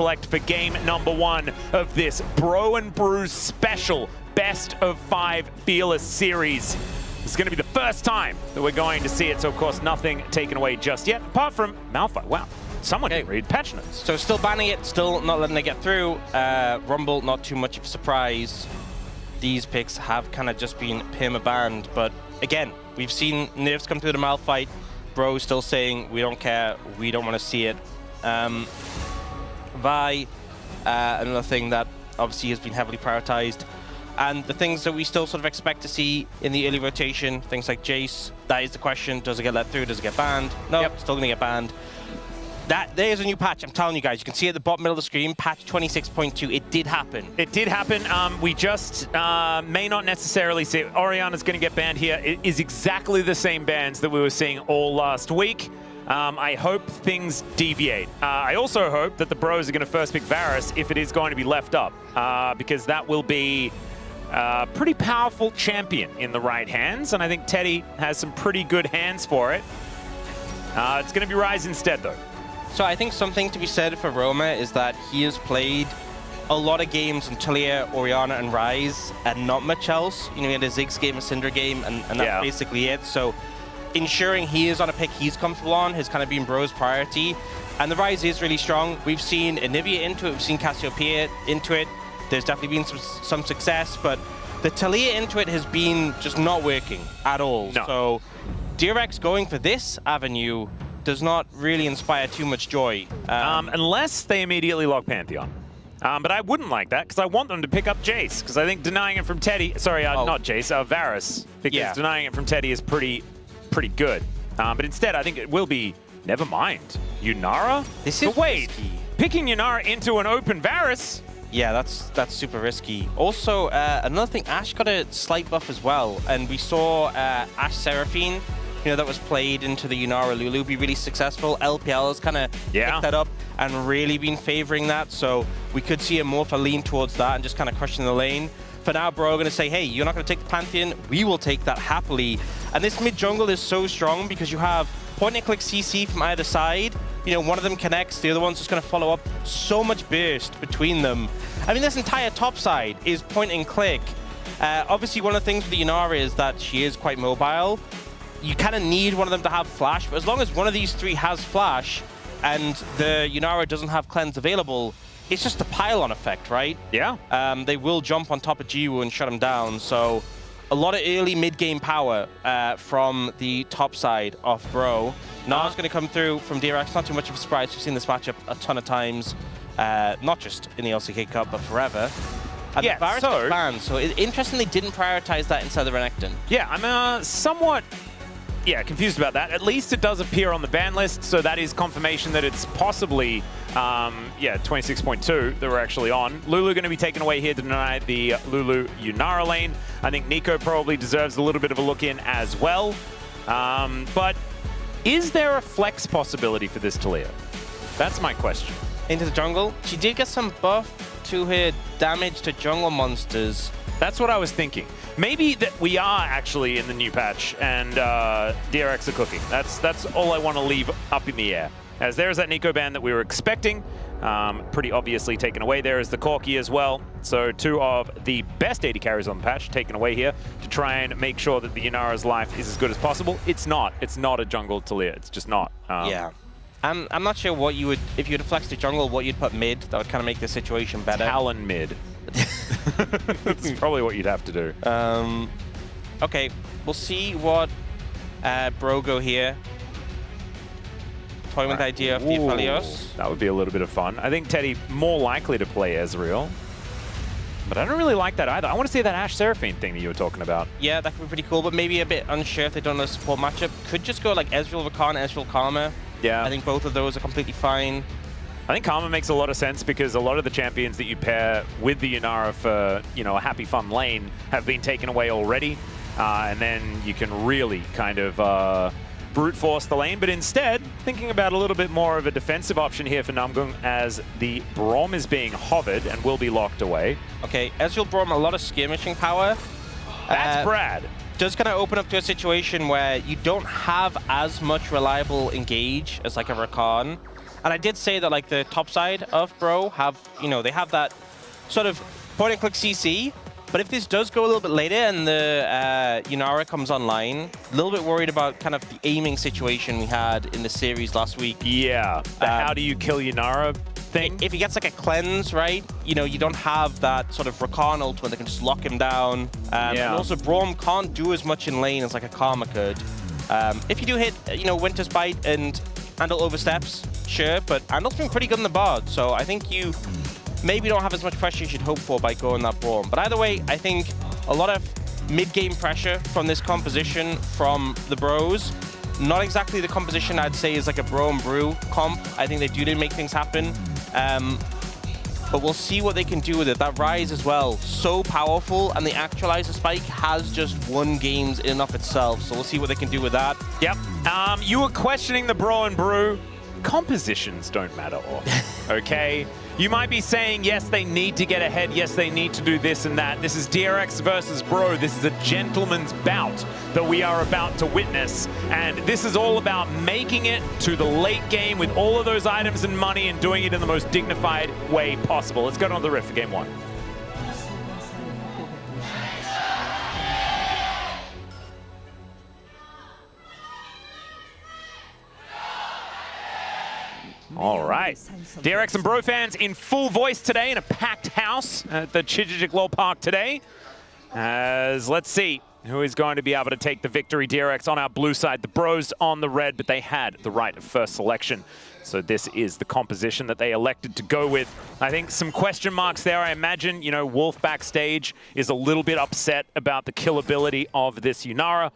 select for game number 1 of this Bro and Brew special Best of 5 Fearless series. It's going to be the first time that we're going to see it, so of course nothing taken away just yet, apart from Malphite. Wow, someone didn't read patch notes. So still banning it, still not letting it get through. Rumble, not too much of a surprise. These picks have kind of just been perma-banned, but again, we've seen nerfs come through the Malphite. Bro still saying, we don't care, we don't want to see it. Vi, another thing that obviously has been heavily prioritized. And the things that we still sort of expect to see in the early rotation, things like Jace, that is the question. Does it get let through? Does it get banned? No, still going to get banned. There's a new patch, I'm telling you guys. You can see at the bottom middle of the screen, patch 26.2. It did happen. It did happen. We just may not necessarily see it. Orianna's going to get banned here. It is exactly the same bans that we were seeing all last week. I hope things deviate. I also hope that the Bros are going to first pick Varus if it is going to be left up, because that will be a pretty powerful champion in the right hands, and I think Teddy has some pretty good hands for it. It's going to be Ryze instead, though. So I think something to be said for Roma is that he has played a lot of games in Talia, Orianna, and Ryze, and not much else. You know, he had a Ziggs game, a Syndra game, and that's basically it. So ensuring he is on a pick he's comfortable on has kind of been Bro's priority. And the Ryze is really strong. We've seen Anivia into it, we've seen Cassiopeia into it. There's definitely been some success, but the Talia into it has been just not working at all. No. So DRX going for this avenue does not really inspire too much joy. Unless they immediately lock Pantheon. But I wouldn't like that, because I want them to pick up Jace, because I think denying it from Teddy, sorry, not Jace, Varus, because denying it from Teddy is pretty good. But instead, I think it will be, never mind, Yunara? This is risky. Picking Yunara into an open Varus? Yeah, that's super risky. Also, another thing, Ashe got a slight buff as well, and we saw Ashe Seraphine, you know, that was played into the Yunara Lulu be really successful. LPL has kind of picked that up and really been favoring that, so we could see a more of a lean towards that and just kind of crushing the lane. For now, Bro, going to say, hey, you're not going to take the Pantheon, we will take that happily. And this mid jungle is so strong because you have point-and-click CC from either side. You know, one of them connects, the other one's just going to follow up. So much burst between them. I mean, this entire top side is point-and-click. Obviously, one of the things with the Yunara is that she is quite mobile. You kind of need one of them to have flash, but as long as one of these three has flash and the Yunara doesn't have cleanse available, it's just a pile-on effect, right? Yeah. They will jump on top of Jiwoo and shut him down, so a lot of early mid-game power from the top side of Bro. Nara's going to come through from DRX, not too much of a surprise. We've seen this matchup a ton of times, not just in the LCK Cup, but forever. And the Varus gets banned, so interestingly didn't prioritize that inside the Renekton. Yeah, I'm somewhat confused about that. At least it does appear on the ban list, so that is confirmation that it's possibly 26.2 that we're actually on. Lulu going to be taken away here to deny the Lulu Yunara lane. I think Nico probably deserves a little bit of a look in as well. But is there a flex possibility for this Talia? That's my question. Into the jungle. She did get some buff to her damage to jungle monsters. That's what I was thinking. Maybe that we are actually in the new patch and DRX are cooking. That's all I want to leave up in the air. As there's that Nico ban that we were expecting, pretty obviously taken away. There is the Corki as well. So 2 of the best AD carries on the patch taken away here to try and make sure that the Yunara's life is as good as possible. It's not. It's not a jungle Talia. It's just not. Yeah. I'm not sure what you would, if you would flex the jungle, what you'd put mid. That would kind of make the situation better. Talon mid. That's probably what you'd have to do. Okay, we'll see what Bro go here. Toying with the idea of the Aphelios. That would be a little bit of fun. I think Teddy more likely to play Ezreal. But I don't really like that either. I want to see that Ashe Seraphine thing that you were talking about. Yeah, that could be pretty cool, but maybe a bit unsure if they don't know the support matchup. Could just go like Ezreal Rakan, Ezreal Karma. Yeah. I think both of those are completely fine. I think Karma makes a lot of sense because a lot of the champions that you pair with the Yunara for, you know, a happy fun lane have been taken away already. And then you can really kind of brute force the lane. But instead, thinking about a little bit more of a defensive option here for Namgung as the Braum is being hovered and will be locked away. Okay, Ezreal Braum, a lot of skirmishing power. That's Brad. Does kind of open up to a situation where you don't have as much reliable engage as like a Rakan. And I did say that like the top side of Bro have, you know, they have that sort of point and click CC. But if this does go a little bit later and the Yunara comes online, a little bit worried about kind of the aiming situation we had in the series last week. Yeah, the how do you kill Yunara thing? If he gets like a cleanse, right, you know, you don't have that sort of Rakan ult when they can just lock him down. And also Braum can't do as much in lane as like a Karma could. If you do hit, you know, Winter's Bite and Andal oversteps, sure, but Andal's been pretty good in the Bard, so I think you maybe don't have as much pressure you should hope for by going that Braum. But either way, I think a lot of mid-game pressure from this composition from the Bros. Not exactly the composition I'd say is like a Bro and Brew comp. I think they do make things happen. But we'll see what they can do with it. That Rise as well, so powerful, and the Actualizer Spike has just won games in and of itself. So we'll see what they can do with that. Yep. You were questioning the Bro and Brew. Compositions don't matter, okay? You might be saying, yes, they need to get ahead. Yes, they need to do this and that. This is DRX versus Bro. This is a gentleman's bout that we are about to witness. And this is all about making it to the late game with all of those items and money and doing it in the most dignified way possible. Let's go on the riff for game one. All right. DRX and Bro fans in full voice today in a packed house at the Chijijik Lol Park today. As let's see who is going to be able to take the victory. DRX on our blue side, the Bros on the red, but they had the right of first selection. So this is the composition that they elected to go with. I think some question marks there. I imagine, you know, Wolf backstage is a little bit upset about the killability of this Yunara.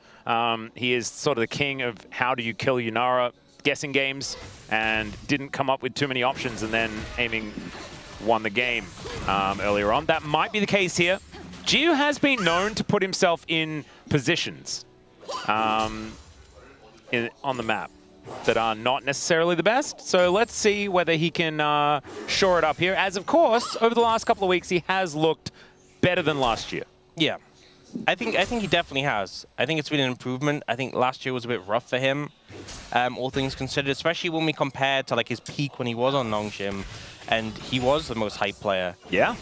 He is sort of the king of how do you kill Yunara guessing games, and didn't come up with too many options, and then aiming won the game earlier on. That might be the case here. Jiu has been known to put himself in positions on the map that are not necessarily the best. So let's see whether he can shore it up here. As of course, over the last couple of weeks, he has looked better than last year. Yeah, I think he definitely has. I think it's been an improvement. I think last year was a bit rough for him, all things considered, especially when we compare to like his peak when he was on Nongshim, and he was the most hyped player. Yeah.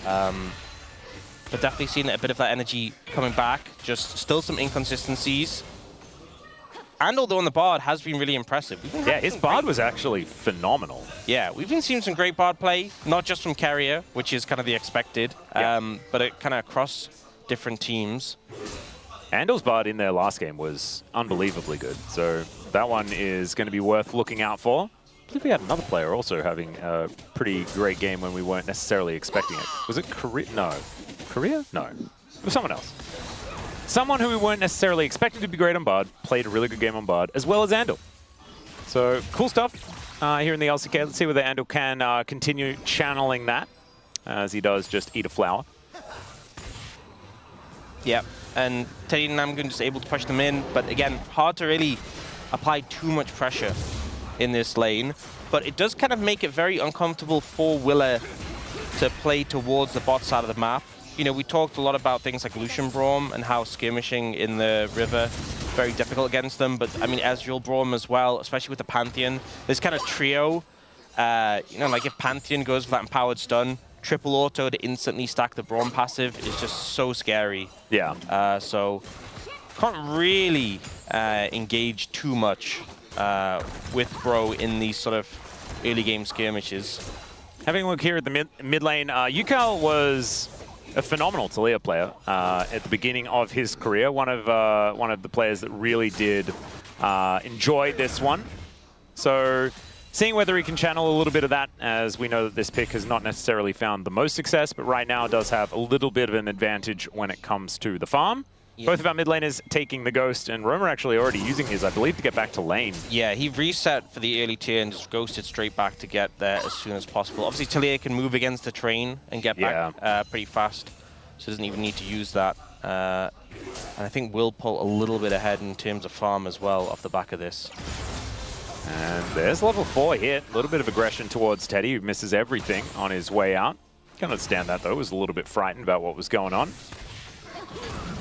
But definitely seeing a bit of that energy coming back. Just still some inconsistencies. And although on the Bard has been really impressive. Yeah, his Bard was actually phenomenal. Yeah, we've been seeing some great Bard play, not just from Carrier, which is kind of the expected, but it kind of across different teams. Andal's Bard in their last game was unbelievably good, so that one is going to be worth looking out for. I believe we had another player also having a pretty great game when we weren't necessarily expecting it. Was it Korea? No. Korea? No. It was someone else. Someone who we weren't necessarily expecting to be great on Bard, played a really good game on Bard, as well as Andal. So, cool stuff here in the LCK. Let's see whether Andal can continue channeling that, as he does just eat a flower. Yep, and Teddy and Namgun just able to push them in, but again, hard to really apply too much pressure in this lane. But it does kind of make it very uncomfortable for Willa to play towards the bot side of the map. You know, we talked a lot about things like Lucian Braum and how skirmishing in the river very difficult against them, but I mean Ezreal Braum as well, especially with the Pantheon. This kind of trio, you know, like if Pantheon goes for that empowered stun, triple auto to instantly stack the Braum passive is just so scary. Yeah. So can't really engage too much with Bro in these sort of early game skirmishes. Having a look here at the mid lane, Yukal was a phenomenal Taliyah player at the beginning of his career. One of the players that really did enjoy this one. So seeing whether he can channel a little bit of that, as we know that this pick has not necessarily found the most success, but right now does have a little bit of an advantage when it comes to the farm. Yeah. Both of our mid laners taking the Ghost, and Romer actually already using his, I believe, to get back to lane. Yeah, he reset for the early tier and just ghosted straight back to get there as soon as possible. Obviously, Taliyah can move against the train and get back pretty fast, so doesn't even need to use that. And I think will pull a little bit ahead in terms of farm as well off the back of this. And there's level 4 hit. A little bit of aggression towards Teddy, who misses everything on his way out. Can understand that, though. Was a little bit frightened about what was going on.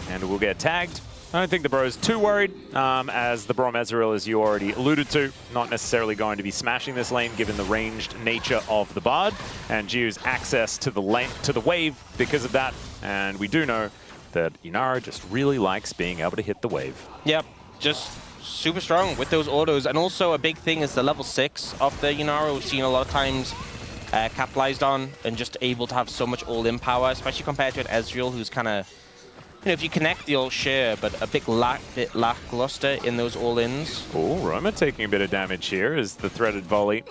And we'll get tagged. I don't think the bro's too worried, as the Braum Ezreal, as you already alluded to, not necessarily going to be smashing this lane given the ranged nature of the Bard, and Jiu's access to the lane, to the wave because of that. And we do know that Inara just really likes being able to hit the wave. Yep, just super strong with those autos. And also a big thing is the level 6 of the Inara. We've seen a lot of times capitalized on and just able to have so much all-in power, especially compared to an Ezreal who's kind of, you know, if you connect, you'll share, but a bit lackluster in those all-ins. Oh, Roma taking a bit of damage here as the threaded volley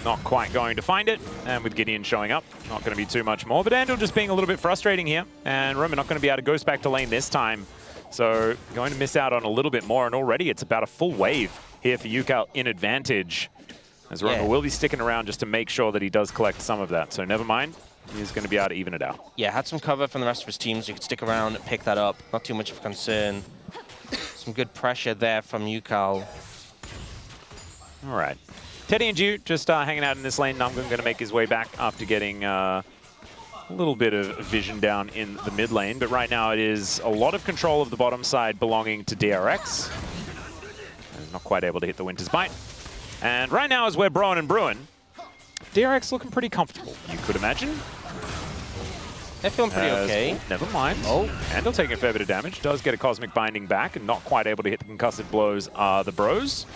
not quite going to find it. And with Gideon showing up, not going to be too much more. But Andal just being a little bit frustrating here. And Roma not going to be able to ghost back to lane this time. So going to miss out on a little bit more. And already it's about a full wave here for Yukal in advantage. As Roma will be sticking around just to make sure that he does collect some of that. So never mind. He's going to be able to even it out. Yeah, had some cover from the rest of his team, so you could stick around and pick that up. Not too much of a concern. Some good pressure there from Yukal. All right. Teddy and Jiu just hanging out in this lane. Namgun going to make his way back after getting a little bit of vision down in the mid lane. But right now it is a lot of control of the bottom side belonging to DRX. And not quite able to hit the Winter's Bite. And right now as we're Broen and Bruin, DRX looking pretty comfortable, you could imagine. They're feeling pretty okay. Never mind. Oh, Andal taking a fair bit of damage. Does get a Cosmic Binding back and not quite able to hit the concussive blows are the bros.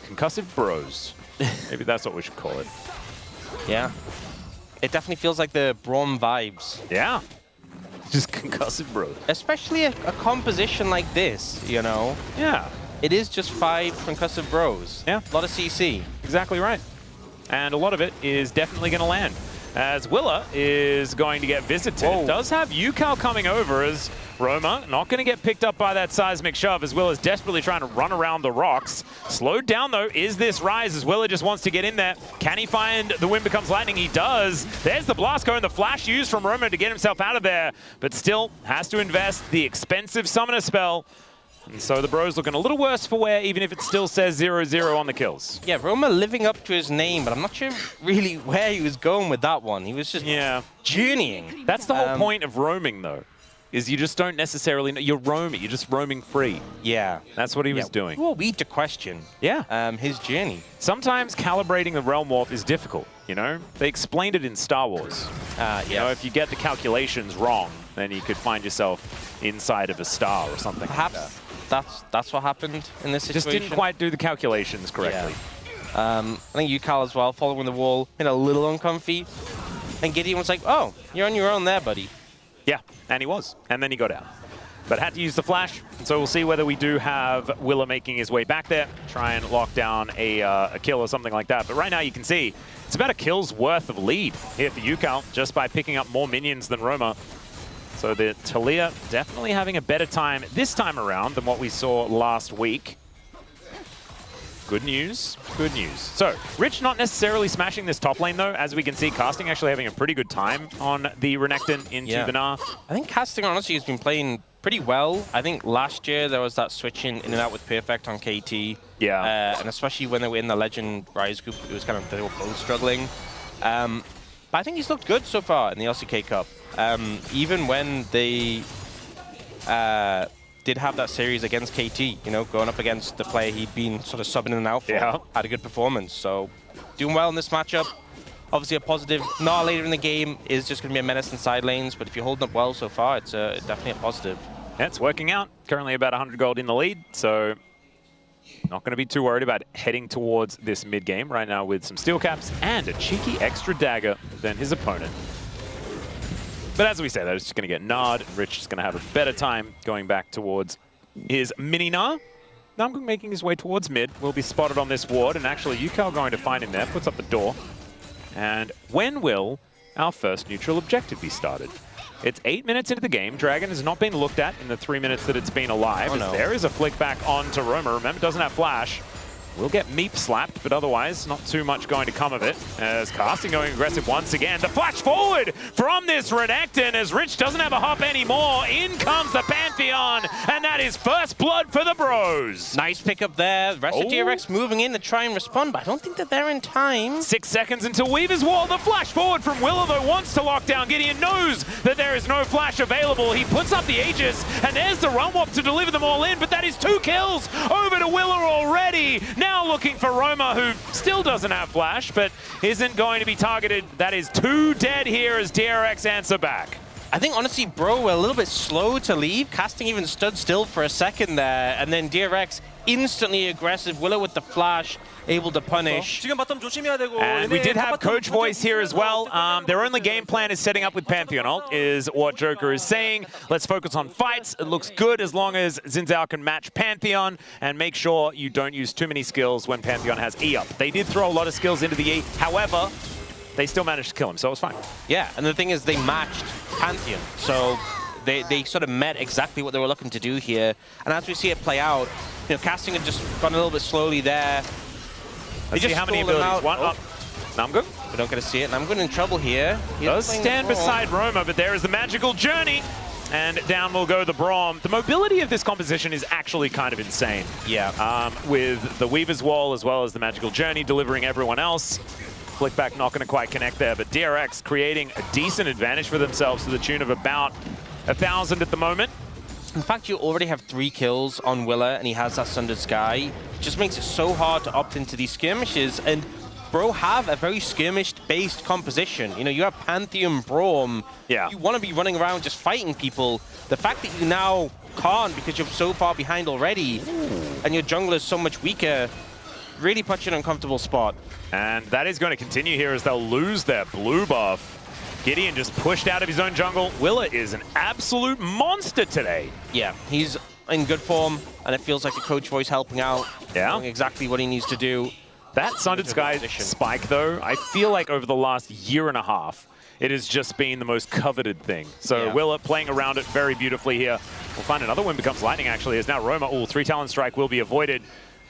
Concussive bros. Maybe that's what we should call it. Yeah. It definitely feels like the Braum vibes. Yeah. Just concussive bros. Especially a composition like this, you know? Yeah. It is just 5 concussive bros. Yeah. A lot of CC. Exactly right. And a lot of it is definitely going to land. As Willa is going to get visited. Whoa. Does have Yukal coming over as Roma not going to get picked up by that seismic shove as Willa's desperately trying to run around the rocks. Slowed down though is this Rise as Willa just wants to get in there. Can he find the Wind Becomes Lightning? He does. There's the Blast Cone, the flash used from Roma to get himself out of there, but still has to invest the expensive Summoner spell. And so the bro's looking a little worse for wear, even if it still says 0-0 on the kills. Yeah, Roma living up to his name, but I'm not sure really where he was going with that one. He was just journeying. That's the whole point of roaming, though, is you just don't necessarily know. You're roaming. You're just roaming free. Yeah. That's what he was doing. Well, we need to question his journey. Sometimes calibrating the Realm Warp is difficult, you know? They explained it in Star Wars. You know, if you get the calculations wrong, then you could find yourself inside of a star or something Perhaps like that. That's what happened in this situation. Just didn't quite do the calculations correctly. Yeah. I think Yukal as well, following the wall, been a little uncomfy. And Gideon was like, oh, you're on your own there, buddy. Yeah, and he was. And then he got out. But had to use the flash. And so we'll see whether we do have Willa making his way back there, try and lock down a kill or something like that. But right now you can see it's about a kill's worth of lead here for Yukal just by picking up more minions than Roma. So the Talia definitely having a better time this time around than what we saw last week. Good news, good news. So, Rich not necessarily smashing this top lane though. As we can see, Casting actually having a pretty good time on the Renekton into the Gnar. I think Casting honestly has been playing pretty well. I think last year there was that switching in and out with Perfect on KT. Yeah. And especially when they were in the Legend Rise group, it was kind of, they were both struggling. But I think he's looked good so far in the LCK Cup. Even when they did have that series against KT, you know, going up against the player he'd been sort of subbing in and out for, had a good performance. So doing well in this matchup. Obviously a positive. Gnar later in the game is just going to be a menace in side lanes, but if you're holding up well so far, it's definitely a positive. Yeah, it's working out. Currently about 100 gold in the lead, so not going to be too worried about heading towards this mid game right now with some steel caps and a cheeky extra dagger than his opponent. But as we say, they're just going to get Nard. Rich is going to have a better time going back towards his mini Gnar. Namgung making his way towards mid. Will be spotted on this ward, and actually Yukal going to find him there. Puts up the door. And when will our first neutral objective be started? It's 8 minutes into the game. Dragon has not been looked at in the 3 minutes that it's been alive. There is a flick back onto Roma. Remember, doesn't have flash. Will get meep slapped, but otherwise not too much going to come of it. As Casting going aggressive once again. The flash forward from this Renekton as Rich doesn't have a hop anymore. In comes the Pantheon, and that is first blood for the bros. Nice pickup there. The rest of DRX moving in to try and respond, but I don't think that they're in time. 6 seconds until Weaver's Wall. The flash forward from Willa, though, wants to lock down. Gideon knows that there is no flash available. He puts up the Aegis, and there's the run wop to deliver them all in, but that is 2 kills over to Willa already. Now looking for Roma, who still doesn't have flash, but isn't going to be targeted. That is 2 dead here as DRX answer back. I think, honestly, Bro were a little bit slow to leave. Casting even stood still for a second there, and then DRX instantly aggressive. Willow with the flash, able to punish. And we did have coach voice here as well. Their only game plan is setting up with Pantheon ult, is what Joker is saying. Let's focus on fights. It looks good as long as Xin Zhao can match Pantheon, and make sure you don't use too many skills when Pantheon has E up. They did throw a lot of skills into the E, however, they still managed to kill him, so it was fine. Yeah, and the thing is, they matched Pantheon, so they sort of met exactly what they were looking to do here. And as we see it play out, you know, Casting had just gone a little bit slowly there. Let's see how many abilities. One up. Namgun. We don't get to see it. Namgun in trouble here. He does stand beside Roma, but there is the magical journey. And down will go the Braum. The mobility of this composition is actually kind of insane. Yeah. With the Weaver's Wall as well as the magical journey delivering everyone else. Flickback not going to quite connect there, but DRX creating a decent advantage for themselves to the tune of about 1,000 at the moment. In fact, you already have 3 kills on Willa, and he has that Sundered Sky. It just makes it so hard to opt into these skirmishes, and Bro have a very skirmish-based composition. You know, you have Pantheon, Braum. Yeah. You want to be running around just fighting people. The fact that you now can't because you're so far behind already, and your jungler is so much weaker, really puts you in an uncomfortable spot. And that is going to continue here as they'll lose their blue buff. Gideon just pushed out of his own jungle. Willa is an absolute monster today. Yeah, he's in good form, and it feels like the coach voice helping out. Yeah. Doing exactly what he needs to do. That Sundered Sky spike, though, I feel like over the last year and a half, it has just been the most coveted thing. So yeah. Willa playing around it very beautifully here. We'll find another one becomes lightning, actually, as now Roma, 3 Talon Strike will be avoided.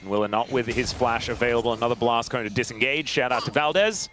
Willa not with his flash available. Another blast going to disengage. Shout out to Valdez.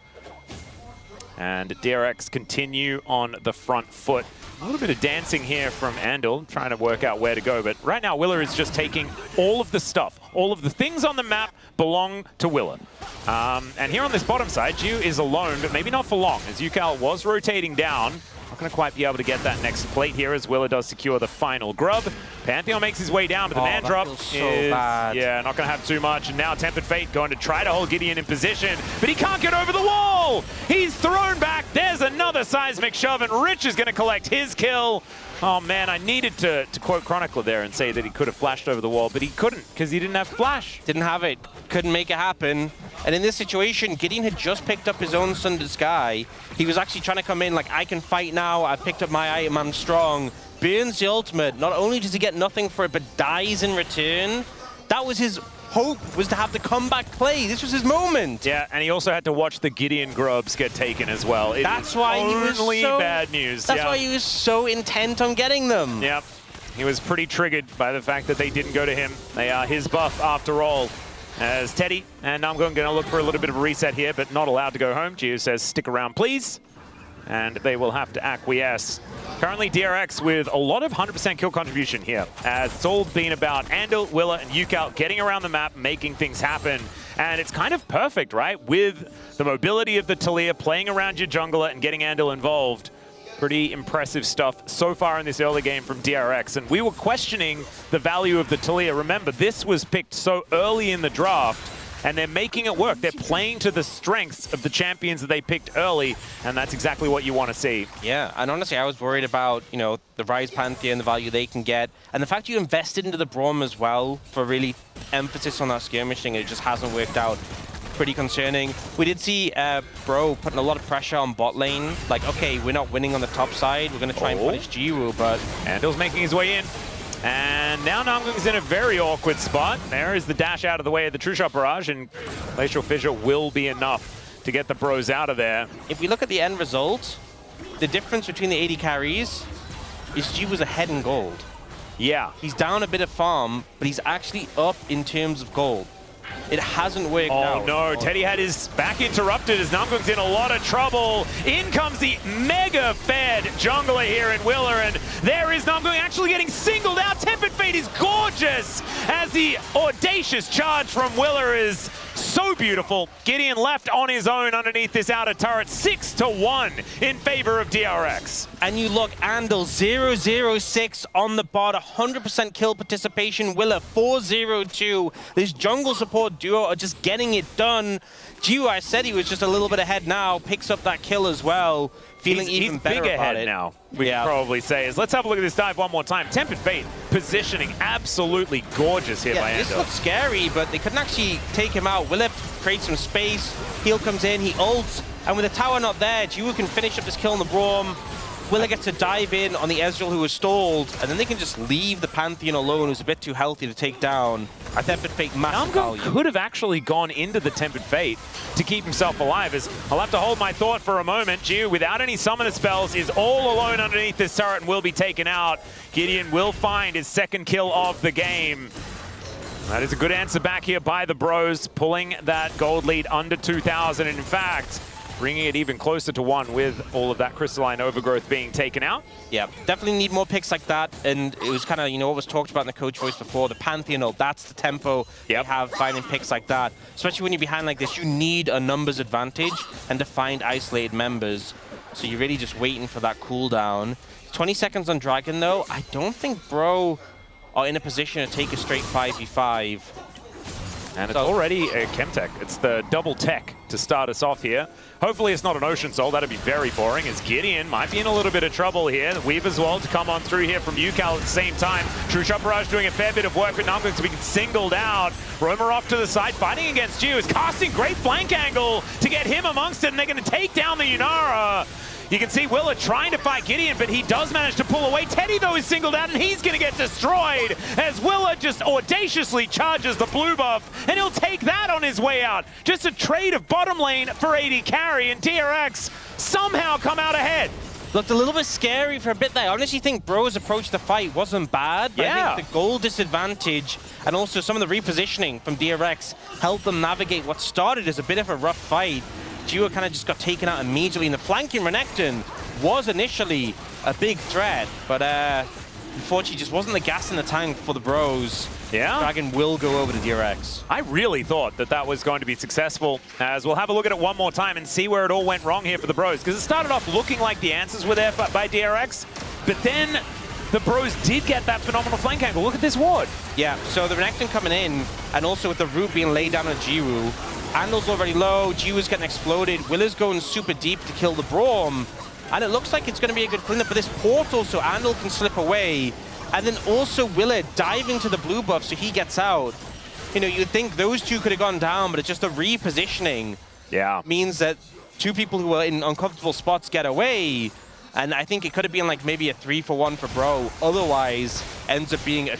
And DRX continue on the front foot. A little bit of dancing here from Andal, trying to work out where to go. But right now, Willa is just taking all of the stuff. All of the things on the map belong to Willa. And here on this bottom side, Jiu is alone, but maybe not for long, as Yukal was rotating down. Not going to quite be able to get that next plate here as Willa does secure the final grub. Pantheon makes his way down, but the man drop is bad. Yeah, not going to have too much. And now Tempered Fate going to try to hold Gideon in position, but he can't get over the wall. He's thrown back. There's another seismic shove, and Rich is going to collect his kill. Oh man, I needed to quote Chronicler there and say that he could have flashed over the wall, but he couldn't because he didn't have flash. Didn't have it. Couldn't make it happen. And in this situation, Gideon had just picked up his own Sundered Sky. He was actually trying to come in like, I can fight now. I picked up my item. I'm strong. Burns the ultimate. Not only does he get nothing for it, but dies in return. That was his hope, was to have the comeback play. This was his moment. Yeah, and he also had to watch the Gideon grubs get taken as well. That's why he was so bad news. That's why he was so intent on getting them. Yep. He was pretty triggered by the fact that they didn't go to him. They are his buff after all. As Teddy and I'm going to look for a little bit of a reset here, but not allowed to go home. Gio says, stick around, please. And they will have to acquiesce. Currently, DRX with a lot of 100% kill contribution here. As it's all been about Andal, Willa, and Yukal getting around the map, making things happen. And it's kind of perfect, right? With the mobility of the Talia, playing around your jungler and getting Andal involved. Pretty impressive stuff so far in this early game from DRX. And we were questioning the value of the Talia. Remember, this was picked so early in the draft, and they're making it work. They're playing to the strengths of the champions that they picked early, and that's exactly what you want to see. Yeah, and honestly, I was worried about, you know, the Rise Pantheon, the value they can get, and the fact you invested into the Braum as well for really emphasis on that skirmishing, it just hasn't worked out. Pretty concerning. We did see Bro putting a lot of pressure on bot lane. Like, okay, we're not winning on the top side. We're going to try and punish Jiwoo, but... Andal's making his way in. And now Namgung's in a very awkward spot. There is the dash out of the way of the True Shot Barrage, and Glacial Fissure will be enough to get the Bros out of there. If we look at the end result, the difference between the 80 carries is Jiwoo's ahead in gold. Yeah. He's down a bit of farm, but he's actually up in terms of gold. It hasn't worked out. Oh no, Teddy had his back interrupted as Namgung's in a lot of trouble. In comes the mega fed jungler here in Willer, and there is Namgung actually getting singled out. Tempered Fate is gorgeous as the audacious charge from Willer is so beautiful. Gideon left on his own underneath this outer turret, 6-1 in favor of DRX. And you look, Andal 0-0-6 on the bot, 100% kill participation. Willer 4-0-2. This jungle support duo are just getting it done. Jiu, I said he was just a little bit ahead now, picks up that kill as well. Feeling even better big about ahead it now, we can probably say. Let's have a look at this dive one more time. Tempered Fate positioning absolutely gorgeous here by This Andal. looks scary, but they couldn't actually take him out. Willer creates some space. Heal comes in, he ults, and with the tower not there, Jiu can finish up this kill on the Braum. Willer gets to dive in on the Ezreal who was stalled, and then they can just leave the Pantheon alone, who's a bit too healthy to take down. I Tempered Fate massive value. Could have actually gone into the Tempered Fate to keep himself alive. As I'll have to hold my thought for a moment. Jiu, without any summoner spells, is all alone underneath this turret and will be taken out. Gideon will find his second kill of the game. That is a good answer back here by the bros, pulling that gold lead under 2,000. And in fact, bringing it even closer to 1 with all of that crystalline overgrowth being taken out. Yeah, definitely need more picks like that. And it was kind of, you know, what was talked about in the coach voice before, the Pantheon ult, that's the tempo you have finding picks like that. Especially when you're behind like this, you need a numbers advantage and to find isolated members. So you're really just waiting for that cooldown. 20 seconds on Dragon though, I don't think Bro are in a position to take a straight 5v5. And it's already a Chemtech. It's the double tech to start us off here. Hopefully it's not an Ocean Soul. That'd be very boring, as Gideon might be in a little bit of trouble here. Weave as well to come on through here from UCal at the same time. True Shot Barrage doing a fair bit of work with Namgung to be singled out. Roamer off to the side, fighting against Jiu. Is casting great flank angle to get him amongst it, and they're going to take down the Yunara. You can see Willer trying to fight Gideon, but he does manage to pull away. Teddy, though, is singled out, and he's going to get destroyed as Willer just audaciously charges the blue buff, and he'll take that on his way out. Just a trade of bottom lane for AD carry, and DRX somehow come out ahead. Looked a little bit scary for a bit there. I honestly think Bro's approach to the fight wasn't bad, but I think the goal disadvantage and also some of the repositioning from DRX helped them navigate what started as a bit of a rough fight. Jiu kind of just got taken out immediately, and the flanking Renekton was initially a big threat, but unfortunately just wasn't the gas in the tank for the Bros. Yeah. Dragon will go over to DRX. I really thought that that was going to be successful, as we'll have a look at it one more time and see where it all went wrong here for the Bros, because it started off looking like the answers were there by DRX, but then the Bros did get that phenomenal flank angle. Look at this ward. Yeah, so the Renekton coming in, and also with the root being laid down on Jiru, Andal's already low, Jiwu's getting exploded, Willer's going super deep to kill the Braum, and it looks like it's going to be a good cleanup for this portal so Andal can slip away, and then also Willer diving to the blue buff so he gets out. You know, you'd think those two could have gone down, but it's just the repositioning means that two people who are in uncomfortable spots get away, and I think it could have been like maybe a 3-for-1 for Bro, otherwise ends up being a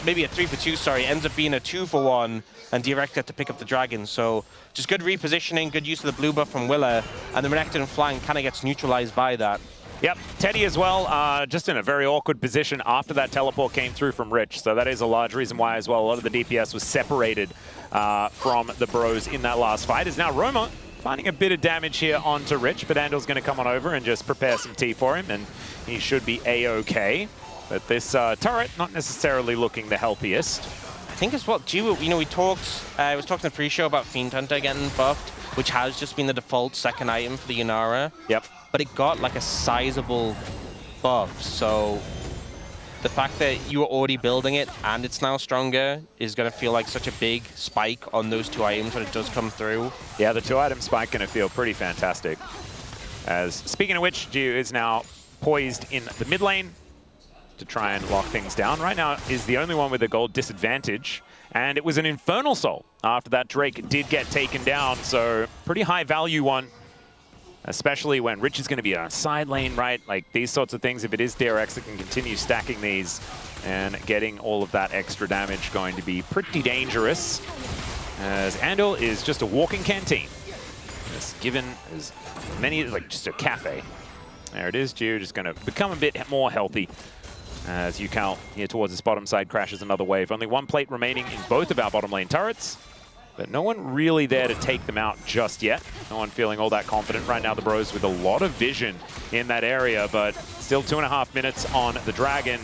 maybe a 3-for-2, sorry, ends up being a 2-for-1, and DRX got to pick up the Dragon. So just good repositioning, good use of the blue buff from Willer, and the Renekton flank kind of gets neutralized by that. Yep, Teddy as well, just in a very awkward position after that teleport came through from Rich. So that is a large reason why as well a lot of the DPS was separated from the Bros in that last fight. Is now Roma finding a bit of damage here onto Rich, but Andal's going to come on over and just prepare some tea for him, and he should be A-okay. But this turret not necessarily looking the healthiest. I think as well, Jiu, you know, we talked, I was talking in the pre-show about Fiend Hunter getting buffed, which has just been the default second item for the Yunara. Yep. But it got like a sizable buff, so the fact that you were already building it and it's now stronger is going to feel like such a big spike on those two items when it does come through. Yeah, the 2-item spike going to feel pretty fantastic. As, speaking of which, Jiu is now poised in the mid lane to try and lock things down. Right now is the only one with a gold disadvantage, and it was an Infernal Soul after that Drake did get taken down, so pretty high value one, especially when Rich is going to be on a side lane, right? Like these sorts of things, if it is DRX that can continue stacking these and getting all of that extra damage, going to be pretty dangerous, as Andal is just a walking canteen. Just given as many, like just a cafe. There it is, Jiu just going to become a bit more healthy. As UCal here towards this bottom side crashes another wave. Only one plate remaining in both of our bottom lane turrets. but no one really there to take them out just yet. No one feeling all that confident right now. The Bros with a lot of vision in that area, but still 2.5 minutes on the Dragon.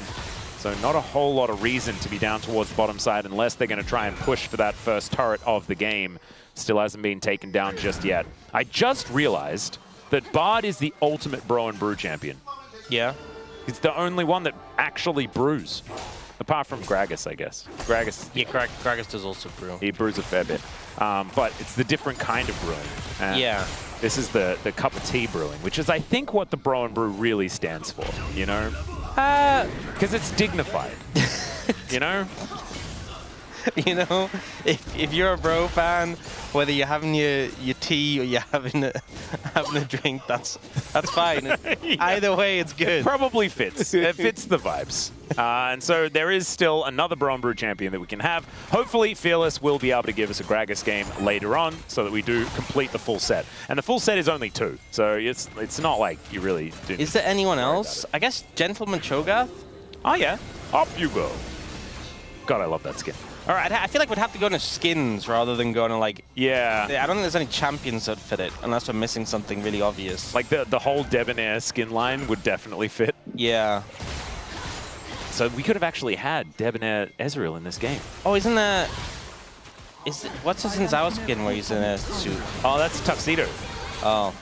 So not a whole lot of reason to be down towards the bottom side unless they're going to try and push for that first turret of the game. Still hasn't been taken down just yet. I just realized that Bard is the ultimate Bro and Brew champion. Yeah. He's the only one that actually brews. Apart from Gragas, I guess. Gragas, Yeah, Gragas does also brew. he brews a fair bit. But it's the different kind of brewing. Yeah. This is the cup of tea brewing, which is, I think, what the Bro and Brew really stands for, you know? Because it's dignified, you know? You know, if you're a Bro fan, whether you're having your tea or you're having a drink, that's fine. Yeah. Either way, it's good. Probably fits. It fits the vibes. And so there is still another Bro and Brew champion that we can have. Hopefully, Fearless will be able to give us a Gragas game later on so that we do complete the full set. And the full set is only 2, so it's not like you really do. Is there anyone else? I guess Gentleman Cho'Gath? Oh, yeah. Up you go. God, I love that skin. All right, I feel like we'd have to go into skins rather than going to, like... Yeah. I don't think there's any champions that fit it, unless we're missing something really obvious. Like, the whole Debonair skin line would definitely fit. Yeah. So we could have actually had Debonair Ezreal in this game. Oh, isn't there... What's his Zhao skin where he's in a suit? Oh, that's Tuxedo. Oh.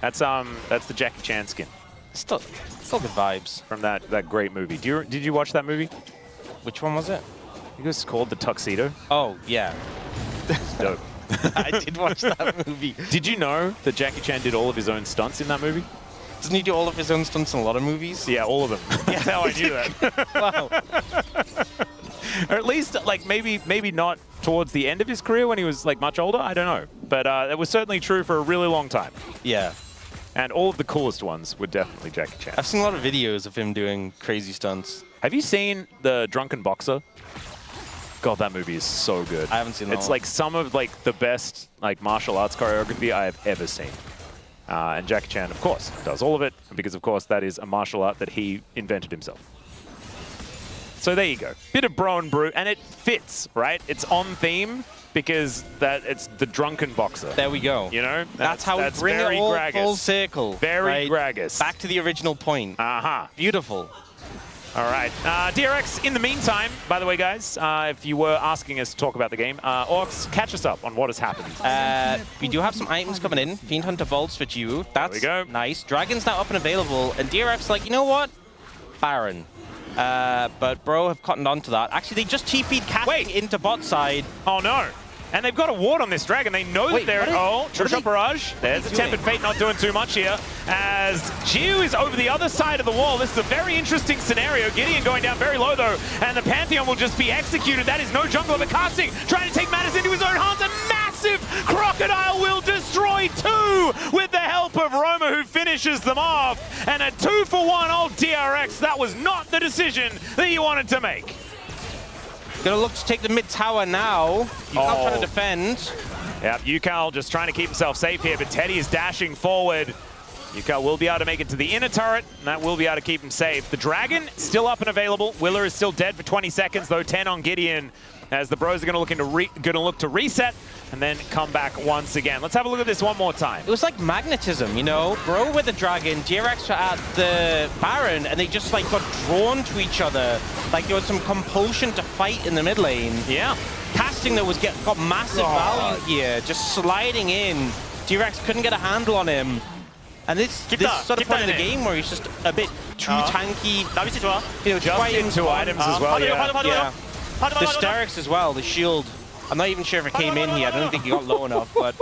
That's the Jackie Chan skin. Still good vibes. From that great movie. Did you watch that movie? Which one was it? I think it was called The Tuxedo. Oh, yeah. It's dope. I did watch that movie. Did you know that Jackie Chan did all of his own stunts in that movie? Doesn't he do all of his own stunts in a lot of movies? Yeah, all of them. That's how I knew that. Wow. Or at least, like, maybe not towards the end of his career when he was, like, much older. I don't know. But it was certainly true for a really long time. Yeah. And all of the coolest ones were definitely Jackie Chan. I've seen a lot of videos of him doing crazy stunts. Have you seen The Drunken Boxer? God, that movie is so good. I haven't seen that It's one. like some of like the best like martial arts choreography I have ever seen. And Jackie Chan, of course, does all of it because, of course, that is a martial art that he invented himself. So there you go. Bit of Bro and Brew, and it fits, right? It's on theme because it's the Drunken Boxer. There we go. You know? That's how we bring it all full circle. Very right? Gragas. Back to the original point. Beautiful. All right. DRX, in the meantime, by the way, guys, if you were asking us to talk about the game, Orcs, catch us up on what has happened. We do have some items coming in. Fiend Hunter Vaults for you. That's nice. Dragon's now up and available. And DRX like, you know what? Baron. But Bro have cottoned on to that. Actually, they just TP'd casting into bot side. Oh, no. And they've got a ward on this Dragon. They know that they're... Triple shot barrage. There's a Tempered Fate not doing too much here. As Jiu is over the other side of the wall. This is a very interesting scenario. Gideon going down very low, though. And the Pantheon will just be executed. That is no jungler, but casting. Trying to take matters into his own hands. A massive Crocodile will destroy 2 with the help of Roma, who finishes them off. And a 2-for-1 old DRX. That was not the decision that you wanted to make. Gonna look to take the mid tower now. Yukal trying to defend. Yeah, Yukal just trying to keep himself safe here, but Teddy is dashing forward. Yukal will be able to make it to the inner turret, and that will be able to keep him safe. The Dragon still up and available. Willer is still dead for 20 seconds, though 10 on Gideon, as the Bros are going to look to reset and then come back once again. Let's have a look at this one more time. It was like magnetism, you know? Bro with the Dragon, DRX were at the Baron, and they just like got drawn to each other. Like there was some compulsion to fight in the mid lane. Yeah. Casting though got massive value here, just sliding in. DRX couldn't get a handle on him. And this sort of point in the game where he's just a bit too tanky. You know, just into items as well, yeah. The Sterix as well, the shield. I'm not even sure if it came in here. I don't think he got low enough, but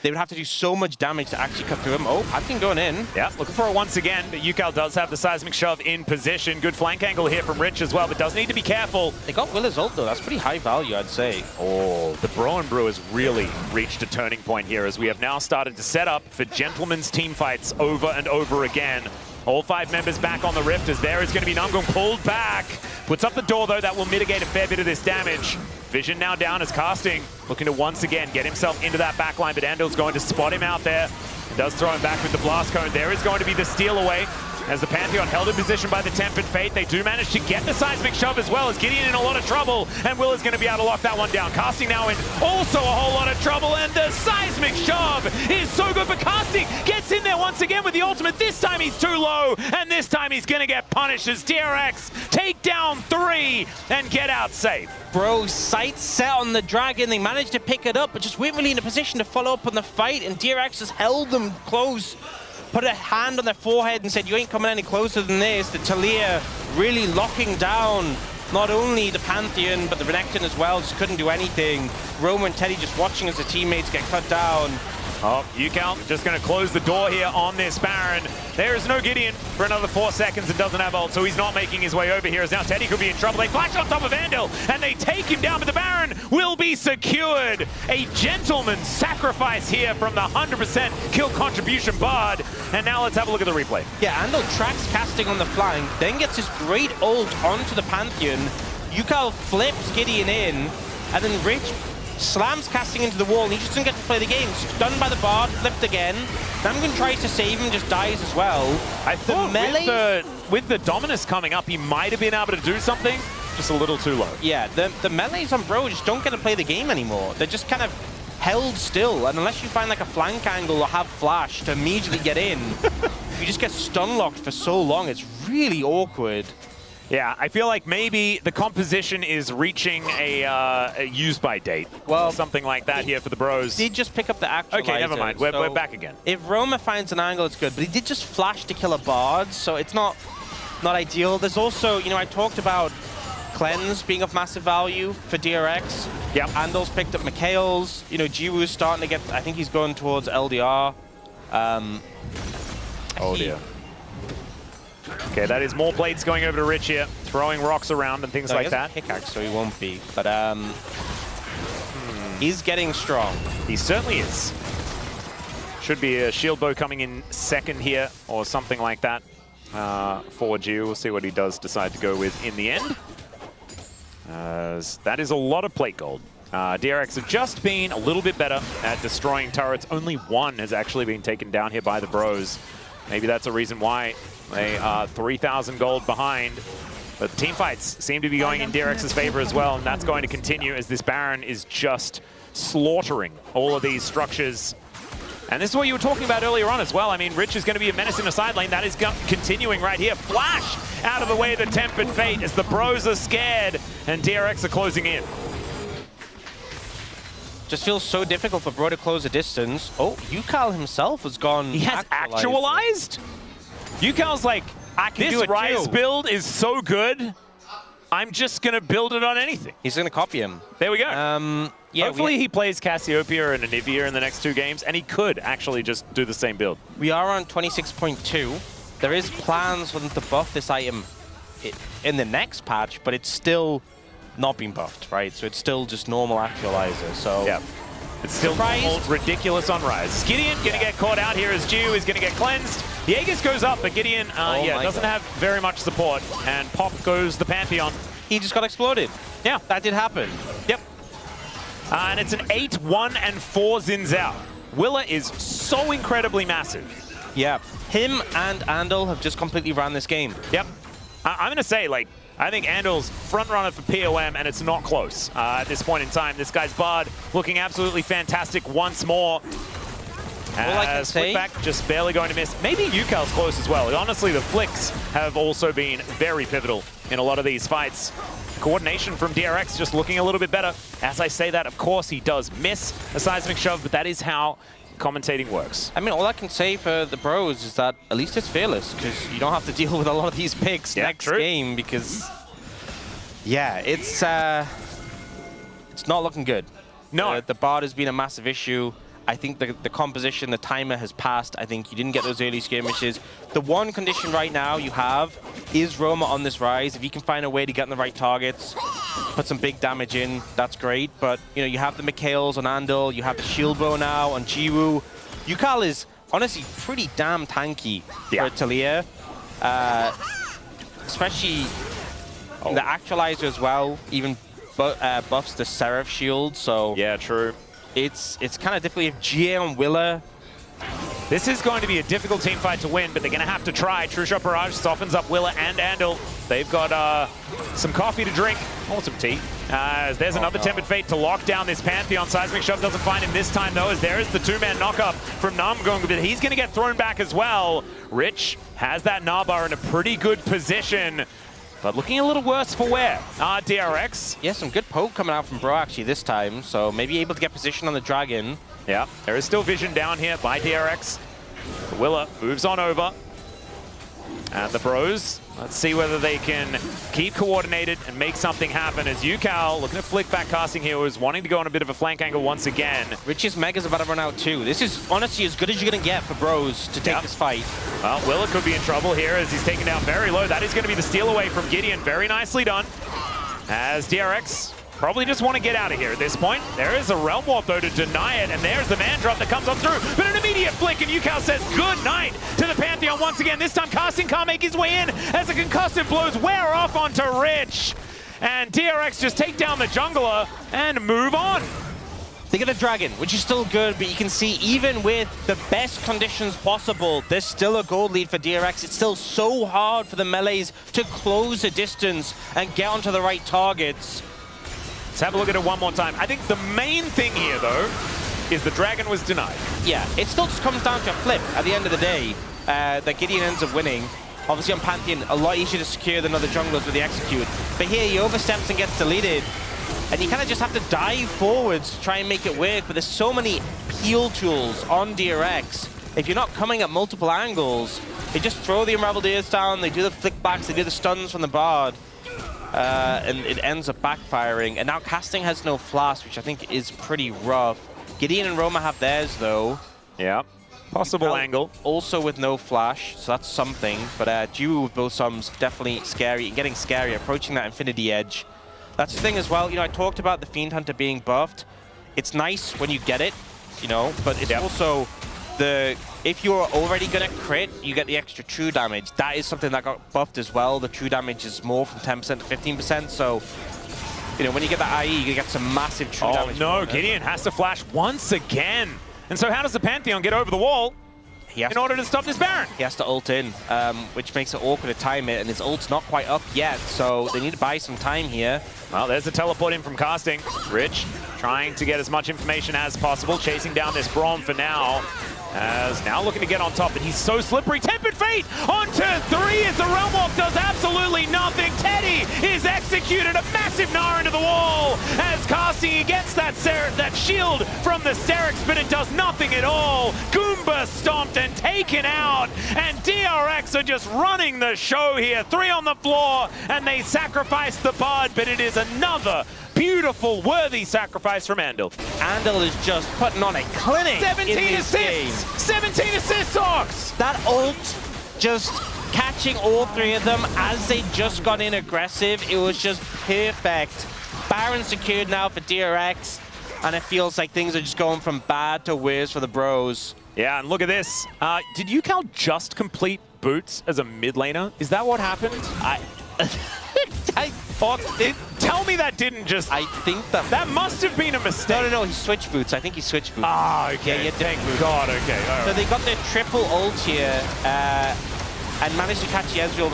they would have to do so much damage to actually cut through him. Oh, Pantheon going in. Yeah, looking for it once again, but Yukal does have the seismic shove in position. Good flank angle here from Rich as well, but does need to be careful. They got Willer's ult though. That's pretty high value, I'd say. Oh, the Bro and Brew has really reached a turning point here as we have now started to set up for gentlemen's team fights over and over again. All 5 members back on the Rift as there is going to be Namgung pulled back. Puts up the door, though. That will mitigate a fair bit of this damage. Vision now down as Casting looking to once again get himself into that backline, but Andal's going to spot him out there. He does throw him back with the Blast Cone. There is going to be the steal away. as the Pantheon held in position by the Tempered Fate. They do manage to get the Seismic Shove as well, as Gideon in a lot of trouble, and Will is going to be able to lock that one down. Casting now in also a whole lot of trouble, and the Seismic Shove is so good for Casting. Gets in there once again with the ultimate. This time he's too low, and this time he's going to get punished as DRX take down 3 and get out safe. Bro, sights set on the Dragon. They managed to pick it up, but just weren't really in a position to follow up on the fight, and DRX just held them close, put a hand on their forehead and said, you ain't coming any closer than this. The Talia really locking down not only the Pantheon, but the Renekton as well. Just couldn't do anything. Roma and Teddy just watching as the teammates get cut down. Oh, UCal just going to close the door here on this Baron. There is no Gideon for another 4 seconds and doesn't have ult, so he's not making his way over here, as now Teddy could be in trouble. They flash on top of Andal, and they take him down, but the Baron will be secured. A gentleman's sacrifice here from the 100% kill contribution Bard. And now let's have a look at the replay. Yeah, Andal tracks Casting on the flank, then gets his great ult onto the Pantheon. UCal flips Gideon in, and then Rich slams Casting into the wall, and he just doesn't get to play the game. Stunned by the Bard, flipped again. Namgun tries to save him, just dies as well. I thought with the Dominus coming up, he might have been able to do something, just a little too low. Yeah, the melees on Bro just don't get to play the game anymore. They're just kind of held still, and unless you find like a flank angle or have flash to immediately get in, you just get stun locked for so long. It's really awkward. Yeah, I feel like maybe the composition is reaching a use-by date. Well, something like that here for the Bros. Did just pick up the actualizer. Okay, never mind. We're back again. If Roma finds an angle, it's good. But he did just flash to kill a Bard, so it's not ideal. There's also, you know, I talked about Cleanse being of massive value for DRX. Yep. Andal's picked up Mikhail's. You know, Jiwoo's starting to get, I think he's going towards LDR. Oh dear. Okay, that is more blades going over to Rich here, throwing rocks around and things like that. Pickaxe, so he won't be. But he's getting strong. He certainly is. Should be a shield bow coming in second here, or something like that for Jiwoo. We'll see what he does decide to go with in the end. That is a lot of plate gold. DRX have just been a little bit better at destroying turrets. Only one has actually been taken down here by the Bros. Maybe that's a reason why they are 3,000 gold behind. But the team fights seem to be going in DRX's favor as well, and that's going to continue as this Baron is just slaughtering all of these structures. And this is what you were talking about earlier on as well. I mean, Rich is going to be a menace in the side lane. That is continuing right here. Flash out of the way of the Tempered Fate as the Bros are scared, and DRX are closing in. Just feels so difficult for Bro to close the distance. Oh, UCal himself has gone. He has actualized? UCal's like, this Rise build is so good, I'm just going to build it on anything. He's going to copy him. There we go. Yeah, hopefully he plays Cassiopeia and Anivia in the next 2 games, and he could actually just do the same build. We are on 26.2. There is plans for them to buff this item in the next patch, but it's still not being buffed, right? So it's still just normal actualizer. So yeah, it's still ridiculous on Rise. Gideon going to get caught out here as Jiwoo is going to get cleansed. The Aegis goes up, but Gideon doesn't have very much support, and pop goes the Pantheon. He just got exploded. Yeah, that did happen. Yep. And it's an 8-1 and 4 Zins out. Willa is so incredibly massive. Yeah, him and Andal have just completely ran this game. Yep. I'm going to say, like, I think Andal's front runner for POM, and it's not close at this point in time. This guy's Bard looking absolutely fantastic once more. All I can say, Flickback just barely going to miss. Maybe UCal's close as well. Honestly, the flicks have also been very pivotal in a lot of these fights. Coordination from DRX just looking a little bit better. As I say that, of course, he does miss a seismic shove, but that is how commentating works. I mean, all I can say for the Bros is that at least it's fearless, because you don't have to deal with a lot of these picks next game, because yeah, it's not looking good. No, the Bard has been a massive issue. I think the composition, the timer has passed. I think you didn't get those early skirmishes. The one condition right now you have is Roma on this Rise. If you can find a way to get on the right targets, put some big damage in, that's great. But, you know, you have the Mikhails on Andal, you have the shield bow now on Jiwoo. UCal is honestly pretty damn tanky for Talia. Especially the Actualizer as well, even buffs the Seraph shield, so... Yeah, true. It's kind of difficult if GA on Willa This is going to be a difficult team fight to win, but they're going to have to try. True Shot Barrage softens up Willa and Andal. They've got some coffee to drink, or some tea. There's another Tempered Fate to lock down this Pantheon. Seismic Shove doesn't find him this time, though, as there is the two-man knock-up from Namgung, but he's going to get thrown back as well. Rich has that Nabar in a pretty good position, but looking a little worse for wear. DRX. Yeah, some good poke coming out from Bro actually this time, so maybe able to get position on the Dragon. Yeah, there is still vision down here by DRX. Willa moves on over. And the Bros, let's see whether they can keep coordinated and make something happen, as Yukal, looking to flick back casting here, was wanting to go on a bit of a flank angle once again. Rich's Mega's about to run out too. This is honestly as good as you're going to get for Bros to take this fight. Well, Willa could be in trouble here as he's taken down very low. That is going to be the steal away from Gideon. Very nicely done. As DRX probably just want to get out of here at this point. There is a Realm Warp, though, to deny it, and there's the man drop that comes on through. But an immediate flick, and Yukal says good night to the Pantheon once again. This time, Casting can't make his way in as the concussive blows wear off onto Rich. And DRX just take down the jungler and move on. They get a Dragon, which is still good, but you can see even with the best conditions possible, there's still a gold lead for DRX. It's still so hard for the melees to close the distance and get onto the right targets. Let's have a look at it one more time. I think the main thing here, though, is the Dragon was denied. Yeah, it still just comes down to a flip at the end of the day. That Gideon ends up winning. Obviously on Pantheon, a lot easier to secure than other junglers with the execute. But here he oversteps and gets deleted. And you kind of just have to dive forwards to try and make it work. But there's so many peel tools on DRX. If you're not coming at multiple angles, they just throw the Unraveled Ears down, they do the flick backs, they do the stuns from the Bard. And it ends up backfiring. And now Casting has no flash, which I think is pretty rough. Gideon and Roma have theirs, though. Yeah, possible angle. Also with no flash, so that's something. But duo with both sums, definitely scary. And getting scary, approaching that Infinity Edge. That's the thing as well. You know, I talked about the Fiend Hunter being buffed. It's nice when you get it, you know, but it's also if you're already gonna crit, you get the extra true damage. That is something that got buffed as well. The true damage is more from 10% to 15%. So, you know, when you get that IE, you get some massive true damage. Oh no, Gideon has to flash once again. And so how does the Pantheon get over the wall in order to stop this Baron? He has to ult in, which makes it awkward to time it, and his ult's not quite up yet, so they need to buy some time here. Well, there's the teleport in from Casting. Rich trying to get as much information as possible, chasing down this Braum for now. As now looking to get on top, but he's so slippery. Tempered Fate onto 3 as the Realm Walk does absolutely nothing. Teddy is executed, a massive Gnar into the wall as Casting against that shield from the Sterix, but it does nothing at all. Goomba stomped and taken out, and DRX are just running the show here. 3 on the floor, and they sacrifice the Bard, but it is another beautiful, worthy sacrifice from Andal. Andal is just putting on a clinic 17 in this game. 17 assists, Ox! That ult, just catching all 3 of them as they just got in aggressive. It was just perfect. Baron secured now for DRX, and it feels like things are just going from bad to worse for the Bros. Yeah, and look at this. Did Yukal just complete boots as a mid laner? Is that what happened? Tell me that didn't just... I think that must have been a mistake. No, he switched boots. I think he switched boots. Ah, okay. Yeah, thank God, okay. All right. So they got their triple ult here and managed to catch Ezreal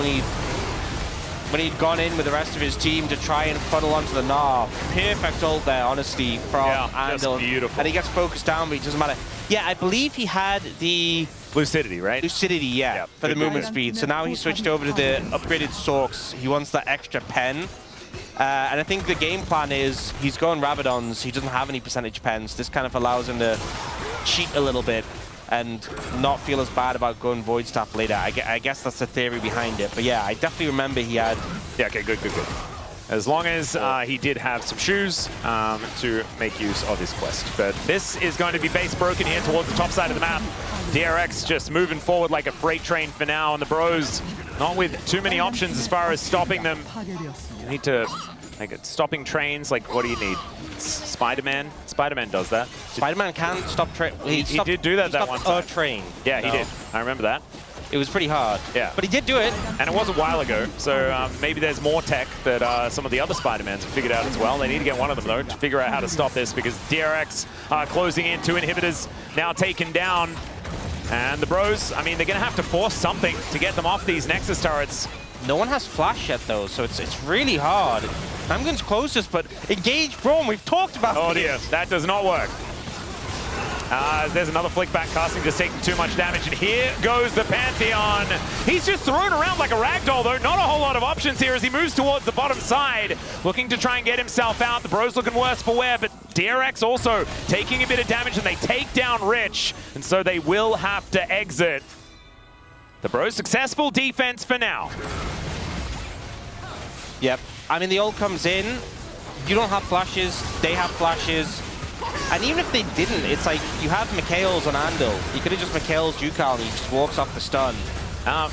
when he'd gone in with the rest of his team to try and funnel onto the Gnar. Perfect ult there, honestly, from Andal. Just beautiful. And he gets focused down, but it doesn't matter. Yeah, I believe he had the... Lucidity, right? Lucidity, yeah, for the movement speed. So now he switched over to the upgraded Sorks. He wants that extra pen. And I think the game plan is he's going Rabadons. He doesn't have any percentage pens. This kind of allows him to cheat a little bit and not feel as bad about going Void Staff later. I guess that's the theory behind it. But yeah, I definitely remember he had... Yeah, okay, good. As long as he did have some shoes to make use of his quest. But this is going to be base broken here towards the top side of the map. DRX just moving forward like a freight train for now, and the Bros not with too many options as far as stopping them. You need to make it stopping trains. Like, what do you need? Spider-Man? Spider-Man does that. Spider-Man can stop train. He did do that one time. A train. Yeah, he did. I remember that. It was pretty hard. Yeah. But he did do it. And it was a while ago, so maybe there's more tech that some of the other Spider-Mans have figured out as well. They need to get one of them, though, to figure out how to stop this, because DRX closing in, 2 inhibitors now taken down. And the Bros, I mean, they're going to have to force something to get them off these Nexus turrets. No one has flash yet, though, so it's really hard. Namgun's closest, but engage Braum, we've talked about Oh this. dear, that does not work. There's another flick back casting, just taking too much damage, and here goes the Pantheon. He's just thrown around like a ragdoll, though. Not a whole lot of options here as he moves towards the bottom side, looking to try and get himself out. The Bros looking worse for wear, but DRX also taking a bit of damage, and they take down Rich, and so they will have to exit. The Bros successful defense for now. Yep. I mean, the ult comes in. You don't have flashes. They have flashes. And even if they didn't, it's like you have Mikhail's on Andal. You could have just Mikhail's Jukal and he just walks off the stun.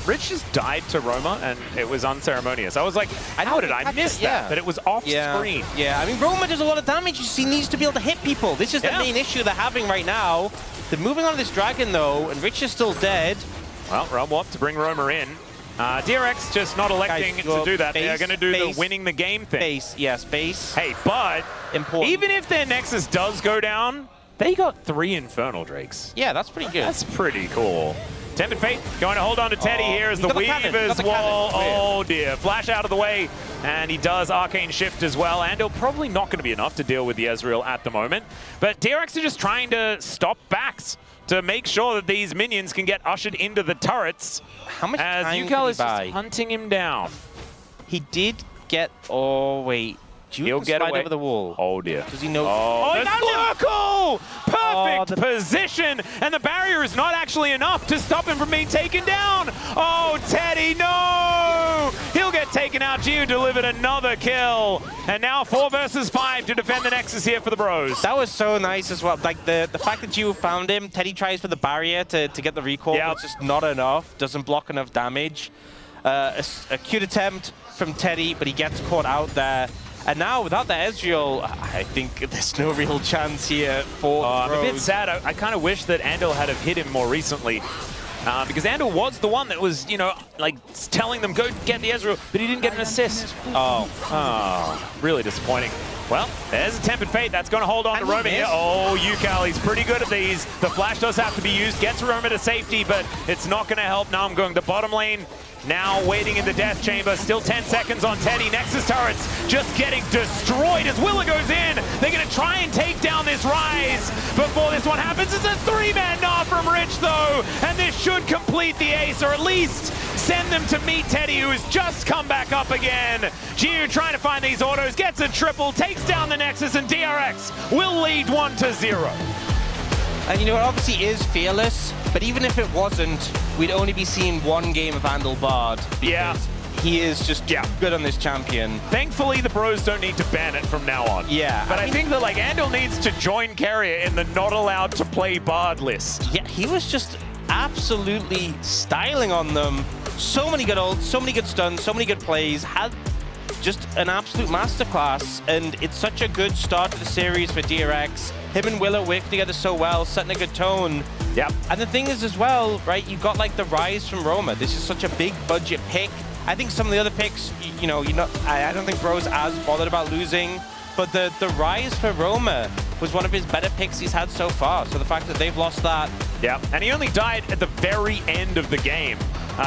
Rich just died to Roma, and it was unceremonious. I was like, how did I miss that? Yeah. But it was off screen. Yeah, I mean, Roma does a lot of damage. He needs to be able to hit people. This is the main issue they're having right now. They're moving on this dragon, though, and Rich is still dead. Well, Rumwop to bring Roma in. DRX just not electing to do that. They're going to do the winning the game thing. Base, yes, base. Hey, but important. Even if their Nexus does go down, they got 3 Infernal Drakes. Yeah, that's pretty good. That's pretty cool. Tempered Fate going to hold on to Teddy here as the Weaver's wall. Oh dear, flash out of the way, and he does Arcane Shift as well. Andal probably not going to be enough to deal with the Ezreal at the moment, but DRX are just trying to stop backs to make sure that these minions can get ushered into the turrets. How much as time Yukal is did he just buy? hunting him down. He did get... Oh, wait. He'll get away over the wall. Oh dear. Does he know? Oh, he the found him! circle! Perfect the position, and the barrier is not actually enough to stop him from being taken down. Oh, Teddy, no! He'll get taken out. Gio delivered another kill, and now 4 versus 5 to defend the Nexus here for the Bros. That was so nice as well. Like the fact that Gio found him, Teddy tries for the barrier to get the recall, but it's just not enough. Doesn't block enough damage. A cute attempt from Teddy, but he gets caught out there. And now, without the Ezreal, I think there's no real chance here for I'm a bit sad. I kind of wish that Andal had have hit him more recently. Because Andal was the one that was, you know, like telling them, go get the Ezreal, but he didn't get an assist. Oh, really disappointing. Well, there's a Tempered Fate. That's going to hold on to Roma here. Oh, Yukal, he's pretty good at these. The flash does have to be used. Gets Roma to safety, but it's not going to help. Now I'm going to bottom lane. Now waiting in the death chamber. Still 10 seconds on Teddy. Nexus turrets just getting destroyed as Willa goes in. They're going to try and take down this Rise. Before this one happens, it's a 3-man Gnar from Rich, though. And this should complete the ace, or at least send them to meet Teddy, who has just come back up again. Gio trying to find these autos, gets a triple, takes down the Nexus, and DRX will lead 1-0. And you know, it obviously is fearless, but even if it wasn't, we'd only be seeing 1 game of Andal Bard. Yeah. He is just good on this champion. Thankfully, the Bros don't need to ban it from now on. Yeah. But I think that, like, Andal needs to join Carrier in the not allowed to play Bard list. Yeah, he was just absolutely styling on them. So many good ults, so many good stuns, so many good plays. Had just an absolute masterclass, and it's such a good start to the series for DRX. Him and Willow work together so well, setting a good tone. Yep. And the thing is as well, right, you got like the Rise from Roma. This is such a big budget pick. I think some of the other picks, you know, I don't think Bro's as bothered about losing, but the Rise for Roma was one of his better picks he's had so far. So the fact that they've lost that. Yeah, and he only died at the very end of the game.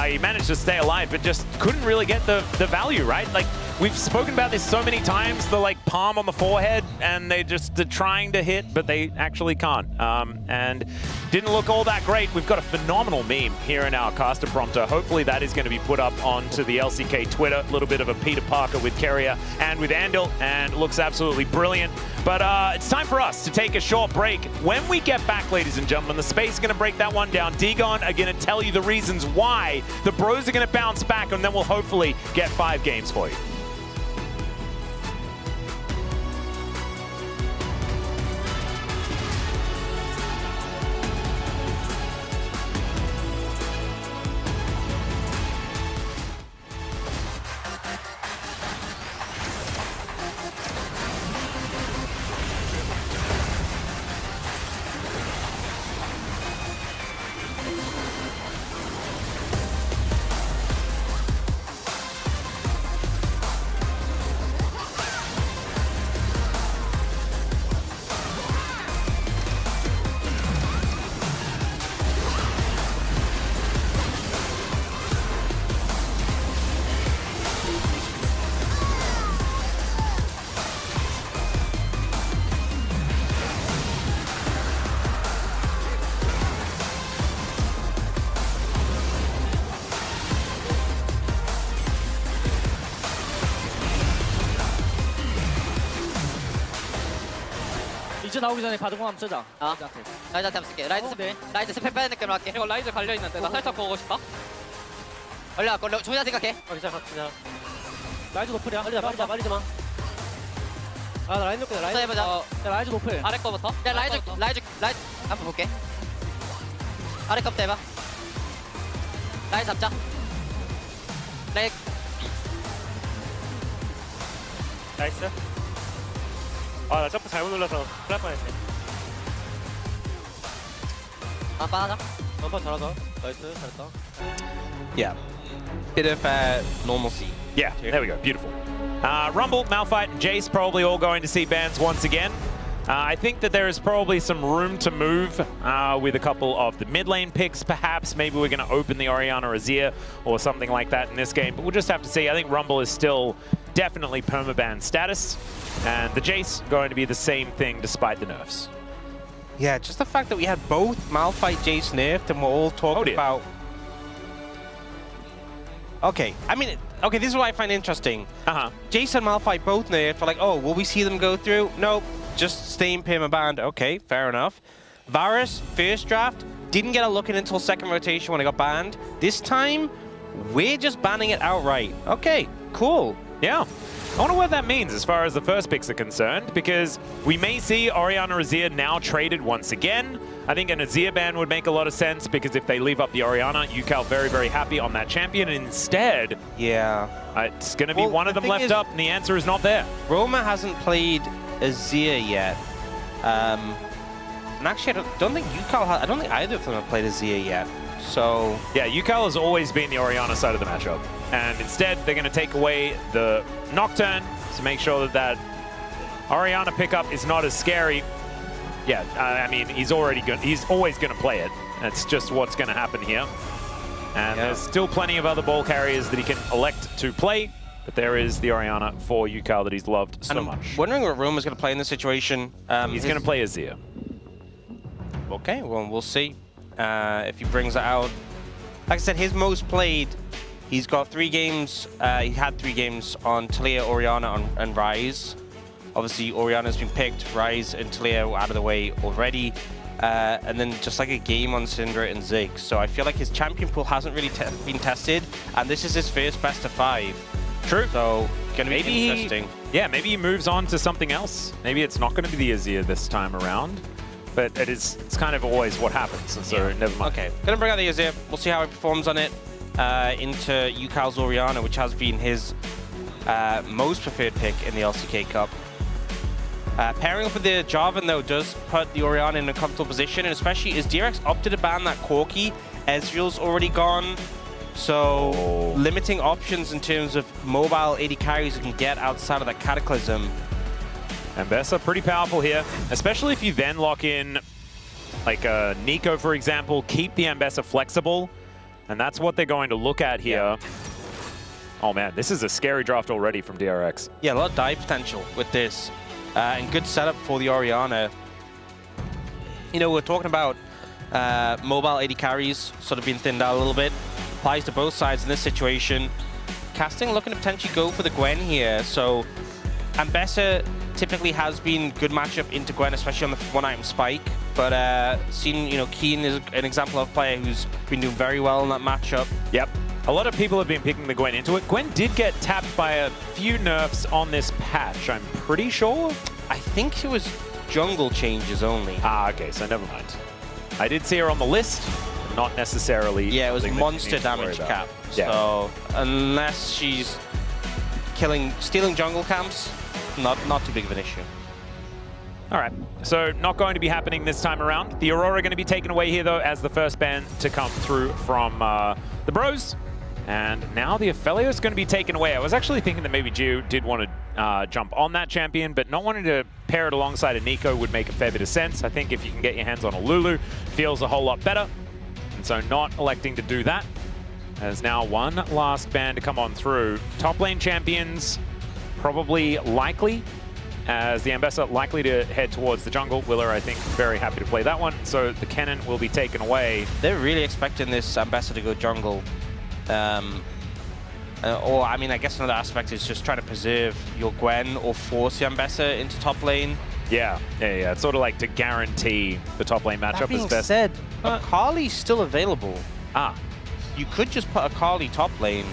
He managed to stay alive, but just couldn't really get the value, right? Like, we've spoken about this so many times, the like palm on the forehead, and they're trying to hit, but they actually can't. And didn't look all that great. We've got a phenomenal meme here in our caster prompter. Hopefully that is going to be put up onto the LCK Twitter. A little bit of a Peter Parker with Carrier and with Andal, and looks absolutely brilliant. But it's time for us to take a short break. When we get back, ladies and gentlemen, the space is going to break that one down. Digon are going to tell you the reasons why the Bros are going to bounce back, and then we'll hopefully get 5 games for you. 나오기 전에 바둑공 한번 쓰자. 아. 라이즈한테. 라이즈한테 한번 쓸게. 라이즈 네. 라이즈 스펙 빼는 느낌으로 할게. 이거 라이즈 갈려 있는데 나 살짝 보고 싶다. 올려갖고 종이나 생각해. 괜찮아. 라이즈 노플이야. 빨리 마. 아, 나 라인 놓게 라이즈 해보자. 야, 라이즈 노플. 아래 거부터. 야 라이즈 한번 볼게. 아래 컵도 해봐. 라이즈 잡자. 라이즈 나이스. 아, 나 점프 잘못 눌러서 큰일 날 뻔했네. 하자. 한번 잘하다. 나이스, 잘했다. Yeah. Bit of normalcy. Yeah, there we go. Beautiful. Rumble, Malphite, and Jace probably all going to see bans once again. I think that there is probably some room to move with a couple of the mid lane picks, perhaps. Maybe we're going to open the Orianna Azir or something like that in this game, but we'll just have to see. I think Rumble is still definitely permaban status, and the Jace going to be the same thing despite the nerfs. Yeah, just the fact that we had both Malphite, Jace nerfed, and we're all talking about... Okay, I mean, okay, this is what I find interesting. Jace and Malphite both nerfed. We're like, oh, will we see them go through? Nope, just stay in permabanned. Okay, fair enough. Varus, first draft, didn't get a look in until second rotation when it got banned. This time, we're just banning it outright. Okay, cool. Yeah. I wonder what that means as far as the first picks are concerned, because we may see Orianna Azir now traded once again. I think an Azir ban would make a lot of sense, because if they leave up the Orianna, UCal very, very happy on that champion. And instead, yeah, it's going to be one of them left up, and the answer is not there. Roma hasn't played Azir yet. And actually, I don't think UCal I don't think either of them have played Azir yet. So yeah, UCal has always been the Orianna side of the matchup. And instead, they're going to take away the Nocturne to make sure that that Orianna pickup is not as scary. Yeah, I mean, he's always going to play it. That's just what's going to happen here. And there's still plenty of other ball carriers that he can elect to play. But there is the Orianna for UCal that he's loved so much. Wondering what Roma's going to play in this situation. He's going to play Azir. Okay, well, we'll see if he brings it out. Like I said, his most played, he's got 3 games. He had 3 games on Talia, Orianna, and Ryze. Obviously, Orianna's been picked, Ryze and Talia out of the way already. And then just like a game on Syndra and Ziggs. So I feel like his champion pool hasn't really been tested. And this is his first best of 5. True. So, going to be interesting. Maybe he moves on to something else. Maybe it's not going to be the Azir this time around. But it's kind of always what happens, so never mind. Okay, gonna bring out the Azir. We'll see how he performs on it into UCal's Orianna, which has been his most preferred pick in the LCK Cup. Pairing up with the Jarvan, though, does put the Orianna in a comfortable position, and especially as DRX opted to ban that Corki, Ezreal's already gone. So, limiting options in terms of mobile AD carries you can get outside of that Cataclysm. Ambessa pretty powerful here, especially if you then lock in like Nico, for example, keep the Ambessa flexible, and that's what they're going to look at here. Yeah. Oh man, this is a scary draft already from DRX. Yeah, a lot of dive potential with this, and good setup for the Orianna. You know, we're talking about mobile AD carries sort of being thinned out a little bit. Applies to both sides in this situation. Casting looking to potentially go for the Gwen here, so Ambessa typically has been good matchup into Gwen, especially on the 1-item spike. But seeing, you know, Keen is an example of a player who's been doing very well in that matchup. Yep. A lot of people have been picking the Gwen into it. Gwen did get tapped by a few nerfs on this patch, I'm pretty sure. I think it was jungle changes only. Ah, okay, so never mind. I did see her on the list, not necessarily. Yeah, it was monster damage cap. Yeah. So unless she's stealing jungle camps, not too big of an issue. All right, so not going to be happening this time around. The Aurora going to be taken away here, though, as the first ban to come through from the Bros. And now the Ophelia is going to be taken away. I was actually thinking that maybe Gio did want to jump on that champion, but not wanting to pair it alongside a Nico would make a fair bit of sense. I think if you can get your hands on a Lulu, feels a whole lot better. And so not electing to do that. There's now one last ban to come on through. Top lane champions, probably likely, as the Ambessa likely to head towards the jungle. Willer, I think, very happy to play that one. So the cannon will be taken away. They're really expecting this Ambessa to go jungle. Or, I mean, I guess another aspect is just trying to preserve your Gwen or force the Ambessa into top lane. Yeah. It's sort of like to guarantee the top lane matchup That being is best. said, Akali's still available. Ah, You could just put Akali top lane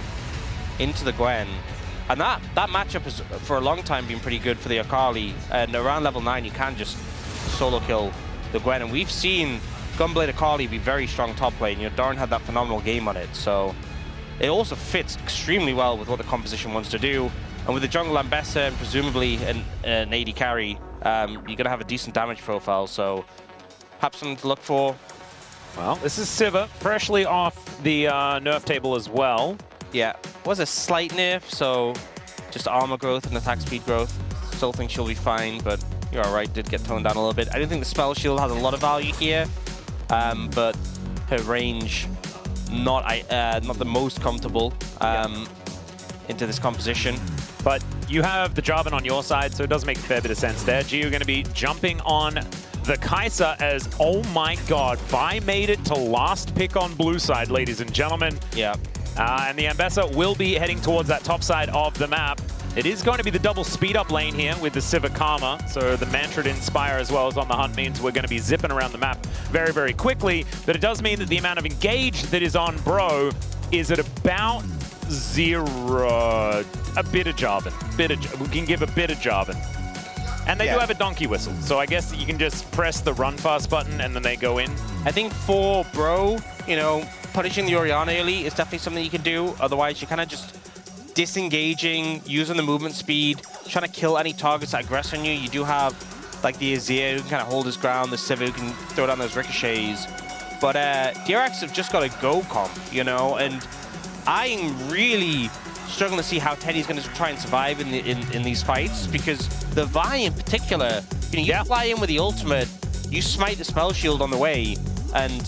into the Gwen. And that matchup has, for a long time, been pretty good for the Akali. And around level 9, you can just solo kill the Gwen. And we've seen Gunblade Akali be very strong top lane. You know, Darn had that phenomenal game on it. So it also fits extremely well with what the composition wants to do. And with the jungle Ambessa and presumably an AD carry, you're going to have a decent damage profile. So perhaps something to look for. well, this is Sivir, freshly off the nerf table as well. Yeah, was a slight nerf, so just armor growth and attack speed growth. Still think she'll be fine, but you're all right, did get toned down a little bit. I didn't think the spell shield has a lot of value here, but her range not the most comfortable into this composition. But you have the Jarvan on your side, so it does make a fair bit of sense there. Gio going to be jumping on the Kai'Sa as, oh my god, Vi made it to last pick on blue side, ladies and gentlemen. Yeah. And the Ambessa will be heading towards that top side of the map. It is going to be the double speed up lane here with the Sivir Karma. So the Mantrid Inspire as well as on the hunt means we're going to be zipping around the map very, very quickly. But it does mean that the amount of engage that is on Bro is at about 0. A bit of Jarvan. We can give a bit of Jarvan. And they do have a donkey whistle. So I guess you can just press the run fast button and then they go in. I think for Bro, you know, punishing the Orianna early is definitely something you can do. Otherwise, you're kind of just disengaging, using the movement speed, trying to kill any targets that aggress on you. You do have like the Azir who can kind of hold his ground, the Sivir who can throw down those ricochets. But DRX have just got a go comp, you know, and I'm really struggling to see how Teddy's going to try and survive in these fights, because the Vi in particular, you know, you fly in with the ultimate, you smite the spell shield on the way, and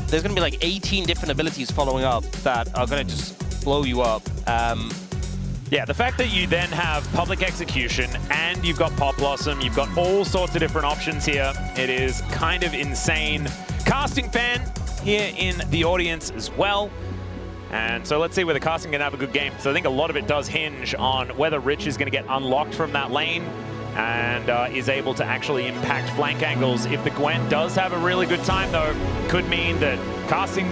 there's going to be like 18 different abilities following up that are going to just blow you up. Yeah, the fact that you then have Public Execution and you've got Pop Blossom, you've got all sorts of different options here. It is kind of insane. Casting fan here in the audience as well. And so let's see whether Casting can have a good game. So I think a lot of it does hinge on whether Rich is going to get unlocked from that lane and is able to actually impact flank angles. If the Gwen does have a really good time, though, could mean that Casting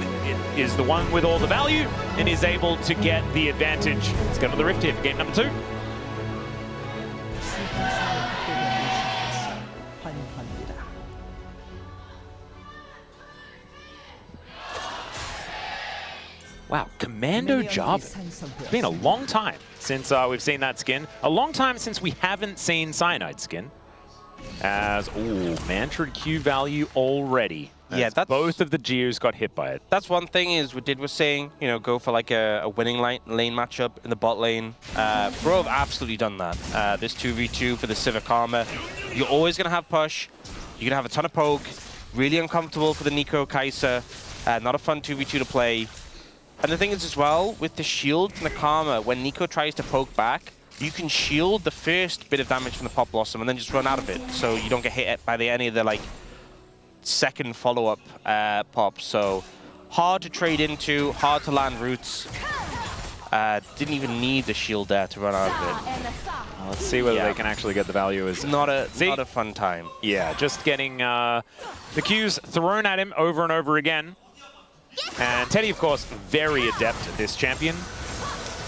is the one with all the value and is able to get the advantage. Let's go to the Rift here for game number 2. Wow, Commando Jarvan. It's been a long time since we've seen that skin. A long time since we haven't seen Cyanide skin. As, ooh, Mantrid Q value already. Yeah, that's both of the Geos got hit by it. That's one thing is what Did was saying, you know, go for like a winning lane matchup in the bot lane. Bro have absolutely done that. This 2v2 for the Sivir Karma. You're always going to have push. You're going to have a ton of poke. Really uncomfortable for the Nico Kai'Sa. Not a fun 2v2 to play. And the thing is as well, with the shield and the Karma, when Nico tries to poke back, you can shield the first bit of damage from the Pop Blossom and then just run out of it. So you don't get hit by any of the like second follow-up pops. So hard to trade into, hard to land roots. Didn't even need the shield there to run out of it. Let's see whether they can actually get the value. Is not a fun time. Yeah, just getting the Qs thrown at him over and over again. And Teddy, of course, very adept at this champion.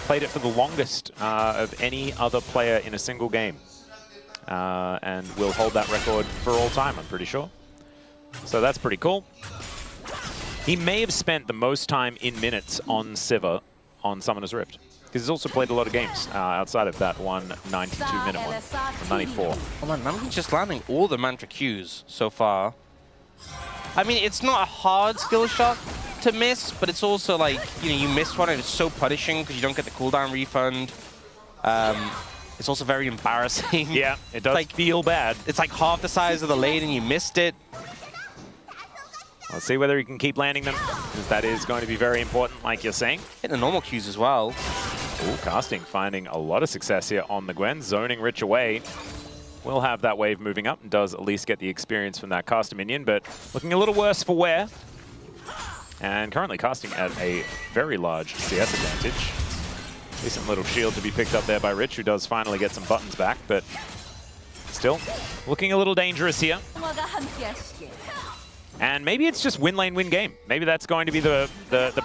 Played it for the longest of any other player in a single game. And will hold that record for all time, I'm pretty sure. So that's pretty cool. He may have spent the most time in minutes on Sivir on Summoner's Rift, because he's also played a lot of games outside of that one 92-minute one from 94. Oh man, Mantra's just landing all the Mantra Qs so far. I mean, it's not a hard skill shot to miss, but it's also like, you know, you miss one and it's so punishing because you don't get the cooldown refund. It's also very embarrassing. Yeah, it does feel bad. It's like half the size of the lane and you missed it. Let's see whether he can keep landing them, because that is going to be very important, like you're saying. Hitting the normal Qs as well. Ooh, Casting finding a lot of success here on the Gwen, zoning Rich away. Will have that wave moving up and does at least get the experience from that caster minion, but looking a little worse for wear. And currently Casting at a very large CS advantage. Decent little shield to be picked up there by Rich, who does finally get some buttons back, but still. Looking a little dangerous here. And maybe it's just win lane, win game. Maybe that's going to be the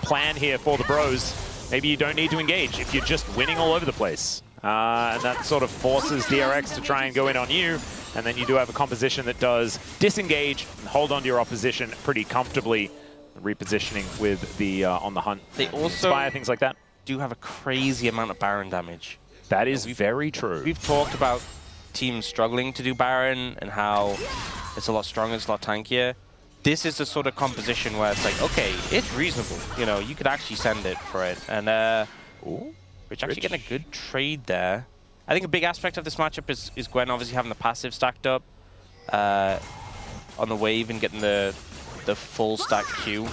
plan here for the bros. Maybe you don't need to engage if you're just winning all over the place. And that sort of forces DRX to try and go in on you. And then you do have a composition that does disengage and hold on to your opposition pretty comfortably. Repositioning with the on the hunt. They also inspire things like that. Do have a crazy amount of Baron damage. That is very true. We've talked about teams struggling to do Baron and how it's a lot stronger, it's a lot tankier. This is the sort of composition where it's like, okay, it's reasonable. You know, you could actually send it for it. And Rich actually getting a good trade there. I think a big aspect of this matchup is Gwen obviously having the passive stacked up on the wave and getting the full stack Q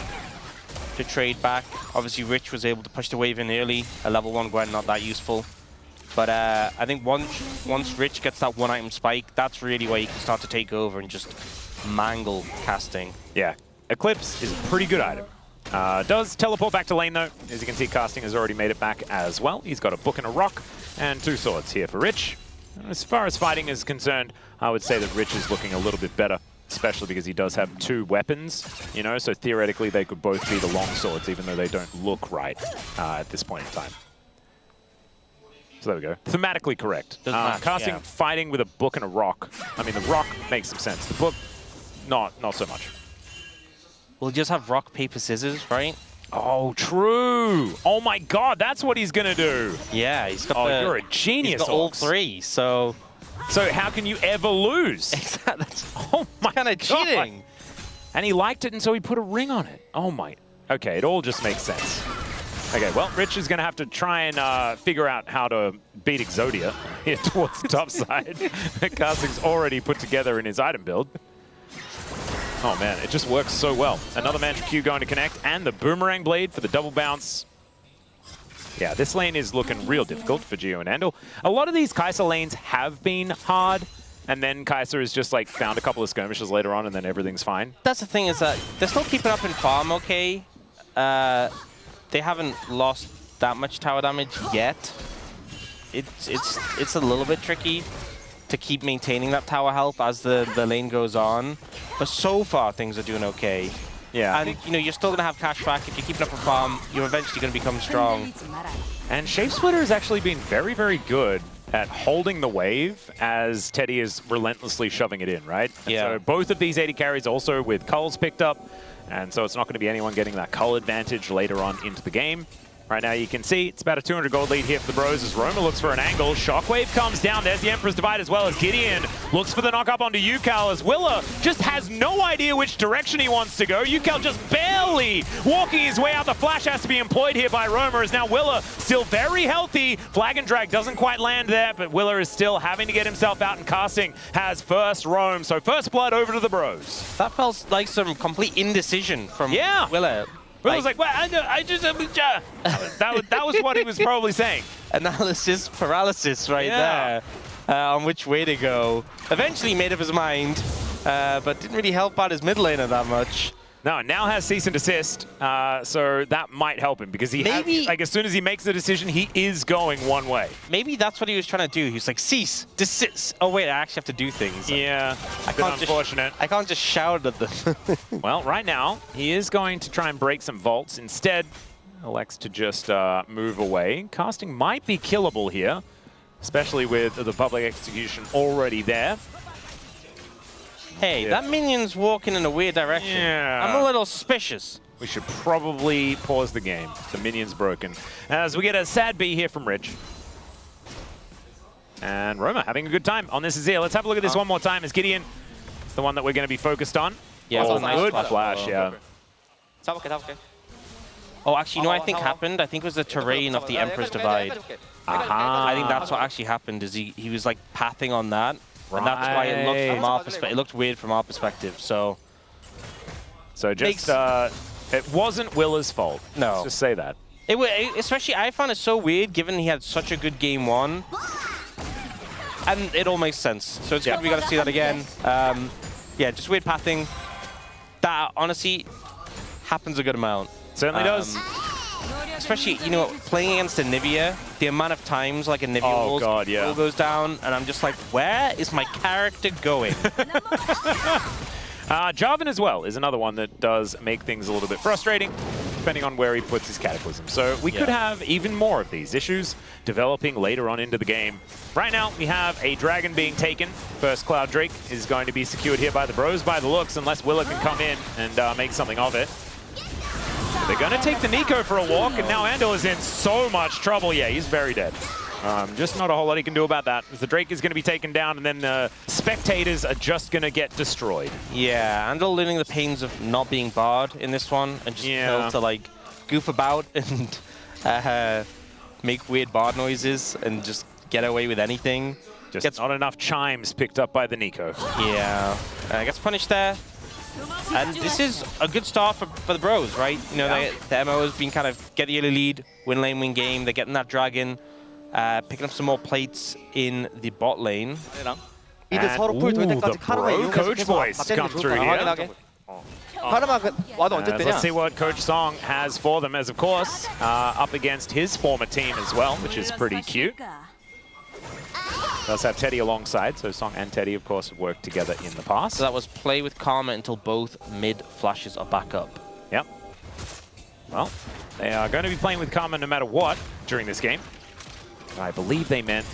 to trade back. Obviously, Rich was able to push the wave in early. A level 1 Gwen, not that useful. But I think once Rich gets that 1-item spike, that's really where he can start to take over and just mangle casting. Yeah, Eclipse is a pretty good item. Does teleport back to lane though. As you can see, casting has already made it back as well. He's got a book and a rock and 2 swords here for Rich. As far as fighting is concerned, I would say that Rich is looking a little bit better, especially because he does have 2 weapons, you know, so theoretically they could both be the long swords, even though they don't look right at this point in time. So there we go. Thematically correct. Casting, fighting with a book and a rock. I mean, the rock makes some sense. The book, not so much. We'll just have rock, paper, scissors, right? Oh, true. Oh my God, that's what he's gonna do. Yeah, he's got you're a genius, he's got all 3, so how can you ever lose? Exactly. Oh my kind of cheating. And he liked it, and so he put a ring on it. Oh my. Okay, it all just makes sense. Okay, well, Rich is going to have to try and figure out how to beat Exodia here towards the top side. Casting's already put together in his item build. Oh man, it just works so well. Another Mantra Q going to connect, and the Boomerang Blade for the double bounce. Yeah, this lane is looking real difficult for Geo and Andal. A lot of these Kai'Sa lanes have been hard, and then Kai'Sa has just like found a couple of skirmishes later on, and then everything's fine. That's the thing, is that they're still keeping up in farm okay. They haven't lost that much tower damage yet. It's a little bit tricky to keep maintaining that tower health as the lane goes on. But so far, things are doing okay. Yeah. And, you know, you're still going to have cash back. If you're keeping up a farm, you're eventually going to become strong. And Shapesplitter has actually been very, very good at holding the wave as Teddy is relentlessly shoving it in, right? And yeah. So both of these 80 carries also with culls picked up, and so it's not going to be anyone getting that cull advantage later on into the game. Right now you can see it's about a 200 gold lead here for the bros as Roma looks for an angle. Shockwave comes down. There's the Emperor's Divide as well as Gideon looks for the knock up onto Yukal as Willa just has no idea which direction he wants to go. Yukal just barely walking his way out. The flash has to be employed here by Roma as now Willa still very healthy. Flag and drag doesn't quite land there, but Willa is still having to get himself out, and Casting has first roam. So first blood over to the bros. That felt like some complete indecision from Willa. Willa's like, well, I just that was what he was probably saying. Analysis paralysis right there on which way to go. Eventually made up his mind, but didn't really help out his mid laner that much. No, now has cease and desist, so that might help him because he has, like, as soon as he makes the decision, he is going one way. Maybe that's what he was trying to do. He was like, cease, desist. Oh wait, I actually have to do things. Yeah, unfortunate. I can't just shout at them. Well, right now, he is going to try and break some vaults. Instead, elects to just move away. Casting might be killable here, especially with the public execution already there. Hey, that minion's walking in a weird direction. Yeah. I'm a little suspicious. We should probably pause the game. The minion's broken. As we get a sad B here from Rich. And Roma having a good time on this Azir. Let's have a look at this one more time as Gideon is the one that we're going to be focused on. Yeah, oh, nice good flash, yeah. Top okay. Oh, actually, you know what I think happened? I think it was the terrain of the Emperor's Divide. I think that's what actually happened, is he was like pathing on that. And that's why it looked from our perspective. It looked weird from our perspective. So just it wasn't Willa's fault. No, let's just say that. Especially, I found it so weird, given he had such a good game one, and it all makes sense. So it's good we got to see that again. Yeah, just weird pathing. That honestly happens a good amount. Certainly does. especially, you know, playing against a Nivea, the amount of times like a Nivea wall goes down, and I'm just like, where is my character going? Jarvan as well is another one that does make things a little bit frustrating, depending on where he puts his Cataclysm. So we could have even more of these issues developing later on into the game. Right now, we have a Dragon being taken. First Cloud Drake is going to be secured here by the Bros by the looks, unless Willa can come in and make something of it. But they're going to take the Nico for a walk, and now Andal is in so much trouble. Yeah, he's very dead. Just not a whole lot he can do about that, as the Drake is going to be taken down, and then the spectators are just going to get destroyed. Yeah, Andal learning the pains of not being barred in this one, and just able to like goof about and make weird bard noises and just get away with anything. Just not enough chimes picked up by the Nico. Yeah, gets punished there. And this is a good start for the Bros, right? You know, the MO has been kind of get the early lead, win lane, win game. They're getting that Dragon. Picking up some more plates in the bot lane. 미드 서로 풀 될 때까지 카르마 이용해서 Coach voice come through here. 확인하게. 카르마 와도 언제 뜨냐? Let's see what Coach Song has for them, as of course, up against his former team as well, which is pretty cute. Does have Teddy alongside, so Song and Teddy, of course, have worked together in the past. So that was play with Karma until both mid flashes are back up. Yep. Well, they are going to be playing with Karma no matter what during this game. I believe they meant,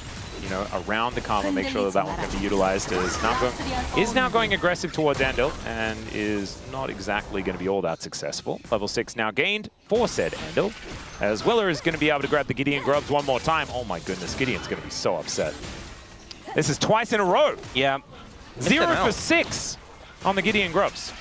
you know, around the Karma, make sure that that one can be utilized, as Namgung is now going aggressive towards Andal and is not exactly going to be all that successful. Level 6 now gained for said Andal, as Willer is going to be able to grab the Gideon Grubs one more time. Oh my goodness, Gideon's going to be so upset. This is twice in a row. Yeah. 0 for 6 on the Gideon Grubs.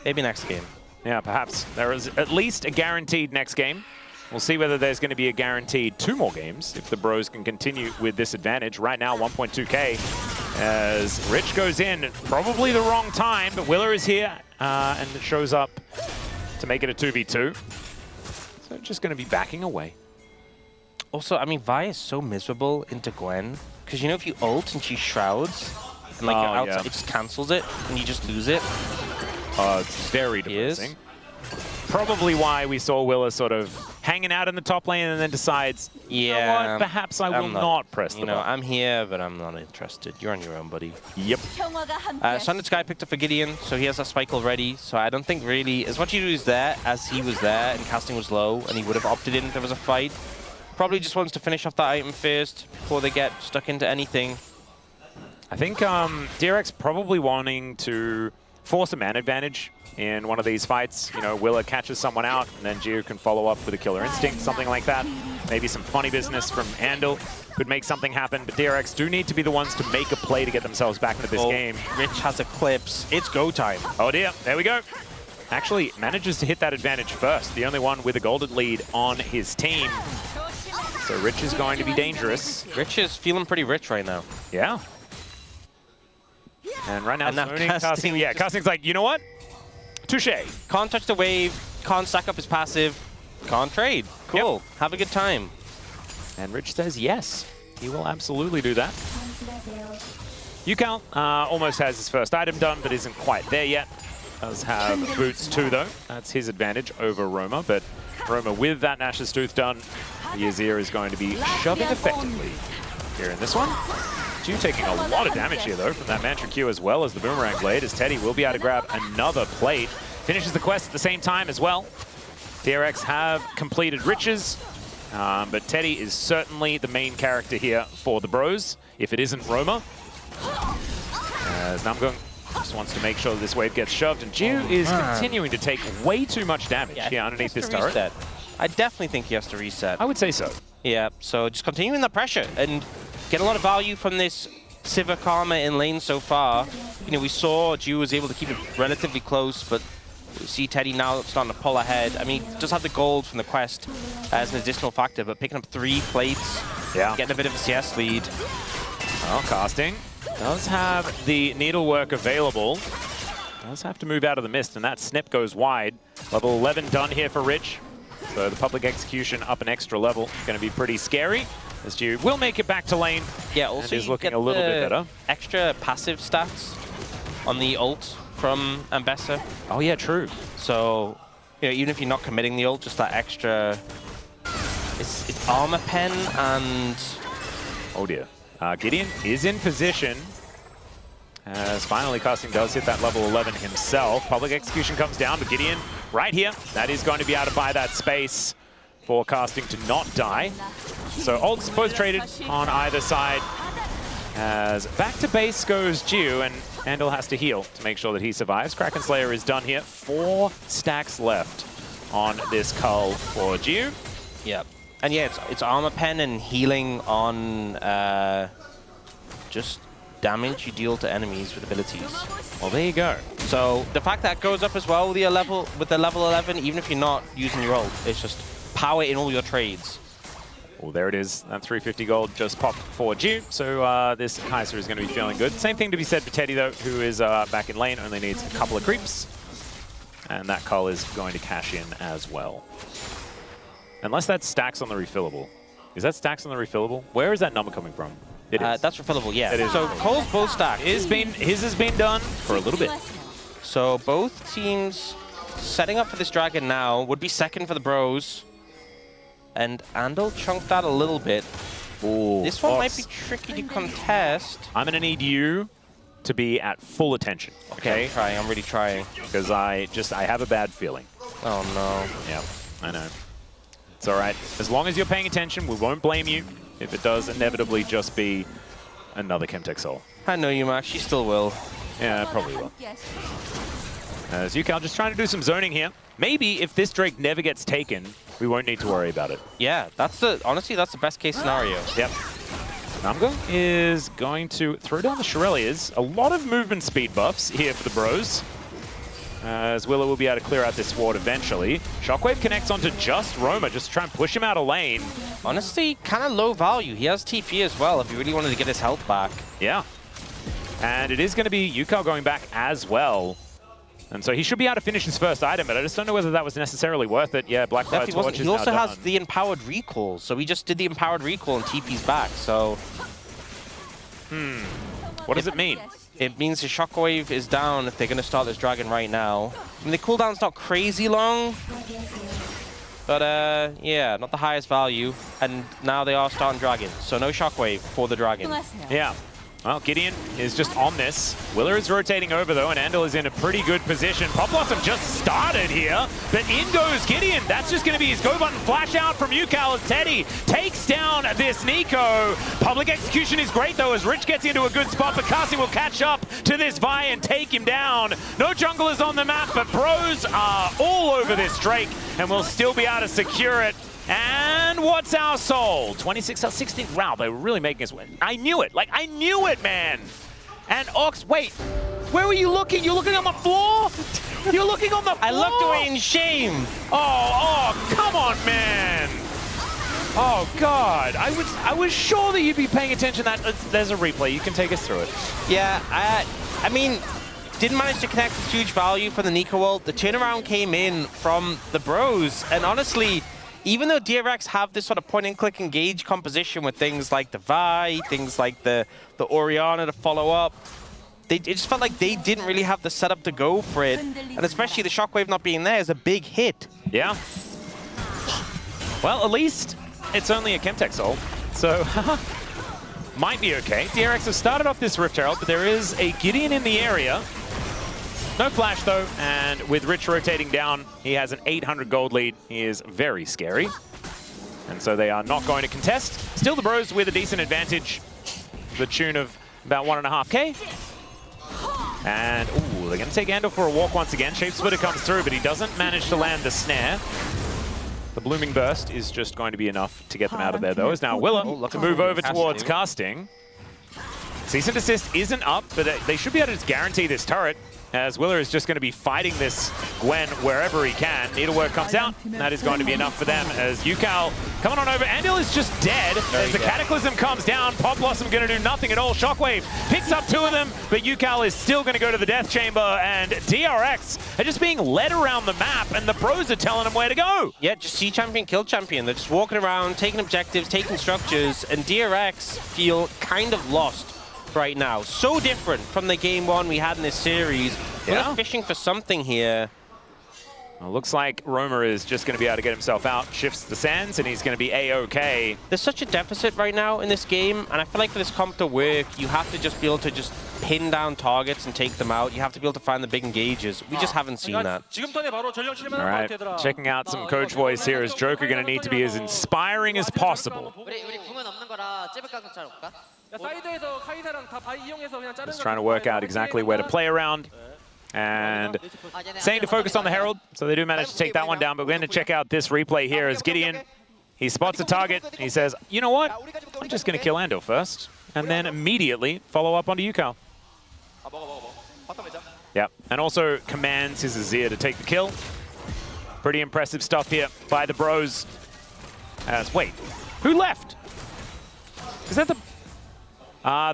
Maybe next game. Yeah, perhaps. There is at least a guaranteed next game. We'll see whether there's going to be a guaranteed 2 more games if the Bros can continue with this advantage. Right now, 1.2k as Rich goes in. Probably the wrong time, but Willer is here and it shows up to make it a 2v2. So just going to be backing away. Also, I mean, Vi is so miserable into Gwen. Because, you know, if you ult and she shrouds, and like you're outside, it just cancels it, and you just lose it. It's very depressing. Probably why we saw Willa sort of hanging out in the top lane and then decides, you know what, perhaps I will not press the button. I'm here, but I'm not interested. You're on your own, buddy. Yep. Sundered Sky picked up for Gideon, so he has a spike already. So I don't think really, as much as he was there, and casting was low, and he would have opted in if there was a fight. Probably just wants to finish off that item first before they get stuck into anything. I think DRX probably wanting to force a man advantage in one of these fights. You know, Willa catches someone out, and then Gio can follow up with a Killer Instinct, something like that. Maybe some funny business from Andal could make something happen, but DRX do need to be the ones to make a play to get themselves back into this game. Rich has Eclipse. It's go time. Oh dear, there we go. Actually manages to hit that advantage first, the only one with a golden lead on his team. So Rich is going to be dangerous. Rich is feeling pretty rich right now. Yeah. And right now, casting, casting's like, you know what? Touche. Can't touch the wave, can't stack up his passive, can't trade. Cool, have a good time. And Rich says yes, he will absolutely do that. Yukal almost has his first item done, but isn't quite there yet. Does have boots too, though. That's his advantage over Roma, but Roma with that Nash's Tooth done, the Azir is going to be shoving effectively here in this one. Ju taking a lot of damage here, though, from that Mantra Q as well as the Boomerang Blade, as Teddy will be able to grab another plate. Finishes the quest at the same time as well. DRX have completed Riches, but Teddy is certainly the main character here for the Bros, if it isn't Roma. As Namgung just wants to make sure that this wave gets shoved, and Ju is continuing to take way too much damage here underneath this turret. I definitely think he has to reset. I would say so. Yeah, so just continuing that pressure and get a lot of value from this Sivir Karma in lane so far. You know, we saw Ju was able to keep it relatively close, but we see Teddy now starting to pull ahead. I mean, he does have the gold from the quest as an additional factor, but picking up 3 plates, getting a bit of a CS lead. Well, casting does have the needlework available. Does have to move out of the mist, and that snip goes wide. Level 11 done here for Rich. So the public execution up an extra level. Going to be pretty scary, as Ju will make it back to lane. Yeah, also is looking a little bit better. Extra passive stats on the ult from Ambessa. Oh yeah, true. So even if you're not committing the ult, just that extra. It's armor pen and. Oh dear. Gideon is in position. As finally casting does hit that level 11 himself. Public execution comes down, but Gideon right here. That is going to be able to buy that space for casting to not die. So ults both traded on either side. As back to base goes Jiu, and Andal has to heal to make sure that he survives. Kraken Slayer is done here. 4 stacks left on this cull for Jiu. Yep. And yeah, it's armor pen and healing on just damage you deal to enemies with abilities. Well, there you go. So the fact that goes up as well with the level 11, even if you're not using your ult, it's just power in all your trades. Well, there it is. That 350 gold just popped for Jiu. So this Kaiser is going to be feeling good. Same thing to be said for Teddy, though, who is back in lane, only needs a couple of creeps. And that cull is going to cash in as well. Unless that stacks on the refillable. Is that stacks on the refillable? Where is that number coming from? It is. That's refillable, yeah. It is. So Cole's both stacked. His has been done for a little bit. So both teams setting up for this dragon now. Would be second for the bros. And Andal chunked that a little bit. Ooh, this one might be tricky to contest. I'm going to need you to be at full attention, okay? I'm really trying. Because I have a bad feeling. Oh no. Yeah, I know. It's all right. As long as you're paying attention, we won't blame you if it does inevitably just be another Chemtech Soul. I know you, Max. She still will. Yeah, probably will. As Yukal just trying to do some zoning here. Maybe if this Drake never gets taken, we won't need to worry about it. Yeah, honestly, that's the best case scenario. Yep. Namgo is going to throw down the Shurelias. A lot of movement speed buffs here for the bros. As Willow will be able to clear out this ward eventually. Shockwave connects onto just Roma, just to try and push him out of lane. Honestly, kind of low value. He has TP as well if he really wanted to get his health back. Yeah. And it is going to be Yukal going back as well. And so he should be able to finish his first item, but I just don't know whether that was necessarily worth it. Yeah, Blackfire Torch is He also now has done. the empowered recall, so he just did the empowered recall and TP's back, so... What does it mean? It means the Shockwave is down if they're going to start this dragon right now. I mean, the cooldown's not crazy long, but yeah, not the highest value. And now they are starting dragon, so no Shockwave for the dragon. Yeah. Well, Gideon is just on this. Willer is rotating over, though, and Andal is in a pretty good position. Pop Blossom just started here, but in goes Gideon. That's just going to be his go button flash out from Yukal as Teddy takes down this Nico. Public execution is great, though, as Rich gets into a good spot, but Kasi will catch up to this Vi and take him down. No junglers on the map, but bros are all over this Drake, and will still be able to secure it. And what's our soul? 26 out of 16. Wow, they're really making us win. I knew it. Like, I knew it, man. And Ox, wait. Where were you looking? You're looking on the floor? You're looking on the floor? I looked away in shame. Oh, come on, man. Oh, God. I was sure that you'd be paying attention. There's a replay. You can take us through it. Yeah, I mean, didn't manage to connect with huge value for the Nico ult. The turnaround came in from the bros. And honestly, even though DRX have this sort of point-and-click engage composition with things like the Vi, things like the Orianna to follow up, it just felt like they didn't really have the setup to go for it. And especially the Shockwave not being there is a big hit. Yeah. Well, at least it's only a Chemtech Soul, so might be okay. DRX has started off this Rift Herald, but there is a Gideon in the area. No flash, though, and with Rich rotating down, he has an 800 gold lead. He is very scary. And so they are not going to contest. Still the bros with a decent advantage, the tune of about 1.5k. And, ooh, they're going to take Andal for a walk once again. Shapesplitter comes through, but he doesn't manage to land the snare. The Blooming Burst is just going to be enough to get them out of there, though, as now Willa to move over towards casting. Cease and desist isn't up, but they should be able to just guarantee this turret, as Willer is just going to be fighting this Gwen wherever he can. Needlework comes out, and that is going to be enough for them, as Yukal coming on over. Andal is just dead as the Cataclysm comes down. Pop Blossom going to do nothing at all. Shockwave picks up 2 of them, but Yukal is still going to go to the Death Chamber, and DRX are just being led around the map, and the pros are telling them where to go. Yeah, just see champion, kill champion. They're just walking around, taking objectives, taking structures, and DRX feel kind of lost right now. So different from the game 1 we had in this series. Yeah. We're fishing for something here. Well, looks like Romer is just going to be able to get himself out, shifts the sands, and he's going to be A-OK. There's such a deficit right now in this game, and I feel like for this comp to work, you have to just be able to just pin down targets and take them out. You have to be able to find the big engages. We just haven't seen that. All right, checking out some coach voice here is Joker going to need to be as inspiring as possible. Just trying to work out exactly where to play around. And saying to focus on the Herald, so they do manage to take that one down. But we're going to check out this replay here as Gideon, he spots a target. He says, you know what? I'm just going to kill Ando first, and then immediately follow up onto Yukao. Yep, and also commands his Azir to take the kill. Pretty impressive stuff here by the bros. Wait, who left? Is that the...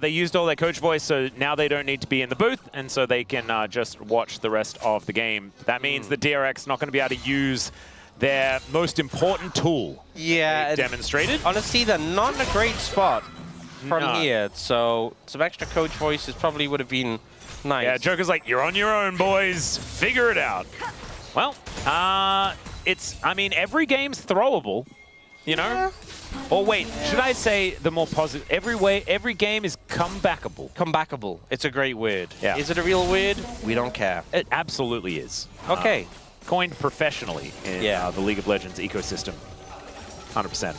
they used all their coach voice, so now they don't need to be in the booth, and so they can just watch the rest of the game. That means the DRX not going to be able to use their most important tool. Yeah, demonstrated. Honestly, they're not in a great spot from here, so some extra coach voices probably would have been nice. Yeah, Joker's like, you're on your own, boys. Figure it out. Well, I mean, every game's throwable, you know? Yeah. Or wait, should I say the more positive? Every game is comebackable. Comebackable. It's a great word. Yeah. Is it a real word? We don't care. It absolutely is. Okay. Coined professionally in the League of Legends ecosystem. 100%.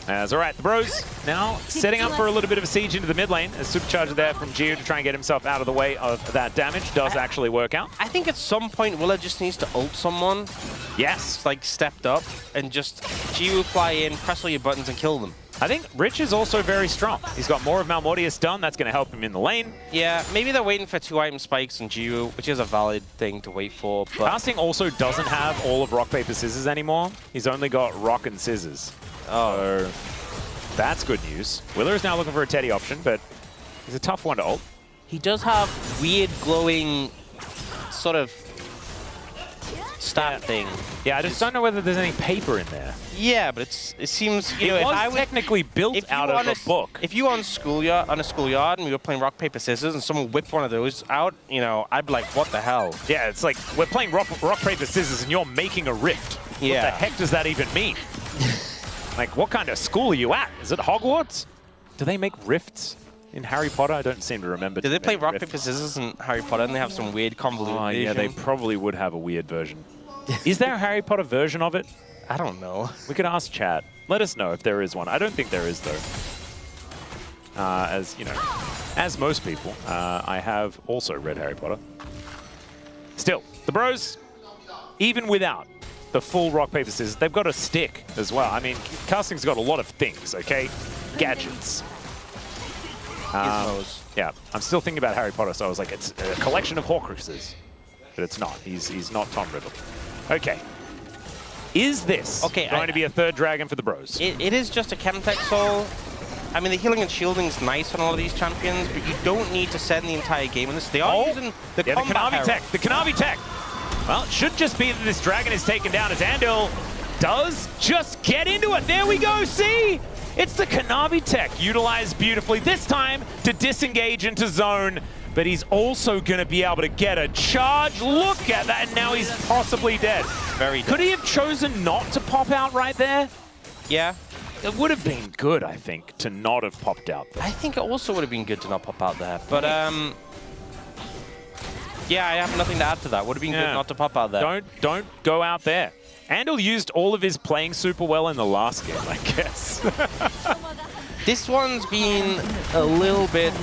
All right, the bros now setting up for a little bit of a siege into the mid lane. A supercharger there from Gio to try and get himself out of the way of that damage. Does actually work out. I think at some point Willa just needs to ult someone. Yes. Like stepped up and just Gio fly in, press all your buttons and kill them. I think Rich is also very strong. He's got more of Malmortius done. That's going to help him in the lane. Yeah, maybe they're waiting for 2-item spikes and Gio, which is a valid thing to wait for. But Casting also doesn't have all of rock, paper, scissors anymore. He's only got rock and scissors. Oh. So that's good news. Willer is now looking for a Teddy option, but he's a tough one to ult. He does have weird glowing sort of stat thing. Yeah, I just don't know whether there's any paper in there. Yeah, but it seems, you know, it if was I was technically built out of a book. If you were on a schoolyard and we were playing rock, paper, scissors and someone whipped one of those out, you know, I'd be like, what the hell? Yeah, it's like we're playing rock, paper, scissors and you're making a rift. Yeah. What the heck does that even mean? Like, what kind of school are you at? Is it Hogwarts? Do they make rifts in Harry Potter? I don't seem to remember. Did they play rock, paper, scissors in Harry Potter and they have some weird convoluted version? Yeah, they probably would have a weird version. Is there a Harry Potter version of it? I don't know. We could ask chat. Let us know if there is one. I don't think there is, though. As, you know, as most people, I have also read Harry Potter. Still, the bros, even without the full rock, paper, scissors, they've got a stick as well. I mean, casting's got a lot of things, okay? Gadgets. Yeah, I'm still thinking about Harry Potter, so I was like, it's a collection of Horcruxes. But it's not. He's not Tom Riddle. Okay. Is this going to be a third dragon for the bros? It is just a Chemtech Soul. I mean, the healing and shielding is nice on all of these champions, but you don't need to send the entire game on this. They are using the Kanavi tech. The Kanavi tech. Well, it should just be that this dragon is taken down as Andil does just get into it. There we go, see? It's the Kanavi tech utilized beautifully, this time to disengage into zone, but he's also going to be able to get a charge. Look at that, and now he's possibly dead. Very dead. Could he have chosen not to pop out right there? Yeah. It would have been good, I think, to not have popped out there. I think it also would have been good to not pop out there, but yeah, I have nothing to add to that. Would have been good not to pop out there. Don't go out there. Andil used all of his playing super well in the last game, I guess. This one's been a little bit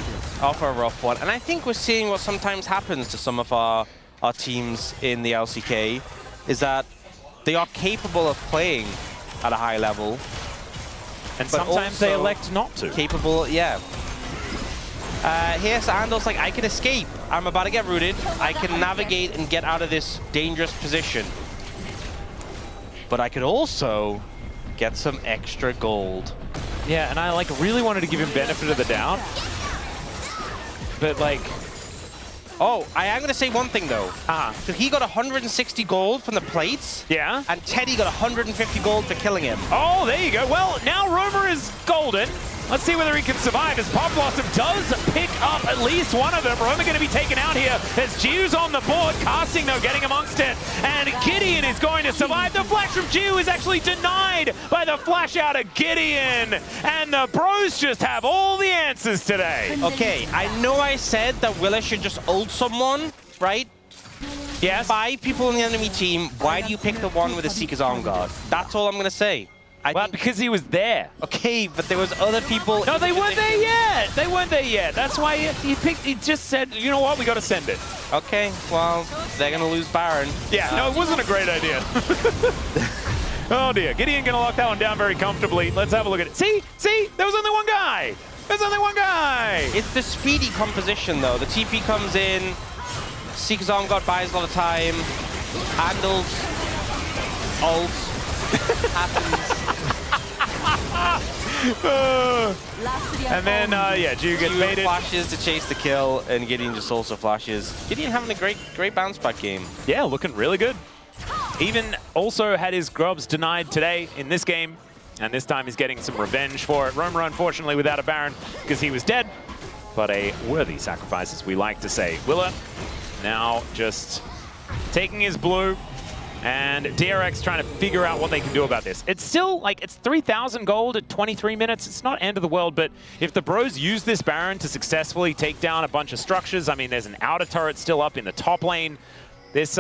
of a rough one, and I think we're seeing what sometimes happens to some of our teams in the LCK, is that they are capable of playing at a high level. And sometimes they elect not to. Capable, yeah. Here's Andal's like, I can escape. I'm about to get rooted. I can navigate and get out of this dangerous position. But I could also get some extra gold. Yeah, and I like really wanted to give him benefit of the doubt. But like... Oh, I am going to say one thing though. So he got 160 gold from the plates. Yeah. And Teddy got 150 gold for killing him. Oh, there you go. Well, now Romer is golden. Let's see whether he can survive as Pop Blossom does pick up at least one of them. Roma going to be taken out here as Jiu's on the board. Casting, though, getting amongst it. And Gideon is going to survive. The flash from Jiu is actually denied by the flash out of Gideon. And the bros just have all the answers today. Okay, I know I said that Willa should just ult someone, right? Yes. 5 people on the enemy team. Why do you pick the one with the Seeker's Arm Guard? That's all I'm going to say. Well, because he was there. Okay, but there was other people. No, they weren't there yet. They weren't there yet. That's why he picked. He just said, you know what, we got to send it. Okay, well, they're gonna lose Baron. Yeah, no, it wasn't a great idea. Oh dear, Gideon gonna lock that one down very comfortably. Let's have a look at it. See, there was only one guy. There's only one guy. It's the speedy composition though. The TP comes in. Seeker's Arm Guard buys a lot of time. Handles. Ult. Happens. And then, yeah, Jiu gets baited. Flashes to chase the kill, and Gideon just also flashes. Gideon having a great bounce back game. Yeah, looking really good. Even also had his grubs denied today in this game, and this time he's getting some revenge for it. Roma, unfortunately, without a Baron because he was dead, but a worthy sacrifice, as we like to say. Willa now just taking his blue. And DRX trying to figure out what they can do about this. It's still, like, it's 3,000 gold at 23 minutes. It's not end of the world, but if the bros use this Baron to successfully take down a bunch of structures, I mean, there's an outer turret still up in the top lane. This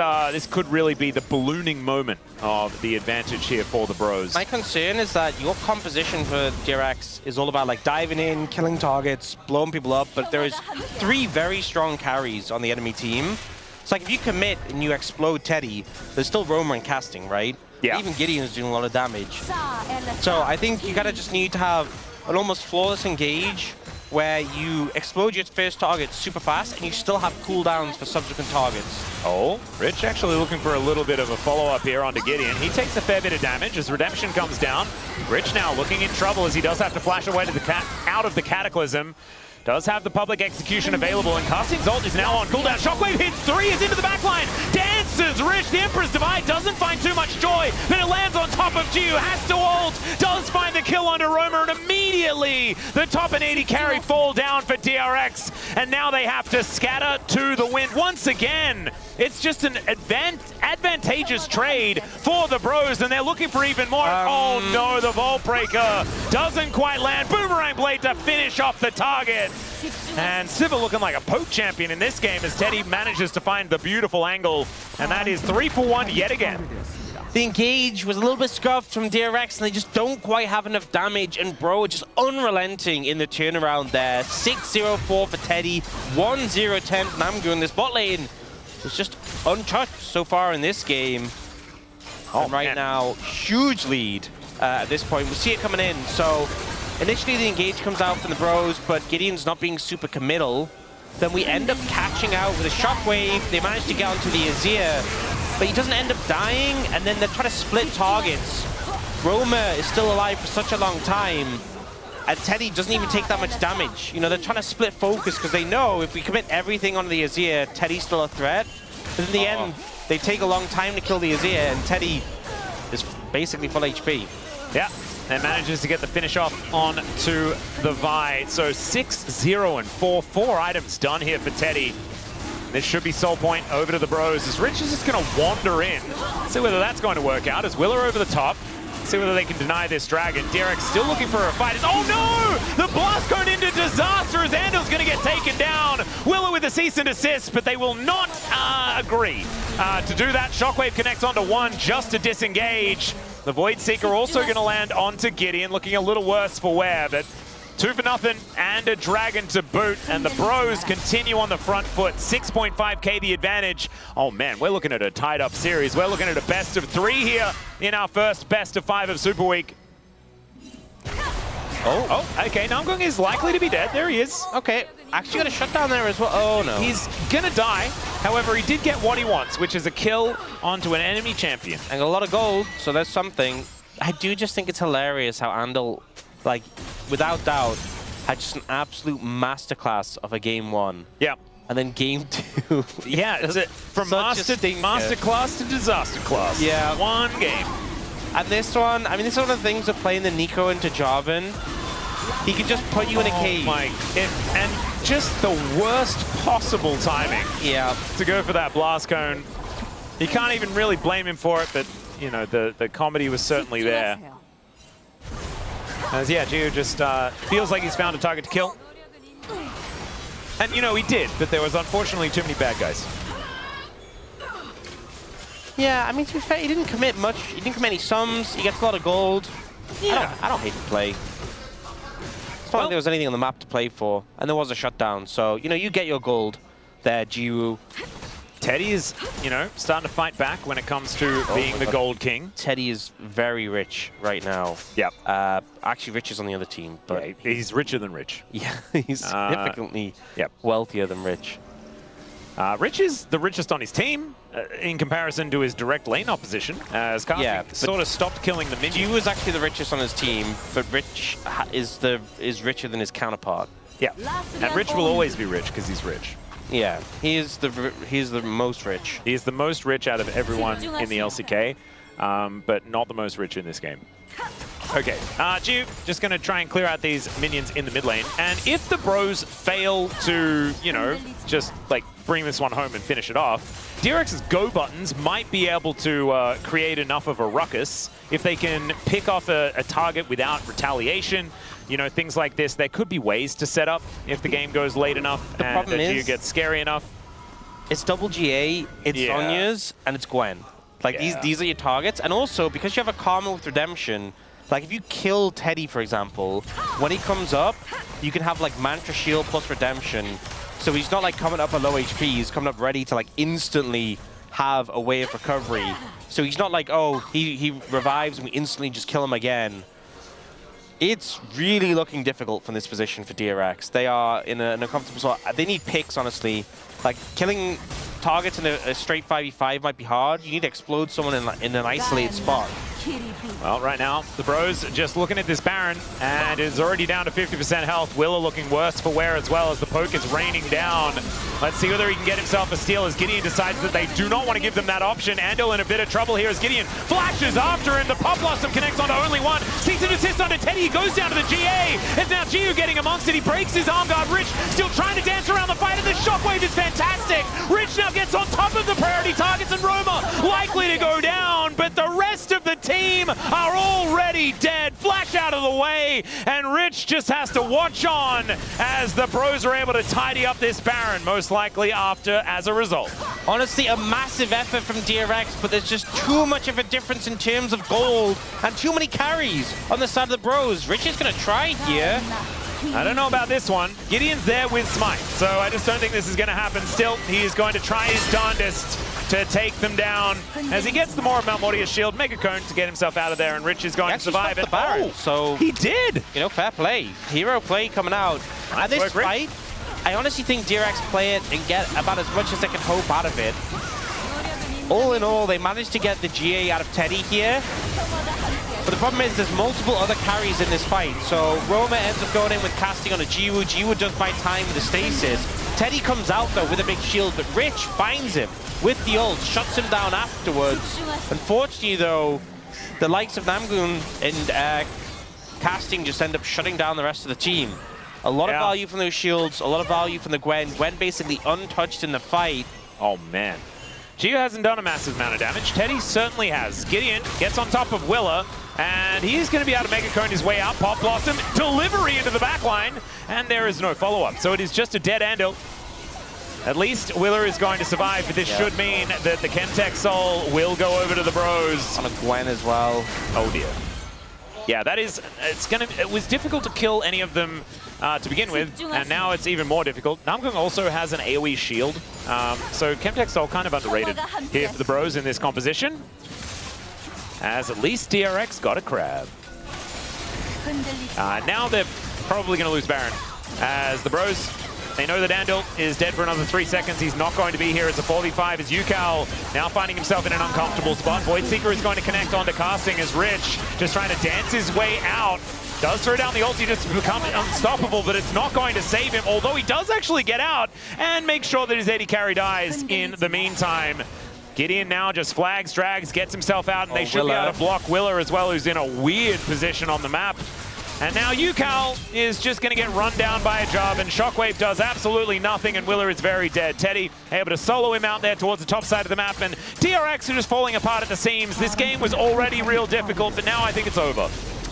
could really be the ballooning moment of the advantage here for the bros. My concern is that your composition for DRX is all about, like, diving in, killing targets, blowing people up, but there is 3 very strong carries on the enemy team. It's like if you commit and you explode Teddy, there's still Roma and casting, right? Yeah. Even Gideon is doing a lot of damage. So I think you gotta just need to have an almost flawless engage where you explode your first target super fast and you still have cooldowns for subsequent targets. Oh, Rich actually looking for a little bit of a follow-up here onto Gideon. He takes a fair bit of damage as Redemption comes down. Rich now looking in trouble as he does have to flash away to the out of the Cataclysm. Does have the public execution available, and Casting's ult is now on cooldown. Shockwave hits 3, is into the backline. Dances, Rich, the Emperor's Divide doesn't find too much joy, but it lands on top of Jiu, has to ult, does find the kill onto Roma, and immediately the top and 80 carry fall down for DRX, and now they have to scatter to the wind once again. It's just an advantageous trade for the bros, and they're looking for even more. Oh no, the Vault Breaker doesn't quite land. Boomerang Blade to finish off the target. And Sivir looking like a poke champion in this game as Teddy manages to find the beautiful angle, and that is 3 for 1 yet again. The engage was a little bit scuffed from DRX, and they just don't quite have enough damage, and Bro just unrelenting in the turnaround there. 6-0-4 for Teddy, 1-0-10 for Namgu in this bot lane. It's just untouched so far in this game. And right now, huge lead at this point. We'll see it coming in. So initially the engage comes out from the bros, but Gideon's not being super committal. Then we end up catching out with a shockwave. They manage to get onto the Azir, but he doesn't end up dying, and then they're trying to split targets. Roma is still alive for such a long time, and Teddy doesn't even take that much damage. You know, they're trying to split focus because they know if we commit everything onto the Azir, Teddy's still a threat. But in the end, they take a long time to kill the Azir, and Teddy is basically full HP. Yeah, and manages to get the finish off onto the Vi. So 6-0 and 4 items done here for Teddy. This should be soul point over to the bros as Rich is just going to wander in. See whether that's going to work out as Willer over the top. See whether they can deny this dragon. DRX still looking for a fight. Oh no! The blast going into disaster as Andel's going to get taken down. Willer with a cease and desist, but they will not agree to do that. Shockwave connects onto 1 just to disengage. The Void Seeker also going to land onto Gideon, looking a little worse for wear, but 2 for nothing and a dragon to boot, and the bros continue on the front foot. 6.5k the advantage. Oh man, we're looking at a tied up series. We're looking at a best of 3 here in our first best of 5 of Super Week. Oh, okay, Namgung is likely to be dead. There he is. Okay, actually got a shutdown there as well. Oh no. He's gonna die. However, he did get what he wants, which is a kill onto an enemy champion. And a lot of gold, so that's something. I do just think it's hilarious how Andal, like, without doubt, had just an absolute masterclass of a game 1. Yeah. And then game 2. Yeah, it's from masterclass to disaster class. Yeah. 1 game. And this one, I mean, this is one of the things of playing the Nico into Jarvan. He could just put you in a cage. And just the worst possible timing. Yeah. To go for that blast cone. You can't even really blame him for it, but you know, the comedy was certainly there. As yeah, Gio just feels like he's found a target to kill. And you know, he did, but there was unfortunately too many bad guys. Yeah, I mean, to be fair, he didn't commit much. He didn't commit any sums. He gets a lot of gold. Yeah. I don't hate to play. It's not like there was anything on the map to play for, and there was a shutdown. So, you know, you get your gold there, Jiwoo. Teddy is, you know, starting to fight back when it comes to being the gold king. Teddy is very rich right now. Yep. Actually, Rich is on the other team, but yeah, he's richer than Rich. Yeah, he's significantly wealthier than Rich. Rich is the richest on his team in comparison to his direct lane opposition, as Karthik sort of stopped killing the minions. He was actually the richest on his team, but Rich is richer than his counterpart. Yeah, and Rich will always be rich because he's rich. Yeah, he's the most rich. He is the most rich out of everyone in the LCK, but not the most rich in this game. Okay, Jiu, just going to try and clear out these minions in the mid lane. And if the bros fail to, you know, just like bring this one home and finish it off, DRX's go buttons might be able to create enough of a ruckus. If they can pick off a target without retaliation, you know, things like this, there could be ways to set up if the game goes late enough and the Jiu gets scary enough. It's double GA, it's Sonya's, and it's Gwen. Like, these are your targets. And also, because you have a Karma with Redemption, like, if you kill Teddy, for example, when he comes up, you can have, like, Mantra Shield plus Redemption. So he's not, like, coming up at low HP. He's coming up ready to, like, instantly have a way of recovery. So he's not like, oh, he revives and we instantly just kill him again. It's really looking difficult from this position for DRX. They are in a comfortable spot. They need picks, honestly. Like, killing targets in a straight 5v5 might be hard. You need to explode someone in an isolated spot. Well, right now, the bros just looking at this Baron, and is already down to 50% health. Willa looking worse for wear as well as the poke is raining down. Let's see whether he can get himself a steal as Gideon decides that they do not want to give them that option. Andal in a bit of trouble here as Gideon flashes after him. The Pop Blossom connects onto only one. Seeks an assist onto Teddy. He goes down to the GA. It's now Jiu getting amongst it. He breaks his arm guard. Rich still trying to dance around the fight, and the shockwave is fantastic. Rich now gets on top of the priority targets, and Roma likely to go down, but the rest of the team are already dead. Flash out of the way, and Rich just has to watch on as the pros are able to tidy up this Baron, most likely after as a result. Honestly, a massive effort from DRX, but there's just too much of a difference in terms of gold and too many carries on the side of the bros. Rich is going to try here. I don't know about this one. Gideon's there with Smite, so I just don't think this is going to happen. Still, he is going to try his darndest to take them down as he gets the more of Mount Mortia's shield, Mega Cone to get himself out of there, and Rich is going to survive it. So he did! You know, fair play. Hero play coming out. At this fight, I honestly think DRX play it and get about as much as they can hope out of it. All in all, they managed to get the GA out of Teddy here. But the problem is there's multiple other carries in this fight. So Roma ends up going in with casting on a Jiwoo. Jiwoo does buy time with the stasis. Teddy comes out though with a big shield, but Rich finds him with the ult, shuts him down afterwards. Unfortunately though, the likes of Namgoon and casting just end up shutting down the rest of the team. A lot of value from those shields, a lot of value from the Gwen. Gwen basically untouched in the fight. Oh man. Jiu hasn't done a massive amount of damage. Teddy certainly has. Gideon gets on top of Willa, and he's going to be able to Mega Cone his way out. Pop Blossom, delivery into the backline, and there is no follow-up. So it is just a dead Andal. At least Willa is going to survive, but this should mean that the Chemtech Soul will go over to the bros. On a Gwen as well. Oh dear. Yeah, that is, it was difficult to kill any of them to begin with, and now it's even more difficult. Namgoon also has an AoE shield, so Chemtech Soul kind of underrated here for the bros in this composition, as at least DRX got a crab. Now they're probably going to lose Baron, as the bros, they know that Andal is dead for another 3 seconds. He's not going to be here as a 4v5 as Yukal now finding himself in an uncomfortable spot. Voidseeker is going to connect onto casting as Rich just trying to dance his way out. Does throw down the ulti just to become unstoppable, but it's not going to save him, although he does actually get out and make sure that his AD carry dies in the meantime. Gideon now just flags, drags, gets himself out, and they should be able to block Willa as well, who's in a weird position on the map. And now Yukal is just going to get run down by a job, and Shockwave does absolutely nothing, and Willer is very dead. Teddy able to solo him out there towards the top side of the map, and DRX are just falling apart at the seams. This game was already real difficult, but now I think it's over.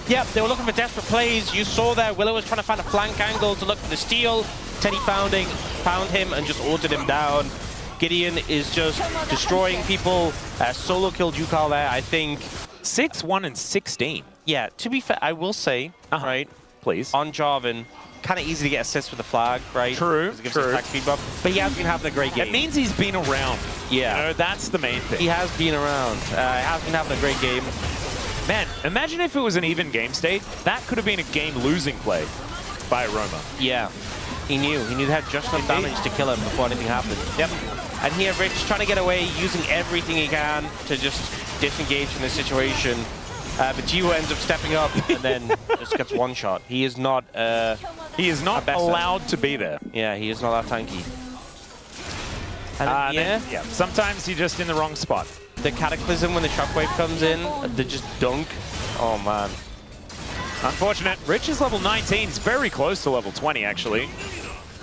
Yep, they were looking for desperate plays. You saw there, Willow was trying to find a flank angle to look for the steal. Teddy found him and just ordered him down. Gideon is just destroying people. Solo killed Yukal there, I think. 6-1 and 16. Yeah, to be fair, I will say, right, please, on Jarvan, kind of easy to get assists with the flag, right? True, it gives attack speed buff, but he has been having a great game. It means he's been around. Yeah. You know, that's the main thing. He has been around. He has been having a great game. Man, imagine if it was an even game state. That could have been a game-losing play by Roma. Yeah. He knew they had just enough damage to kill him before anything happened. Yep. And here, Rich trying to get away, using everything he can to just disengage from this situation. But Gio ends up stepping up and then just gets one shot. He is not allowed to be there. Yeah, he is not that tanky. And yeah, sometimes you're just in the wrong spot. The Cataclysm when the Shockwave comes in, they just dunk. Oh, man. Unfortunate. Rich is level 19. He's very close to level 20, actually.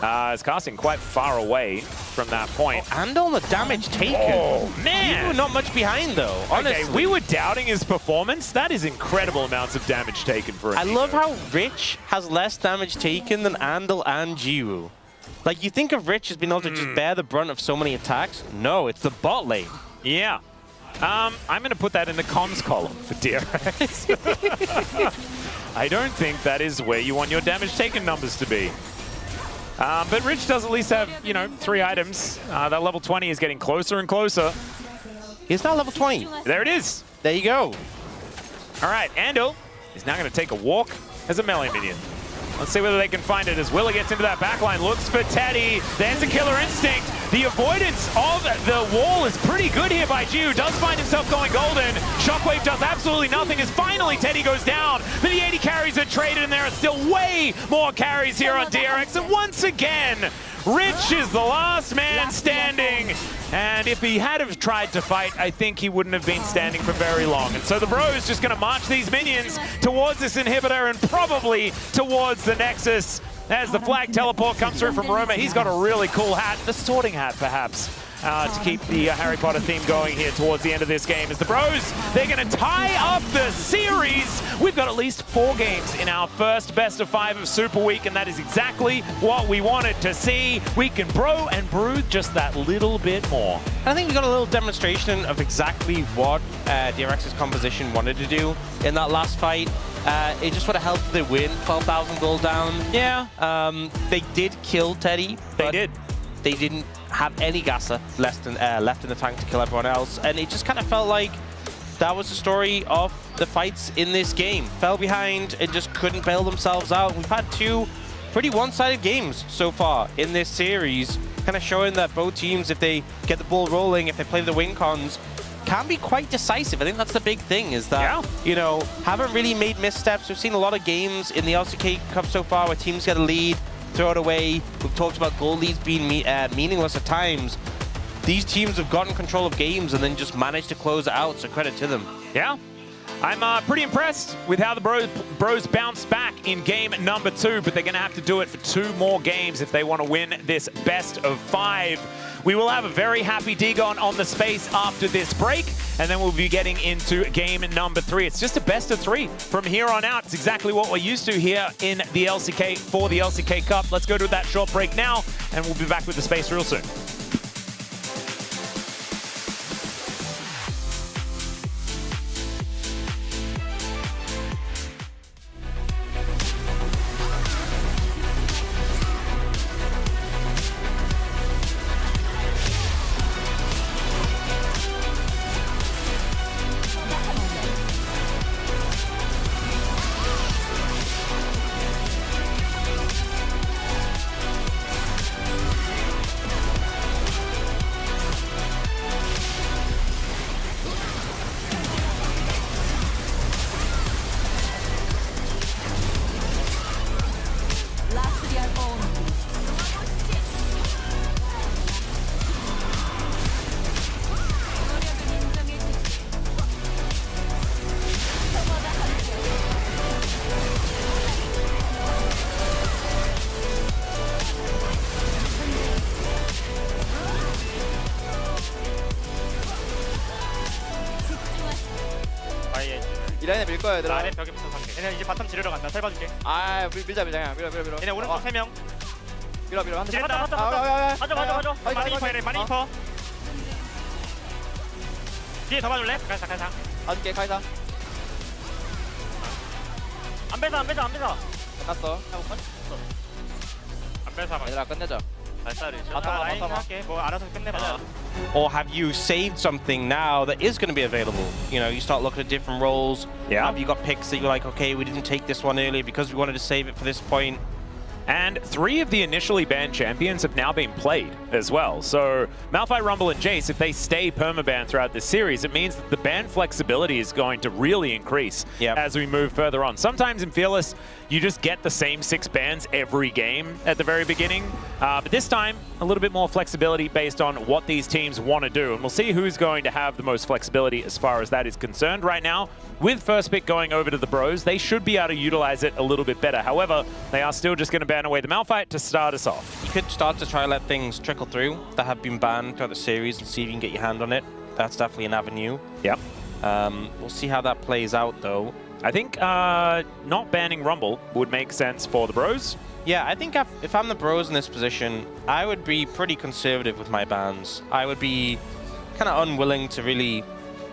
Is casting quite far away from that point. Oh, and all the damage taken. Oh, man! You were not much behind, though, honestly. Okay, we were doubting his performance. That is incredible amounts of damage taken for him. I love how Rich has less damage taken than Andal and Jiwoo. Like, you think of Rich as being able to just bear the brunt of so many attacks. No, it's the bot lane. Yeah. I'm going to put that in the comms column for DRX. I don't think that is where you want your damage taken numbers to be. But Rich does at least have, 3 items. That level 20 is getting closer and closer. He's now level 20. There it is. There you go. All right, Andal is now going to take a walk as a melee minion. Let's see whether they can find it as Willa gets into that backline, looks for Teddy. There's a killer instinct. The avoidance of the wall is pretty good here by Jiu. Does find himself going golden. Shockwave does absolutely nothing as finally Teddy goes down. But the 80 carries are traded and there are still way more carries here on DRX. And once again, Rich is the last man standing. And if he had have tried to fight, I think he wouldn't have been standing for very long. And so the Bros just going to march these minions towards this inhibitor and probably towards the Nexus. As the flag teleport comes through from Roma, he's got a really cool hat, the sorting hat perhaps, to keep the Harry Potter theme going here towards the end of this game. As the Bros, they're going to tie up the series. We've got at least 4 games in our first best of 5 of Super Week, and that is exactly what we wanted to see. We can bro and brew just that little bit more. I think we got a little demonstration of exactly what DRX's composition wanted to do in that last fight. It just would have helped them win 12,000 gold down. Yeah. They did kill Teddy. They did. They didn't have any gasser left in the tank to kill everyone else. And it just kind of felt like that was the story of the fights in this game. Fell behind and just couldn't bail themselves out. We've had 2 pretty one-sided games so far in this series, kind of showing that both teams, if they get the ball rolling, if they play the win cons, can be quite decisive. I think that's the big thing, is that, haven't really made missteps. We've seen a lot of games in the LCK Cup so far where teams get a lead, throw it away. We've talked about goal leads being meaningless at times. These teams have gotten control of games and then just managed to close it out, so credit to them. Yeah. I'm pretty impressed with how the Bros bounced back in game number 2, but they're going to have to do it for 2 more games if they want to win this best of 5. We will have a very happy Dagon on the space after this break, and then we'll be getting into game number 3. It's just a best of 3 from here on out. It's exactly what we're used to here in the LCK for the LCK Cup. Let's go to that short break now, and we'll be back with the space real soon. 거야 얘들아. 아래 벽에부터 갈게. 얘네 이제 바텀 지르러 간다. 살 봐줄게. 아 밀자 그냥 밀어. 얘네 오른쪽 3명. 밀어 한 대. 지른다. 가자. 가져. 많이 이퍼 얘네 많이 이퍼. 뒤에 더 봐줄래? 가자. 봐줄게 카이사. 안 뺏어. 끝났어. 안 뺏어 봐. 얘들아 끝내자. 라인 할게. 뭐 알아서 끝내봐. Or have you saved something now that is going to be available? You know, you start looking at different roles. Yeah. Have you got picks that you're like, okay, we didn't take this one earlier because we wanted to save it for this point? And 3 of the initially banned champions have now been played as well. So Malphite, Rumble, and Jace, if they stay permaban throughout this series, it means that the ban flexibility is going to really increase as we move further on. Sometimes in Fearless, you just get the same 6 bans every game at the very beginning. But this time, a little bit more flexibility based on what these teams want to do. And we'll see who's going to have the most flexibility as far as that is concerned. Right now, with first pick going over to the Bros, they should be able to utilize it a little bit better. However, they are still just going to ban away the Malphite to start us off. You could start to try to let things trickle through that have been banned throughout the series and see if you can get your hand on it. That's definitely an avenue. Yep. We'll see how that plays out, though. I think not banning Rumble would make sense for the Bros. Yeah, I think if I'm the Bros in this position, I would be pretty conservative with my bans. I would be kind of unwilling to really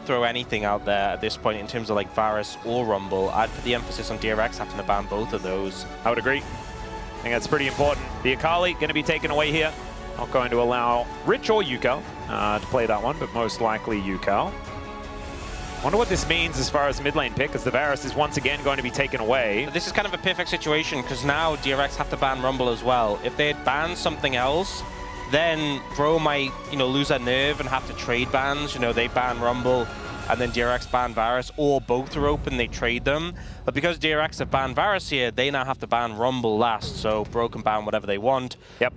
throw anything out there at this point in terms of like Varus or Rumble. I'd put the emphasis on DRX having to ban both of those. I would agree. I think that's pretty important. The Akali going to be taken away here. Not going to allow Rich or Yukal to play that one, but most likely Yukal. Wonder what this means as far as mid lane pick, as the Varus is once again going to be taken away. But this is kind of a perfect situation because now DRX have to ban Rumble as well. If they had banned something else, then Bro might, lose their nerve and have to trade bans. They ban Rumble and then DRX ban Varus, or both are open, they trade them. But because DRX have banned Varus here, they now have to ban Rumble last, so Bro can ban whatever they want. Yep.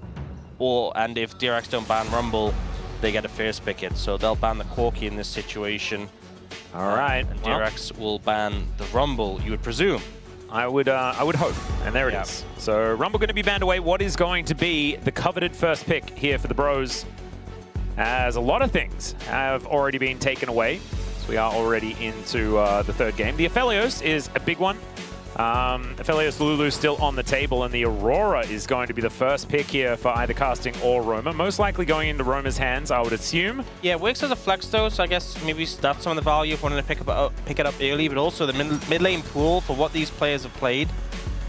And if DRX don't ban Rumble, they get a first pick it. So they'll ban the Corki in this situation. All right. And DRX will ban the Rumble, you would presume. I would hope, and there it is. So Rumble going to be banned away. What is going to be the coveted first pick here for the Bros? As a lot of things have already been taken away. So we are already into the third game. The Aphelios is a big one. Aphelios Lulu still on the table, and the Aurora is going to be the first pick here for either casting or Roma. Most likely going into Roma's hands, I would assume. Yeah, it works as a flex though, so I guess maybe that's some of the value if wanting to pick it up early, but also the mid lane pool for what these players have played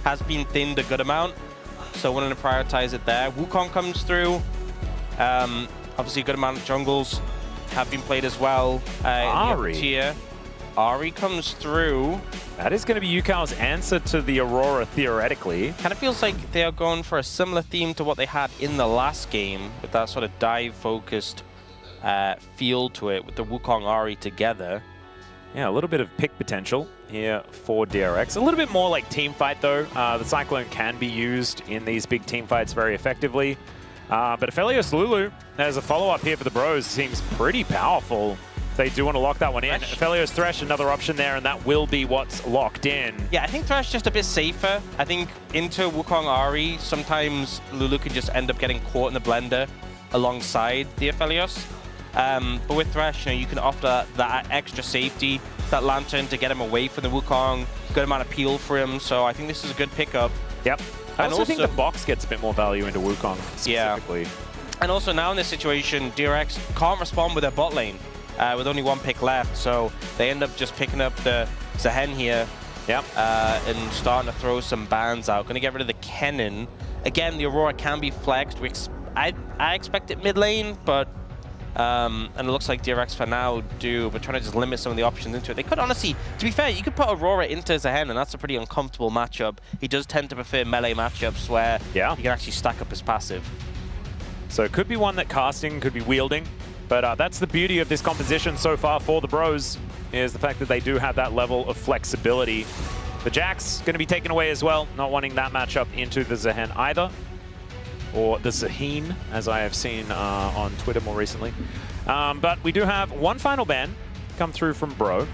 has been thinned a good amount, so wanting to prioritize it there. Wukong comes through. Obviously a good amount of jungles have been played as well. Ari comes through. That is going to be Yukal's answer to the Aurora, theoretically. Kind of feels like they are going for a similar theme to what they had in the last game, with that sort of dive-focused feel to it, with the Wukong Ari together. Yeah, a little bit of pick potential here for DRX. A little bit more like team fight, though. The Cyclone can be used in these big team fights very effectively. But Aphelios Lulu, as a follow-up here for the Bros, seems pretty powerful. They do want to lock that one in. Aphelios Thresh, another option there, and that will be what's locked in. Yeah, I think Thresh just a bit safer. I think into Wukong Ari, sometimes Lulu can just end up getting caught in the blender alongside the Aphelios. But with Thresh, you can offer that extra safety, that Lantern to get him away from the Wukong, good amount of peel for him, so I think this is a good pickup. Yep. I also think the box gets a bit more value into Wukong specifically. Yeah. And also now in this situation, DRX can't respond with their bot lane. With only one pick left, so they end up just picking up the Zehen here. Yep. And starting to throw some bans out. Going to get rid of the Kennen. Again, the Aurora can be flexed. I expect it mid lane, but and it looks like DRX for now do, but trying to just limit some of the options into it. They could honestly, to be fair, you could put Aurora into Zehen, and that's a pretty uncomfortable matchup. He does tend to prefer melee matchups where you can actually stack up his passive. So it could be one that casting could be wielding. But that's the beauty of this composition so far for the Bros, is the fact that they do have that level of flexibility. The Jack's going to be taken away as well, not wanting that matchup into the Zehen either. Or the Zaheen, as I have seen on Twitter more recently. But we do have one final ban come through from Bro.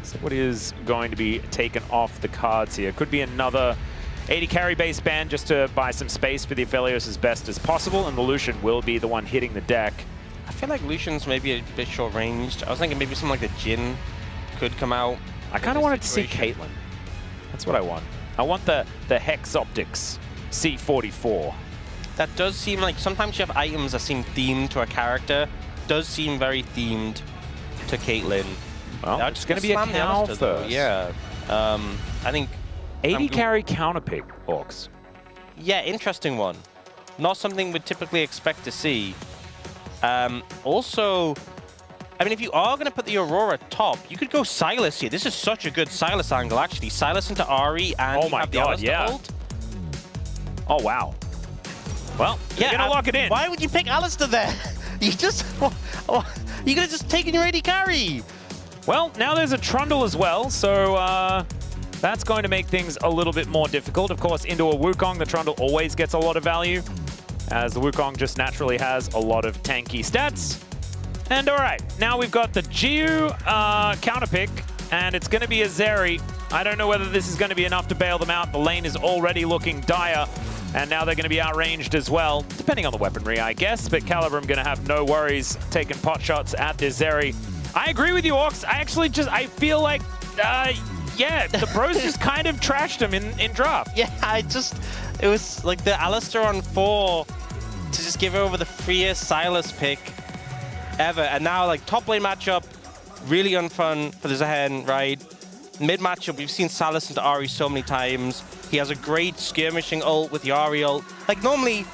So what is going to be taken off the cards here? Could be another 80 carry base ban just to buy some space for the Aphelios as best as possible, and the Lucian will be the one hitting the deck. I feel like Lucian's maybe a bit short-ranged. I was thinking maybe something like the Jhin could come out. I kind of wanted to see situation. Caitlyn. That's what I want. I want the Hex Optics C44. That does seem like sometimes you have items that seem themed to a character. Does seem very themed to Caitlyn. Well, it's going to be a slam the cow Alistair, though. first. Yeah. I think 80 carry counter pick, Orcs. yeah, interesting one. Not something we'd typically expect to see. Also, I mean, if you are going to put the Aurora top, you could go Sylas here. This is such a good Sylas angle, actually. Sylas into Ari, and Oh you my have the God, Alistair yeah. ult. Oh, wow. Well, you're going to lock it in. Why would you pick Alistair there? You just... you could have just taken your AD carry. Well, now there's a Trundle as well, so that's going to make things a little bit more difficult. Of course, into a Wukong, the Trundle always gets a lot of value, as the Wukong just naturally has a lot of tanky stats. And all right, now we've got the Jiu counter pick, and it's going to be a Zeri. I don't know whether this is going to be enough to bail them out. The lane is already looking dire, and now they're going to be outranged as well, depending on the weaponry, I guess. But Calibrum going to have no worries taking pot shots at this Zeri. I agree with you, Orcs. I feel like, yeah, the pros just kind of trashed him in draft. Yeah, it was like the Alistair on 4 to just give over the freest Sylas pick ever. And now, like, top lane matchup, really unfun for the Zehen, right? Mid matchup, we've seen Sylas into Ari so many times. He has a great skirmishing ult with the Ari ult. Like, normally,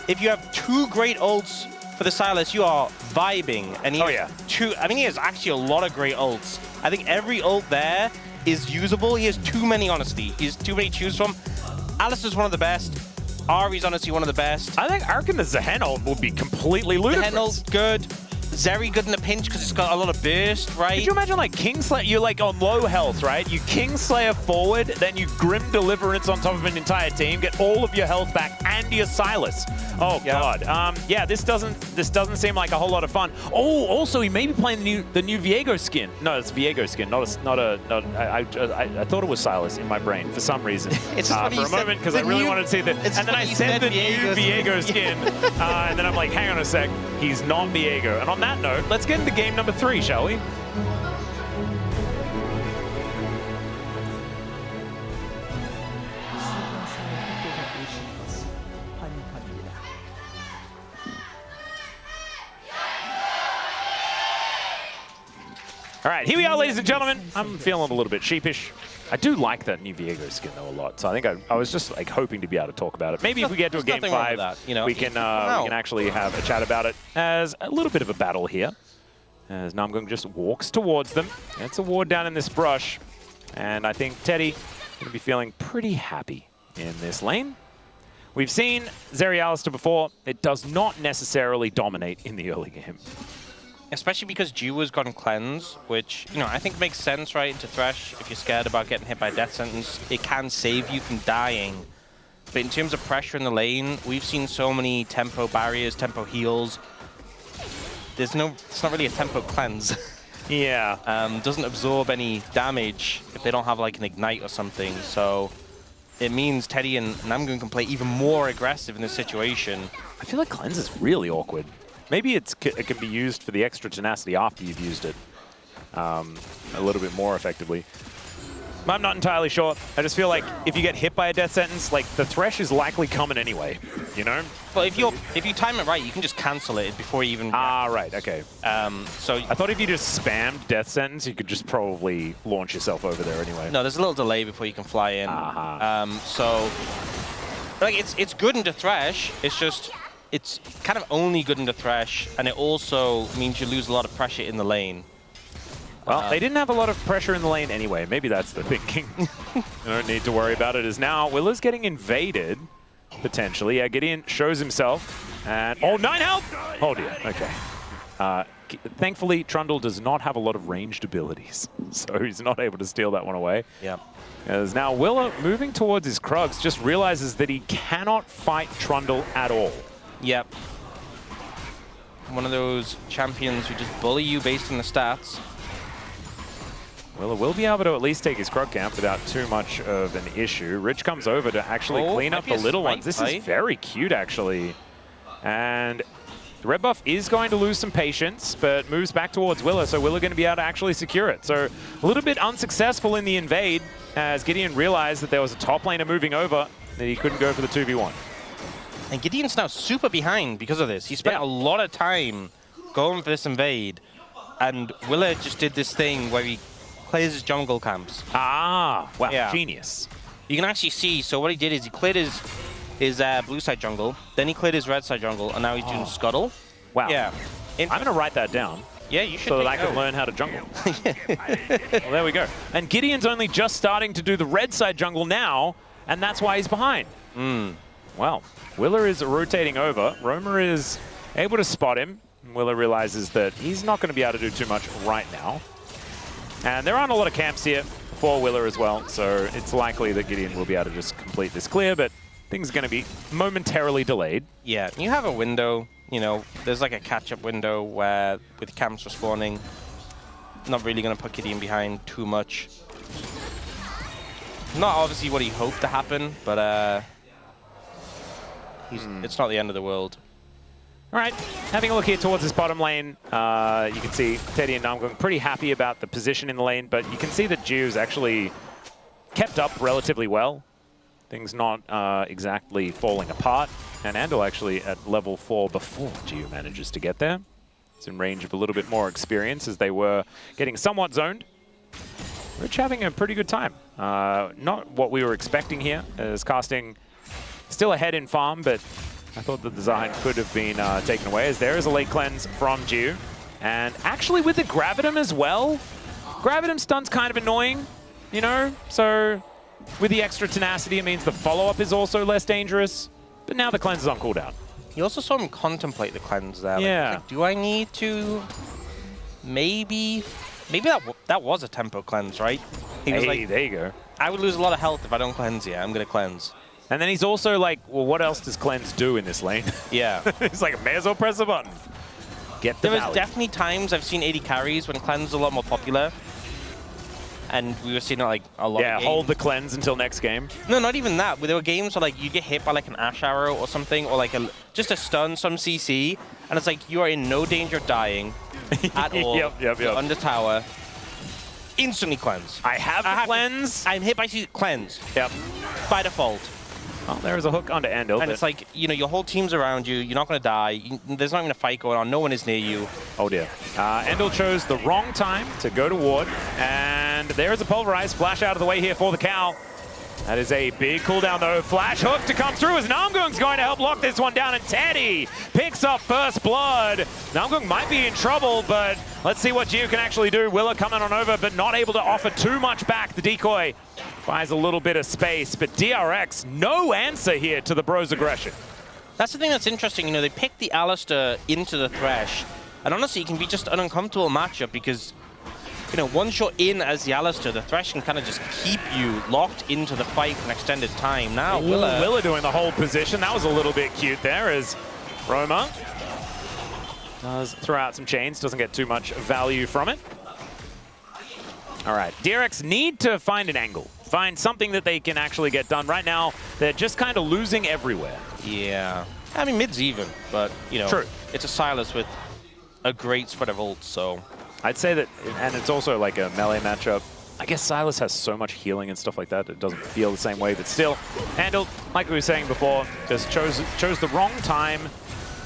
if you have 2 great ults for the Sylas, you are vibing. And he has 2, I mean, he has actually a lot of great ults. I think every ult there is usable. He has too many, honestly. He has too many to choose from. Alistair's one of the best. Ari's honestly one of the best. I think Arkin the Zehen ult would be completely ludicrous. The Zehen ult's good. Zeri good in a pinch because it's got a lot of burst, right? Could you imagine like Kingslayer, you're like on low health, right? You Kingslayer forward, then you Grim Deliverance on top of an entire team, get all of your health back and your Sylas. Oh God. Yeah, this doesn't seem like a whole lot of fun. Oh, also he may be playing the new Viego skin. No, it's Viego skin, I thought it was Sylas in my brain for some reason. It's just for a moment because I really wanted to see that. And then I said the new Viego skin, and then I'm like, hang on a sec, he's not Viego. And on that note, let's get into game number 3, shall we? All right, here we are, ladies and gentlemen. I'm feeling a little bit sheepish. I do like that new Viego skin, though, a lot. So I think I was just like hoping to be able to talk about it. Maybe if we get to a game 5, that, you know? we can actually have a chat about it as a little bit of a battle here. As Namgung just walks towards them. It's a ward down in this brush. And I think Teddy going to be feeling pretty happy in this lane. We've seen Zeri Alistair before. It does not necessarily dominate in the early game. Especially because Jiu has gotten cleanse, which, you know, I think makes sense, right, into Thresh. If you're scared about getting hit by a death sentence, it can save you from dying. But in terms of pressure in the lane, we've seen so many tempo barriers, tempo heals. It's not really a tempo cleanse. Yeah. Doesn't absorb any damage if they don't have like an ignite or something. So it means Teddy and Namgun can play even more aggressive in this situation. I feel like cleanse is really awkward. Maybe it can be used for the extra tenacity after you've used it a little bit more effectively. I'm not entirely sure. I just feel like if you get hit by a death sentence, like the Thresh is likely coming anyway, you know? Well, if you time it right, you can just cancel it before you even... Ah, right, okay. So I thought if you just spammed death sentence, you could just probably launch yourself over there anyway. No, there's a little delay before you can fly in. So, like, it's good into Thresh. It's just, it's kind of only good into Thresh, and it also means you lose a lot of pressure in the lane. Well, they didn't have a lot of pressure in the lane anyway. Maybe that's the thinking. You don't need to worry about it. As now Willa's getting invaded, potentially. Yeah, Gideon shows himself. And oh, 9 health! Oh dear, okay. Thankfully, Trundle does not have a lot of ranged abilities, so he's not able to steal that one away. Yeah. As now Willa, moving towards his Krugs, just realizes that he cannot fight Trundle at all. Yep. One of those champions who just bully you based on the stats. Willa will be able to at least take his Krug camp without too much of an issue. Rich comes over to actually clean up the little ones. This is very cute, actually. And The red buff is going to lose some patience, but moves back towards Willa, so Willa going to be able to actually secure it. So a little bit unsuccessful in the invade, as Gideon realized that there was a top laner moving over, that he couldn't go for the 2v1. And Gideon's now super behind because of this. He spent a lot of time going for this invade, and Willa just did this thing where he clears his jungle camps. Ah, wow, Yeah. genius. You can actually see, so what he did is he cleared his blue side jungle, then he cleared his red side jungle, and now he's doing scuttle. Wow. Yeah. I'm going to write that down. Yeah, you should. So that I can learn how to jungle. Well, there we go. And Gideon's only just starting to do the red side jungle now, and that's why he's behind. Well, Willa is rotating over. Roma is able to spot him. Willa realizes that he's not going to be able to do too much right now. And there aren't a lot of camps here for Willa as well, so it's likely that Gideon will be able to just complete this clear, but things are going to be momentarily delayed. Yeah, you have a window, you know, there's like a catch-up window where with camps respawning, not really going to put Gideon behind too much. Not obviously what he hoped to happen, but it's not the end of the world. All right, having a look here towards this bottom lane, you can see Teddy and Namgung pretty happy about the position in the lane, but you can see that Jiu's actually kept up relatively well. Things not exactly falling apart. And Andal actually at level 4 before Jiu manages to get there. It's in range of a little bit more experience as they were getting somewhat zoned. Rich having a pretty good time. Not what we were expecting here, as casting still ahead in farm, but I thought that the Zahan could have been taken away, as there is a late cleanse from Jiu. And actually with the Gravitum as well, Gravitum stun's kind of annoying, you know? So with the extra tenacity, it means the follow-up is also less dangerous. But now the cleanse is on cooldown. You also saw him contemplate the cleanse there. Yeah. Like, do I need to... Maybe that was a tempo cleanse, right? He was like, there you go. I would lose a lot of health if I don't cleanse here. I'm going to cleanse. And then he's also like, well, what else does cleanse do in this lane? Yeah. He's like, may as well press a button. Get the There was value. definitely times I've seen 80 carries when cleanse was a lot more popular. And we were seeing it like a lot of games. Hold the cleanse until next game. No, not even that. There were games where like you get hit by like an Ash Arrow or something, or like just a stun, some CC, and it's like you are in no danger of dying at all. Yep. You're under tower. Instantly cleanse. I have the cleanse. I'm hit by cleanse. Yep. By default. Oh, there is a hook onto Andal. And it's like, you know, your whole team's around you. You're not going to die. There's not even a fight going on. No one is near you. Oh dear. Andal chose the wrong time to go to ward. And there is a pulverized flash out of the way here for the Cow. That is a big cooldown though. Flash hook to come through as Namgung's going to help lock this one down. And Teddy picks up first blood. Namgung might be in trouble, but let's see what Jiu can actually do. Willa coming on over, but not able to offer too much back. The decoy buys a little bit of space, but DRX, no answer here to the Bros' aggression. That's the thing that's interesting. You know, they picked the Alistar into the Thresh. And honestly, it can be just an uncomfortable matchup because, you know, once you're in as the Alistar, the Thresh can kind of just keep you locked into the fight for an extended time. Now, Willa doing the whole position. That was a little bit cute there as Roma does throw out some chains, doesn't get too much value from it. All right, DRX need to find an angle, find something that they can actually get done. Right now, they're just kind of losing everywhere. Yeah. I mean, mid's even, but, you know, True. It's a Sylas with a great spread of ults, so... I'd say that, and it's also like a melee matchup. I guess Sylas has so much healing and stuff like that, it doesn't feel the same way, but still, Andal, like we were saying before, just chose the wrong time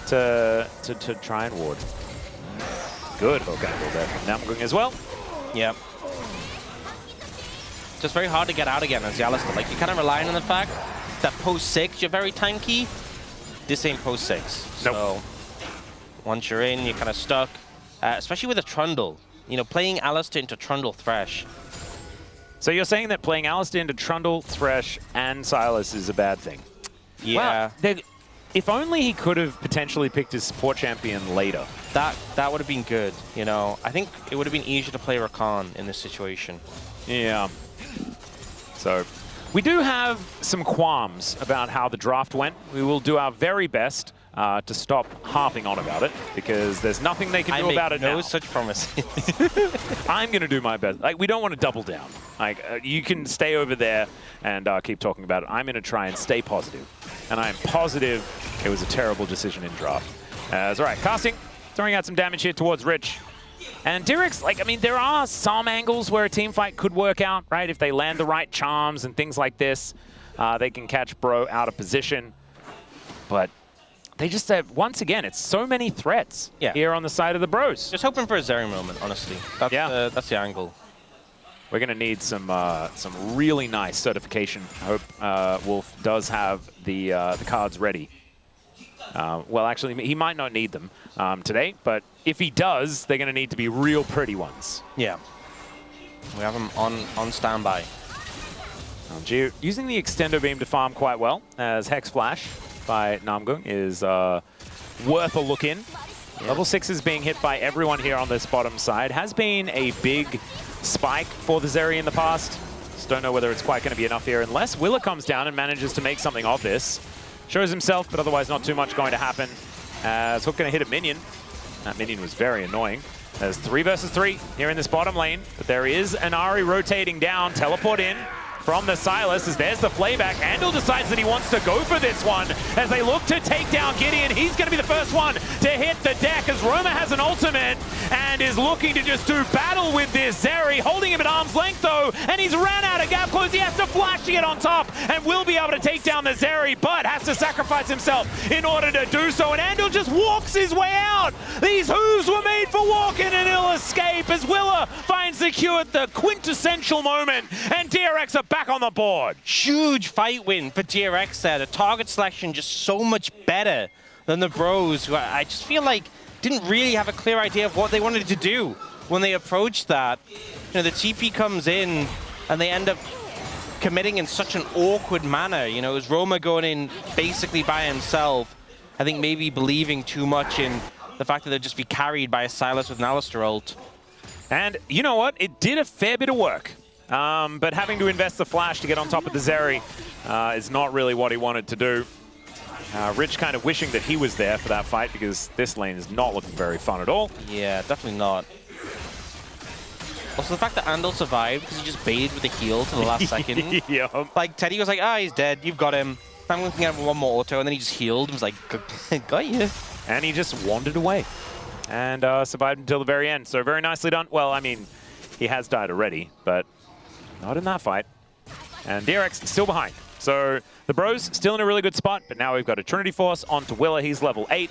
to try and ward. Good hook angle there from Namgung as well. Yeah. Just very hard to get out again as the Alistar. Like, you're kind of relying on the fact that post 6, you're very tanky. This ain't post 6. Nope. So, once you're in, you're kind of stuck. Especially with a Trundle. You know, playing Alistar into Trundle Thresh. So you're saying that playing Alistar into Trundle, Thresh, and Sylas is a bad thing? Yeah. Wow. If only he could have potentially picked his support champion later. That would have been good, you know. I think it would have been easier to play Rakan in this situation. Yeah. So we do have some qualms about how the draft went. We will do our very best to stop harping on about it, because there's nothing they can do about it now. I make no such promises. I'm going to do my best. Like, we don't want to double down. Like, you can stay over there and keep talking about it. I'm going to try and stay positive. And I am positive it was a terrible decision in draft. That's all right. Casting, throwing out some damage here towards Rich. And DRX, like, I mean, there are some angles where a team fight could work out, right? If they land the right charms and things like this, they can catch Bro out of position. But they just have, once again, it's so many threats here on the side of the Bros. Just hoping for a Zeri moment, honestly. That's the angle. We're going to need some really nice certification. I hope Wolf does have the cards ready. Well, actually, he might not need them today, but if he does, they're going to need to be real pretty ones. Yeah. We have him on standby. Gio using the Extendo Beam to farm quite well, as Hex Flash by Namgung is worth a look in. Yeah. Level 6 is being hit by everyone here on this bottom side. Has been a big spike for the Zeri in the past. Just don't know whether it's quite going to be enough here unless Willa comes down and manages to make something of this. Shows himself, but otherwise not too much going to happen. As Hook going to hit a minion. That minion was very annoying. There's 3 versus 3 here in this bottom lane, but there is an Ahri rotating down. Teleport in from the Silas as there's the playback. Andal decides that he wants to go for this one as they look to take down Gideon. He's going to be the first one to hit the deck as Roma has an ultimate and is looking to just do battle with this Zeri, holding him at arm's length though, and he's ran out of gap close. He has to flash to get on top and will be able to take down the Zeri, but has to sacrifice himself in order to do so, and Andal just walks his way out. These hooves were made for walking and he'll escape as Willa finds the Q at the quintessential moment, and DRX are back on the board. Huge fight win for DRX there. The target selection just so much better than the Bros, who I just feel like didn't really have a clear idea of what they wanted to do when they approached that. You know, the TP comes in and they end up committing in such an awkward manner. You know, it was Roma going in basically by himself. I think maybe believing too much in the fact that they'd just be carried by a Silas with an Alistar ult. And you know what? It did a fair bit of work. But having to invest the flash to get on top of the Zeri is not really what he wanted to do. Rich kind of wishing that he was there for that fight because this lane is not looking very fun at all. Yeah, definitely not. Also, the fact that Andal survived because he just baited with the heal to the last second. Yep. Like, Teddy was like, he's dead, you've got him. I'm going to have one more auto, and then he just healed and was like, got you. And he just wandered away and survived until the very end. So very nicely done. Well, I mean, he has died already, but not in that fight. And DRX still behind. So the Bros still in a really good spot, but now we've got a Trinity Force onto Willa. He's level 8,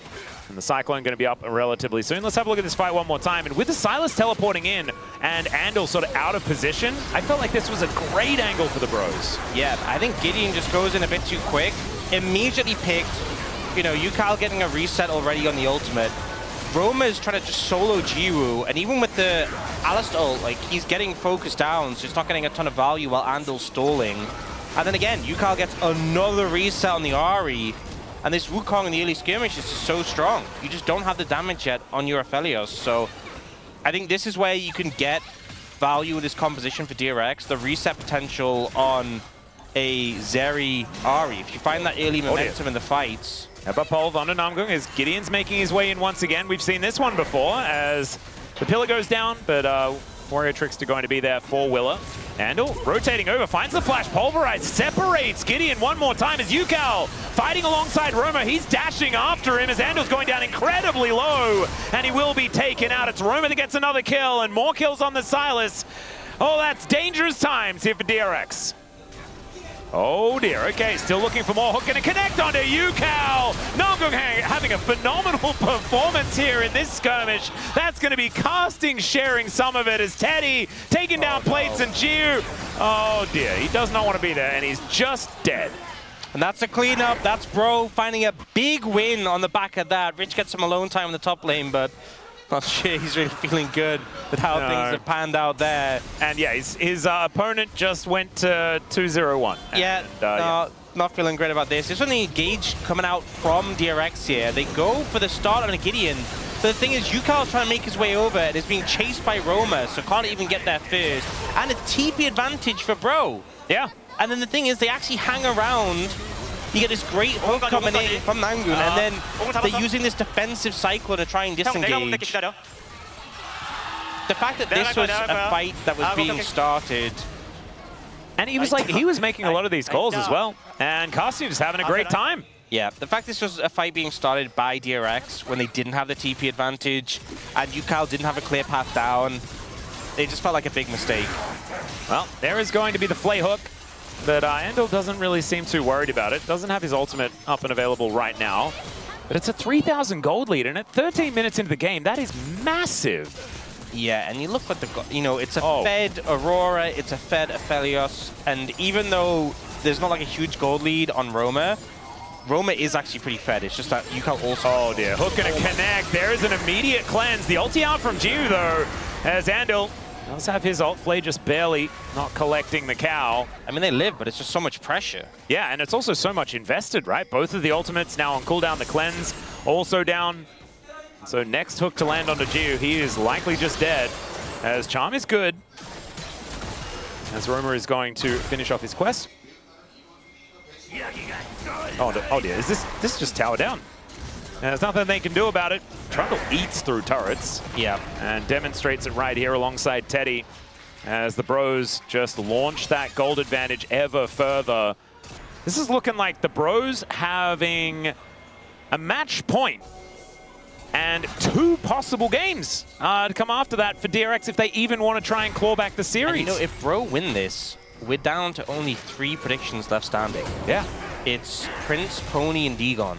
and the Cyclone going to be up relatively soon. Let's have a look at this fight one more time. And with the Silas teleporting in and Andal sort of out of position, I felt like this was a great angle for the Bros. Yeah, I think Gideon just goes in a bit too quick. Immediately picked, you know, Yukal getting a reset already on the ultimate. Roma is trying to just solo Jiwoo, and even with the Alistar ult, like, he's getting focused down, so he's not getting a ton of value while Andal's stalling. And then again, Yukal gets another reset on the Ahri, and this Wukong in the early skirmish is just so strong. You just don't have the damage yet on your Aphelios, so I think this is where you can get value with this composition for DRX, the reset potential on a Zeri Ahri. If you find that early momentum in the fights. Epapolv onto Namgung as Gideon's making his way in once again. We've seen this one before as the pillar goes down, but Warrior Trickster going to be there for Willa. Andal rotating over, finds the flash, pulverize, separates Gideon one more time as Yukal fighting alongside Roma. He's dashing after him as Andal's going down incredibly low, and he will be taken out. It's Roma that gets another kill, and more kills on the Silas. Oh, that's dangerous times here for DRX. Oh dear, okay, still looking for more. Hook gonna connect onto Yukal. Namgung having a phenomenal performance here in this skirmish. That's gonna be Casting sharing some of it as Teddy taking down plates and Jiu. Oh dear, he does not want to be there and he's just dead. And that's a cleanup. That's Bro finding a big win on the back of that. Rich gets some alone time in the top lane, but not sure he's really feeling good with how things have panned out there. And yeah, his opponent just went to 2-0-1. Yeah, not feeling great about this. This one, the engage coming out from DRX here. They go for the start on a Gideon. But the thing is, Yukal's trying to make his way over and is being chased by Roma, so can't even get there first. And a TP advantage for Bro. Yeah. And then the thing is, they actually hang around. You get this great hook coming in from Namgung, and then they're using this defensive cycle to try and disengage. The fact that this was a fight that was being started. And he was making a lot of these calls as well. And Casting just having a great time. Yeah, the fact this was a fight being started by DRX when they didn't have the TP advantage and UCal didn't have a clear path down, it just felt like a big mistake. Well, there is going to be the flay hook, but Andal doesn't really seem too worried about it. Doesn't have his ultimate up and available right now. But it's a 3,000 gold lead, and at 13 minutes into the game, that is massive. Yeah, and you look at the, it's a fed Aurora, it's a fed Aphelios, and even though there's not like a huge gold lead on Roma is actually pretty fed. It's just that UCal also... Oh dear, hook gonna connect. There is an immediate cleanse. The ulti out from Jiu though, as Andal does have his ult flay just barely not collecting the cow. I mean, they live, but it's just so much pressure. Yeah, and it's also so much invested, right? Both of the ultimates now on cooldown. The cleanse also down. So next hook to land onto Jiu, he is likely just dead, as Charm is good. As Roma is going to finish off his quest. Oh dear, is this just tower down? There's nothing they can do about it. Trundle eats through turrets. Yeah. And demonstrates it right here alongside Teddy as the Bros just launch that gold advantage ever further. This is looking like the Bros having a match point and 2 possible games to come after that for DRX if they even want to try and claw back the series. And if Bro win this, we're down to only 3 predictions left standing. Yeah. It's Prince, Pony, and Degon,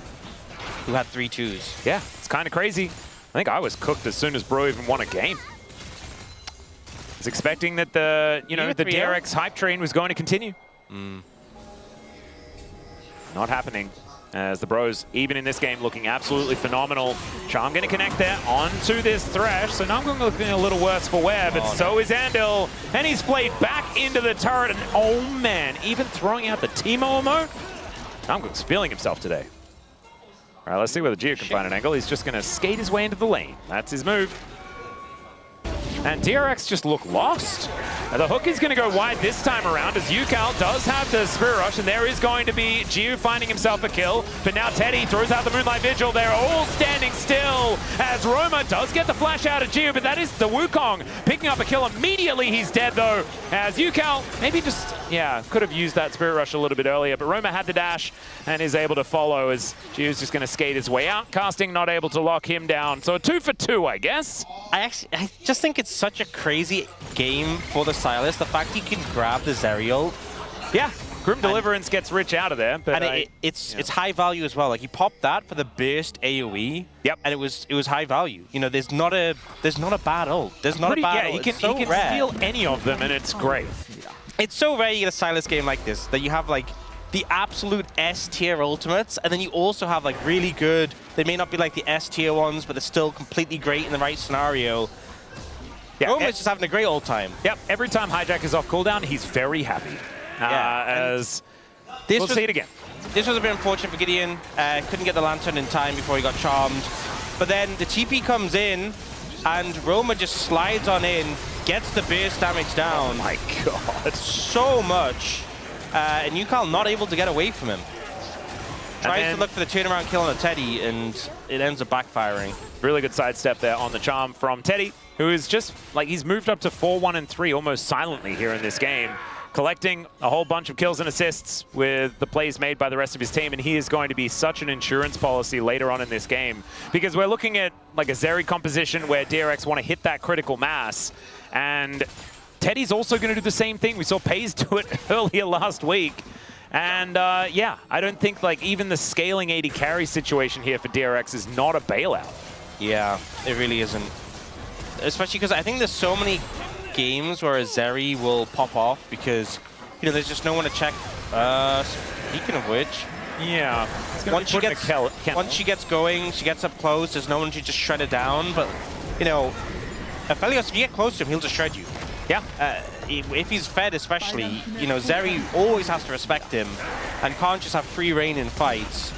who had 3 twos. Yeah, it's kind of crazy. I think I was cooked as soon as Bro even won a game. I was expecting that the DRX hype train was going to continue. Not happening. As the Bros, even in this game, looking absolutely phenomenal. Charm going to connect there onto this Thresh. So Namgung looking a little worse for wear, but so is Andal. And he's played back into the turret. And oh man, even throwing out the Teemo emote. Namgung's feeling himself today. All right, let's see whether Gio can find an angle. He's just going to skate his way into the lane. That's his move. And DRX just look lost. The hook is going to go wide this time around as UCal does have the Spirit Rush, and there is going to be Gio finding himself a kill. But now Teddy throws out the Moonlight Vigil. They're all standing still as Roma does get the flash out of Gio, but that is the Wukong picking up a kill immediately. He's dead though, as UCal maybe just, could have used that Spirit Rush a little bit earlier, but Roma had the dash and is able to follow as Gio's just going to skate his way out. Casting not able to lock him down. So a 2 for 2, I guess. I just think it's such a crazy game for the Sylas. The fact he can grab the Zerial. Yeah, Grim Deliverance gets Rich out of there. But it's high value as well. Like, he popped that for the burst AoE. Yep. And it was high value. You know, there's not a bad ult. There's not a bad ult. He can steal any of them, and it's great. It's so rare you get a Sylas game like this, that you have like the absolute S-tier ultimates, and then you also have like really good, they may not be like the S-tier ones, but they're still completely great in the right scenario. Yeah, Roma's just having a great old time. Yep, every time Hijack is off cooldown, he's very happy. As we'll see it again. This was a bit unfortunate for Gideon. Couldn't get the Lantern in time before he got charmed. But then the TP comes in, and Roma just slides on in, gets the burst damage down. Oh my god. So much. And UCal not able to get away from him. Tries to look for the turnaround kill on a Teddy, and it ends up backfiring. Really good sidestep there on the charm from Teddy, who is just, like, he's moved up to 4-1 and 3 almost silently here in this game, collecting a whole bunch of kills and assists with the plays made by the rest of his team, and he is going to be such an insurance policy later on in this game, because we're looking at, like, a Zeri composition where DRX want to hit that critical mass, and Teddy's also going to do the same thing. We saw Pays do it earlier last week. And yeah, I don't think like even the scaling 80 carry situation here for DRX is not a bailout. Yeah, it really isn't. Especially because I think there's so many games where a Zeri will pop off because, you know, there's just no one to check. Speaking of which, yeah, once she gets going, she gets up close, there's no one to just shred it down. But, you know, Aphelios, if you get close to him, he'll just shred you. Yeah. If he's fed especially, you know, Zeri always has to respect him and can't just have free reign in fights.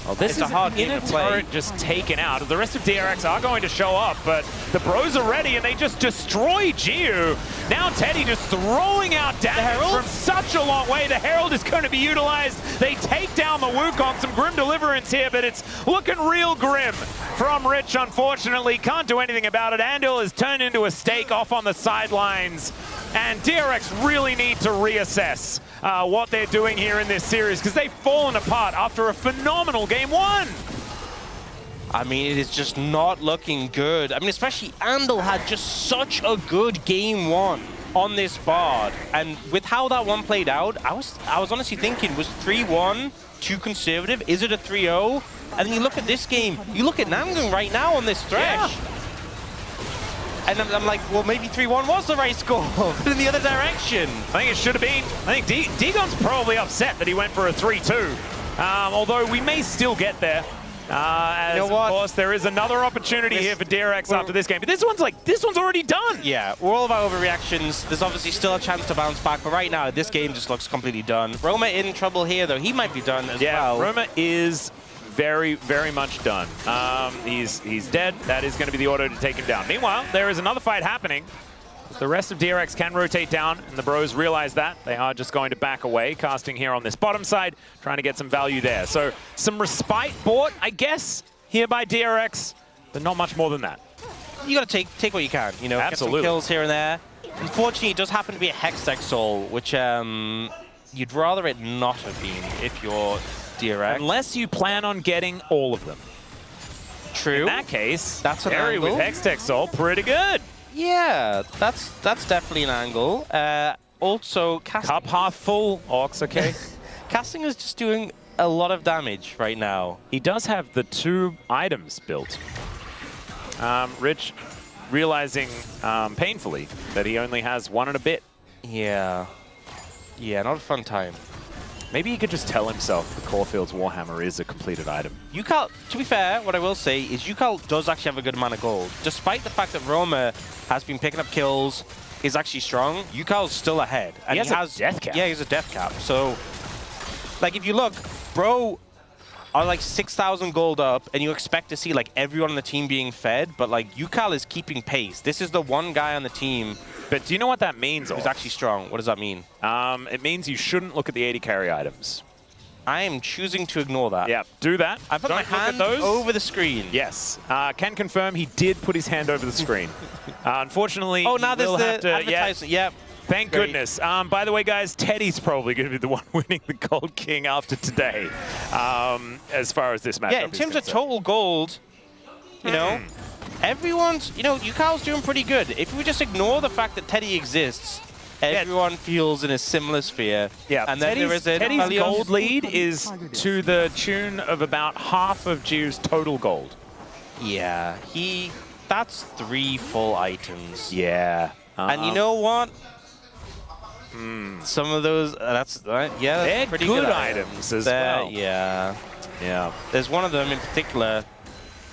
Well, this is a hard game to play. Turret just taken out. The rest of DRX are going to show up, but the Bros are ready and they just destroy Jiu. Now Teddy just throwing out damage from such a long way. The Herald is going to be utilized. They take down the Wukong. Some Grim Deliverance here, but it's looking real grim from Rich, unfortunately. Can't do anything about it. Andal is turned into a stake off on the sidelines. And DRX really need to reassess what they're doing here in this series because they've fallen apart after a phenomenal game one. I mean, it is just not looking good. I mean, especially Andal had just such a good game one on this board. And with how that one played out, I was honestly thinking, was 3-1 too conservative? Is it a 3-0? And then you look at this game, you look at Namgung right now on this stretch. Yeah. And I'm like, well, maybe 3-1 was the right score, but in the other direction. I think it should have been. I think Dagon's probably upset that he went for a 3-2. Although we may still get there. As you know what? Of course, there is another opportunity here for DRX after this game. But this one's already done. Yeah, we're all about overreactions. There's obviously still a chance to bounce back, but right now, this game just looks completely done. Roma in trouble here, though. He might be done as well. Yeah, Roma is very, very much done. He's dead. That is going to be the auto to take him down. Meanwhile, there is another fight happening. The rest of DRX can rotate down, and the bros realize that. They are just going to back away, casting here on this bottom side, trying to get some value there. So some respite bought, I guess, here by DRX, but not much more than that. You got to take what you can, you know, Absolutely. Get some kills here and there. Unfortunately, it does happen to be a Hextech Soul, which you'd rather it not have been if you're DRX. Unless you plan on getting all of them. True. In that case, that's an Terry angle. with Hextech Soul, pretty good. Yeah, that's definitely an angle. Also, Cup half full, Ox, okay. Casting is just doing a lot of damage right now. He does have the 2 items built. Rich realizing painfully that he only has 1 and a bit. Yeah. Yeah, not a fun time. Maybe he could just tell himself the Corefield's Warhammer is a completed item. Yukal, to be fair, what I will say is Yukal does actually have a good amount of gold. Despite the fact that Roma has been picking up kills, is actually strong, Yukal's still ahead. And he has a death cap. Yeah, he has a death cap. So, like, if you look, bro are like 6,000 gold up, and you expect to see like everyone on the team being fed, but like Yukal is keeping pace. This is the one guy on the team. But do you know what that means? Who's actually strong? What does that mean? It means you shouldn't look at the 80 carry items. I am choosing to ignore that. Yeah, do that. I put my hand those. over the screen. Yes. Can confirm he did put his hand over the screen. Unfortunately, oh, now there's the advertisement. Yep. Thank goodness. By the way, guys, Teddy's probably going to be the one winning the Gold King after today, as far as this matchup Yeah, in terms of total gold, you know, everyone's, you know, Yukal's doing pretty good. If we just ignore the fact that Teddy exists, everyone feels in a similar sphere. Yeah, and then there is a Teddy's gold lead is to the tune of about half of Jiu's total gold. Yeah, that's 3 full items. Yeah. And you know what? Some of those, yeah, they're pretty good items as well. Yeah. Yeah. There's one of them in particular.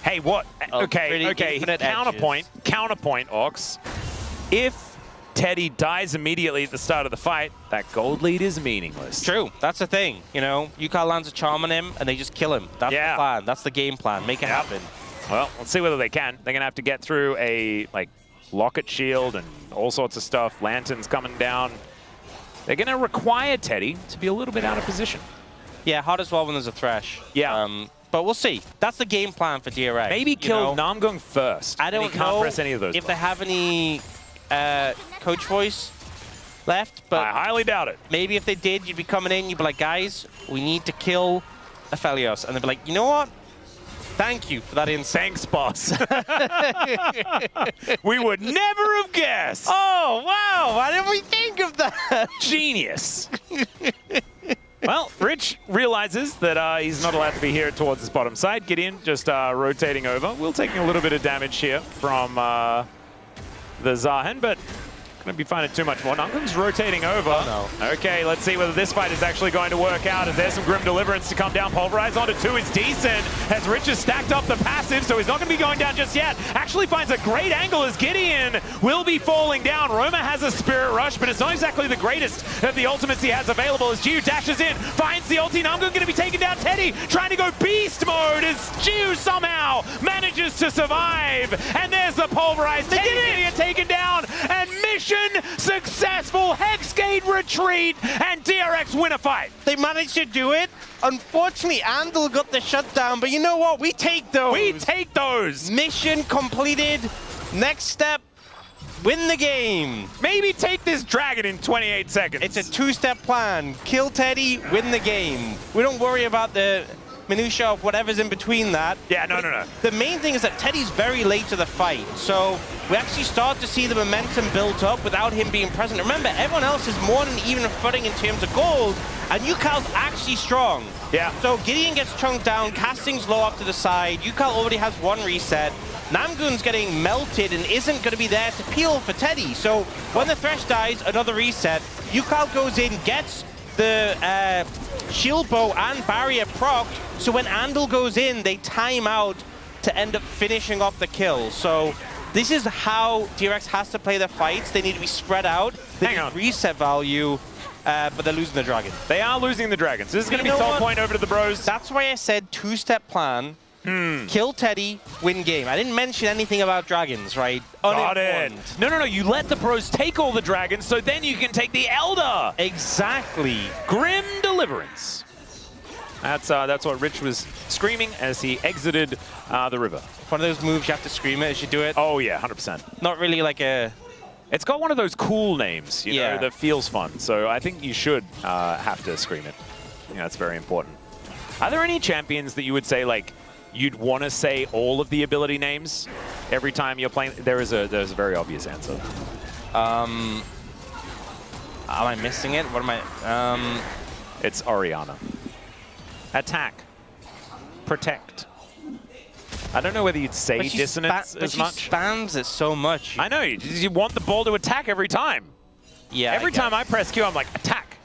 Hey, what? Okay. Counterpoint, Ox. If Teddy dies immediately at the start of the fight, that gold lead is meaningless. True. That's the thing. You know, Yukal lands a charm on him, and they just kill him. That's the plan. That's the game plan. Make it happen. Well, let's see whether they can. They're going to have to get through a, like, locket shield and all sorts of stuff. Lanterns coming down. They're going to require Teddy to be a little bit out of position. Yeah, hard as well when there's a Thresh. Yeah. But we'll see. That's the game plan for DRX. Maybe kill Namgung first. I don't know can't press any of those if buttons. they have any coach voice left, but I highly doubt it. Maybe if they did, you'd be coming in, you'd be like, guys, we need to kill Aphelios. And they'd be like, you know what? Thank you for that insight. Thanks, boss. We would never have guessed. Oh, wow. Why didn't we think of that? Genius. Well, Rich realizes that he's not allowed to be here towards his bottom side. Gideon just rotating over. We'll taking a little bit of damage here from the Zahen, but going to be finding too much more. Namgung's rotating over. Oh, no. Okay, let's see whether this fight is actually going to work out. Is there some Grim Deliverance to come down? Pulverize onto 2 is decent. As Rich has stacked up the passive, so he's not going to be going down just yet. Actually finds a great angle as Gideon will be falling down. Roma has a Spirit Rush, but it's not exactly the greatest of the ultimates he has available as Jiu dashes in, finds the ulti. Namgung going to be taking down Teddy, trying to go beast mode as Jiu somehow manages to survive. And there's the Pulverize. Teddy going to get taken down, and mission successful. Hexgate retreat, and DRX win a fight. They managed to do it. Unfortunately, Andal got the shutdown, but you know what? We take those. We take those. Mission completed. Next step, win the game. Maybe take this dragon in 28 seconds. It's a two-step plan. Kill Teddy, win the game. We don't worry about the minutia of whatever's in between that. Yeah, no. The main thing is that Teddy's very late to the fight, so we actually start to see the momentum built up without him being present. Remember, everyone else is more than even footing in terms of gold, and Yukal's actually strong. Yeah. So Gideon gets chunked down, casting's low off to the side, Yukal already has one reset, Namgoon's getting melted and isn't going to be there to peel for Teddy. So when the Thresh dies, another reset, Yukal goes in, gets the shield bow and barrier procced, so when Andal goes in, they time out to end up finishing off the kill. So this is how DRX has to play their fights. They need to be spread out. They Hang need on. reset value, but they're losing the dragon. They are losing the dragons. This is going to be You know soul what? point over to the bros. That's why I said two-step plan. Kill Teddy, win game. I didn't mention anything about dragons, right? Got it. Unimportant. No. You let the bros take all the dragons, so then you can take the Elder. Exactly. Grim Deliverance. That's what Rich was screaming as he exited the river. One of those moves you have to scream it as you do it. Oh yeah, 100%. Not really like a... It's got one of those cool names, you know, Yeah. that feels fun. So I think you should have to scream it. Yeah, that's very important. Are there any champions that you would say, like, you'd want to say all of the ability names every time you're playing? There's a very obvious answer. Am I missing it? What am I... It's Orianna. Attack. Protect. I don't know whether you'd say But she dissonance as much. She spams it so much. I know, you want the ball to attack every time. Yeah. Every time I press Q, I'm like, attack.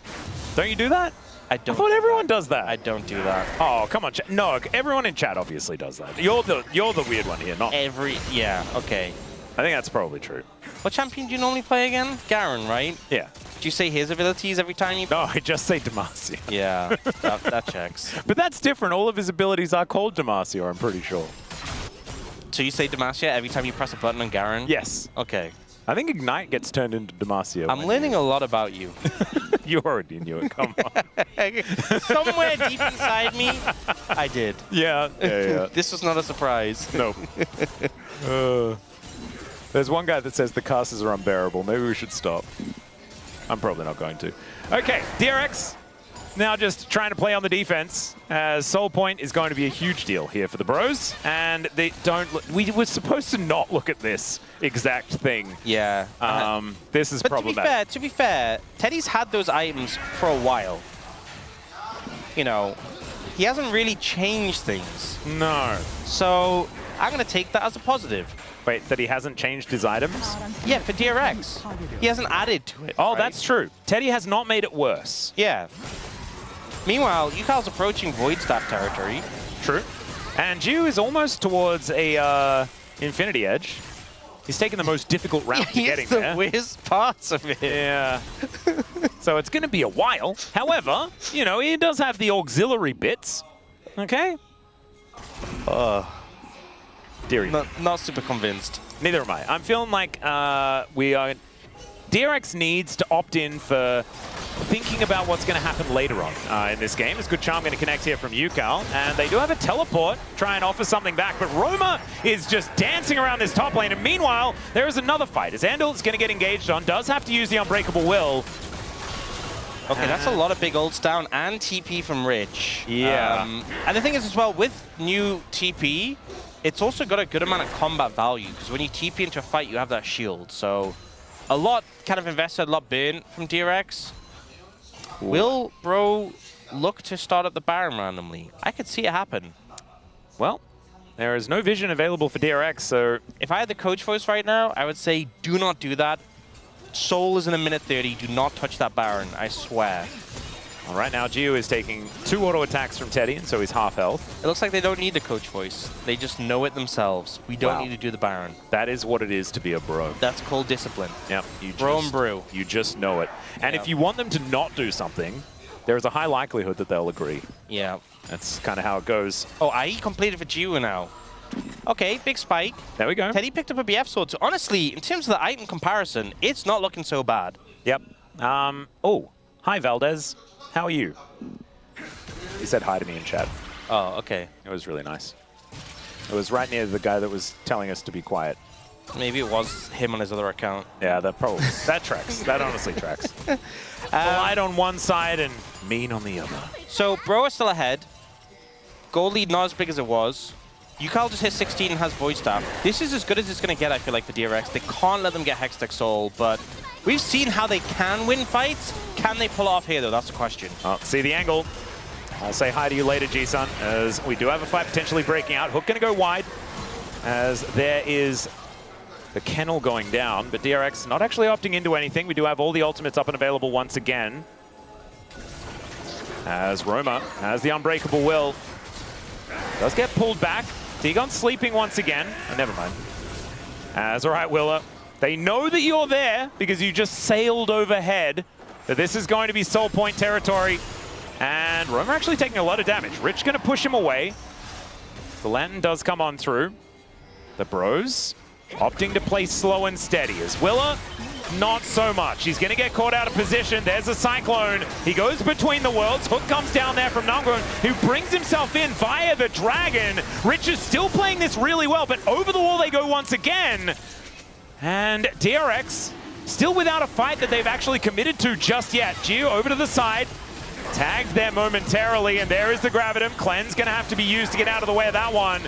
Don't you do that? I don't. I thought do everyone that. does that. I don't do that. Oh, come on. No, everyone in chat obviously does that. You're the weird one here, not... Yeah, okay. I think that's probably true. What champion do you normally play again? Garen, right? Yeah. Do you say his abilities every time you... No, I just say Demacia. Yeah, that checks. But that's different. All of his abilities are called Demacia, I'm pretty sure. So you say Demacia every time you press a button on Garen? Yes. Okay. I think Ignite gets turned into Demacia. I'm learning a lot about you. You already knew it, come on. Somewhere deep inside me, I did. Yeah. This was not a surprise. Nope. There's one guy that says the casters are unbearable. Maybe we should stop. I'm probably not going to. Okay, DRX now just trying to play on the defense. Soul Point is going to be a huge deal here for the bros. And they don't look, we were supposed to not look at this exact thing. Yeah. This is But problematic. to be fair, Teddy's had those items for a while. You know, he hasn't really changed things. No. So I'm going to take that as a positive. Wait, that he hasn't changed his items? Yeah, for DRX. He hasn't added to it. Oh, right? that's true. Teddy has not made it worse. Yeah. Meanwhile, Yukal's approaching Void Staff territory. True. And Ju is almost towards a Infinity Edge. He's taken the most difficult route to getting the there. worst parts of it. Yeah. So it's going to be a while. However, you know, he does have the auxiliary bits. Okay? Deary. Not super convinced. Neither am I. I'm feeling like we are... DRX needs to opt in for thinking about what's going to happen later on in this game. It's good charm going to connect here from Yukal, and they do have a teleport, try and offer something back, but Roma is just dancing around this top lane, and meanwhile, there is another fight. As Andal is going to get engaged on, does have to use the Unbreakable Will. Okay, that's a lot of big ults down and TP from Rich. Yeah. And the thing is as well, with new TP, it's also got a good amount of combat value, because when you TP into a fight, you have that shield, so a lot kind of invested, a lot burn from DRX. Will Bro look to start up the Baron randomly? I could see it happen. Well, there is no vision available for DRX, so... If I had the coach voice right now, I would say do not do that. Soul is in a minute 30. Do not touch that Baron, I swear. Well, right now, Gio is taking 2 auto attacks from Teddy, and so he's half health. It looks like they don't need the coach voice. They just know it themselves. We don't Wow. need to do the Baron. That is what it is to be a bro. That's called discipline. Yep. Bro and brew. You just know it. And Yep. if you want them to not do something, there is a high likelihood that they'll agree. Yeah. That's kind of how it goes. Oh, IE completed for Gio now. Okay, big spike. There we go. Teddy picked up a BF sword. So honestly, in terms of the item comparison, it's not looking so bad. Yep. Oh, hi, Valdez. How are you? He said hi to me in chat. Oh, okay. It was really nice. It was right near the guy that was telling us to be quiet. Maybe it was him on his other account. Yeah, that probably that tracks. That honestly tracks. Light on one side and mean on the other. So Bro is still ahead. Gold lead not as big as it was. Yukal just hit 16 and has Void Staff. This is as good as it's going to get, I feel like, for DRX. They can't let them get Hextech Soul, but we've seen how they can win fights. Can they pull it off here, though? That's the question. Oh, see the angle. I'll say hi to you later, G-Sun, as we do have a fight potentially breaking out. Hook going to go wide, as there is the kennel going down, but DRX not actually opting into anything. We do have all the ultimates up and available once again. As Roma has the Unbreakable Will. Does get pulled back. Dagon sleeping once again. Oh, never mind. As, all right, Willa. They know that you're there because you just sailed overhead. But this is going to be Soul Point territory. And Roma actually taking a lot of damage. Rich going to push him away. The Lantern does come on through. The Bros opting to play slow and steady. As Willa, not so much. He's going to get caught out of position. There's a Cyclone. He goes between the worlds. Hook comes down there from Nungun, who brings himself in via the Dragon. Rich is still playing this really well, but over the wall they go once again. And DRX still without a fight that they've actually committed to just yet. Gio over to the side. Tagged there momentarily, and there is the Gravitum. Cleanse going to have to be used to get out of the way of that one.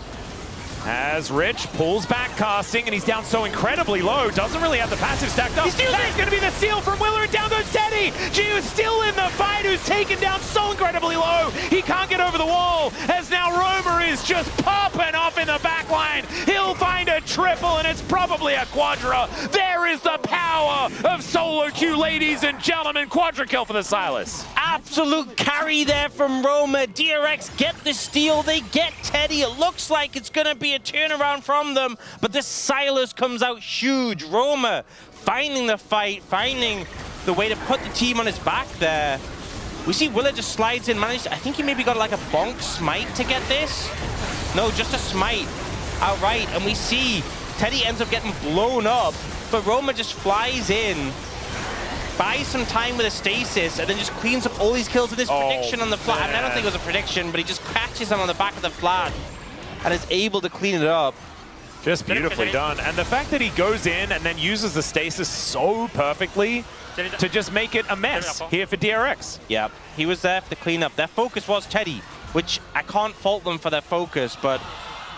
As Rich pulls back casting, and he's down so incredibly low, doesn't really have the passive stacked up. That's going to be the steal from Willer, and down goes Teddy! Gio is still in the fight, who's taken down so incredibly low. He can't get over the wall, as now Romer is just popping off in the back line. He'll find a triple, and it's probably a quadra. There is the power of solo queue, ladies and gentlemen. Quadra kill for the Silas. Absolute carry there from Roma. DRX get the steal, they get Teddy. It looks like it's going to be a turnaround from them, but this Silas comes out huge. Roma finding the fight, finding the way to put the team on his back there. We see Willa just slides in, I think he maybe got like a bonk smite to get this. No, just a smite outright, and we see Teddy ends up getting blown up, but Roma just flies in, buys some time with a stasis, and then just cleans up all these kills with this prediction on the flat. I mean, I don't think it was a prediction, but he just catches him on the back of the flat and is able to clean it up. Just beautifully done. And the fact that he goes in and then uses the stasis so perfectly to just make it a mess here for DRX. Yeah, he was there for the cleanup. Their focus was Teddy, which I can't fault them for their focus, but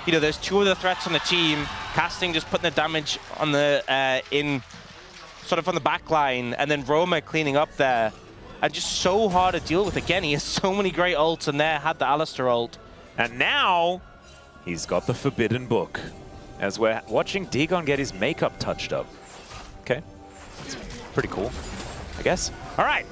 you know, there's two of the threats on the team. Casting just putting the damage on the in sort of on the back line, and then Roma cleaning up there. And just so hard to deal with. Again, he has so many great ults, and there had the Alistair ult. And now he's got the Forbidden Book, as we're watching Dagon get his makeup touched up. Okay, that's pretty cool, I guess. All right,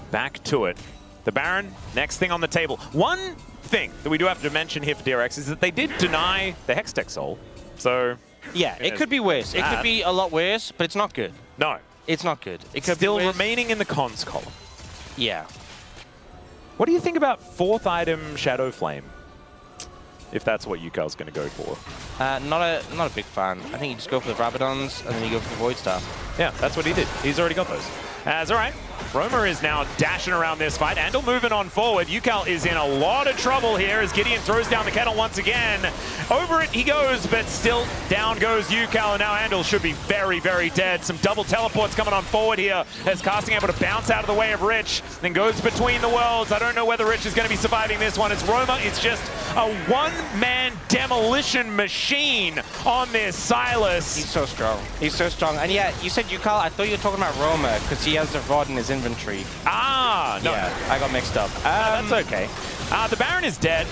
back to it. The Baron, next thing on the table. One thing that we do have to mention here for DRX is that they did deny the Hextech Soul. So yeah, it could be worse. It could be a lot worse, but it's not good. No. It's not good. It could still be remaining in the cons column. Yeah. What do you think about 4th item Shadow Flame? If that's what Yukal's going to go for. Not a big fan. I think you just go for the Rabadons and then you go for the Void Staff. Yeah, that's what he did. He's already got those. All right. Roma is now dashing around this fight. Andal moving on forward. Yukal is in a lot of trouble here as Gideon throws down the kettle once again. Over it he goes, but still down goes Yukal, and now Andal should be very, very dead. Some double teleports coming on forward here as Casting able to bounce out of the way of Rich, then goes between the worlds. I don't know whether Rich is going to be surviving this one, as Roma is just a one-man demolition machine on this Silas. He's so strong. He's so strong. And yeah, you said Yukal, I thought you were talking about Roma because he has the VOD in his inventory. Ah, no. Yeah, I got mixed up. That's okay. The Baron is dead.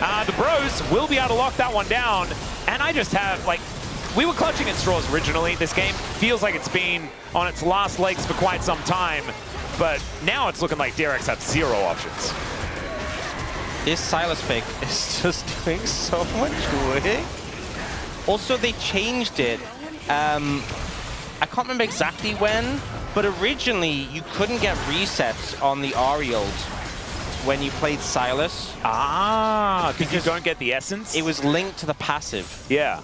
The Bros will be able to lock that one down. And I just have, like, we were clutching at straws originally. This game feels like it's been on its last legs for quite some time. But now it's looking like DRX have 0 options. This Silas pick is just doing so much work. Also, they changed it. I can't remember exactly when, but originally you couldn't get resets on the Ariel when you played Silas. Ah, because you don't get the essence? It was linked to the passive. Yeah.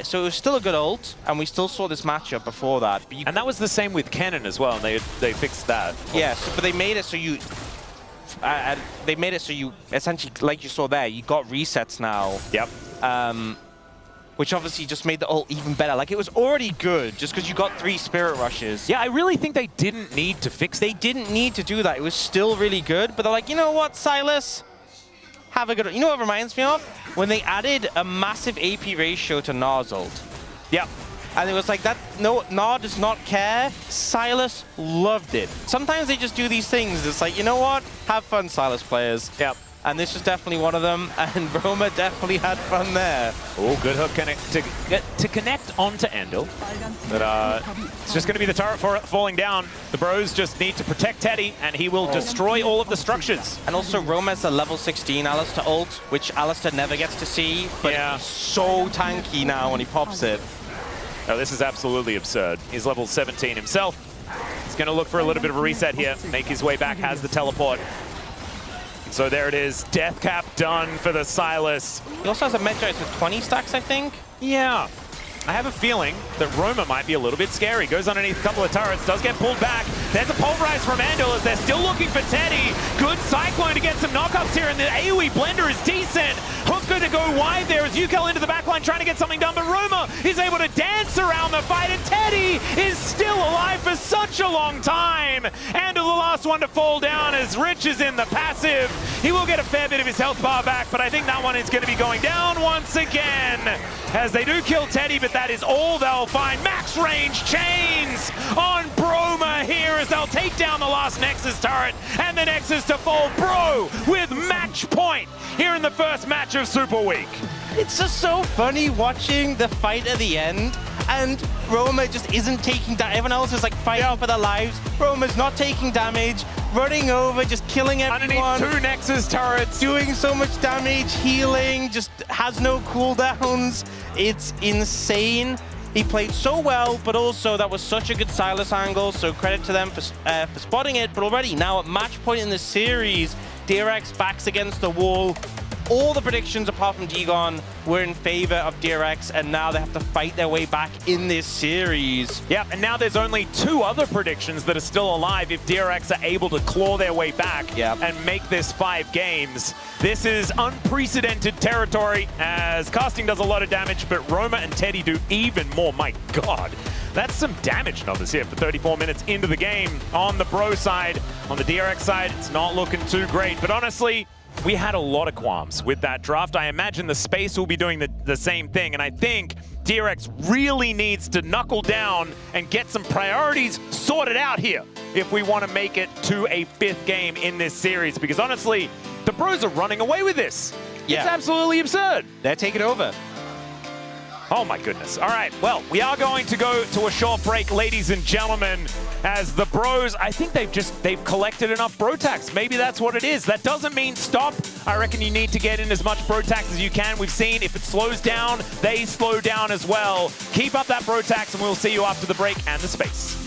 So it was still a good ult, and we still saw this matchup before that. But and that was the same with Cannon as well, and they fixed that. Yeah, but they made it so you... they made it so you, essentially, like you saw there, you got resets now. Yep. which obviously just made the ult even better. Like, it was already good just because you got 3 Spirit Rushes. Yeah, I really think they didn't need to fix They didn't need to do that. It was still really good, but they're like, you know what, Silas? Have a good... You know what it reminds me of? When they added a massive AP ratio to Gnar's ult. Yep. And it was like that, no, Gnar does not care. Silas loved it. Sometimes they just do these things. It's like, you know what? Have fun, Silas players. Yep. And this was definitely one of them, and Roma definitely had fun there. Oh, good hook to connect onto Endel. But it's just going to be the turret falling down. The Bros just need to protect Teddy, and he will destroy all of the structures. And also, Roma has a level 16 Alistar ult, which Alistar never gets to see, but it's so tanky now when he pops it. Oh, this is absolutely absurd. He's level 17 himself. He's going to look for a little bit of a reset here, make his way back, has the teleport. So there it is, death cap done for the Silas. He also has a Medjite with 20 stacks, I think. Yeah. I have a feeling that Roma might be a little bit scary. Goes underneath a couple of turrets, does get pulled back. There's a pulverize from Andal as they're still looking for Teddy. Good Cyclone to get some knockups here, and the AoE blender is decent. Hook going to go wide there as Yukel into the backline trying to get something done, but Roma is able to dance around the fight, and Teddy is still alive for such a long time. Andal the last one to fall down as Rich is in the passive. He will get a fair bit of his health bar back, but I think that one is going to be going down once again as they do kill Teddy, but that is all they'll find. Max range chains on Broma here as they'll take down the last Nexus turret, and the Nexus to fall. Bro with match point here in the first match of Super Week. It's just so funny watching the fight at the end, and Roma just isn't taking damage. Everyone else is like fighting for their lives. Roma's not taking damage, running over, just killing everyone. Underneath 2 Nexus turrets. Doing so much damage, healing, just has no cooldowns. It's insane. He played so well, but also that was such a good Silas angle, so credit to them for spotting it. But already now at match point in the series, DRX backs against the wall. All the predictions apart from Digon were in favor of DRX, and now they have to fight their way back in this series. Yeah, and now there's only 2 other predictions that are still alive if DRX are able to claw their way back and make this 5 games. This is unprecedented territory as casting does a lot of damage, but Roma and Teddy do even more. My God. That's some damage numbers here for 34 minutes into the game. On the Bro side, on the DRX side, it's not looking too great, but honestly, we had a lot of qualms with that draft. I imagine the space will be doing the same thing, and I think DRX really needs to knuckle down and get some priorities sorted out here if we want to make it to a 5th game in this series, because honestly, the Bros are running away with this. Yeah. It's absolutely absurd. They're taking over. Oh my goodness. All right, well, we are going to go to a short break, ladies and gentlemen, as the Bros, I think they've collected enough bro tax. Maybe that's what it is. That doesn't mean stop. I reckon you need to get in as much bro tax as you can. We've seen if it slows down, they slow down as well. Keep up that bro tax, and we'll see you after the break and the space.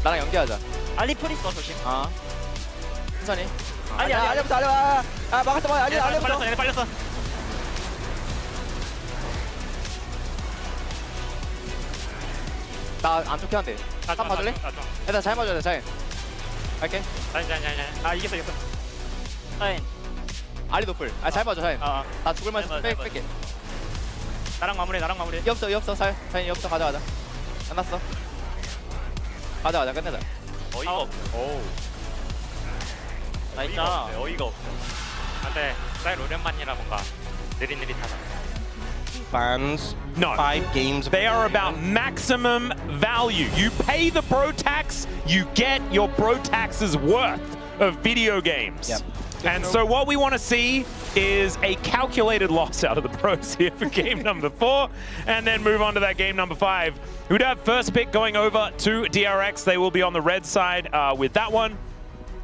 나랑 연계하자. 알리 풀 있어 조심. 천천히. 아니야, 아니야. 알려부터 알려. 막았다 봐. 알려부터. 빨렸어 얘네 빨렸어. 나 안 좋긴 한데. 한 봐줄래? 일단 잘 맞아야 돼. 잘. 갈게. 아 이겼어. 사인. 알리 노플. 잘 맞아. 잘. 나 죽을 맛 잘 뺄게. 나랑 마무리. 이 없어. 살. 사인 이 없어. 가자. 끝났어. 가자 끝내자. 어이가 없네. 오. 나이스. 어이가 없네. 어이가 없네. 아, 근데 쌀 오랜만이라 뭔가 느릿느릿하다. Fans, No. 5 games. They are about maximum value. You pay the bro tax, you get your bro tax's worth of video games. Yep. And so what we want to see is a calculated loss out of the pros here for game number 4, and then move on to that game number 5. Who'd have first pick going over to DRX. They will be on the red side with that one.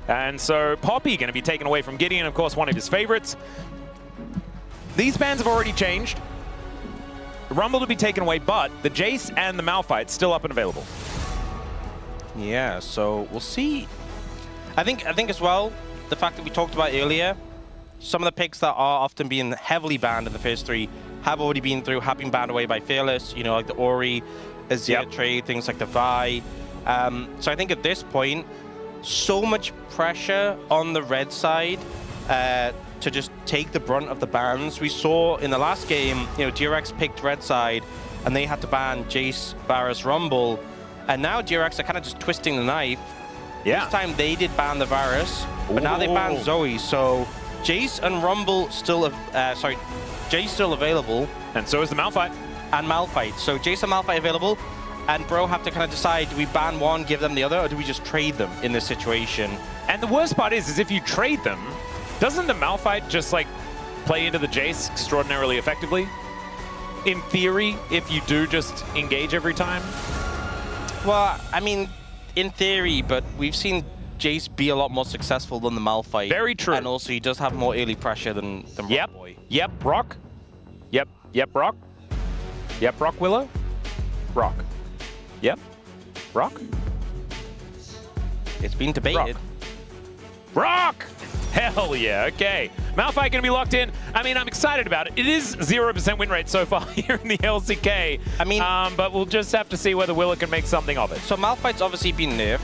And so Poppy going to be taken away from Gideon, of course, one of his favorites. These bans have already changed. Rumble to be taken away, but the Jace and the Malphite still up and available. Yeah, so we'll see. I think as well, the fact that we talked about earlier, some of the picks that are often being heavily banned in the first 3 have already been through, have been banned away by Fearless, you know, like the Ori, Azir trade, things like the Vi. So I think at this point, so much pressure on the red side to just take the brunt of the bans. We saw in the last game, you know, DRX picked red side and they had to ban Jace, Varus, Rumble. And now DRX are kind of just twisting the knife. Yeah. This time they did ban the Varus, but now they banned Zoe. So Jace and Rumble still, Jace still available. And so is the Malphite. And Malphite. So Jace and Malphite available. And Bro have to kind of decide, do we ban one, give them the other, or do we just trade them in this situation? And the worst part is if you trade them, doesn't the Malphite just like play into the Jace extraordinarily effectively? In theory, if you do just engage every time? Well, I mean, in theory, but we've seen Jace be a lot more successful than the Malphite. Very true. And also he does have more early pressure than Yep. Rock Boy. Yep, Rock. Yep, Rock. Yep, Rock Willow. Rock. Yep. Rock. It's been debated. Rock! Hell yeah, okay. Malphite gonna be locked in. I mean, I'm excited about it. It is 0% win rate so far here in the LCK. I mean, but we'll just have to see whether Willow can make something of it. So Malphite's obviously been nerfed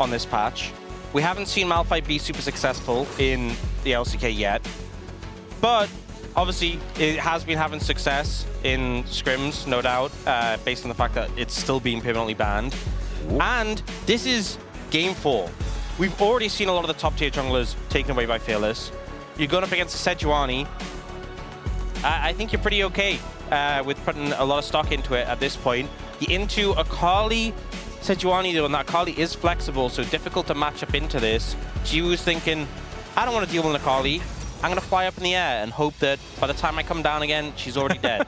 on this patch. We haven't seen Malphite be super successful in the LCK yet. But obviously, it has been having success in scrims, no doubt, based on the fact that it's still being permanently banned. Ooh. And this is game 4. We've already seen a lot of the top tier junglers taken away by Fearless. You're going up against Sejuani. I think you're pretty okay with putting a lot of stock into it at this point. You're into Akali, Sejuani though, and that Akali is flexible, so difficult to match up into this. She was thinking, I don't want to deal with an Akali. I'm going to fly up in the air and hope that by the time I come down again, she's already dead.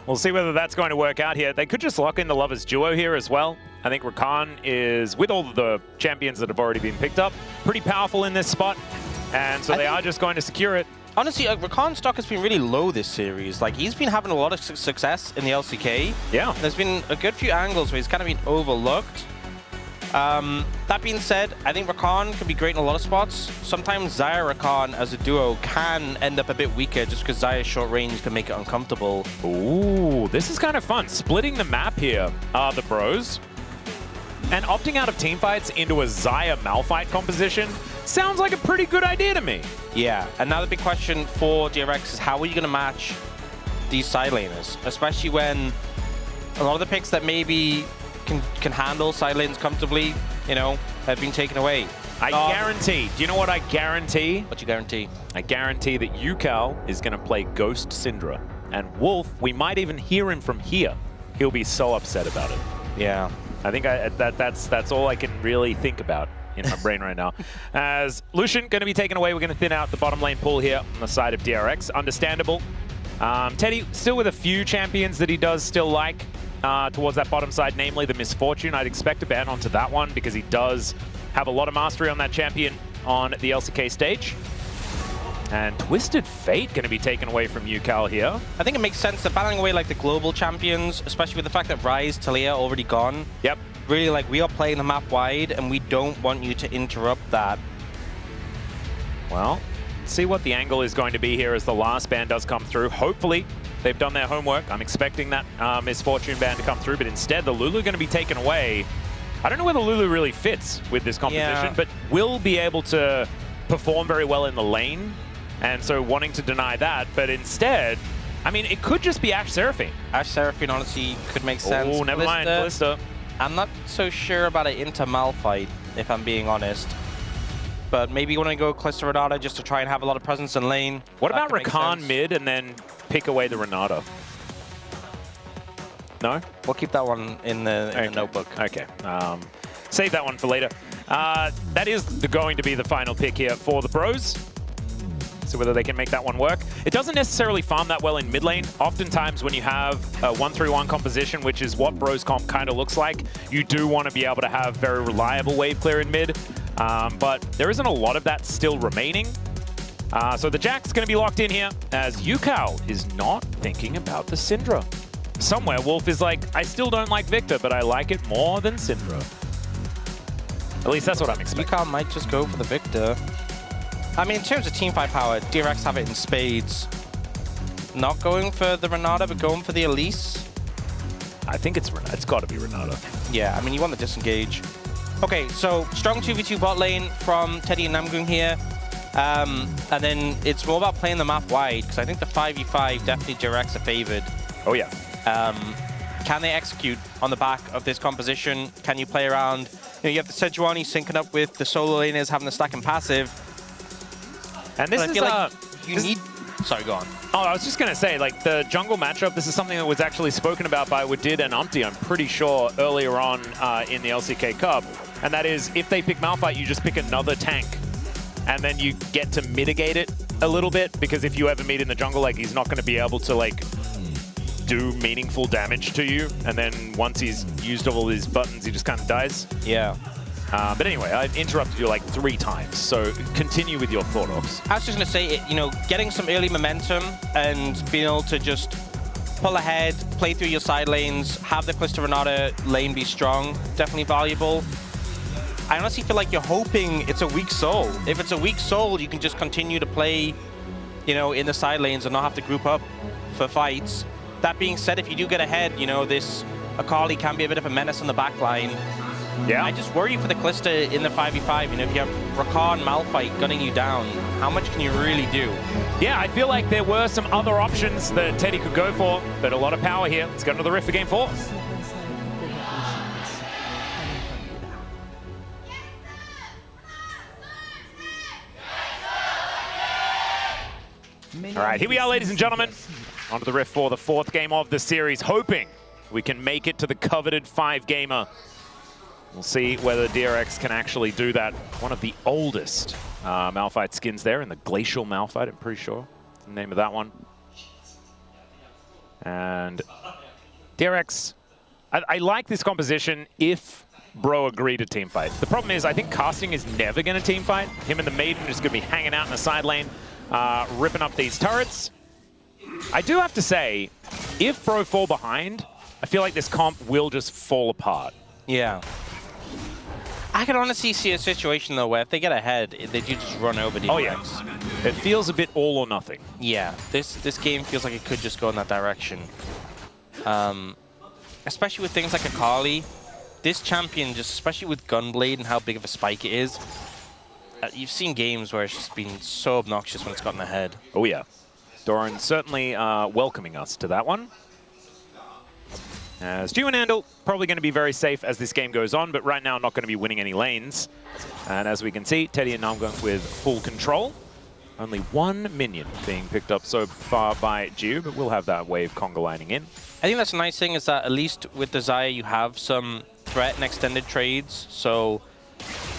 We'll see whether that's going to work out here. They could just lock in the Lovers duo here as well. I think Rakan is, with all of the champions that have already been picked up, pretty powerful in this spot. And so they are just going to secure it. Honestly, Rakan's stock has been really low this series. Like, he's been having a lot of success in the LCK. Yeah. There's been a good few angles where he's kind of been overlooked. That being said, I think Rakan can be great in a lot of spots. Sometimes Xayah Rakan as a duo can end up a bit weaker just because Xayah's short range can make it uncomfortable. Ooh, this is kind of fun. Splitting the map here are the bros. And opting out of teamfights into a Xayah Malphite composition sounds like a pretty good idea to me. Yeah, and now the big question for DRX is how are you going to match these side laners? Especially when a lot of the picks that maybe can handle side lanes comfortably, you know, have been taken away. I guarantee. Do you know what I guarantee? What you guarantee? I guarantee that Yukal is going to play Ghost Syndra. And Wolf, we might even hear him from here. He'll be so upset about it. Yeah. I think that's all I can really think about in my brain right now. As Lucian going to be taken away, we're going to thin out the bottom lane pool here on the side of DRX. Understandable. Teddy still with a few champions that he does still like towards that bottom side, namely the Misfortune. I'd expect a ban onto that one because he does have a lot of mastery on that champion on the LCK stage. And Twisted Fate going to be taken away from Yukal here. I think it makes sense that battling away like the global champions, especially with the fact that Ryze, Talia already gone. Yep. Really, like, we are playing the map wide and we don't want you to interrupt that. Well, let's see what the angle is going to be here as the last ban does come through. Hopefully, they've done their homework. I'm expecting that Misfortune ban to come through, but instead the Lulu going to be taken away. I don't know whether Lulu really fits with this composition, but will be able to perform very well in the lane. And so wanting to deny that, but instead, I mean, it could just be Ashe Seraphine. Ashe Seraphine honestly could make sense. Oh, never mind, Ballista. I'm not so sure about it into Malphite, if I'm being honest. But maybe you want to go Kalista Renata just to try and have a lot of presence in lane. What That about could make Rakan sense. mid and then pick away the Renata? No? We'll keep that one in the notebook. Okay. Save that one for later. That is going to be the final pick here for the Bros. So whether they can make that one work. It doesn't necessarily farm that well in mid lane. Oftentimes when you have a 1-3-1 composition, which is what Bros comp kind of looks like, you do want to be able to have very reliable wave clear in mid. But there isn't a lot of that still remaining. So the Jack's going to be locked in here as Yukao is not thinking about the Syndra. Somewhere Wolf is like, I still don't like Victor, but I like it more than Syndra. At least that's what I'm expecting. Yukao might just go for the Victor. I mean, in terms of teamfight power, DRX have it in spades. Not going for the Renata, but going for the Elise. I think it's Renata. It's got to be Renata. Yeah, I mean, you want the disengage. Okay, so strong 2v2 bot lane from Teddy and Namgung here. And then it's more about playing the map wide, because I think the 5v5 definitely DRX are favored. Oh, yeah. Can they execute on the back of this composition? Can you play around? You know, you have the Sejuani syncing up with the solo laners having the stack and passive. And this I is feel like you need... Sorry, go on. Oh, I was just going to say, like, the jungle matchup, this is something that was actually spoken about by Wadid and Umpty, I'm pretty sure, earlier on in the LCK Cup. And that is, if they pick Malphite, you just pick another tank. And then you get to mitigate it a little bit, because if you ever meet in the jungle, like, he's not going to be able to, like, do meaningful damage to you. And then once he's used all his buttons, he just kind of dies. Yeah. But anyway, I interrupted you like 3 times, so continue with your thought, Ox. I was just going to say, you know, getting some early momentum and being able to just pull ahead, play through your side lanes, have the Kalista Renata lane be strong, definitely valuable. I honestly feel like you're hoping it's a weak soul. If it's a weak soul, you can just continue to play, you know, in the side lanes and not have to group up for fights. That being said, if you do get ahead, you know, this Akali can be a bit of a menace on the back line. Yeah. I just worry for the Kalista in the 5v5. You know, if you have Rakan, Malphite gunning you down, how much can you really do? Yeah, I feel like there were some other options that Teddy could go for, but a lot of power here. Let's go into the Rift for game 4. All right, here we are, ladies and gentlemen. Onto the Rift for the 4th game of the series, hoping we can make it to the coveted 5-gamer. We'll see whether DRX can actually do that. One of the oldest Malphite skins there in the Glacial Malphite, I'm pretty sure. That's the name of that one. And DRX, I like this composition if Bro agree to teamfight. The problem is I think Casting is never going to teamfight. Him and the Maiden are just going to be hanging out in the side lane, ripping up these turrets. I do have to say, if Bro fall behind, I feel like this comp will just fall apart. Yeah. I can honestly see a situation, though, where if they get ahead, they do just run over DRX. Oh, yeah. It feels a bit all or nothing. Yeah, this game feels like it could just go in that direction. Especially with things like Akali. This champion, just especially with Gunblade and how big of a spike it is, you've seen games where it's just been so obnoxious when it's gotten ahead. Oh, yeah. Doran certainly welcoming us to that one. As Ju and Andal probably going to be very safe as this game goes on, but right now not going to be winning any lanes. And as we can see, Teddy and Namgung with full control. Only 1 minion being picked up so far by Ju, but we'll have that wave conga lining in. I think that's a nice thing is that at least with the Xayah you have some threat and extended trades. So,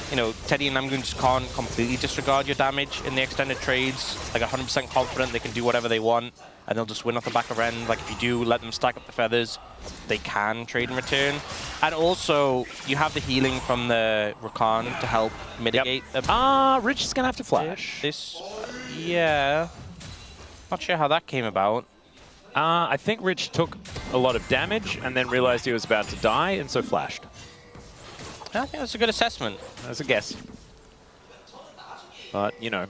you know, Teddy and Namgung just can't completely disregard your damage in the extended trades. Like 100% confident they can do whatever they want and they'll just win off the back of end. Like if you do let them stack up the feathers, they can trade in return. And also, you have the healing from the Rakan to help mitigate. Yep. Rich is going to have to flash. Yeah. Not sure how that came about. I think Rich took a lot of damage and then realized he was about to die and so flashed. I think that's a good assessment. That's a guess. But, you know,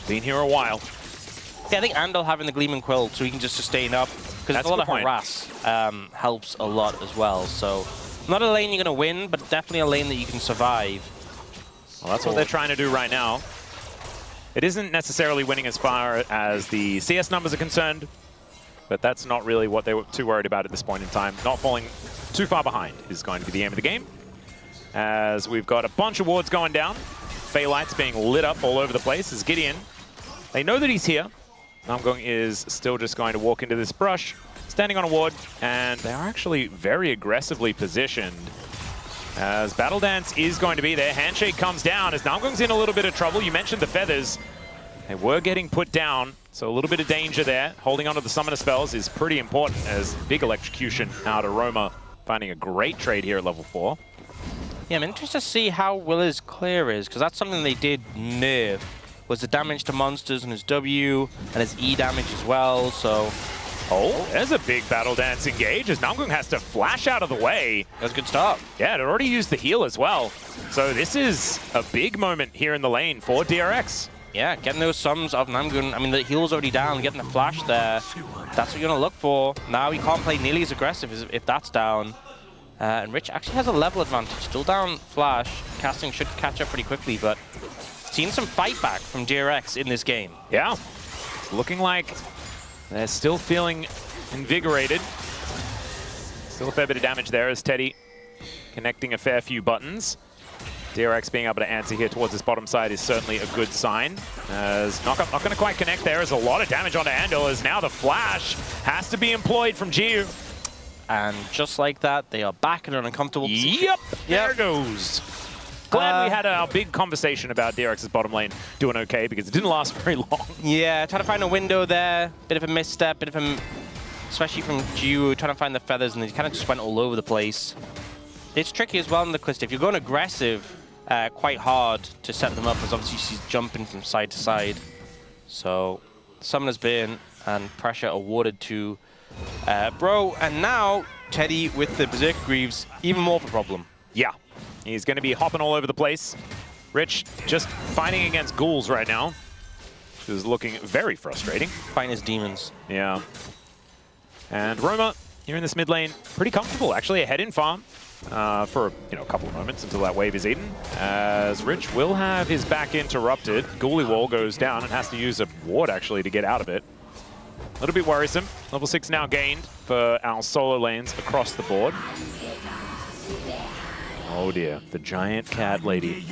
been here a while. Yeah, I think Andal having the Gleaming Quill so he can just sustain up. Because a lot of harass helps a lot as well. So, not a lane you're going to win, but definitely a lane that you can survive. Well, that's what they're trying to do right now. It isn't necessarily winning as far as the CS numbers are concerned. but that's not really what they were too worried about at this point in time. Not falling too far behind is going to be the aim of the game. As we've got a bunch of wards going down. Phaelites being lit up all over the place as Gideon. They know that he's here. Namgung is still just going to walk into this brush, standing on a ward, and they are actually very aggressively positioned. As Battle Dance is going to be there. Handshake comes down as Namgung's in a little bit of trouble. You mentioned the feathers. They were getting put down, so a little bit of danger there. Holding onto the summoner spells is pretty important as big electrocution out of Roma, finding a great trade here at level 4. Yeah, I'm interested to see how Willa's clear is, because that's something they did nerf, was the damage to monsters and his W, and his E damage as well, so... Oh, there's a big Battle Dance engage as Namgung has to flash out of the way. That's a good start. Yeah, it already used the heal as well. So this is a big moment here in the lane for DRX. Yeah, getting those sums of Namgung. I mean, the heal's already down, getting the flash there. That's what you're going to look for. Now he can't play nearly as aggressive if that's down. And Rich actually has a level advantage. Still down flash. Casting should catch up pretty quickly, but seen some fight back from DRX in this game. Yeah, it's looking like they're still feeling invigorated. Still a fair bit of damage there as Teddy connecting a fair few buttons. DRX being able to answer here towards this bottom side is certainly a good sign. As Knockup not going to quite connect there. There's a lot of damage onto Andal as now the flash has to be employed from Jiu. And just like that, they are back in an uncomfortable position. Yep, there goes. Glad we had our big conversation about DRX's bottom lane doing okay because it didn't last very long. Yeah, trying to find a window there. Bit of a misstep, bit of a... Especially from Jiu, trying to find the feathers, and they kind of just went all over the place. It's tricky as well in the Calista. If you're going aggressive, quite hard to set them up, because obviously she's jumping from side to side. So, Summoner's Burn and pressure awarded to Bro, and now Teddy with the Berserker Greaves, even more of a problem. Yeah, he's going to be hopping all over the place. Rich just fighting against ghouls right now, which is looking very frustrating. Fighting his demons. Yeah. And Roma here in this mid lane, pretty comfortable, actually ahead in farm for a couple of moments until that wave is eaten. As Rich will have his back interrupted. Ghoulie Wall goes down and has to use a ward actually to get out of it. A little bit worrisome. Level 6 now gained for our solo lanes across the board. Oh dear, the giant cat lady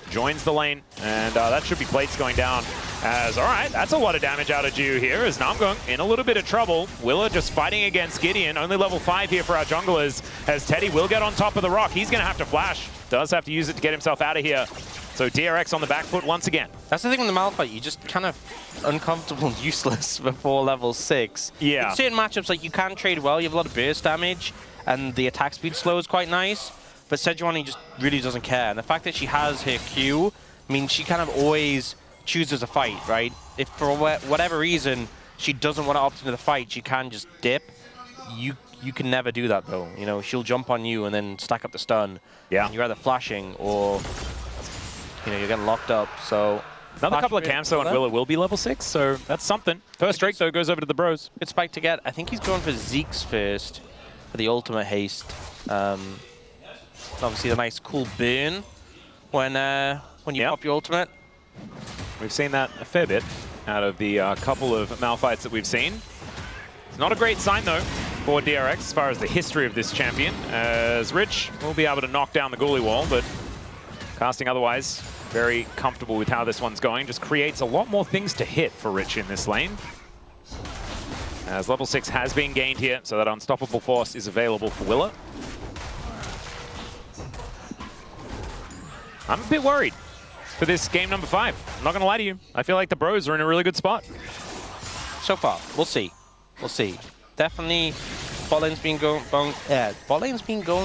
joins the lane, and that should be plates going down. As, all right, that's a lot of damage out of Jiu here as Namgung in a little bit of trouble. Willa just fighting against Gideon, only level 5 here for our junglers, as Teddy will get on top of the rock. He's gonna have to flash, does have to use it to get himself out of here. So DRX on the back foot once again. That's the thing with the Malphite, you just kind of uncomfortable and useless before level 6. Yeah. In certain matchups, like you can trade well, you have a lot of burst damage, and the attack speed slow is quite nice. But Sejuani just really doesn't care. And the fact that she has her Q means she kind of always chooses a fight, right? If for whatever reason she doesn't want to opt into the fight, she can just dip. You can never do that though. You know, she'll jump on you and then stack up the stun. Yeah. And you're either flashing or you're getting locked up. So another couple of camps though, and Willa will be level 6, so that's something. First Drake though goes over to the bros. Good spike to get. I think he's going for Zeke's first for the ultimate haste. Obviously a nice cool burn when you pop your ultimate. We've seen that a fair bit out of the couple of Malphites that we've seen. It's not a great sign though for DRX as far as the history of this champion, as Rich will be able to knock down the Ghoulie Wall, but casting otherwise very comfortable with how this one's going. Just creates a lot more things to hit for Rich in this lane. As level 6 has been gained here, so that Unstoppable Force is available for Willa. I'm a bit worried for this game number 5. I'm not going to lie to you. I feel like the bros are in a really good spot. So far, we'll see. We'll see. Definitely, bot lane's been going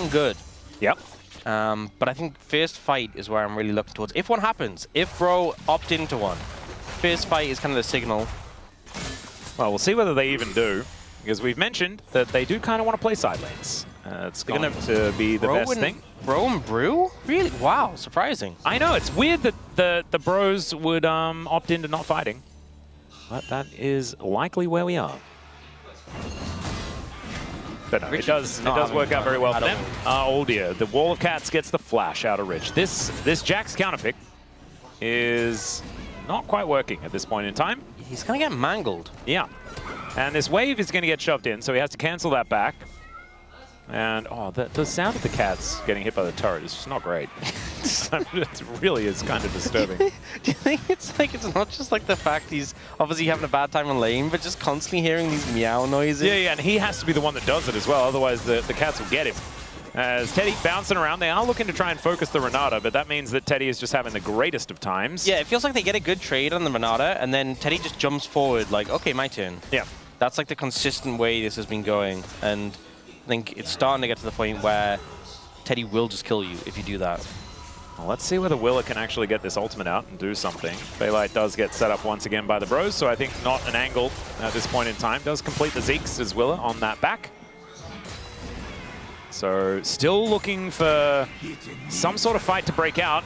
good. Yep. But I think first fight is where I'm really looking towards. If one happens, if Bro opt into one, first fight is kind of the signal. Well, we'll see whether they even do, because we've mentioned that they do kind of want to play side lanes. It's going to be the best thing. Bro and Brew? Really? Wow, surprising. I know, it's weird that the bros would opt into not fighting. But that is likely where we are. But no, it does work out very well for them. Oh dear, the Wall of Cats gets the flash out of Rich. This Jack's counterpick is not quite working at this point in time. he's going to get mangled. Yeah. And this wave is going to get shoved in, so he has to cancel that back. And, oh, the sound of the cats getting hit by the turret is just not great. It really is kind of disturbing. Do you think it's like, it's not just like the fact he's obviously having a bad time on lane, but just constantly hearing these meow noises? Yeah, and he has to be the one that does it as well, otherwise the cats will get him. As Teddy bouncing around, they are looking to try and focus the Renata, but that means that Teddy is just having the greatest of times. Yeah, it feels like they get a good trade on the Renata, and then Teddy just jumps forward like, okay, my turn. Yeah. That's like the consistent way this has been going, and I think it's starting to get to the point where Teddy will just kill you if you do that. Well, let's see whether Willa can actually get this ultimate out and do something. Baylight does get set up once again by the bros, so I think not an angle at this point in time. Does complete the Zeeks as Willa on that back. So still looking for some sort of fight to break out.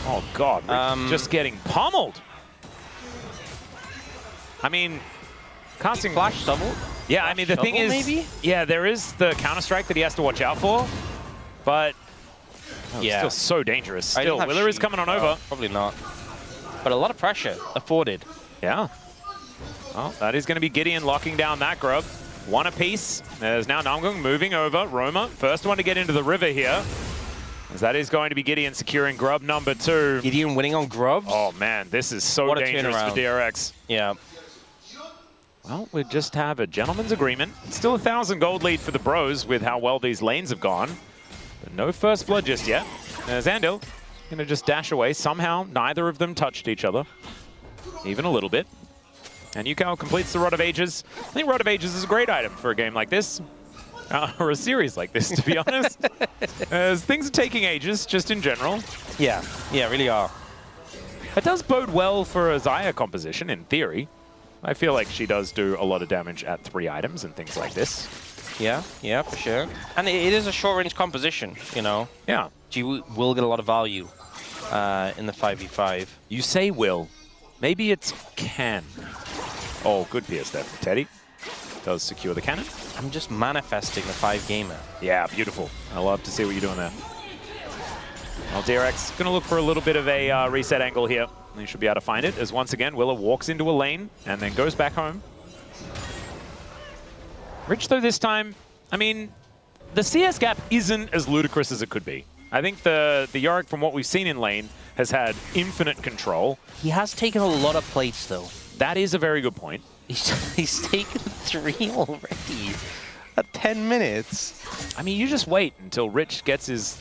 Oh god, just getting pummeled. I mean, casting Flash double? Yeah, I mean the thing is, maybe? yeah, there is the counter strike that he has to watch out for, but Yeah. still so dangerous. I Still, don't have Willa is sheep. coming on over. Probably not. But a lot of pressure afforded. Yeah. Well, that is going to be Gideon locking down that grub. One apiece. There's now Namgung moving over. Roma, first one to get into the river here. As that is going to be Gideon securing grub number 2. Gideon winning on grubs? Oh man, this is so What a dangerous for turnaround. DRX. Yeah. Well, we just have a gentleman's agreement. It's still 1,000 gold lead for the bros with how well these lanes have gone. But no first blood just yet. Zandil going to just dash away. Somehow, neither of them touched each other. Even a little bit. And Yukao completes the Rod of Ages. I think Rod of Ages is a great item for a game like this. Or a series like this, to be honest. As things are taking ages, just in general. Yeah, really are. It does bode well for a Xayah composition, in theory. I feel like she does do a lot of damage at 3 items and things like this. Yeah, for sure. And it is a short-range composition, you know. Yeah. She will get a lot of value in the 5v5. You say will. Maybe it's can. Oh, good PS there from Teddy. Does secure the cannon. I'm just manifesting the 5-gamer. Yeah, beautiful. I love to see what you're doing there. Well, DRX going to look for a little bit of a reset angle here. He should be able to find it, as once again, Willa walks into a lane and then goes back home. Rich, though, this time, I mean, the CS gap isn't as ludicrous as it could be. I think the Yorick, from what we've seen in lane, has had infinite control. He has taken a lot of plates, though. That is a very good point. He's taken 3 already at 10 minutes. I mean, you just wait until Rich gets his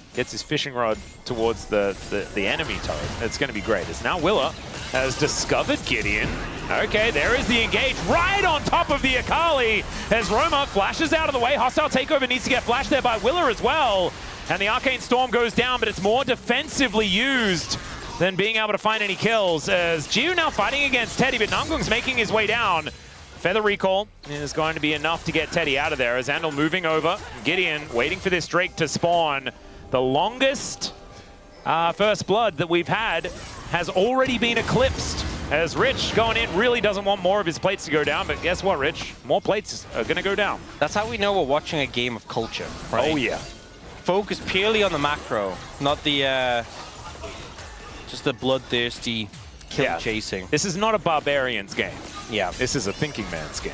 fishing rod towards the enemy turret. It's going to be great. As now Willa has discovered Gideon. Okay, there is the engage right on top of the Akali as Roma flashes out of the way. Hostile takeover needs to get flashed there by Willa as well. And the Arcane Storm goes down, but it's more defensively used than being able to find any kills. As Jiu now fighting against Teddy, but Namgung's making his way down. Feather Recall is going to be enough to get Teddy out of there. As Andal moving over. Gideon waiting for this Drake to spawn. The longest first blood that we've had has already been eclipsed. As Rich going in really doesn't want more of his plates to go down, but guess what, Rich? More plates are going to go down. That's how we know we're watching a game of culture, right? Oh, yeah. Focus purely on the macro, not the just the bloodthirsty kill chasing. This is not a barbarian's game. Yeah. This is a thinking man's game.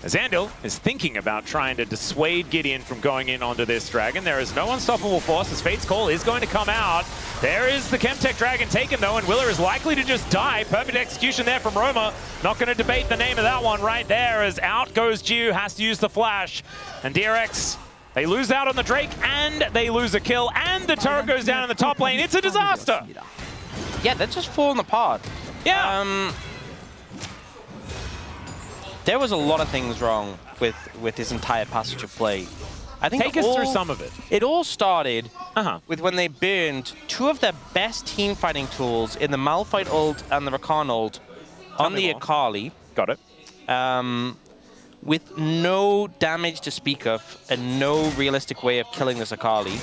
As Andal is thinking about trying to dissuade Gideon from going in onto this dragon. There is no unstoppable force as Fate's Call is going to come out. There is the Chemtech Dragon taken though, and Willa is likely to just die. Perfect execution there from Roma. Not going to debate the name of that one right there, as out goes Jiu, has to use the flash. And DRX, they lose out on the Drake, and they lose a kill, and the turret goes down in the top lane. It's a disaster. Yeah, they're just falling apart. Yeah. There was a lot of things wrong with this entire passage of play. I think Take us through some of it. It all started with when they burned 2 of their best team fighting tools in the Malphite ult and the Rakan ult on the Akali. Got it. With no damage to speak of and no realistic way of killing this Akali.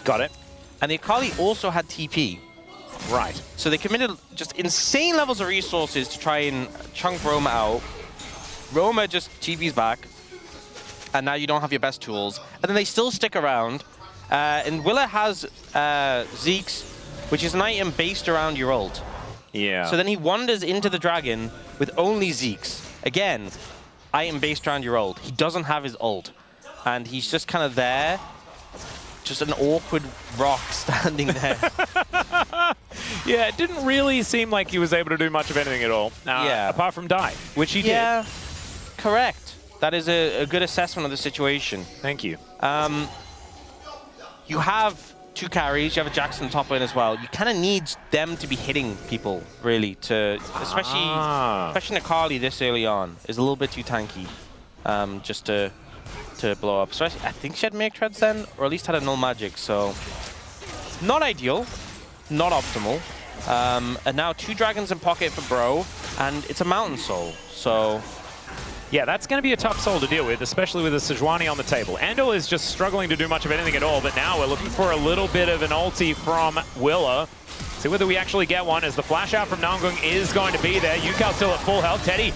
Got it. And the Akali also had TP. Right. So they committed just insane levels of resources to try and chunk Roma out. Roma just TP's back, and now you don't have your best tools. And then they still stick around. And Willa has Zeeks, which is an item based around your ult. Yeah. So then he wanders into the dragon, with only Zeeks. Again, item based around your ult. He doesn't have his ult. And he's just kind of there. Just an awkward rock standing there. Yeah, it didn't really seem like he was able to do much of anything at all. Yeah. Apart from die, which he Yeah, correct. That is a good assessment of the situation. did. Thank you. You have 2 carries. You have a Jackson top lane as well. You kind of need them to be hitting people, really, to especially Akali this early on is a little bit too tanky, just to blow up. Especially, I think she had make treads then, or at least had a null magic. So not ideal, not optimal. And now 2 dragons in pocket for Bro, and it's a mountain soul. So. Yeah, that's going to be a tough soul to deal with, especially with a Sejuani on the table. Andal is just struggling to do much of anything at all, but now we're looking for a little bit of an ulti from Willa. See whether we actually get one, as the flash out from Nangung is going to be there. Yukao still at full health. Teddy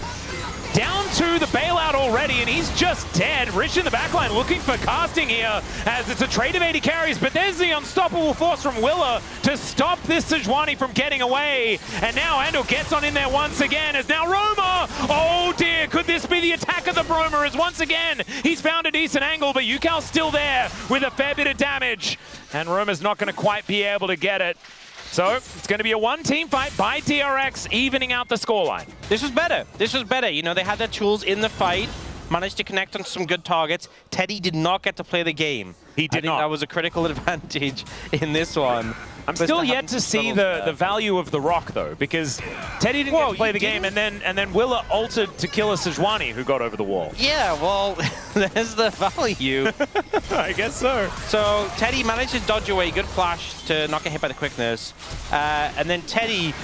down to the bailout already, and he's just dead. Rich in the backline looking for casting here, as it's a trade of 80 carries, but there's the unstoppable force from Willa to stop this Sejuani from getting away. And now Andal gets on in there once again, as now Roma, oh dear, could this be the attack of the Broma, as once again, he's found a decent angle, but Yukal's still there with a fair bit of damage, and Roma's not going to quite be able to get it. So it's going to be a 1-team fight by DRX, evening out the scoreline. This was better. This was better. You know, they had their tools in the fight, managed to connect on some good targets. Teddy did not get to play the game. He did I think not. That was a critical advantage in this one. I'm still yet to see the value of the rock, though, because Teddy didn't get to play the game, and then Willa altered to kill a Sejuani who got over the wall. Yeah, well, there's the value. I guess so. So Teddy managed to dodge away, good flash to not get hit by the quickness. And then Teddy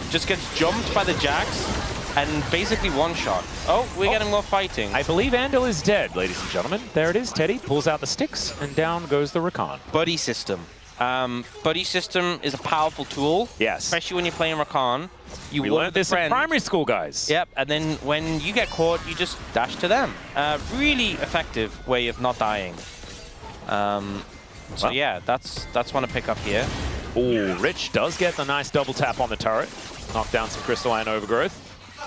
just gets jumped by the Jax and basically one-shot. Oh, we're getting more fighting. I believe Andal is dead, ladies and gentlemen. There it is. Teddy pulls out the sticks, and down goes the Rakan. Buddy system. Buddy system is a powerful tool. Yes. Especially when you're playing Rakan. We learned this in primary school, guys. Yep, and then when you get caught, you just dash to them. Really effective way of not dying. So yeah, that's one to pick up here. Oh, Rich does get the nice double tap on the turret. Knock down some crystalline overgrowth.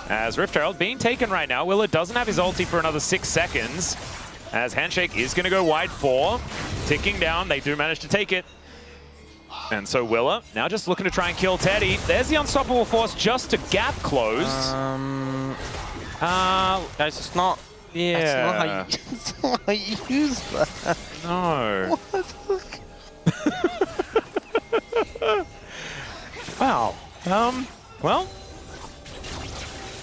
As Rift Herald being taken right now, Willa doesn't have his ulti for another 6 seconds. As Handshake is going to go wide 4. Ticking down, they do manage to take it. And so Willa now just looking to try and kill Teddy. There's the unstoppable force just to gap close. Guys, it's not. Yeah. That's not how you use that. No. Wow. Well.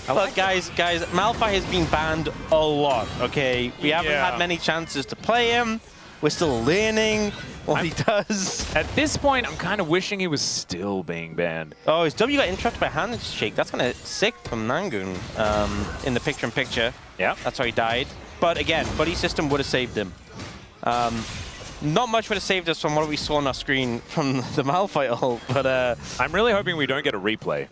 Look, guys, Malphite has been banned a lot, okay? We haven't Yeah. had many chances to play him. We're still learning what he does. At this point, I'm kind of wishing he was still being banned. Oh, his W got interrupted by Handshake. That's kind of sick from Nangun in the picture-in-picture. Yeah. That's how he died. But again, Buddy System would have saved him. Not much would have saved us from what we saw on our screen from the Malphite ult, but I'm really hoping we don't get a replay.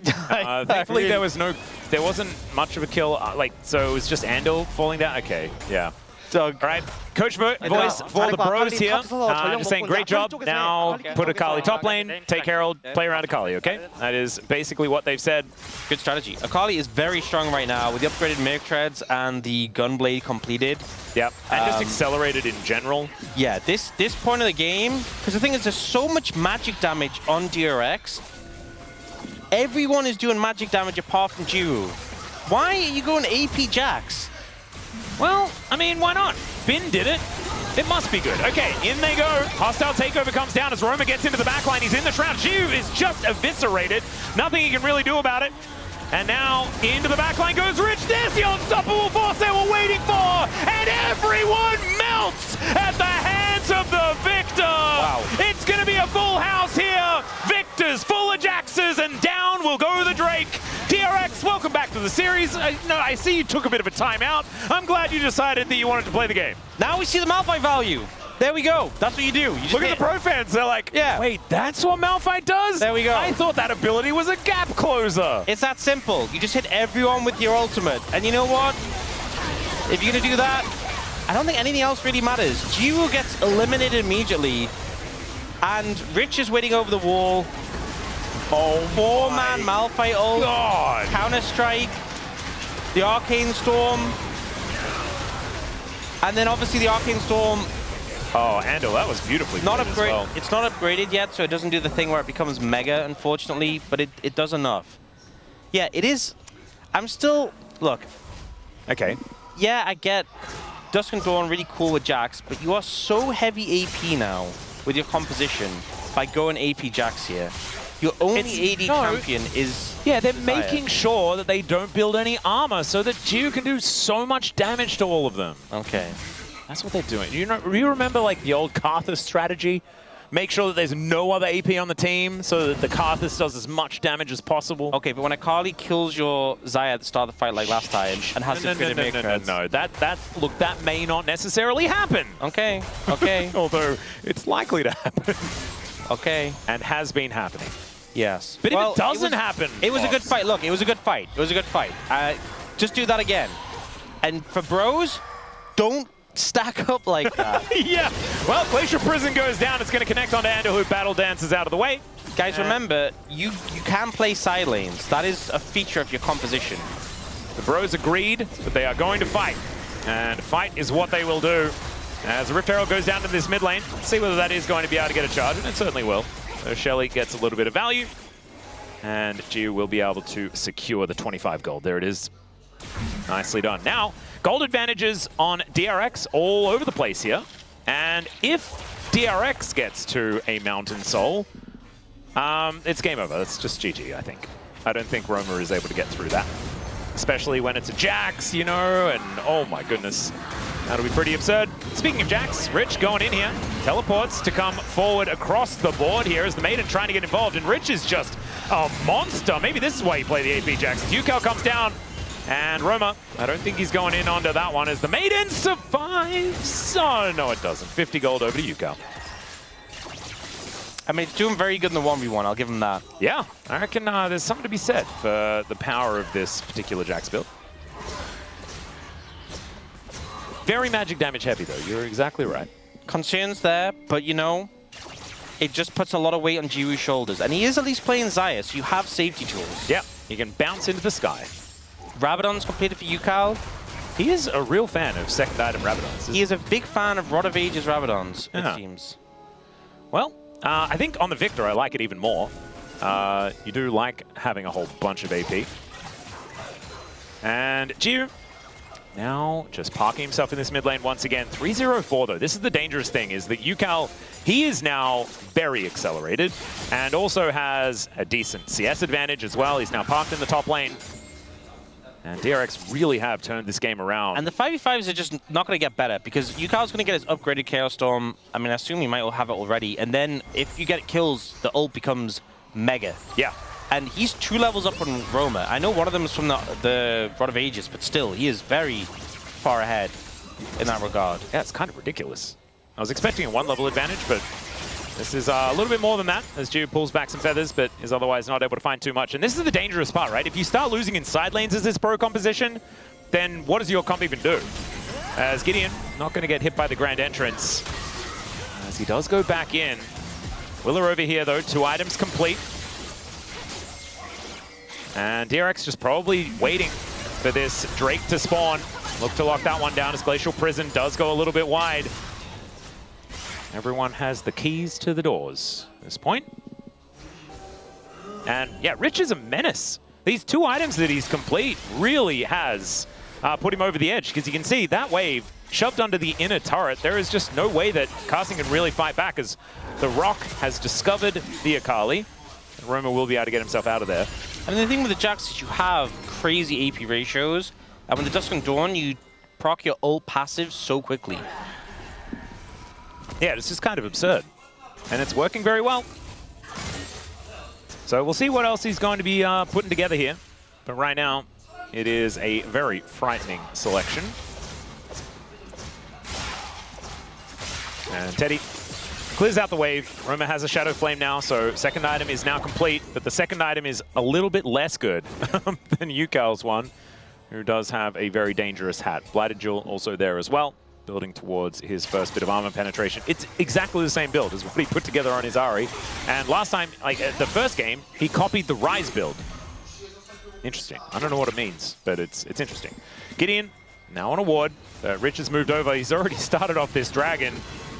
Thankfully, really... there wasn't much of a kill. So it was just Andal falling down. Okay, yeah. Doug. All right, Coach Voice for the bros here. Just saying, great job. Now put Akali top lane, take Herald, play around Akali, okay? That is basically what they've said. Good strategy. Akali is very strong right now with the upgraded Merc Treads and the Gunblade completed. Yep, and just accelerated in general. Yeah, this point of the game, because the thing is there's so much magic damage on DRX. Everyone is doing magic damage apart from Jiru. Why are you going AP Jax? Well, I mean, why not? Bin did it. It must be good. Okay, in they go. Hostile takeover comes down as Roma gets into the backline. He's in the shroud. Jiu is just eviscerated. Nothing he can really do about it. And now into the backline goes Rich. There's the unstoppable force they were waiting for. And everyone melts at the hands of the Victor. Wow. It's going to be a full house here. Victor's full of Jaxes, and down will go the Drake. DRX, welcome back to the series. I see you took a bit of a timeout. I'm glad you decided that you wanted to play the game. Now we see the Malphite value. There we go. That's what you do. You just Look at the pro fans. They're like, yeah. Wait, that's what Malphite does? There we go. I thought that ability was a gap closer. It's that simple. You just hit everyone with your ultimate. And you know what? If you're going to do that, I don't think anything else really matters. Jiru gets eliminated immediately. And Rich is waiting over the wall. Oh, 4-man Malphite ult. God. Counter-strike. The Arcane Storm. And then obviously the Arcane Storm, Oh, Andal, that was beautifully not played as upgrade. well. It's not upgraded yet, so it doesn't do the thing where it becomes mega, unfortunately, but it does enough. Yeah, it is. I'm still, look, Okay. yeah, I get Dusk and Dawn really cool with Jax, but you are so heavy AP now with your composition by going AP Jax here. Your only AD champion is Yeah, they're Desire. making sure that they don't build any armor so that Jiu can do so much damage to all of them. Okay. That's what they're doing. You remember like the old Karthus strategy? Make sure that there's no other AP on the team so that the Karthus does as much damage as possible. Okay, but when Akali kills your Xayah at the start of the fight like last time and has to create a make creds. No. Look, that may not necessarily happen. Okay, okay, Although it's likely to happen okay. and has been happening. Yes. But Well, if it doesn't happen, It was a good Fox. fight. Look, it was a good fight. It was a good fight. Just do that again. And for bros, don't stack up like that. Yeah. Well, Glacial Prison goes down. It's going to connect onto Andal, who battle dances out of the way. Guys, remember, you can play side lanes. That is a feature of your composition. The bros agreed that they are going to fight. And fight is what they will do. As the Rift Herald goes down to this mid lane, let's see whether that is going to be able to get a charge, and it certainly will. So Shelly gets a little bit of value. And Jiu will be able to secure the 25 gold. There it is. Nicely done. Now, gold advantages on DRX all over the place here. And if DRX gets to a Mountain Soul, it's game over. That's just GG, I think. I don't think Roma is able to get through that. Especially when it's a Jax, you know, and oh my goodness. That'll be pretty absurd. Speaking of Jax, Rich going in here. Teleports to come forward across the board here as the Maiden trying to get involved. And Rich is just a monster. Maybe this is why you play the AP Jax. Yukal comes down. And Roma, I don't think he's going in onto that one as the Maiden survives. Oh, no, it doesn't. 50 gold over to Yukal. I mean, it's doing very good in the 1v1. I'll give him that. Yeah, I reckon there's something to be said for the power of this particular Jax build. Very magic damage heavy, though. You're exactly right. Concerns there, but you know, it just puts a lot of weight on Jiwoo's shoulders. And he is at least playing Xayah, so you have safety tools. Yeah, you can bounce into the sky. Rabadon's completed for Yukal. He is a real fan of second item Rabadons. He is a big fan of Rod of Ages Rabadons, Yeah. it seems. Well, I think on the Victor, I like it even more. You do like having a whole bunch of AP. And Jiu now just parking himself in this mid lane once again. 3-0-4 though. This is the dangerous thing, is that Yukal, he is now very accelerated and also has a decent CS advantage as well. He's now parked in the top lane. And DRX really have turned this game around. And the 5v5s are just not going to get better because Yukal's going to get his upgraded Chaos Storm. I mean, I assume he might have it already. And then if you get kills, the ult becomes mega. Yeah. And he's 2 levels up on Roma. I know one of them is from the Rod of Ages, but still, he is very far ahead in that regard. Yeah, it's kind of ridiculous. I was expecting a 1-level advantage, but this is a little bit more than that as Jiu pulls back some feathers, but is otherwise not able to find too much. And this is the dangerous part, right? If you start losing in side lanes as this pro composition, then what does your comp even do? As Gideon, not going to get hit by the Grand Entrance. As he does go back in. Willer over here, though. 2 items complete. And DRX just probably waiting for this Drake to spawn. Look to lock that one down as Glacial Prison does go a little bit wide. Everyone has the keys to the doors at this point. And yeah, Rich is a menace. These 2 items that he's complete really has put him over the edge, because you can see that wave shoved under the inner turret. There is just no way that Carson can really fight back, as the Rock has discovered the Akali. And Roma will be able to get himself out of there. I mean, the thing with the Jax is you have crazy AP ratios, and with the Dusk and Dawn, you proc your ult passive so quickly. Yeah, it's just kind of absurd. And it's working very well. So we'll see what else he's going to be putting together here. But right now, it is a very frightening selection. And Teddy clears out the wave. Roma has a Shadow Flame now, so second item is now complete. But the second item is a little bit less good than Yukal's one, who does have a very dangerous hat. Blighted Jewel also there as well, building towards his first bit of armor penetration. It's exactly the same build as what he put together on his Ahri. And last time, like the first game, he copied the Rise build. Interesting. I don't know what it means, but it's interesting. Gideon, now on a ward. Rich has moved over. He's already started off this dragon,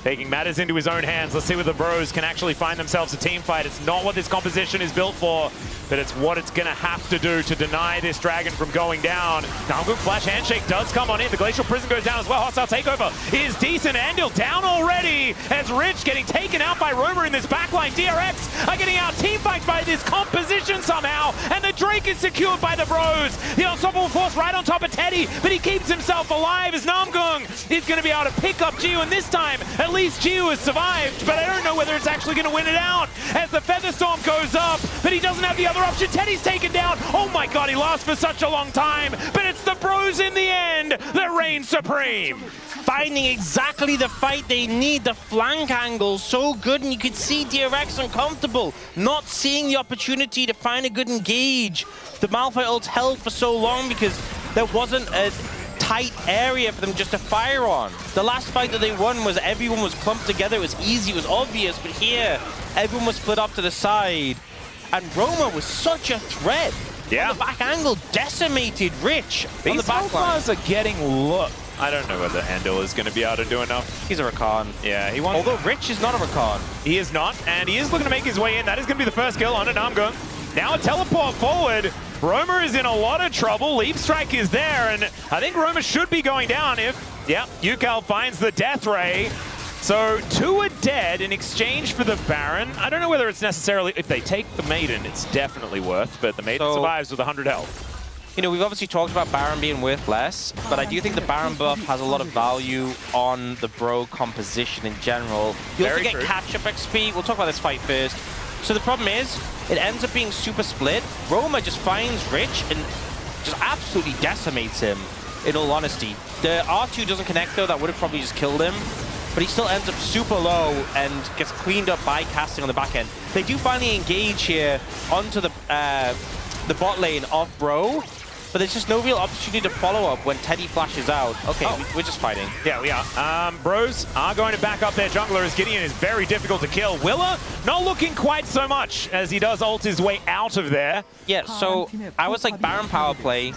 taking matters into his own hands. Let's see whether the bros can actually find themselves a team fight. It's not what this composition is built for, but it's what it's going to have to do to deny this dragon from going down. Namgoong flash handshake does come on in. The Glacial Prison goes down as well. Hostile takeover is decent. Andil down already as Rich getting taken out by Romer in this backline. DRX are getting out team fights by this composition somehow, and the Drake is secured by the bros. The Unstoppable Force right on top of Teddy, but he keeps himself alive as Namgoong is going to be able to pick up Jiu, and this time at least Jiu has survived, but I don't know whether it's actually going to win it out as the Feather Storm goes up, but he doesn't have the other option. Teddy's taken down. Oh my god, he lasts for such a long time, but it's the bros in the end that reign supreme. Finding exactly the fight they need. The flank angle so good, and you could see DRX uncomfortable, not seeing the opportunity to find a good engage. The Malphite ult held for so long because there wasn't a tight area for them just to fire on. The last fight that they won was everyone was clumped together. It was easy, it was obvious, but here everyone was split up to the side. And Roma was such a threat. Yeah. On the back angle, decimated Rich on the back line. These are getting look. I don't know whether Andil is going to be able to do enough. He's a Rakan. Yeah, he wants. Although Rich is not a Rakan. He is not, and he is looking to make his way in. That is going to be the first kill on Namgoong. Now a teleport forward. Roma is in a lot of trouble. Leap Strike is there, and I think Roma should be going down if, yeah, Yukal finds the Death Ray. So 2 are dead in exchange for the Baron. I don't know whether it's necessarily, if they take the Maiden, it's definitely worth, but the Maiden survives with 100 health. You know, we've obviously talked about Baron being worth less, but I do think the Baron buff has a lot of value on the bro composition in general. You also get catch-up XP. We'll talk about this fight first. So the problem is, it ends up being super split. Roma just finds Rich and just absolutely decimates him, in all honesty. The R2 doesn't connect though, that would have probably just killed him. But he still ends up super low and gets cleaned up by casting on the back end. They do finally engage here onto the bot lane of Bro, but there's just no real opportunity to follow up when Teddy flashes out. Okay, we're just fighting. Yeah, we are. Bros are going to back up their jungler as Gideon is very difficult to kill. Willa not looking quite so much as he does ult his way out of there. Yeah, so I was like Baron power play.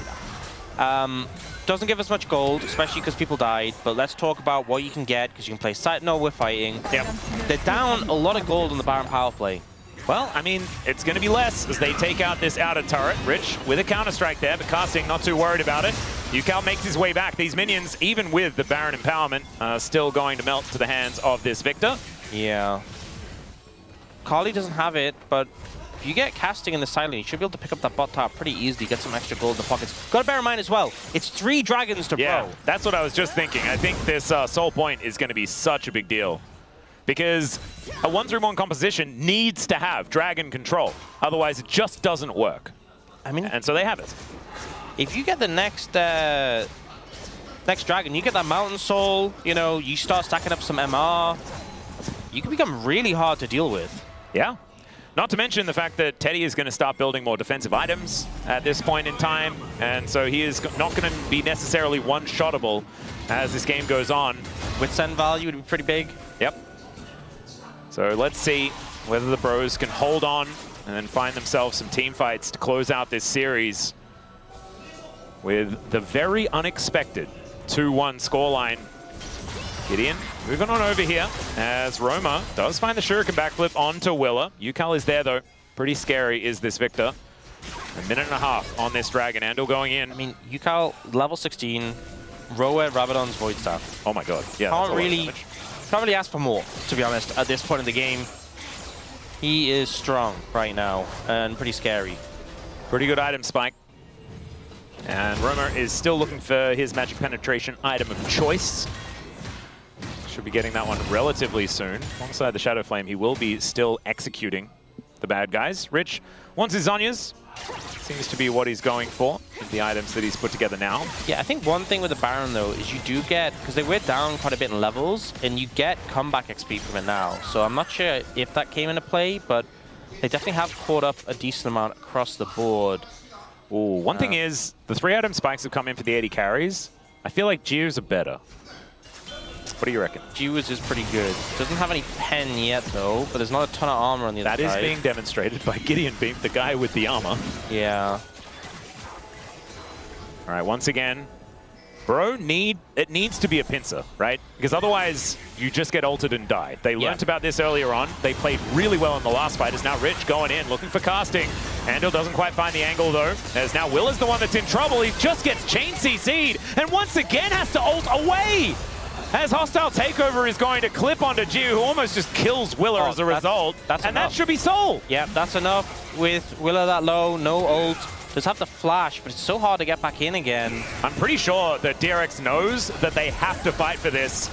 Doesn't give us much gold, especially because people died, but let's talk about what you can get, because you can play Sentinel, we're fighting. Yep. They're down a lot of gold on the Baron power play. Well, I mean, it's going to be less as they take out this outer turret. Rich with a counter-strike there, but casting not too worried about it. Yukal makes his way back. These minions, even with the Baron empowerment, are still going to melt to the hands of this Victor. Yeah. Carly doesn't have it, but if you get casting in the side lane, you should be able to pick up that bot top pretty easily, get some extra gold in the pockets. Got to bear in mind as well, it's 3 dragons to Bro. That's what I was just thinking. I think this Soul Point is going to be such a big deal. Because a 1-3-1 composition needs to have dragon control. Otherwise, it just doesn't work. I mean, and so they have it. If you get the next dragon, you get that Mountain Soul, you know, you start stacking up some MR, you can become really hard to deal with. Yeah. Not to mention the fact that Teddy is going to start building more defensive items at this point in time, and so he is not going to be necessarily one-shottable as this game goes on. With send value, would be pretty big. Yep. So let's see whether the bros can hold on and then find themselves some team fights to close out this series with the very unexpected 2-1 scoreline. Gideon moving on over here as Roma does find the Shuriken backflip onto Willa. Yukal is there though. Pretty scary is this Victor. 1.5 minutes on this Dragon. Andil going in. I mean, Yukal, level 16, Roa, Rabadon's Void Staff. Oh my god. Yeah, can't really ask for more, to be honest, at this point in the game. He is strong right now and pretty scary. Pretty good item spike. And Roma is still looking for his magic penetration item of choice. Should be getting that one relatively soon. Alongside the Shadow Flame, he will be still executing the bad guys. Rich wants his Zhonya's. Seems to be what he's going for, the items that he's put together now. Yeah, I think one thing with the Baron, though, is you do get, because they were down quite a bit in levels, and you get comeback XP from it now. So I'm not sure if that came into play, but they definitely have caught up a decent amount across the board. Ooh, one thing is, the 3-item spikes have come in for the 80 carries. I feel like Gears are better. What do you reckon? Jiwaz is pretty good. Doesn't have any pen yet, though, but there's not a ton of armor on the other side. That is being demonstrated by Gideon being the guy with the armor. Yeah. All right, once again, bro, it needs to be a pincer, right? Because otherwise, you just get ulted and die. They learnt about this earlier on. They played really well in the last fight. As now Rich going in, looking for casting. Andal doesn't quite find the angle, though. As now Will is the one that's in trouble. He just gets chain CC'd, and once again has to ult away. As hostile takeover is going to clip onto Jiu, who almost just kills Willer as a result. That's and enough. that should be Soul. Yeah, that's enough with Willer that low, no ult. Does have the flash, but it's so hard to get back in again. I'm pretty sure that DRX knows that they have to fight for this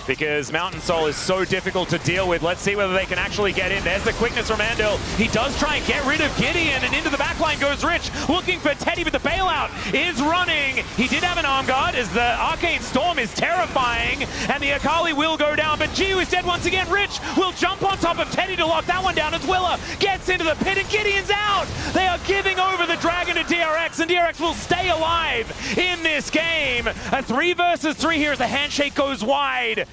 because Mountain Soul is so difficult to deal with. Let's see whether they can actually get in. There's the quickness from Andal. He does try and get rid of Gideon, and into the backline goes Rich, looking for Teddy, but the bailout is running. He did have an arm guard as the Arcane Storm is terrifying, and the Akali will go down, but Jiu is dead once again. Rich will jump on top of Teddy to lock that one down as Willer gets into the pit, and Gideon's out. They are giving over the Dragon to DRX, and DRX will stay alive in this game. A 3 versus 3 here as the handshake goes wide.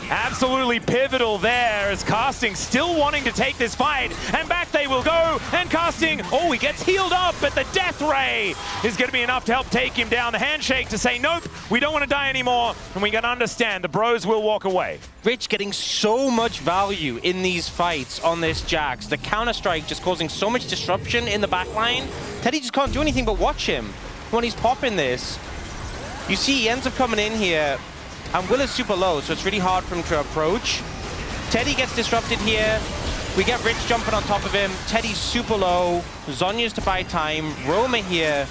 Absolutely pivotal there as Casting still wanting to take this fight, and back they will go, and Casting, oh, he gets healed up, but the Death Ray is going to be enough to help take him down. The handshake to say, nope, we don't want to die anymore, and we got to understand the bros will walk away. Rich getting so much value in these fights on this Jax. The counter-strike just causing so much disruption in the backline. Teddy just can't do anything but watch him when he's popping this. You see he ends up coming in here, and Will is super low, so it's really hard for him to approach. Teddy gets disrupted here. We get Rich jumping on top of him. Teddy's super low. Zhonya's to buy time. Roma here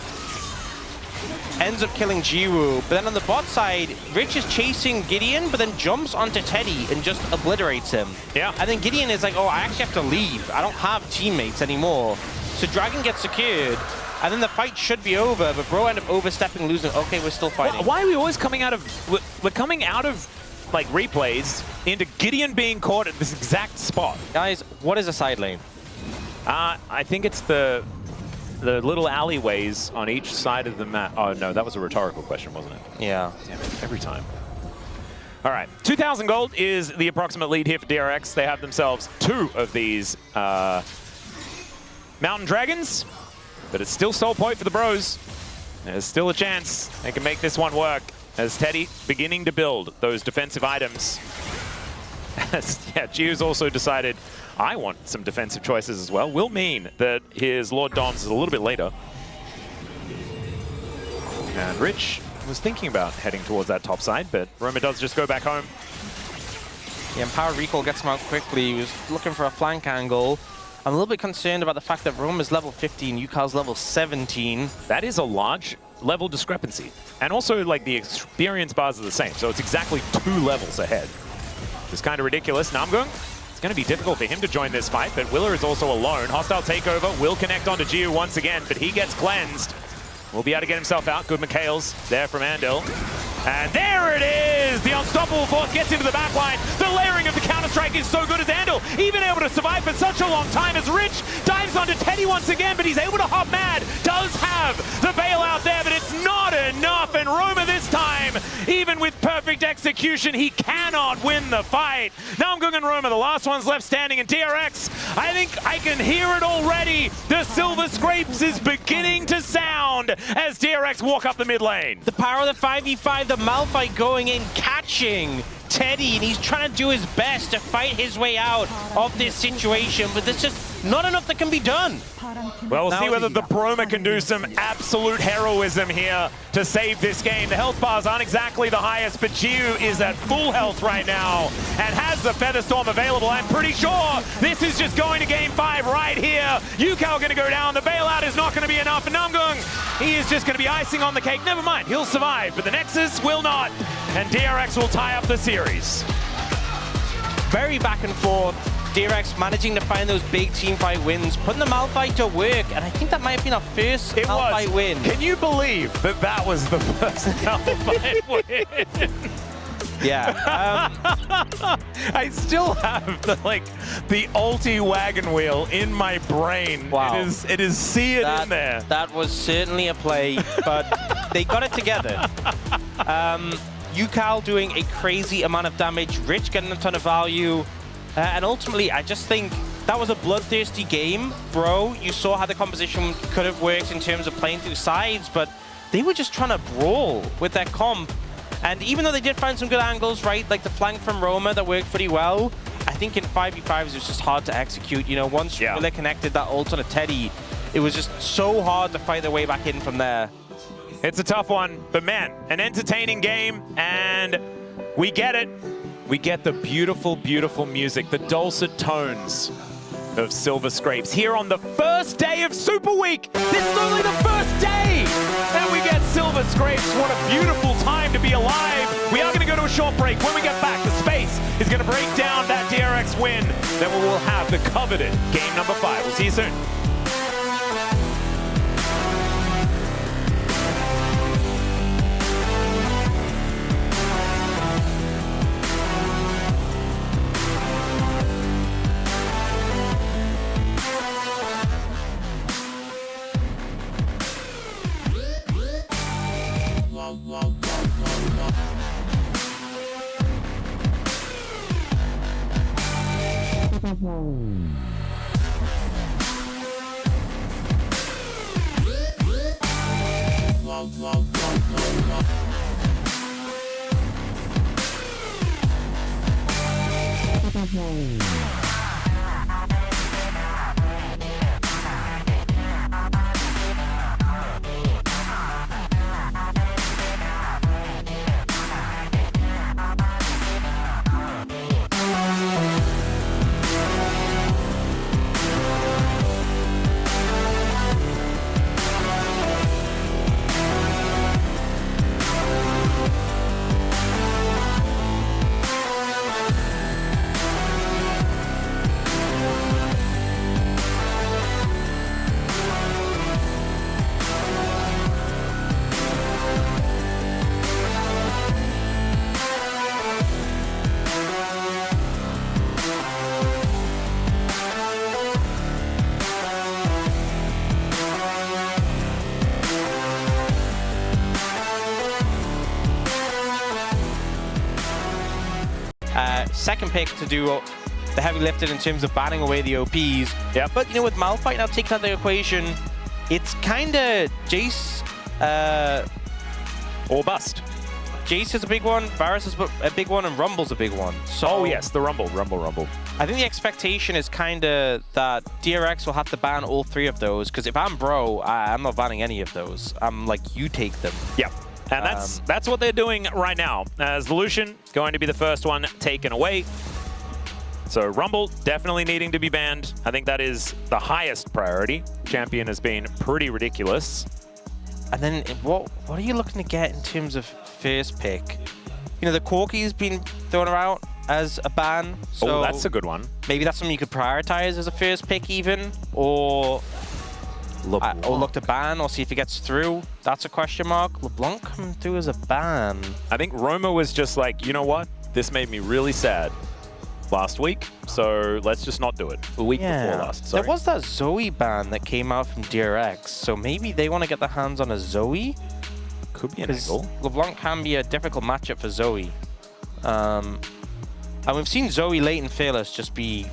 ends up killing Jiwoo. But then on the bot side, Rich is chasing Gideon, but then jumps onto Teddy and just obliterates him. Yeah. And then Gideon is like, oh, I actually have to leave. I don't have teammates anymore. So Dragon gets secured. And then the fight should be over, but bro ended up overstepping, losing. Okay, we're still fighting. Why are we always coming out of... We're coming out of, like, replays into Gideon being caught at this exact spot. Guys, what is a side lane? I think it's the little alleyways on each side of the map. Oh, no, that was a rhetorical question, wasn't it? Yeah. Damn it, every time. All right, 2,000 gold is the approximate lead here for DRX. They have themselves 2 of these Mountain Dragons. But it's still soul point for the bros. There's still a chance they can make this one work as Teddy beginning to build those defensive items. Yeah, Jiu's also decided, I want some defensive choices as well. Will mean that his Lord Doms is a little bit later. And Rich was thinking about heading towards that top side, but Roma does just go back home. Yeah, and Power Recall gets him out quickly. He was looking for a flank angle. I'm a little bit concerned about the fact that Rome is level 15, Yukal's level 17. That is a large level discrepancy. And also, like, the experience bars are the same, so it's exactly 2 levels ahead. It's kind of ridiculous. Namgung, it's going to be difficult for him to join this fight, but Willer is also alone. Hostile takeover will connect onto Jiu once again, but he gets cleansed. Will be able to get himself out. Good McHale's there from Andal. And there it is! The unstoppable force gets into the backline. The layering of the counter-strike is so good as Andal, even able to survive for such a long time as Rich dives onto Teddy once again, but he's able to hop mad. Does have the bailout there, but it's not enough. And Roma this time, even with perfect execution, he cannot win the fight. Namgung and Roma, the last ones left standing, and DRX, I think I can hear it already. The Silver Scrapes is beginning to sound as DRX walk up the mid lane. The power of the 5v5, the Malphite going in, catching Teddy, and he's trying to do his best to fight his way out of this situation, but there's just not enough that can be done. Well, we'll see whether the Broma can do some absolute heroism here to save this game. The health bars aren't exactly the highest, but Jiu is at full health right now and has the Featherstorm available. I'm pretty sure this is just going to game 5 right here. Yukao going to go down. The bailout is not going to be enough. And Namgung, he is just going to be icing on the cake. Never mind, he'll survive, but the Nexus will not. And DRX will tie up the series. Very back and forth. DRX managing to find those big team fight wins, putting the Malphite to work, and I think that might have been our first Malphite win. Can you believe that that was the first Malphite win? Yeah. I still have the ulti wagon wheel in my brain. Wow. It is see it in there. That was certainly a play, but they got it together. Yukal doing a crazy amount of damage, Rich getting a ton of value. And ultimately, I just think that was a bloodthirsty game, bro. You saw how the composition could have worked in terms of playing through sides, but they were just trying to brawl with their comp. And even though they did find some good angles, right, like the flank from Roma that worked pretty well, I think in 5v5s it was just hard to execute. You know, once you really connected that ult on a Teddy, it was just so hard to fight their way back in from there. It's a tough one, but man, an entertaining game, and we get it. We get the beautiful, beautiful music, the dulcet tones of Silver Scrapes here on the first day of Super Week. This is only the first day that we get Silver Scrapes. What a beautiful time to be alive. We are going to go to a short break. When we get back, the Space is going to break down that DRX win. Then we will have the coveted game number 5. We'll see you soon. Second pick to do the heavy lifting in terms of batting away the OPs. Yeah. But, you know, with Malphite now taking out the equation, it's kind of Jace or bust. Jace is a big one, Varus is a big one, and Rumble's a big one. So Oh, yes, the Rumble. I think the expectation is kind of that DRX will have to ban all 3 of those, because if I'm Bro, I'm not banning any of those. I'm like, you take them. Yeah. And that's what they're doing right now, as the Lucian going to be the first one taken away. So Rumble definitely needing to be banned. I think that is the highest priority. Champion has been pretty ridiculous. And then what are you looking to get in terms of first pick? You know, the Corki's been thrown around as a ban. So oh, that's a good one. Maybe that's something you could prioritize as a first pick even, or look to ban, or see if it gets through. That's a question mark. LeBlanc coming through as a ban. I think Roma was just like, you know what? This made me really sad last week, so let's just not do it. The week before last, sorry. There was that Zoe ban that came out from DRX, so maybe they want to get their hands on a Zoe? Could be an angle. LeBlanc can be a difficult matchup for Zoe. And we've seen Zoe late and Fearless just be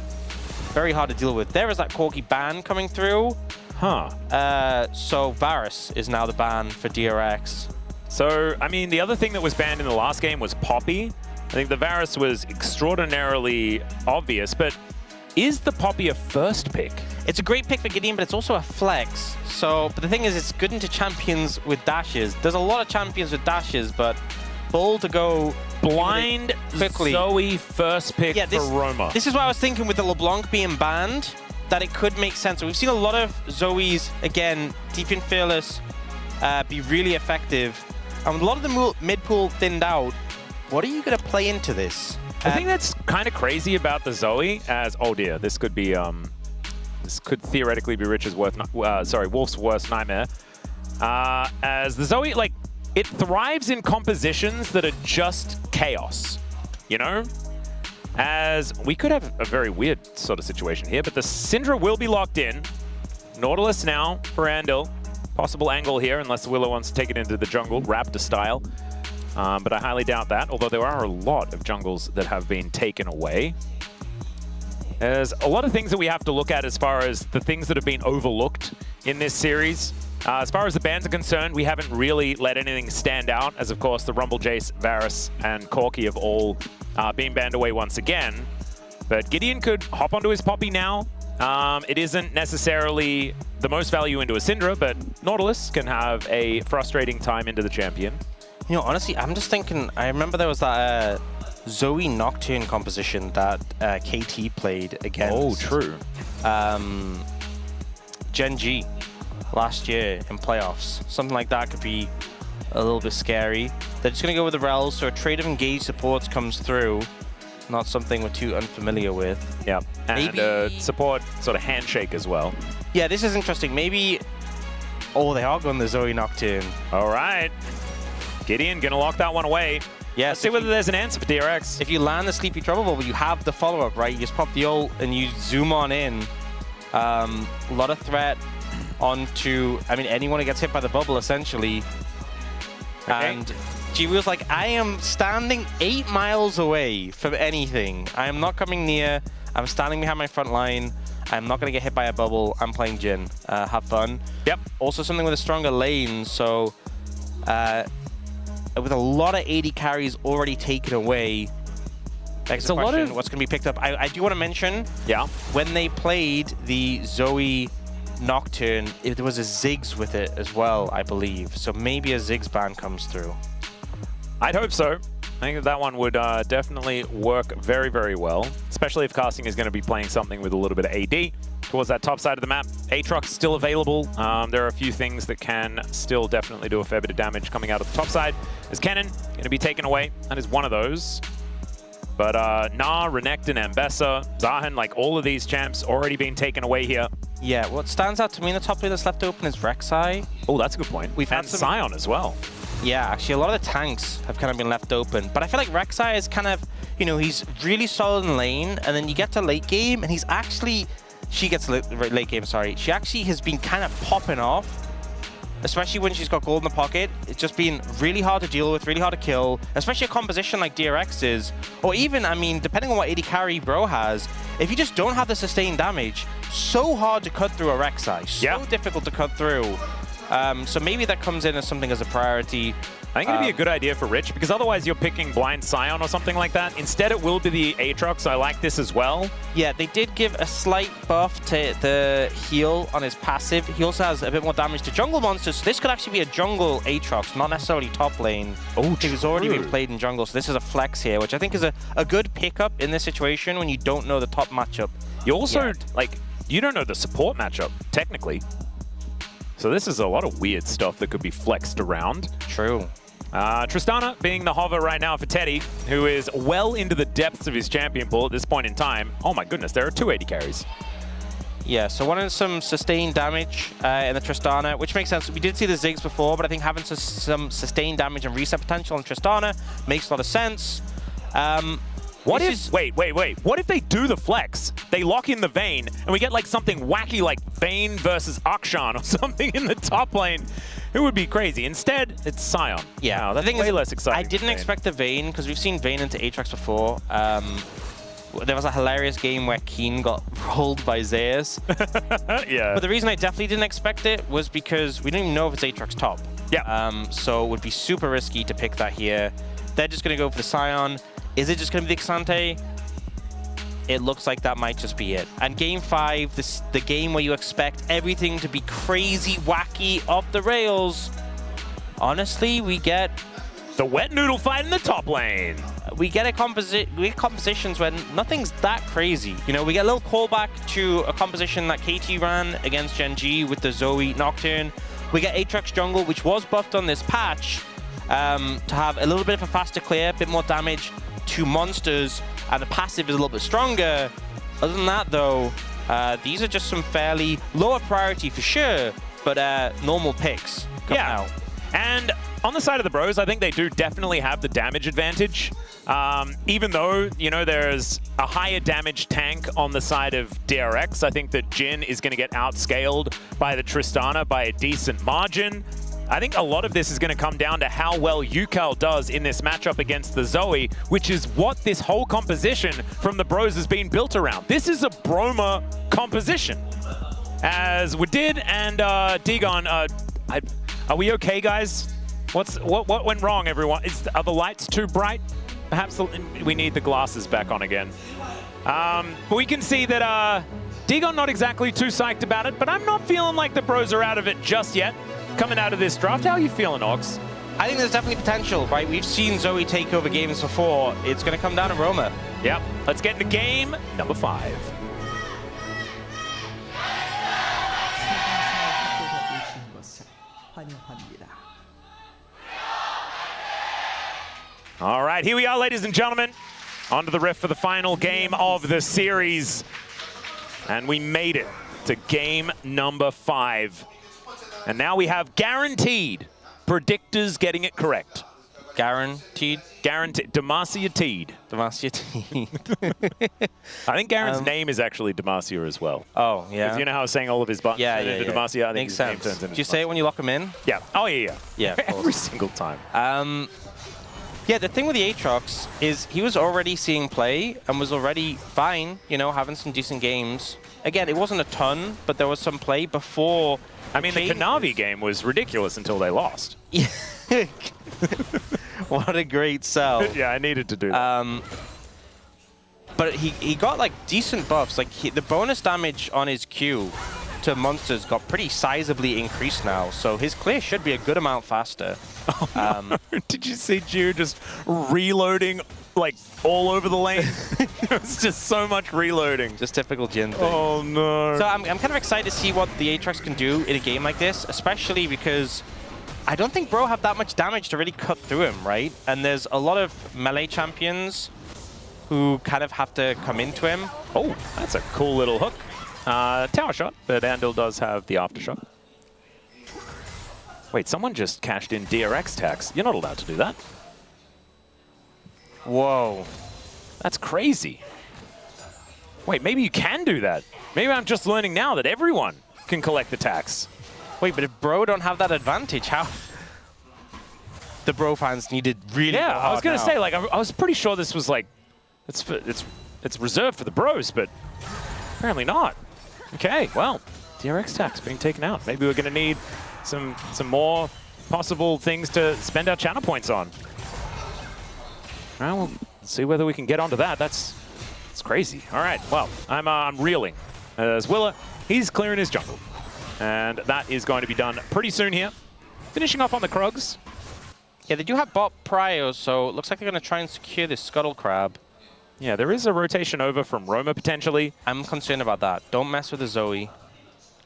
very hard to deal with. There is that Corki ban coming through. Huh. So Varus is now the ban for DRX. So, I mean, the other thing that was banned in the last game was Poppy. I think the Varus was extraordinarily obvious, but is the Poppy a first pick? It's a great pick for Gideon, but it's also a flex. So, but the thing is, it's good into champions with dashes. There's a lot of champions with dashes, but bold to go blind quickly. Zoe first pick for Roma. This is what I was thinking with the LeBlanc being banned, that it could make sense. So we've seen a lot of Zoes, again, deep in Fearless, be really effective. And with a lot of the mid pool thinned out, what are you going to play into this? I think that's kind of crazy about the Zoe as, oh dear, this could be, this could theoretically be Wolf's worst nightmare. As the Zoe, like, it thrives in compositions that are just chaos, you know? As we could have a very weird sort of situation here, but the Syndra will be locked in. Nautilus now for Andil. Possible angle here, unless Willow wants to take it into the jungle, Raptor style. But I highly doubt that, although there are a lot of jungles that have been taken away. There's a lot of things that we have to look at as far as the things that have been overlooked in this series. As far as the bans are concerned, we haven't really let anything stand out, as of course the Rumble, Jace, Varus, and Corki have all been banned away once again. But Gideon could hop onto his Poppy now. It isn't necessarily the most value into a Syndra, but Nautilus can have a frustrating time into the champion. You know, honestly, I'm just thinking, I remember there was that Zoe Nocturne composition that KT played against. Oh, true. Gen G last year in playoffs. Something like that could be a little bit scary. They're just going to go with the Rels, so a trade of engaged supports comes through. Not something we're too unfamiliar with. Yeah, and Maybe... support sort of handshake as well. Yeah, this is interesting. Maybe... Oh, they are going the Zoe Nocturne. All right. Gideon going to lock that one away. Yeah, Let's see whether there's an answer for DRX. If you land the Sleepy Trouble Bubble, you have the follow-up, right? You just pop the ult and you zoom on in. A lot of threat onto, I mean, anyone who gets hit by the bubble, essentially. Okay. And G-Wheel's like, I am standing 8 miles away from anything. I am not coming near. I'm standing behind my front line. I'm not going to get hit by a bubble. I'm playing Jhin. Have fun. Yep. Also something with a stronger lane, so with a lot of 80 carries already taken away, It's a lot of what's going to be picked up. I do want to mention, yeah, when they played the Zoe Nocturne, there was a Ziggs with it as well, I believe. So maybe a Ziggs ban comes through. I'd hope so. I think that one would definitely work very, very well, especially if casting is going to be playing something with a little bit of AD towards that top side of the map. Aatrox still available. There are a few things that can still definitely do a fair bit of damage coming out of the top side. As Kennen going to be taken away. That is one of those. But Gnar, Renekton, Ambessa, Zahan, like all of these champs already being taken away here. Yeah, what stands out to me in the top lane that's left open is Rek'Sai. Oh, that's a good point. We've had and some... Sion as well. Yeah, actually, a lot of the tanks have kind of been left open. But I feel like Rek'Sai is kind of, you know, he's really solid in lane, and then you get to late game, and he's actually... She gets late game, sorry. She actually has been kind of popping off, especially when she's got gold in the pocket. It's just been really hard to deal with, really hard to kill, especially a composition like DRX is. Or even, I mean, depending on what AD carry Bro has, if you just don't have the sustained damage, so hard to cut through a Rek'Sai. So difficult to cut through. So maybe that comes in as something as a priority. I think it'd be a good idea for Rich, because otherwise you're picking Blind Sion or something like that. Instead, it will be the Aatrox. I like this as well. Yeah, they did give a slight buff to the heal on his passive. He also has a bit more damage to jungle monsters. So this could actually be a jungle Aatrox, not necessarily top lane. Oh, he's already been played in jungle, so this is a flex here, which I think is a good pickup in this situation when you don't know the top matchup. You also, like, you don't know the support matchup, technically. So this is a lot of weird stuff that could be flexed around. True. Tristana being the hover right now for Teddy, who is well into the depths of his champion pool at this point in time. Oh my goodness, there are 280 carries. Yeah, so wanting some sustained damage in the Tristana, which makes sense. We did see the Ziggs before, but I think having some sustained damage and reset potential on Tristana makes a lot of sense. What if, wait, what if they do the flex? They lock in the Vayne, and we get like something wacky like Vayne versus Akshan or something in the top lane? It would be crazy. Instead, it's Sion. Yeah, wow, that's way less exciting. I didn't expect the Vayne, because we've seen Vayne into Aatrox before. There was a hilarious game where Keen got rolled by Zeus. Yeah. But the reason I definitely didn't expect it was because we don't even know if it's Aatrox top. Yeah. So it would be super risky to pick that here. They're just going to go for the Sion. Is it just going to be the Xante? It looks like that might just be it. And Game 5, the game where you expect everything to be crazy, wacky, off the rails. Honestly, we get... the wet noodle fight in the top lane. We get compositions when nothing's that crazy. You know, we get a little callback to a composition that KT ran against Gen G with the Zoe Nocturne. We get Aatrox jungle, which was buffed on this patch, to have a little bit of a faster clear, a bit more damage to monsters, and the passive is a little bit stronger. Other than that, though, these are just some fairly lower priority for sure, but normal picks coming out. And on the side of the Bros, I think they do definitely have the damage advantage. Even though, you know, there's a higher damage tank on the side of DRX, I think that Jhin is going to get outscaled by the Tristana by a decent margin. I think a lot of this is going to come down to how well Yukal does in this matchup against the Zoe, which is what this whole composition from the Bros has been built around. This is a Broma composition. As Wadid and Dagon Are we okay, guys? What went wrong, everyone? Are the lights too bright? Perhaps we need the glasses back on again. But we can see that Digon not exactly too psyched about it, but I'm not feeling like the bros are out of it just yet. Coming out of this draft, how are you feeling, Ox? I think there's definitely potential, right? We've seen Zoe take over games before. It's going to come down to Roma. Yep. Let's get into game number 5. All right, here we are, ladies and gentlemen. Onto the riff for the final game of the series. And we made it to game number 5. And now we have guaranteed predictors getting it correct. Guaranteed? Guaranteed. Demacia Teed. Demacia Teed. I think Garen's name is actually Demacia as well. Oh, yeah. Because you know how saying all of his buttons into Demacia? I think Makes his name sense. turns into Do you say it when you lock him in? Yeah. Oh, yeah. Yeah, of Every single time. Yeah, the thing with the Aatrox is he was already seeing play and was already fine, you know, having some decent games. Again, it wasn't a ton, but there was some play before. I mean, the Kanavi game was ridiculous until they lost. What a great sell. Yeah, I needed to do that. But he got, like, decent buffs. Like, the bonus damage on his Q to monsters got pretty sizably increased now, so his clear should be a good amount faster. Oh, no. Did you see Jiu just reloading, like, all over the lane? It was just so much reloading. Just typical Jin thing. Oh, no. So I'm kind of excited to see what the Aatrox can do in a game like this, especially because I don't think Bro have that much damage to really cut through him, right? And there's a lot of melee champions who kind of have to come into him. Oh, that's a cool little hook. Tower shot, but Andal does have the aftershock. Wait, someone just cashed in DRX tax. You're not allowed to do that. Whoa. That's crazy. Wait, maybe you can do that. Maybe I'm just learning now that everyone can collect the tax. Wait, but if Bro don't have that advantage, how? The Bro fans needed really Yeah, I was going to now. say, like, I was pretty sure this was, like, it's reserved for the bros, but apparently not. Okay, well, DRX tax being taken out. Maybe we're going to need some more possible things to spend our channel points on. Well, we'll see whether we can get onto that. That's crazy. All right, well, I'm reeling. As Willa, he's clearing his jungle. And that is going to be done pretty soon here. Finishing off on the Krugs. Yeah, they do have bot prio, so it looks like they're going to try and secure this Scuttle Crab. Yeah, there is a rotation over from Roma potentially. I'm concerned about that. Don't mess with the Zoe.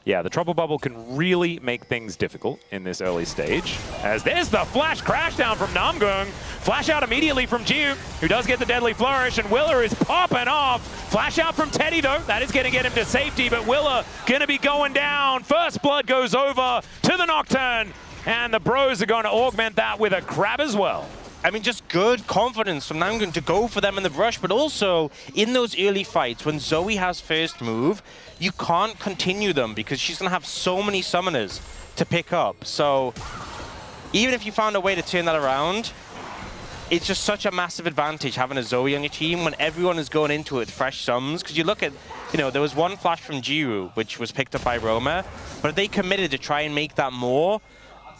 Yeah, the Trouble Bubble can really make things difficult in this early stage. As there's the flash crash down from Namgung. Flash out immediately from Jiu, who does get the Deadly Flourish, and Willa is popping off. Flash out from Teddy, though. That is going to get him to safety, but Willa going to be going down. First Blood goes over to the Nocturne, and the bros are going to augment that with a crab as well. I mean, just good confidence from Namgung to go for them in the brush, but also in those early fights, when Zoe has first move, you can't continue them because she's going to have so many summoners to pick up. So even if you found a way to turn that around, it's just such a massive advantage having a Zoe on your team when everyone is going into it with fresh sums. Because you look at, you know, there was one flash from Jiru, which was picked up by Roma, but if they committed to try and make that more,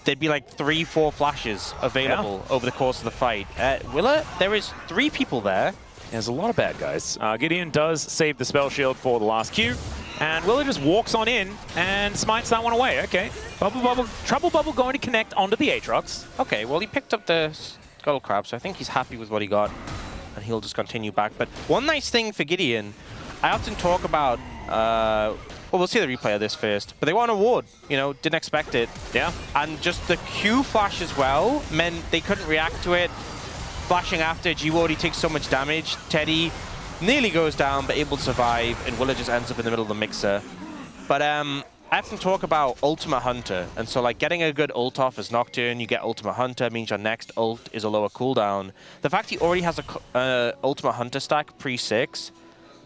there'd be like 3-4 flashes available over the course of the fight. Willa, there is 3 people there. There's a lot of bad guys. Gideon does save the spell shield for the last Q, and Willa just walks on in and smites that one away. Okay, Trouble Bubble going to connect onto the Aatrox. Okay, well, he picked up the Scuttle Crab, so I think he's happy with what he got, and he'll just continue back. But one nice thing for Gideon, I often talk about, well, we'll see the replay of this first, but they won a ward, you know, didn't expect it. Yeah. And just the Q flash as well meant they couldn't react to it. Flashing after, G-Ward, he takes so much damage. Teddy nearly goes down, but able to survive, and Willa just ends up in the middle of the mixer. But I often talk about Ultimate Hunter, and so like getting a good ult off as Nocturne, you get Ultimate Hunter, means your next ult is a lower cooldown. The fact he already has a Ultimate Hunter stack pre-6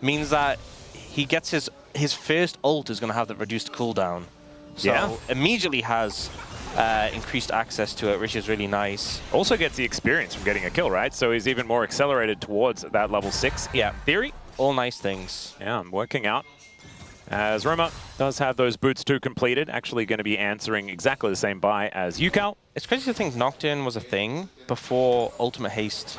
means that he gets his first ult is going to have the reduced cooldown. So immediately has increased access to it, which is really nice. Also gets the experience from getting a kill, right? So he's even more accelerated towards that level 6 in theory. All nice things. Yeah, I'm working out. as Roma does have those boots 2 completed. Actually going to be answering exactly the same buy as UCal. It's crazy to think Nocturne was a thing before Ultimate Haste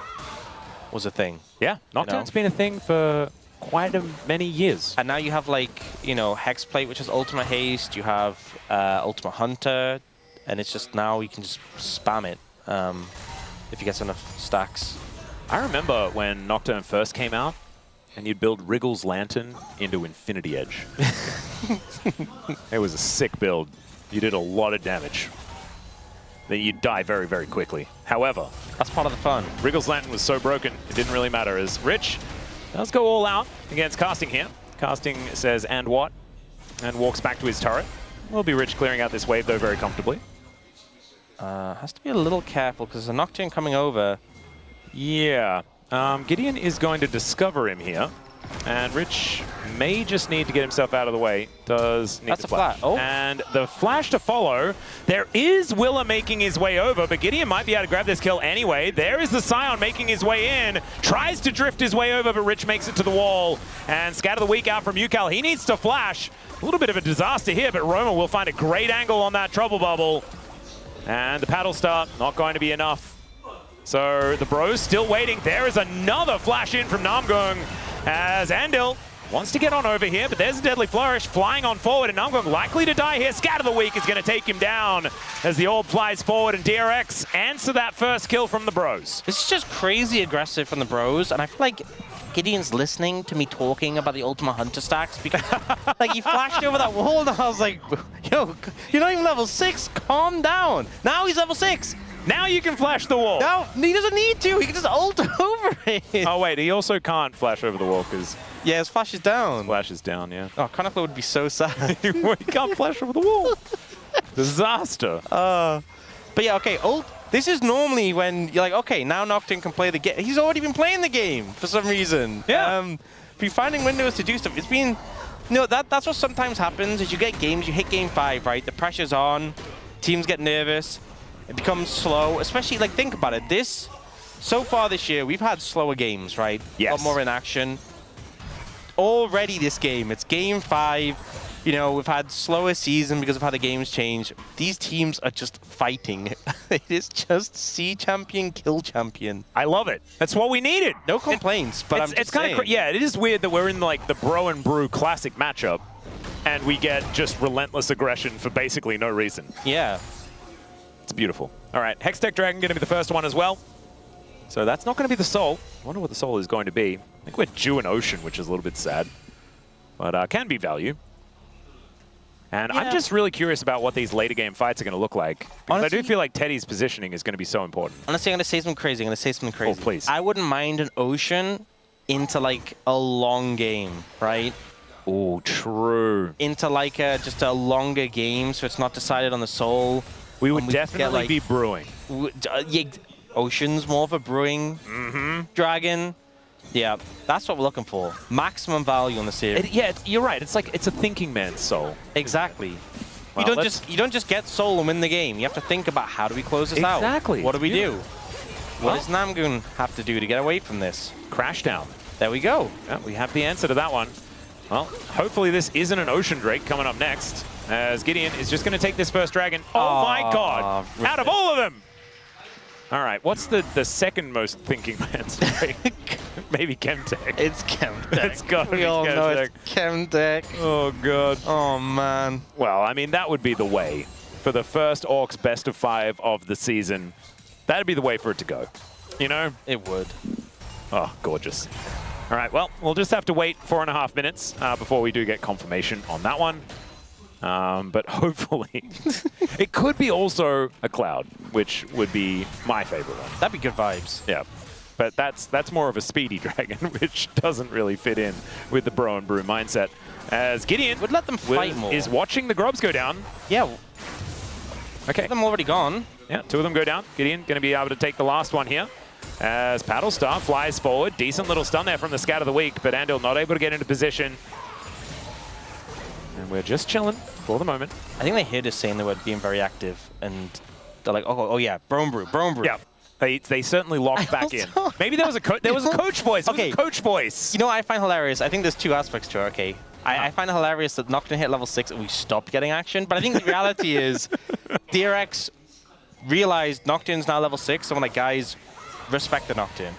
was a thing. Yeah, Nocturne's been a thing for quite many years. And now you have like, you know, Hexplate, which is Ultimate Haste. You have Ultimate Hunter, and it's just now you can just spam it if you get enough stacks. I remember when Nocturne first came out, and you'd build Wriggle's Lantern into Infinity Edge. It was a sick build. You did a lot of damage. Then you'd die very, very quickly. However, that's part of the fun. Wriggle's Lantern was so broken, it didn't really matter, as Rich does go all out against Casting here. Casting says, and what? And walks back to his turret. Will be Rich clearing out this wave, though, very comfortably. Has to be a little careful, because there's a Nocturne coming over. Yeah. Gideon is going to discover him here. And Rich may just need to get himself out of the way. Does need That's the a flash. flash. Oh. And the flash to follow. There is Willa making his way over, but Gideon might be able to grab this kill anyway. There is the Scion making his way in. Tries to drift his way over, but Rich makes it to the wall. And Scatter the Weak out from UCal. He needs to flash. A little bit of a disaster here, but Roma will find a great angle on that Trouble Bubble. And the Paddle Star, not going to be enough. So the bros still waiting. There is another flash in from Namgung as Andil wants to get on over here, but there's a Deadly Flourish flying on forward, and Namgung likely to die here. Scatter the Weak is going to take him down as the orb flies forward, and DRX answer that first kill from the bros. This is just crazy aggressive from the bros, and I feel like Gideon's listening to me talking about the Ultimate Hunter stacks because like he flashed over that wall, and I was like, yo, you're not even level 6, calm down. Now he's level 6. Now you can flash the wall. No, he doesn't need to. He can just ult over it. Oh, wait, he also can't flash over the wall because... Yeah, his flash is down. Flash is down, yeah. Oh, Chronicler would be so sad. He can't flash over the wall. Disaster. But yeah, okay, ult. This is normally when you're like, okay, now Nocturne can play the game. He's already been playing the game for some reason. Yeah. But you're finding windows to do stuff. It's been... You know, that's what sometimes happens is you get games, you hit game 5, right? The pressure's on, teams get nervous. It becomes slow, especially, like, think about it. So far this year, we've had slower games, right? Yes. A lot more in action. Already this game, it's game 5. You know, we've had slower season because of how the games change. These teams are just fighting. It is just see champion, kill champion. I love it. That's what we needed. No complaints, but it's kind of, yeah, it is weird that we're in, like, the Bro and Brew classic matchup, and we get just relentless aggression for basically no reason. Yeah. It's beautiful. All right, Hextech Dragon going to be the first one as well. So that's not going to be the soul. I wonder what the soul is going to be. I think we're due an Ocean, which is a little bit sad. But can be value. And yeah. I'm just really curious about what these later game fights are going to look like. Because Honestly, I do feel like Teddy's positioning is going to be so important. Honestly, I'm going to say something crazy. Oh, please. I wouldn't mind an Ocean into, like, a long game, right? Oh, true. Into, like, just a longer game, so it's not decided on the soul. We would definitely be brewing. Yeah, Ocean's more of a brewing dragon. Yeah, that's what we're looking for. Maximum value on the series. You're right. It's like it's a thinking man's soul. Exactly. Well, you don't just get soul and win the game. You have to think about how do we close this out. Exactly. What do we do? Well, What does Namgun have to do to get away from this? Crash down. There we go. Yeah, we have the answer to that one. Well, hopefully this isn't an Ocean Drake coming up next, as Gideon is just going to take this first dragon. Oh my god! Out of all of them! All right, what's the second most thinking man's Drake? Maybe Chemtech. It's Chemtech. It's got to be We all know Chemtech. it's Chemtech. Oh god. Oh man. Well, I mean, that would be the way. For the first Orcs best of 5 of the season, that'd be the way for it to go. You know? It would. Oh, gorgeous. All right, well, we'll just have to wait 4.5 minutes before we do get confirmation on that one. But hopefully, it could be also a Cloud, which would be my favorite one. That'd be good vibes. Yeah, but that's more of a speedy dragon, which doesn't really fit in with the Bro and Brew mindset. As Gideon Would let them fight more. is watching the Grubs go down. Yeah. Okay. Them already gone. Yeah, 2 of them go down. Gideon going to be able to take the last one here. As Paddlestar flies forward. Decent little stun there from the Scatter the Weak, but Andil not able to get into position. And we're just chilling for the moment. I think they heard us saying they were being very active, and they're like, oh yeah, Brome Brew. Yeah, they certainly locked back in. Maybe there was a coach voice. Okay. It was a coach voice. You know what I find hilarious? I think there's 2 aspects to it. Okay, I find it hilarious that Nocturne hit level 6 and we stopped getting action. But I think the reality is DRX realized Nocturne's now level 6, so I'm like, guys, respect the Nocturne.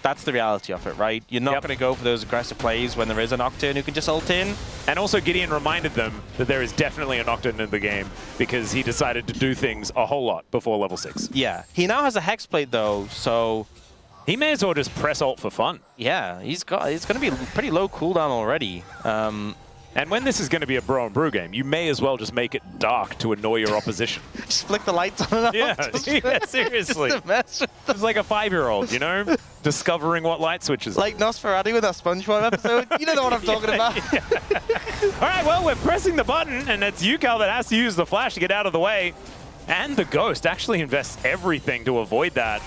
That's the reality of it, right? You're not going to go for those aggressive plays when there is a Nocturne who can just ult in. And also Gideon reminded them that there is definitely a Nocturne in the game because he decided to do things a whole lot before level 6. Yeah. He now has a Hexblade though, so he may as well just press ult for fun. Yeah, it's going to be pretty low cooldown already. And when this is going to be a bro and brew game, you may as well just make it dark to annoy your opposition. Just flick the lights on and off. Yeah, seriously. It's like a 5-year-old, you know, discovering what light switches. Like Nosferatu in that SpongeBob episode. You know what I'm talking about. All right, well, we're pressing the button, and it's Yukal that has to use the flash to get out of the way. And the Ghost actually invests everything to avoid that.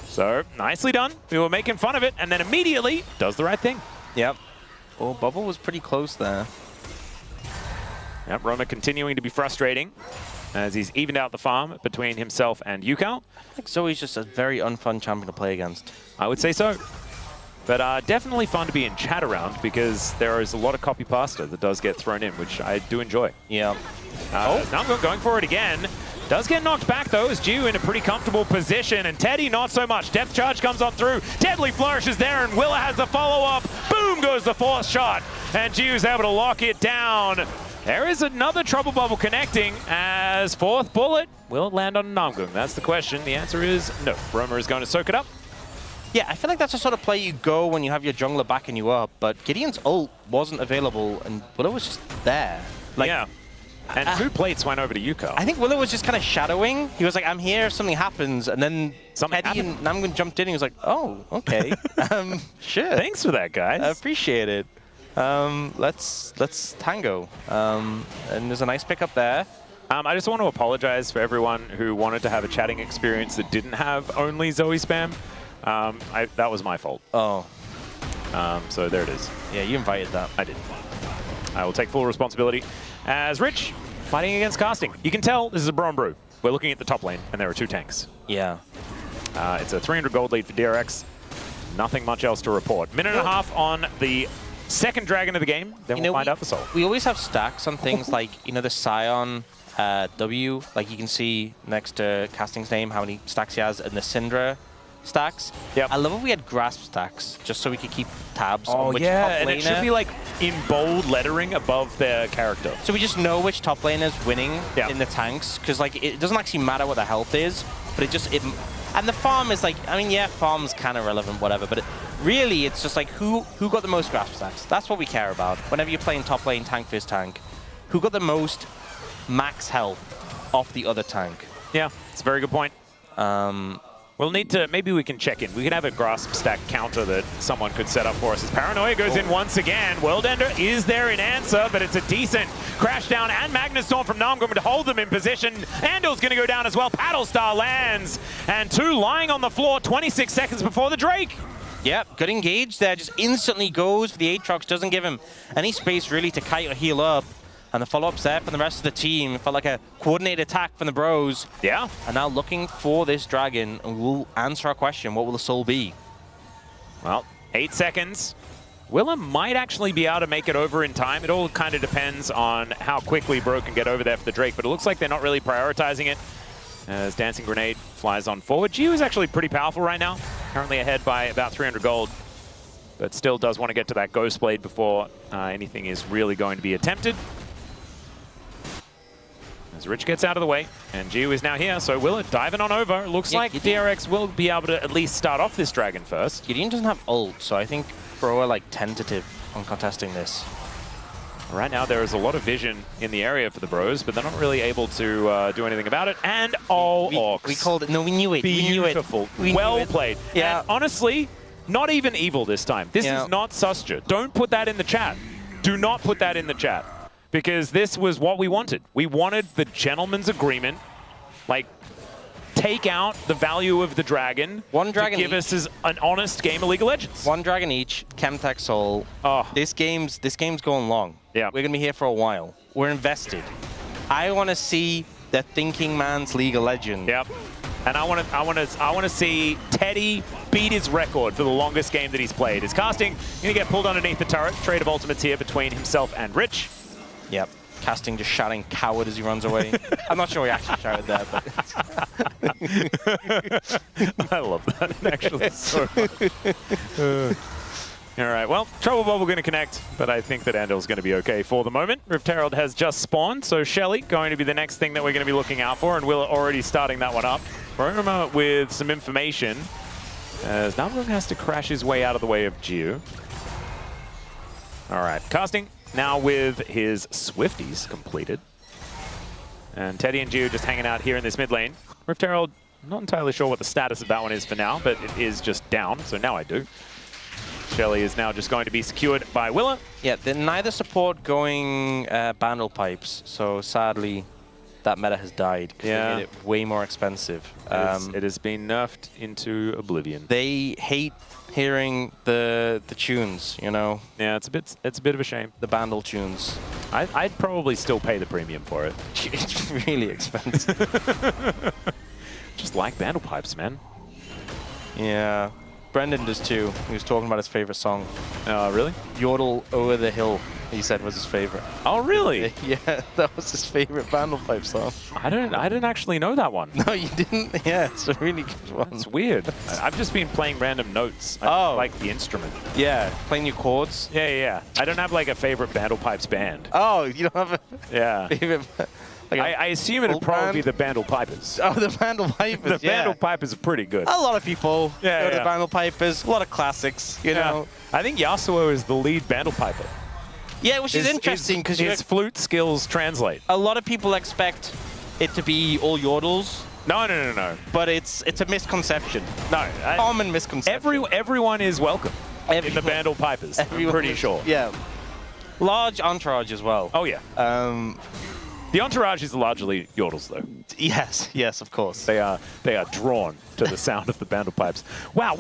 So, nicely done. We were making fun of it, and then immediately does the right thing. Yep. Oh, Bubble was pretty close there. Yep, Roma continuing to be frustrating as he's evened out the farm between himself and Yukal. I think Zoe's just a very unfun champion to play against. I would say so. But definitely fun to be in chat around because there is a lot of copy pasta that does get thrown in, which I do enjoy. Yeah. Namgo going for it again. Does get knocked back though, as Jiu in a pretty comfortable position, and Teddy not so much. Depth charge comes on through. Deadly Flourish is there, and Willa has the follow-up. Boom goes the fourth shot, and Jiu's able to lock it down. There is another Trouble Bubble connecting as fourth bullet. Will it land on Namgung? That's the question. The answer is no. Roma is going to soak it up. Yeah, I feel like that's the sort of play you go when you have your jungler backing you up, but Gideon's ult wasn't available, and Willow was just there. Like, yeah. And 2 plates went over to Yukal. I think Willow was just kind of shadowing. He was like, I'm here if something happens. And then Teddy and Namgun jumped in and he was like, oh, okay. Sure. Thanks for that, guys. I appreciate it. Let's tango. And there's a nice pickup there. I just want to apologize for everyone who wanted to have a chatting experience that didn't have only Zoe spam. That was my fault. Oh. So there it is. Yeah, you invited that. I did. I will take full responsibility. As Rich, fighting against casting. You can tell this is a bro and brew. We're looking at the top lane, and there are 2 tanks. Yeah. It's a 300 gold lead for DRX. Nothing much else to report. Minute and a half on the second dragon of the game. Then we'll find out the soul. We always have stacks on things like, the Scion W. Like you can see next to casting's name how many stacks he has, and the Syndra stacks. Yep. I love if we had grasp stacks, just so we could keep tabs on which top laner. And it should be like in bold lettering above their character. So we just know which top laner is winning in the tanks, because like it doesn't actually matter what the health is, but and the farm is like, yeah, farm's kind of relevant, whatever, but really it's just like who got the most grasp stacks. That's what we care about. Whenever you're playing top lane tank versus tank, who got the most max health off the other tank? Yeah, it's a very good point. We'll need to, maybe we can check in. We could have a grasp stack counter that someone could set up for us. As Paranoia goes in once again. World Ender is there in answer, but it's a decent crash down and Magnus Storm from Namgum to hold them in position. Andal's going to go down as well. Paddle Star lands, and 2 lying on the floor 26 seconds before the Drake. Yep, good engage there. Just instantly goes for the Aatrox. Doesn't give him any space really to kite or heal up. And the follow-up's there from the rest of the team. It felt like a coordinated attack from the bros. Yeah. And now looking for this dragon, and we'll answer our question. What will the soul be? Well, 8 seconds. Willa might actually be able to make it over in time. It all kind of depends on how quickly Bro can get over there for the Drake, but it looks like they're not really prioritizing it as Dancing Grenade flies on forward. Jiu is actually pretty powerful right now, currently ahead by about 300 gold, but still does want to get to that Ghost Blade before anything is really going to be attempted. As Rich gets out of the way, and Jiu is now here, so Willa diving on over. Looks like DRX will be able to at least start off this dragon first. Gideon doesn't have ult, so I think Bro are like tentative on contesting this. Right now there is a lot of vision in the area for the Bros, but they're not really able to do anything about it. And Orcs. We called it. No, we knew it. Beautiful. Well played. Yeah. And honestly, not even evil this time. This is not Susja. Don't put that in the chat. Do not put that in the chat. Because this was what we wanted. We wanted the gentleman's agreement. Like, take out the value of the dragon. One dragon to give us an honest game of League of Legends. 1 dragon each, Chemtech Soul. Oh. This game's going long. Yeah. We're gonna be here for a while. We're invested. I want to see the thinking man's League of Legends. Yep. And I want to see Teddy beat his record for the longest game that he's played. His casting going to get pulled underneath the turret. Trade of ultimates here between himself and Rich. Yep. Casting just shouting "coward" as he runs away. I'm not sure he actually shouted there, but I love that actually so much. All right, well, Trouble Bubble going to connect, but I think that Andel's going to be okay for the moment. Rift Herald has just spawned, so Shelly going to be the next thing that we're going to be looking out for, and Willa already starting that one up. Roma with some information, as Nabung has to crash his way out of the way of Jiu. All right, casting now with his Swifties completed. And Teddy and Jiu just hanging out here in this mid lane. Rift Herald, not entirely sure what the status of that one is for now, but it is just down, so now I do. Shelly is now just going to be secured by Willa. yeah, they're neither support going Bandle Pipes, so sadly that meta has died because they made it way more expensive. It has been nerfed into oblivion. They hate hearing the tunes, you know. Yeah, it's a bit of a shame. The Bandle tunes. I'd probably still pay the premium for it. It's really expensive. Just like Bandle Pipes, man. Yeah. Brendan does too. He was talking about his favorite song. Really? Yodel Over the Hill, he said was his favorite. Oh, really? Yeah, that was his favorite Bandle Pipe song. I didn't actually know that one. No, you didn't? Yeah, it's a really good one. It's weird. I've just been playing random notes. I don't like the instrument. Yeah, playing your chords. Yeah. I don't have like a favorite Bandle Pipes band. Oh, you don't have a Yeah. favorite... Like I assume it'd probably be the Bandle Pipers. Oh, the Bandle Pipers, The Bandle Pipers are pretty good. A lot of people Yeah, go to yeah. the Bandle Pipers. A lot of classics, you know. I think Yasuo is the lead Bandle Piper. Yeah, which is interesting because his flute skills translate. a lot of people expect it to be all yodels, No. but it's a misconception. No. Common misconception. Everyone is welcome in the Everyone- Bandle Pipers. I'm Everyone pretty is- sure. Yeah. Large entourage as well. Oh, yeah. The entourage is largely yodels, though. Yes, of course. They are drawn to the sound of the Bandle Pipes. Wow,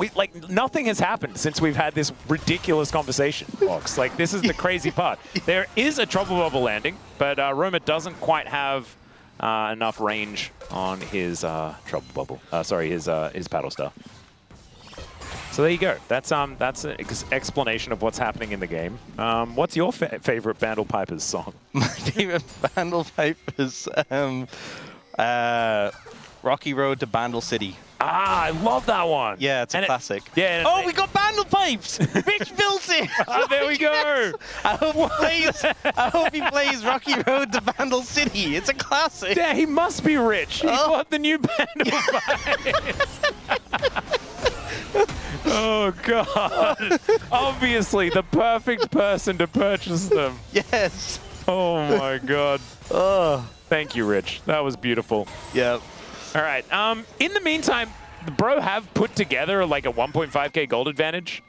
nothing has happened since we've had this ridiculous conversation, Fox. Like, this is the crazy part. There is a Trouble Bubble landing, but Roma doesn't quite have enough range on his Trouble Bubble. His Battle Star. So there you go. That's an explanation of what's happening in the game. What's your favorite Bandle Pipers song? My favorite Bandle Pipers, Rocky Road to Bandle City. Ah, I love that one. Yeah, it's a classic. Yeah. Oh, we got Bandle Pipes! Rich built it! There we go. I hope he plays Rocky Road to Bandle City. It's a classic. Yeah, he must be rich. He bought the new Bandle Pipes. Oh, God. Obviously, the perfect person to purchase them. Yes. Oh, my God. Oh. Thank you, Rich. That was beautiful. Yeah. All right. In the meantime, the Bro have put together like a 1.5k gold advantage.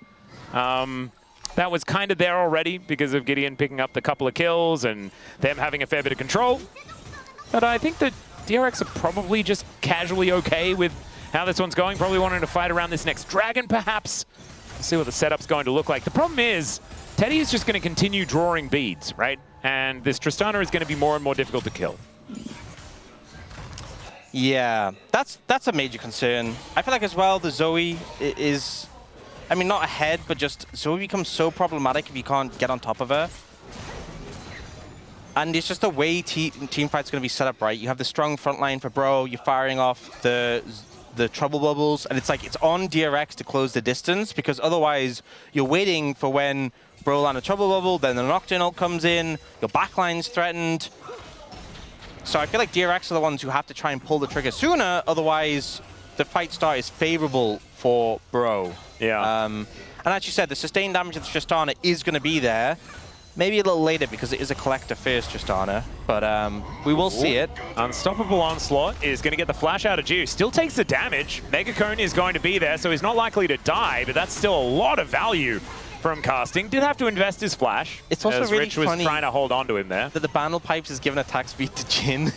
That was kind of there already because of Gideon picking up the couple of kills and them having a fair bit of control. But I think that DRX are probably just casually okay with how this one's going. Probably wanting to fight around this next dragon, perhaps. Let's see what the setup's going to look like. The problem is, Teddy is just going to continue drawing beads, right? And this Tristana is going to be more and more difficult to kill. Yeah, that's a major concern. I feel like as well, the Zoe is, I mean, not ahead, but just Zoe becomes so problematic if you can't get on top of her. And it's just the way team fight's going to be set up, right? You have the strong front line for Bro, you're firing off the Trouble Bubbles, and it's like it's on DRX to close the distance, because otherwise you're waiting for when Bro land a Trouble Bubble, then the Nocturne ult comes in, your backline's threatened. So I feel like DRX are the ones who have to try and pull the trigger sooner, otherwise the fight start is favorable for Bro. Yeah. And as you said, the sustained damage of the Tristana is going to be there. Maybe a little later because it is a collector first Tristana, but we will see it. Unstoppable Onslaught is going to get the flash out of Juice. Still takes the damage. Mega Cone is going to be there, so he's not likely to die, but that's still a lot of value from casting. Did have to invest his flash. It's also as really Rich was funny trying to hold on to him there. That the Bandle Pipes is given attack speed to Jin.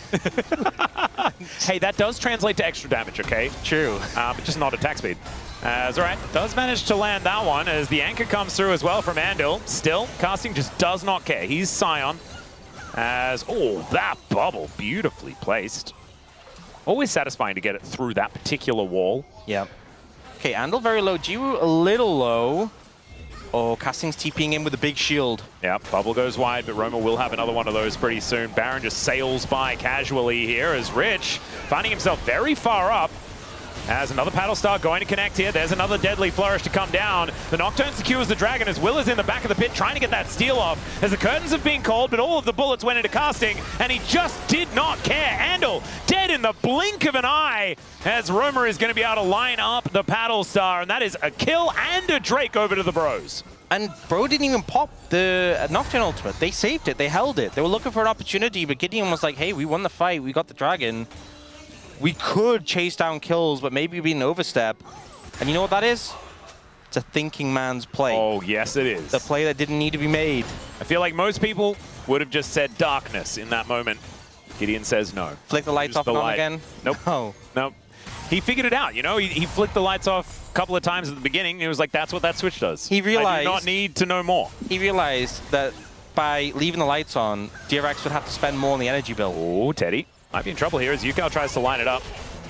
Hey, that does translate to extra damage, okay? True. But just not attack speed. As all right, does manage to land that one as the anchor comes through as well from Andil. Still, casting just does not care. He's Scion. As, oh, that bubble, beautifully placed. Always satisfying to get it through that particular wall. Yeah. Okay, Andal very low. Jiwoo a little low. Oh, Casting's TPing in with a big shield. Yeah, bubble goes wide, but Roma will have another one of those pretty soon. Baron just sails by casually here as Rich, finding himself very far up, as another Paddle Star going to connect here. There's another deadly flourish to come down. The Nocturne secures the Dragon as Will is in the back of the pit trying to get that steal off as the curtains have been called, but all of the bullets went into Casting, and he just did not care. Andal dead in the blink of an eye as Roma is going to be able to line up the Paddle Star, and that is a kill and a Drake over to the Bros. And Bro didn't even pop the Nocturne ultimate. They saved it. They held it. They were looking for an opportunity, but Gideon was like, hey, we won the fight. We got the Dragon. We could chase down kills, but maybe be an overstep. And you know what that is? It's a thinking man's play. Oh, yes, it is. The play that didn't need to be made. I feel like most people would have just said darkness in that moment. Gideon says no. Flick the lights Use off the and on light. again? Nope. No. Nope. He figured it out, you know? He flicked the lights off a couple of times at the beginning. It was like, that's what that switch does. He realized... I do not need to know more. He realized that by leaving the lights on, DRX would have to spend more on the energy bill. Oh, Teddy might be in trouble here as Yukao tries to line it up.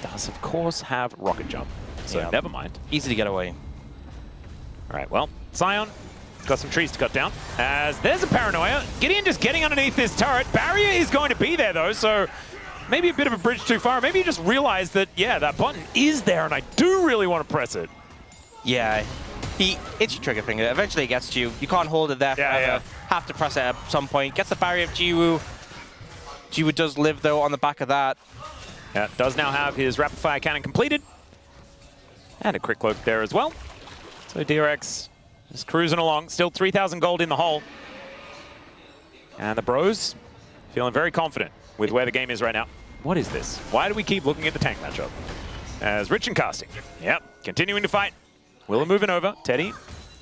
Does, of course, have rocket jump. So Yeah. never mind. Easy to get away. All right, well, Sion got some trees to cut down. As there's a Paranoia. Gideon just getting underneath this turret. Barrier is going to be there, though, so maybe a bit of a bridge too far. Maybe you just realize that, yeah, that button is there, and I do really want to press it. Yeah. It's your trigger finger. Eventually it gets to you. You can't hold it there forever. Yeah. Have to press it at some point. Gets the barrier of Jiwoo. Jiwoo does live, though, on the back of that. Yeah, does now have his rapid fire cannon completed. And a quick cloak there as well. So DRX just cruising along. Still 3,000 gold in the hole. And the Bros feeling very confident with where the game is right now. What is this? Why do we keep looking at the tank matchup? As Rich and Casting. Yep, continuing to fight. Willa moving over. Teddy.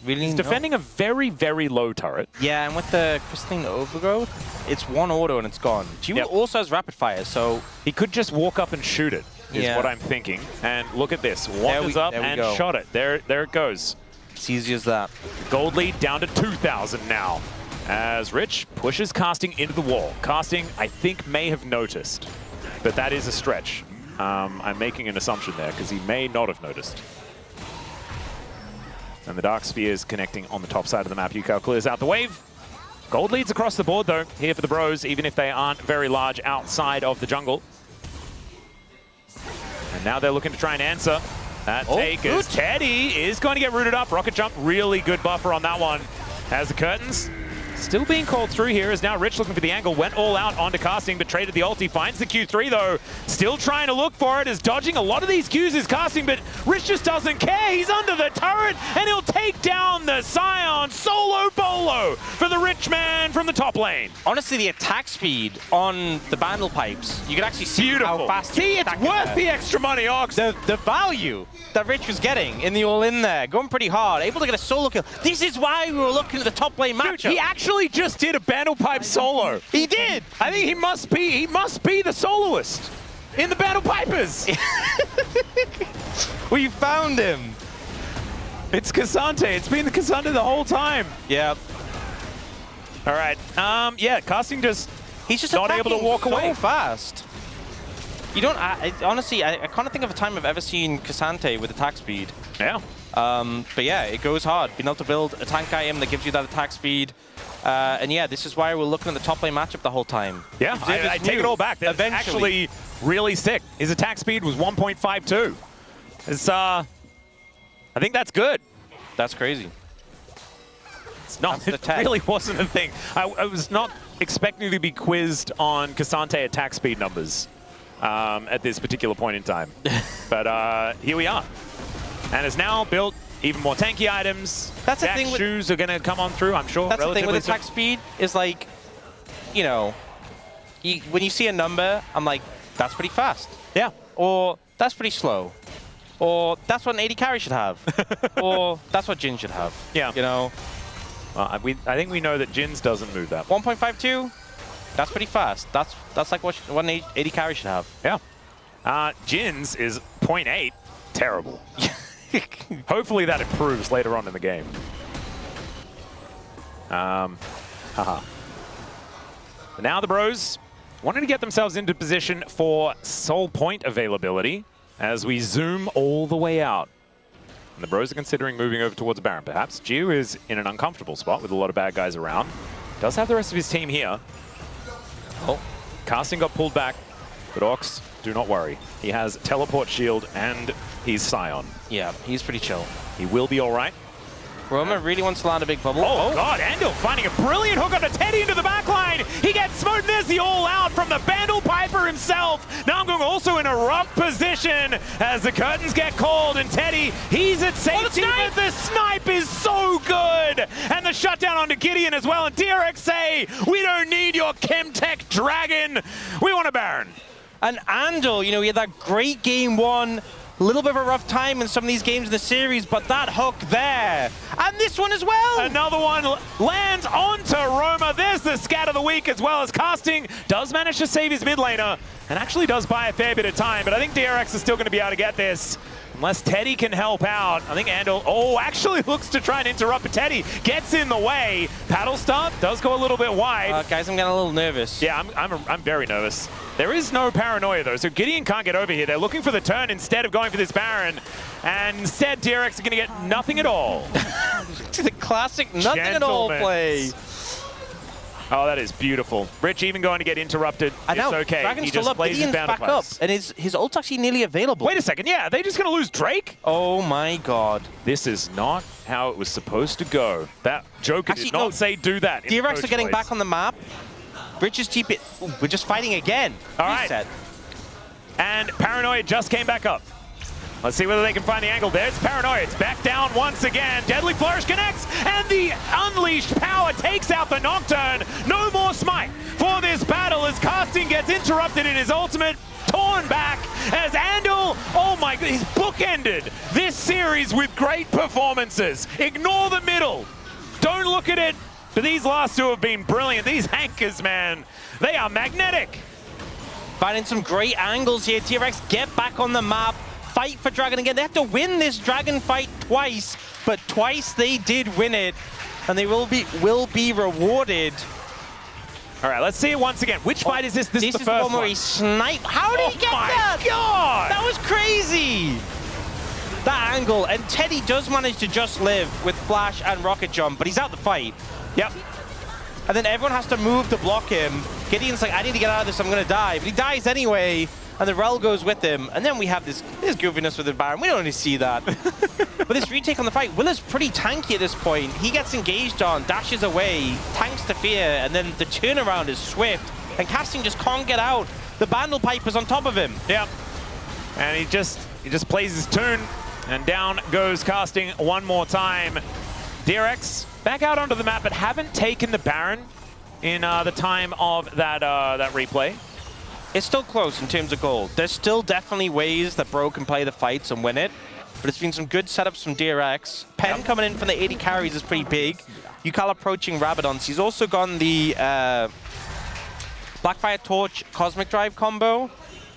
Really He's defending a very, very low turret. Yeah, and with the Crystalline Overgrowth, it's one auto and it's gone. Jiwoo also has rapid fire, so... He could just walk up and shoot it, is Yeah. what I'm thinking. And look at this. Wanders up and go. shot it. There it goes. It's easy as that. Gold lead down to 2,000 now. As Rich pushes Casting into the wall. Casting, I think, may have noticed. But that is a stretch. I'm making an assumption there, because he may not have noticed. And the Dark Sphere is connecting on the top side of the map. Yukao clears out the wave. Gold leads across the board, though, here for the Bros, even if they aren't very large outside of the jungle. And now they're looking to try and answer that take as Teddy is going to get rooted up. Rocket jump, really good buffer on that one. As the curtains still being called through here, is now Rich looking for the angle, went all out onto Casting, but traded the ulti, finds the Q3 though, still trying to look for it, is dodging a lot of these Qs is Casting, but Rich just doesn't care, he's under the turret, and he'll take down the Sion solo bolo for the Rich man from the top lane. Honestly, the attack speed on the Bandle pipes, you can actually see how fast See, it's worth the extra money, Ox. The value that Rich was getting in the all-in there, going pretty hard, able to get a solo kill. This is why we were looking at the top lane matchup. Dude, he actually just did a Bandle Pipe solo. He did. I think he must be the soloist in the Bandle Pipers. We found him. It's Cassante. It's been the Cassante the whole time. Yeah. All right. Yeah, Casting just He's just not able to walk so away fast. You don't. Honestly, I can't think of a time I've ever seen Cassante with attack speed. Yeah. But yeah, it goes hard. Being able to build a tank item that gives you that attack speed. And yeah, this is why we're looking at the top lane matchup the whole time. Yeah, I take it all back. That's actually really sick. His attack speed was 1.52. It's, I think that's good. That's crazy. It's not, That's the it tech. really wasn't a thing. I was not expecting to be quizzed on Cassante attack speed numbers at this particular point in time. But here we are. And it's now built even more tanky items. That's the thing with shoes are going to come on through, I'm sure. That's the thing with attack speed is like, you know, when you see a number, I'm like, that's pretty fast. Yeah. Or that's pretty slow. Or that's what an 80 carry should have. Or that's what Jin should have. Yeah. You know? Well, I think we know that Jin's doesn't move that. 1.52, that's pretty fast. That's like what an 80 carry should have. Yeah. Jin's is 0.8. Terrible. Hopefully that improves later on in the game. But now the Bros wanting to get themselves into position for soul point availability as we zoom all the way out. And the Bros are considering moving over towards Baron, perhaps. Gio is in an uncomfortable spot with a lot of bad guys around. Does have the rest of his team here. Oh, Casting got pulled back, but Ox, do not worry. He has Teleport Shield and he's Scion. Yeah, he's pretty chill. He will be all right. Roma really wants to land a big bubble. Oh, God, Andal finding a brilliant hook onto Teddy into the backline. He gets smote. There's the all-out from the Bandle Piper himself. Now I'm going also in a rough position as the curtains get called, and Teddy, he's at safety, but the snipe is so good. And the shutdown onto Gideon as well, and DRX say, we don't need your Chemtech Dragon. We want a Baron. And Andal, you know, he had that great game one. A little bit of a rough time in some of these games in the series, but that hook there. And this one as well. Another one lands onto Roma. There's the scat of the week, as well as Casting does manage to save his mid laner and actually does buy a fair bit of time. But I think DRX is still going to be able to get this unless Teddy can help out. I think Andal, actually looks to try and interrupt, but Teddy gets in the way. Paddle start does go a little bit wide. Guys, I'm getting a little nervous. Yeah, I'm very nervous. There is no paranoia, though, so Gideon can't get over here. They're looking for the turn instead of going for this Baron. And instead, DRX are going to get nothing at all. The classic nothing at all play. Oh, that is beautiful. Rich even going to get interrupted. I know. It's okay. Dragon's He still just up. plays his Gideon's back up. bounce. And his ult's actually nearly available. Wait a second. Yeah, are they just going to lose Drake? Oh, my God. This is not how it was supposed to go. That Joker Actually, did not say do that. in the DRX coach are getting voice. back on the map. Rich's TP. Ooh, we're just fighting again. All right. Reset. And Paranoia just came back up. Let's see whether they can find the angle. There's Paranoia. It's back down once again. Deadly Flourish connects, and the unleashed power takes out the Nocturne. No more smite for this battle as Casting gets interrupted in his ultimate. Torn back as Andal, oh my God, he's bookended this series with great performances. Ignore the middle. Don't look at it. But these last two have been brilliant. These anchors, man, they are magnetic. Finding some great angles here. DRX get back on the map. Fight for Dragon again. They have to win this Dragon fight twice, but twice they did win it, and they will be rewarded. All right, let's see it once again. Which fight is this? This is the the first one where one. he sniped. How did he get that? Oh my God! That was crazy. That angle, and Teddy does manage to just live with Flash and Rocket Jump, but he's out the fight. Yep. And then everyone has to move to block him. Gideon's like, I need to get out of this, I'm gonna die. But he dies anyway, and the Rel goes with him. And then we have this goofiness with the Baron. We don't really see that. But this retake on the fight, Willa's pretty tanky at this point. He gets engaged on, dashes away, tanks the fear, and then the turnaround is swift. And Casting just can't get out. The Bandle Piper's on top of him. Yep. And he just plays his tune, and down goes Casting one more time. DRX back out onto the map, but haven't taken the Baron in the time of that replay. It's still close in terms of gold. There's still definitely ways that Bro can play the fights and win it, but it's been some good setups from DRX. Pen coming in from the 80 carries is pretty big. Yukal approaching Rabadons. He's also gone the Blackfire Torch Cosmic Drive combo.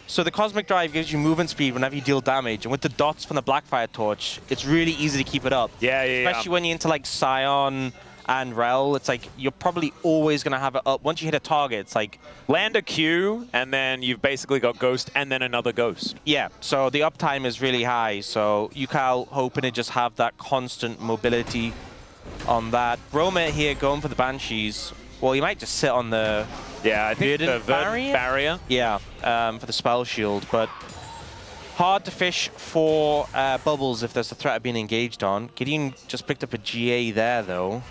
So the Cosmic Drive gives you movement speed whenever you deal damage, and with the dots from the Blackfire Torch, it's really easy to keep it up. Yeah. Especially when you're into like Scion and Rel, it's like you're probably always going to have it up. Once you hit a target, it's like... Land a Q, and then you've basically got Ghost and then another Ghost. Yeah, so the uptime is really high. So Yukal hoping to just have that constant mobility on that. Roma here going for the Banshees. Well, he might just sit on the... Yeah, I think Verdant the Verdant barrier. Yeah, for the spell shield, but hard to fish for bubbles if there's a threat of being engaged on. Gideon just picked up a GA there, though.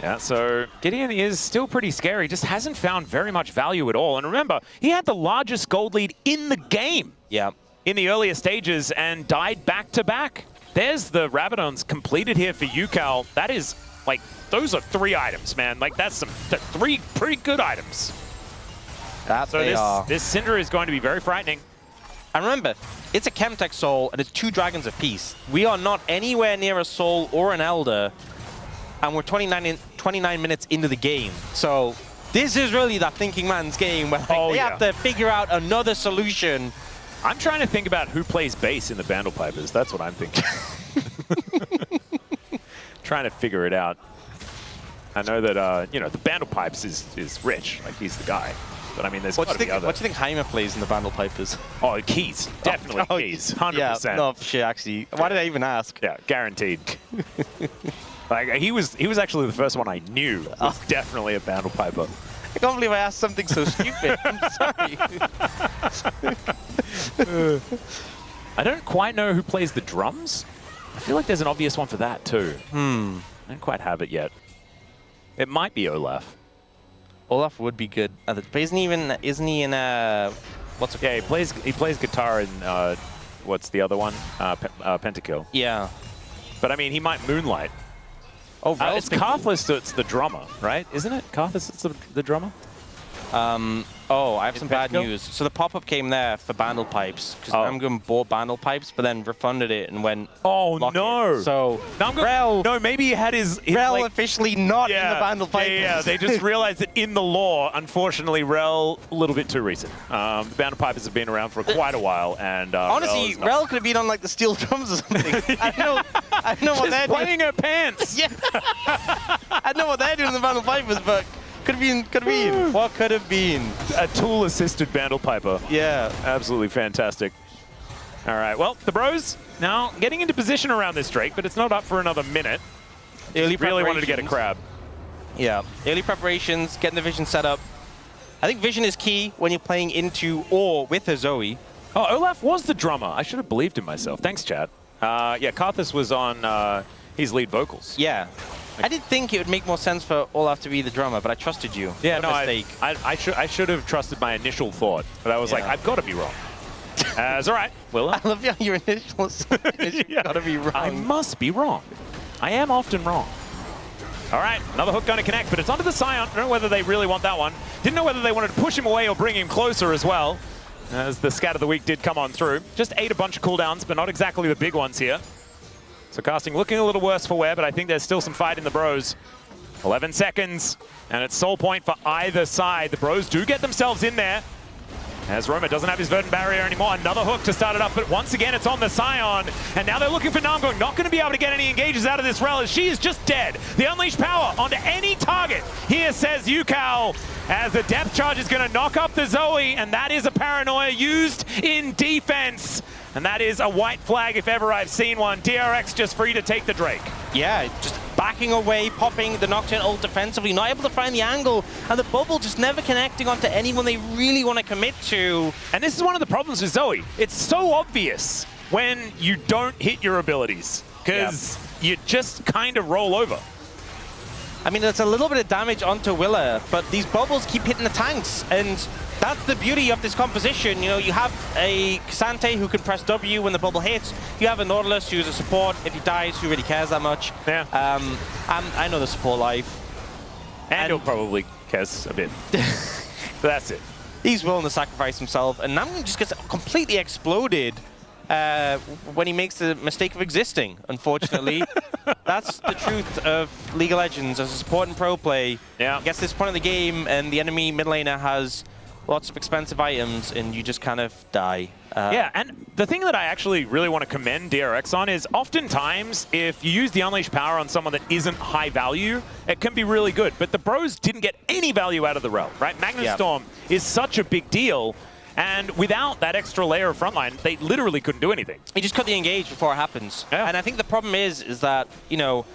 Yeah, so Gideon is still pretty scary, just hasn't found very much value at all. And remember, he had the largest gold lead in the game in the earlier stages and died back-to-back. There's the Rabadons completed here for Yukal. That is, like, those are 3 items, man. Like, that's some 3 pretty good items. So this Cinder is going to be very frightening. And remember, it's a Chemtech Soul, and it's 2 dragons apiece. We are not anywhere near a Soul or an Elder, and we're 29 minutes into the game. So this is really that thinking man's game where they have to figure out another solution. I'm trying to think about who plays bass in the Bandle Pipers. That's what I'm thinking. Trying to figure it out. I know that, you know, the Bandle Pipes is Rich. Like, he's the guy. But I mean, there's What got do to you be think? other. What do you think Heimer plays in the Vandal Pipers? Oh, keys. Definitely keys. 100%. Yeah, no, for sure, actually. Why did I even ask? Yeah, guaranteed. Like he was actually the first one I knew was definitely a Vandal Piper. I can't believe I asked something so stupid. I'm sorry. I don't quite know who plays the drums. I feel like there's an obvious one for that too. I don't quite have it yet. It might be Olaf. Olaf would be good. But isn't he in what's it? Yeah, he plays guitar in what's the other one? Pentakill. Yeah. But I mean, he might moonlight. Oh, It's Karthus that's the drummer, right? Isn't it? Karthus that's the drummer? Oh, I have some bad Pentakill? news. So the pop-up came there for Bandle Pipes, because Namgun bought Bandle Pipes, but then refunded it and went, Oh, lock no. it. So Rel, no, maybe he had his Rel like, officially not in the Bandle Pipes. Yeah, they just realized that in the law, unfortunately, Rel, a little bit too recent. The Bandle Pipers have been around for quite a while, and Honestly, Rel could have been on like the steel drums or something. I don't know what they're doing. playing her pants. Yeah. I don't know what they're doing in the Bandle Pipers, but could have been. What could have been? A tool-assisted Bandle Piper. Yeah. Absolutely fantastic. All right, well, the Bros now getting into position around this Drake, but it's not up for another minute. Early Really wanted to get a preparations. crab. Yeah. Early preparations, getting the vision set up. I think vision is key when you're playing into or with a Zoe. Oh, Olaf was the drummer. I should have believed in myself. Thanks, chat. Yeah, Karthus was on his lead vocals. Yeah. I did think it would make more sense for Olaf to be the drummer, but I trusted you. Yeah, What no, a mistake. I should have trusted my initial thought, but I was like, I've got to be wrong. It's all right, Will. I love your initials. You gotta be wrong. I must be wrong. I am often wrong. All right, another hook going to connect, but it's onto the Scion. I don't know whether they really want that one. Didn't know whether they wanted to push him away or bring him closer as well, as the scat of the week did come on through. Just ate a bunch of cooldowns, but not exactly the big ones here. So casting looking a little worse for wear, but I think there's still some fight in the Bros. 11 seconds, and it's soul point for either side. The Bros do get themselves in there, as Roma doesn't have his verdant barrier anymore. Another hook to start it up, but once again it's on the Scion, and now they're looking for Namgung. Not going to be able to get any engages out of this Rel, as she is just dead. The Unleashed Power onto any target. Here says Yukao, as the depth charge is going to knock up the Zoe, and that is a paranoia used in defense. And that is a white flag if ever I've seen one. DRX just free to take the Drake. Yeah, just backing away, popping the Nocturne ult defensively, not able to find the angle, and the bubble just never connecting onto anyone they really want to commit to. And this is one of the problems with Zoe. It's so obvious when you don't hit your abilities, because you just kind of roll over. I mean, it's a little bit of damage onto Willa, but these bubbles keep hitting the tanks, and that's the beauty of this composition. You know, you have a Xante who can press W when the bubble hits. You have a Nautilus who's a support. If he dies, who really cares that much? Yeah. I know the support life. And he'll probably cares a bit. But that's it. He's willing to sacrifice himself, and Namgun just gets completely exploded when he makes the mistake of existing, unfortunately. That's the truth of League of Legends as a support and pro play. Yeah. Gets this point of the game, and the enemy mid laner has lots of expensive items, and you just kind of die. Yeah, and the thing that I actually really want to commend DRX on is oftentimes if you use the Unleashed Power on someone that isn't high value, it can be really good. But the Bros didn't get any value out of the Rel, right? Magnet Storm is such a big deal, and without that extra layer of frontline, they literally couldn't do anything. You just cut the engage before it happens. Yeah. And I think the problem is that, you know,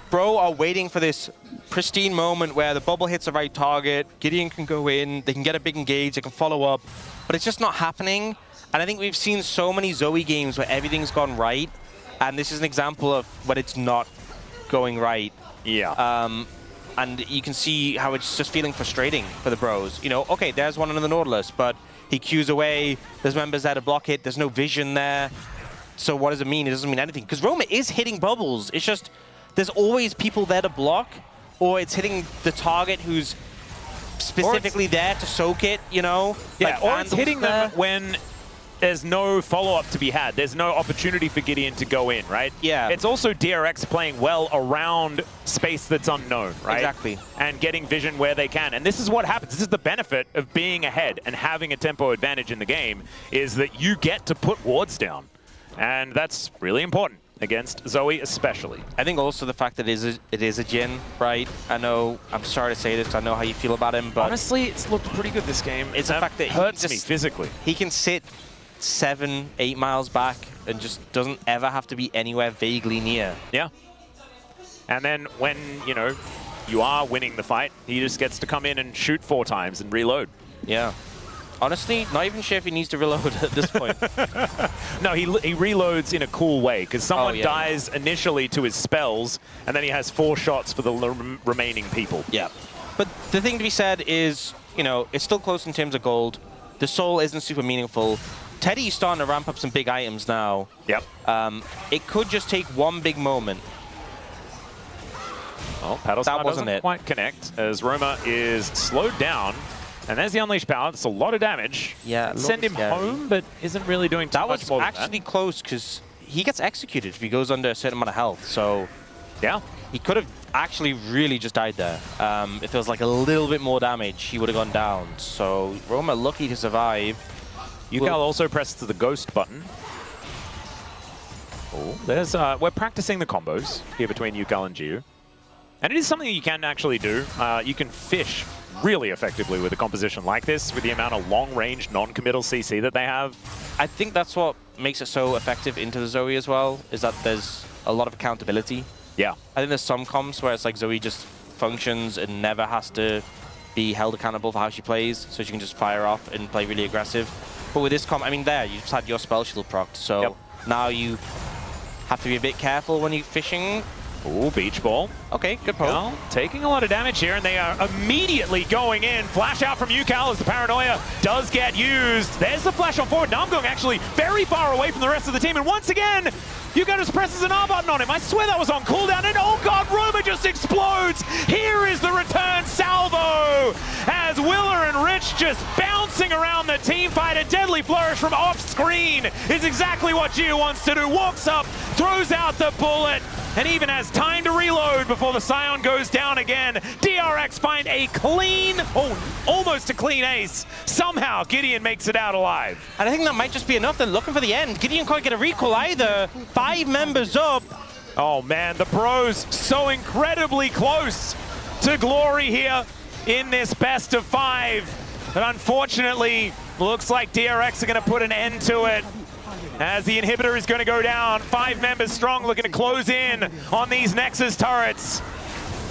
Bro are waiting for this pristine moment where the bubble hits the right target, Gideon can go in, they can get a big engage, they can follow up, but it's just not happening. And I think we've seen so many Zoe games where everything's gone right, and this is an example of when it's not going right. Yeah. And you can see how it's just feeling frustrating for the Bros. You know, okay, there's one under the Nautilus, but he queues away, there's members there to block it, there's no vision there. So what does it mean? It doesn't mean anything. Because Roma is hitting bubbles, it's just there's always people there to block, or it's hitting the target who's specifically there to soak it, you know? Yeah, like or it's hitting them when there's no follow-up to be had. There's no opportunity for Gideon to go in, right? Yeah. It's also DRX playing well around space that's unknown, right? Exactly. And getting vision where they can. And this is what happens. This is the benefit of being ahead and having a tempo advantage in the game, is that you get to put wards down. And that's really important. against Zoe especially. I think also the fact that it is a Jhin, right? I know, I'm sorry to say this, I know how you feel about him, but Honestly, it's looked pretty good this game. it's the fact that he hurts me just- physically. he can sit 7-8 miles back and just doesn't ever have to be anywhere vaguely near. Yeah. And then when, you know, you are winning the fight, he just gets to come in and shoot 4 times and reload. Yeah. Honestly, not even sure if he needs to reload at this point. No, he reloads in a cool way because someone yeah. dies initially to his spells, and then he has 4 shots for the remaining people. Yeah. But the thing to be said is, you know, it's still close in terms of gold. The soul isn't super meaningful. Teddy's starting to ramp up some big items now. Yep. It could just take one big moment. Well, Paddle That Star wasn't doesn't it. quite connect as Roma is slowed down. And there's the Unleashed Power. That's a lot of damage. Yeah, Send him scary. home, but isn't really doing too That much was more than actually close because he gets executed if he goes under a certain amount of health. So that. Yeah. he could have actually really just died there. If there was like a little bit more damage, he would have gone down. So Roma lucky to survive. Yukal also presses the Ghost button. Oh, there's we're practicing the combos here between Yukal and Jiu. And it is something you can actually do. You can fish really effectively with a composition like this, with the amount of long-range, non-committal CC that they have. I think that's what makes it so effective into the Zoe as well, is that there's a lot of accountability. Yeah. I think there's some comps where it's like Zoe just functions and never has to be held accountable for how she plays, so she can just fire off and play really aggressive. But with this comp, I mean, there, you just had your spell shield procced, so now you have to be a bit careful when you're fishing. Ooh, beach ball. Okay, good poke. Well, taking a lot of damage here, and they are immediately going in. Flash out from Yukal as the Paranoia does get used. There's the flash on forward. Namgung actually very far away from the rest of the team, and once again, Yukal just presses an R button on him. I swear that was on cooldown, and oh god, Roma just explodes! Here is the return salvo! As Willer and Rich just bouncing around the team fight. A deadly flourish from off screen is exactly what Gio wants to do. Walks up, throws out the bullet, and even has time to reload before the Scion goes down again. DRX find a clean, almost a clean ace. Somehow Gideon makes it out alive. And I think that might just be enough. They're looking for the end. Gideon can't get a recall either. 5 members up. Oh man, the pros so incredibly close to glory here in this best of 5. But unfortunately, looks like DRX are going to put an end to it, as the inhibitor is going to go down. 5 members strong, looking to close in on these Nexus turrets.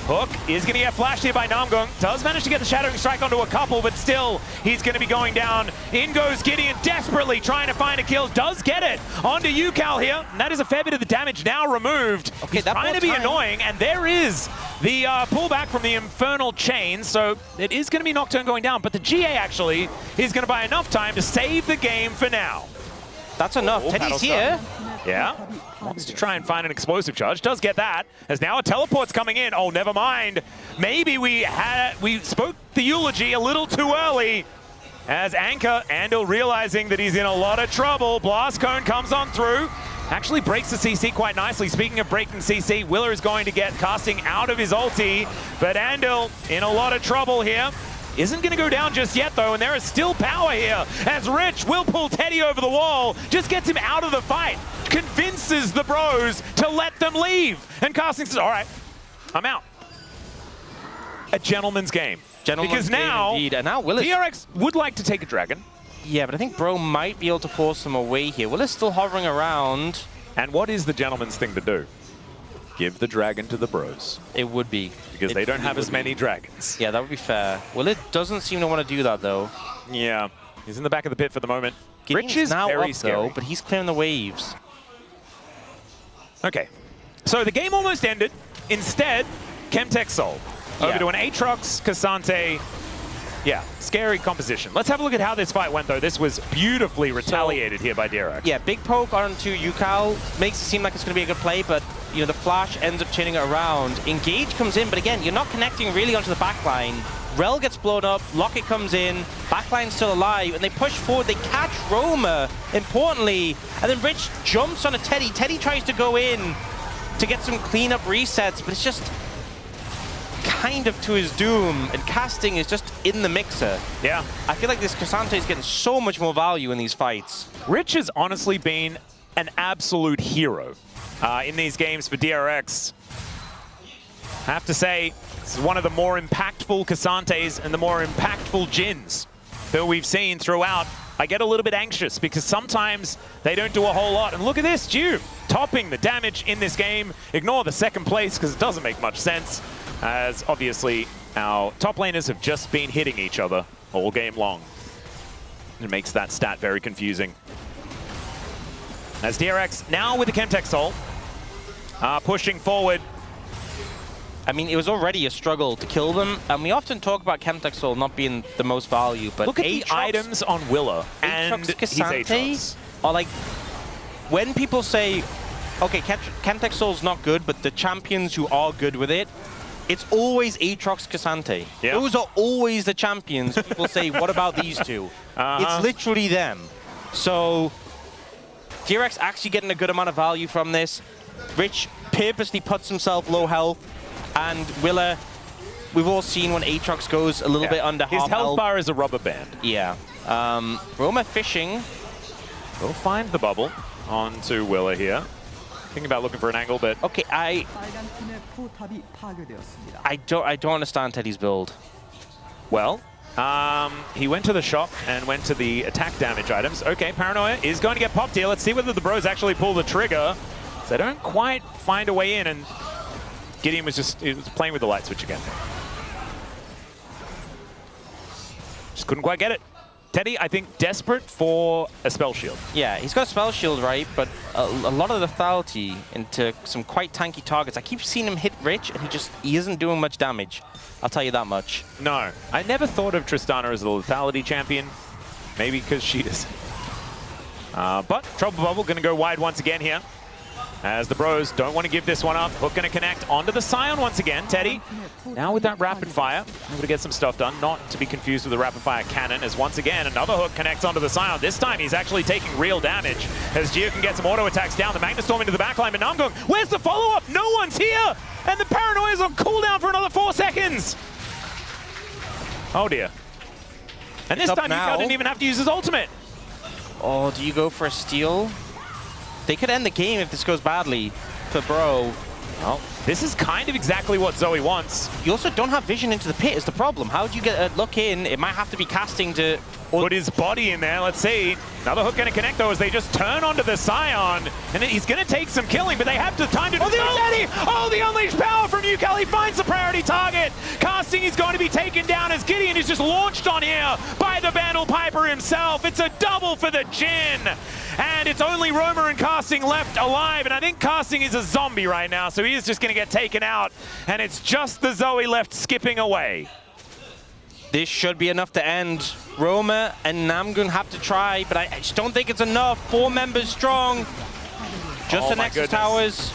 Hook is going to get flashed here by Namgung. Does manage to get the Shadowing Strike onto a couple, but still, he's going to be going down. In goes Gideon, desperately trying to find a kill. Does get it onto Yukal here. And that is a fair bit of the damage now removed. Okay, he's that trying to be annoying, and there is the pullback from the Infernal Chain. So it is going to be Nocturne going down, but the GA actually is going to buy enough time to save the game for now. That's enough. Teddy's here. Yeah, wants to try and find an explosive charge. Does get that, as now a teleport's coming in. Oh, never mind. Maybe we spoke the eulogy a little too early. As Anchor, Andal realizing that he's in a lot of trouble. Blast Cone comes on through. Actually breaks the CC quite nicely. Speaking of breaking CC, Willer is going to get casting out of his ulti. But Andal in a lot of trouble here. Isn't going to go down just yet, though, and there is still power here, as Rich will pull Teddy over the wall, just gets him out of the fight, convinces the bros to let them leave, and Casting says, all right, I'm out. A gentleman's game. Gentleman's because now, game indeed. And now Willis. DRX would like to take a dragon. Yeah, but I think Bro might be able to force him away here. Willis still hovering around. And what is the gentleman's thing to do? Give the dragon to the bros. It would be. Because they don't have as many dragons. Yeah, that would be fair. Willis doesn't seem to want to do that, though. Yeah, he's in the back of the pit for the moment. Gideon's Rich is now very up, scary. though, but he's clearing the waves. Okay, so the game almost ended. Instead, Chemtech Soul. Over to an Aatrox, Cassante. Yeah, scary composition. Let's have a look at how this fight went, though. This was beautifully retaliated here by DRX. Yeah, big poke onto Yukal. Makes it seem like it's going to be a good play, but you know the flash ends up turning it around. Engage comes in, but again, you're not connecting really onto the backline. Rel gets blown up, Locket comes in, backline's still alive, and they push forward. They catch Roma, importantly, and then Rich jumps on a Teddy. Teddy tries to go in to get some cleanup resets, but it's just kind of to his doom, and Casting is just in the mixer. Yeah. I feel like this Cassante is getting so much more value in these fights. Rich has honestly been an absolute hero in these games for DRX. I have to say, this is one of the more impactful Casantes and the more impactful Jins that we've seen throughout. I get a little bit anxious because sometimes they don't do a whole lot. And look at this, Ju topping the damage in this game. Ignore the second place because it doesn't make much sense, as obviously our top laners have just been hitting each other all game long. It makes that stat very confusing. As DRX now with the Chemtech Soul, pushing forward. I mean, it was already a struggle to kill them, and we often talk about Chemtech Soul not being the most value, but look at the items on Willa and his Aatrox are like, when people say, okay, Chemtech Soul's not good, but the champions who are good with it, it's always Aatrox Cassante. Yeah. Those are always the champions. People say, what about these two? It's literally them. So DRX actually getting a good amount of value from this. Rich purposely puts himself low health, and Willa, we've all seen when Aatrox goes a little bit under half health. His health bar is a rubber band. Yeah. Roma fishing. We'll find the bubble onto Willa here. Thinking about looking for an angle, but okay, I don't understand Teddy's build. Well, he went to the shop and went to the attack damage items. Okay, Paranoia is going to get popped here. Let's see whether the bros actually pull the trigger. So they don't quite find a way in, and Gideon was just playing with the light switch again. Just couldn't quite get it. Teddy, I think, desperate for a spell shield. Yeah, he's got a spell shield, right? But a lot of the lethality into some quite tanky targets. I keep seeing him hit Rich, and he isn't doing much damage. I'll tell you that much. No, I never thought of Tristana as a lethality champion. Maybe because she is. But Trouble Bubble going to go wide once again here, as the bros don't want to give this one up. Hook going to connect onto the Scion once again. Teddy, now with that rapid fire, able to get some stuff done. Not to be confused with the rapid fire cannon, as once again another hook connects onto the Scion. This time he's actually taking real damage, as Gio can get some auto attacks down. The Magna Storm into the backline, but Namgung, where's the follow-up? No one's here! And the Paranoia's on cooldown for another 4 seconds! Oh dear. And this time Yukao didn't even have to use his ultimate. Oh, do you go for a steal? They could end the game if this goes badly for Bro. Well, this is kind of exactly what Zoe wants. You also don't have vision into the pit is the problem. How do you get a look in? It might have to be casting to put his body in there. Let's see. Another hook going to connect, though, as they just turn onto the Scion. And he's going to take some killing, but they have the time to... Oh, the unleashed power from Yukal. He finds the priority target. Casting is going to be taken down as Gideon is just launched on here by the Vandal Piper himself. It's a double for the Jin. And it's only Roma and Casting left alive. And I think Casting is a zombie right now, so he is just going to get taken out. And it's just the Zoe left skipping away. This should be enough to end. Roma and Namgun have to try, but I just don't think it's enough. 4 members strong. Just the Nexus Towers.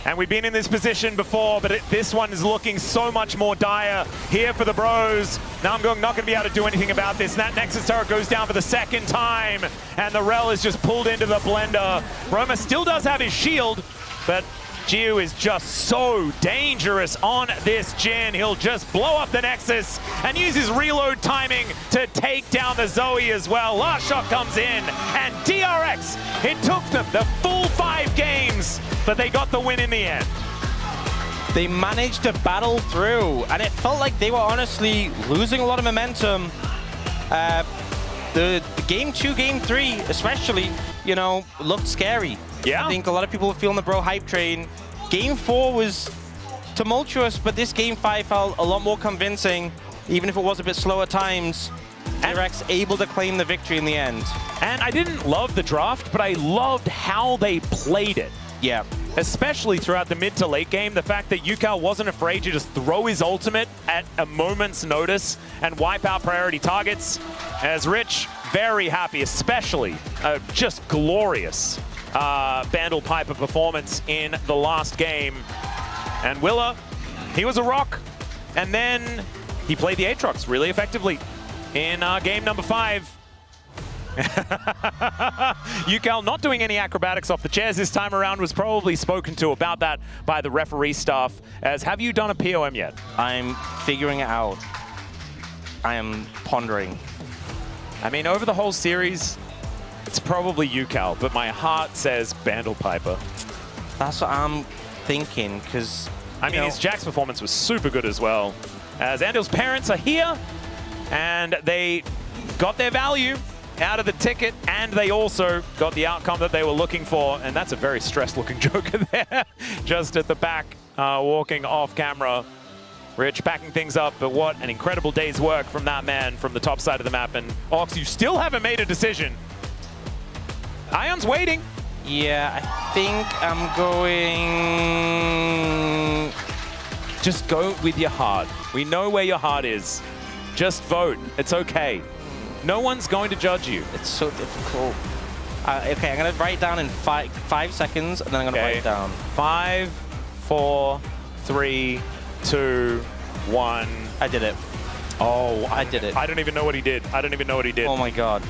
And we've been in this position before, but this one is looking so much more dire here for the bros. Namgung not going to be able to do anything about this. And that Nexus turret goes down for the 2nd time, and the Rel is just pulled into the blender. Roma still does have his shield, but Jiu is just so dangerous on this Jin. He'll just blow up the Nexus and use his reload timing to take down the Zoe as well. Last shot comes in, and DRX, it took them the full 5 games, but they got the win in the end. They managed to battle through, and it felt like they were honestly losing a lot of momentum. The game 2, game 3 especially, you know, looked scary. Yeah. I think a lot of people were feeling the Bro hype train. Game 4 was tumultuous, but this game 5 felt a lot more convincing, even if it was a bit slow at times. DRX able to claim the victory in the end. And I didn't love the draft, but I loved how they played it. Yeah. Especially throughout the mid to late game, the fact that Yukal wasn't afraid to just throw his ultimate at a moment's notice and wipe out priority targets. As Rich, very happy, especially just glorious Vandal Piper performance in the last game. And Willa, he was a rock. And then he played the Aatrox really effectively in game number 5. Yukal not doing any acrobatics off the chairs this time around, was probably spoken to about that by the referee staff. As, have you done a POM yet? I'm figuring it out. I am pondering. I mean, over the whole series, it's probably Yukal, but my heart says Vandal Piper. That's what I'm thinking, because I mean, his Jack's performance was super good as well. As Andil's parents are here, and they got their value out of the ticket, and they also got the outcome that they were looking for. And that's a very stressed-looking Joker there, just at the back, walking off camera. Rich packing things up, but what an incredible day's work from that man from the top side of the map. And Ox, you still haven't made a decision. Ion's waiting. Yeah, I think I'm going... Just go with your heart. We know where your heart is. Just vote. It's okay. No one's going to judge you. It's so difficult. Okay, I'm going to write it down in 5 seconds, and then I'm going to write it down. 5, 4, 3, 2, 1. I did it. Oh, I did it. I don't even know what he did. I don't even know what he did. Oh my god.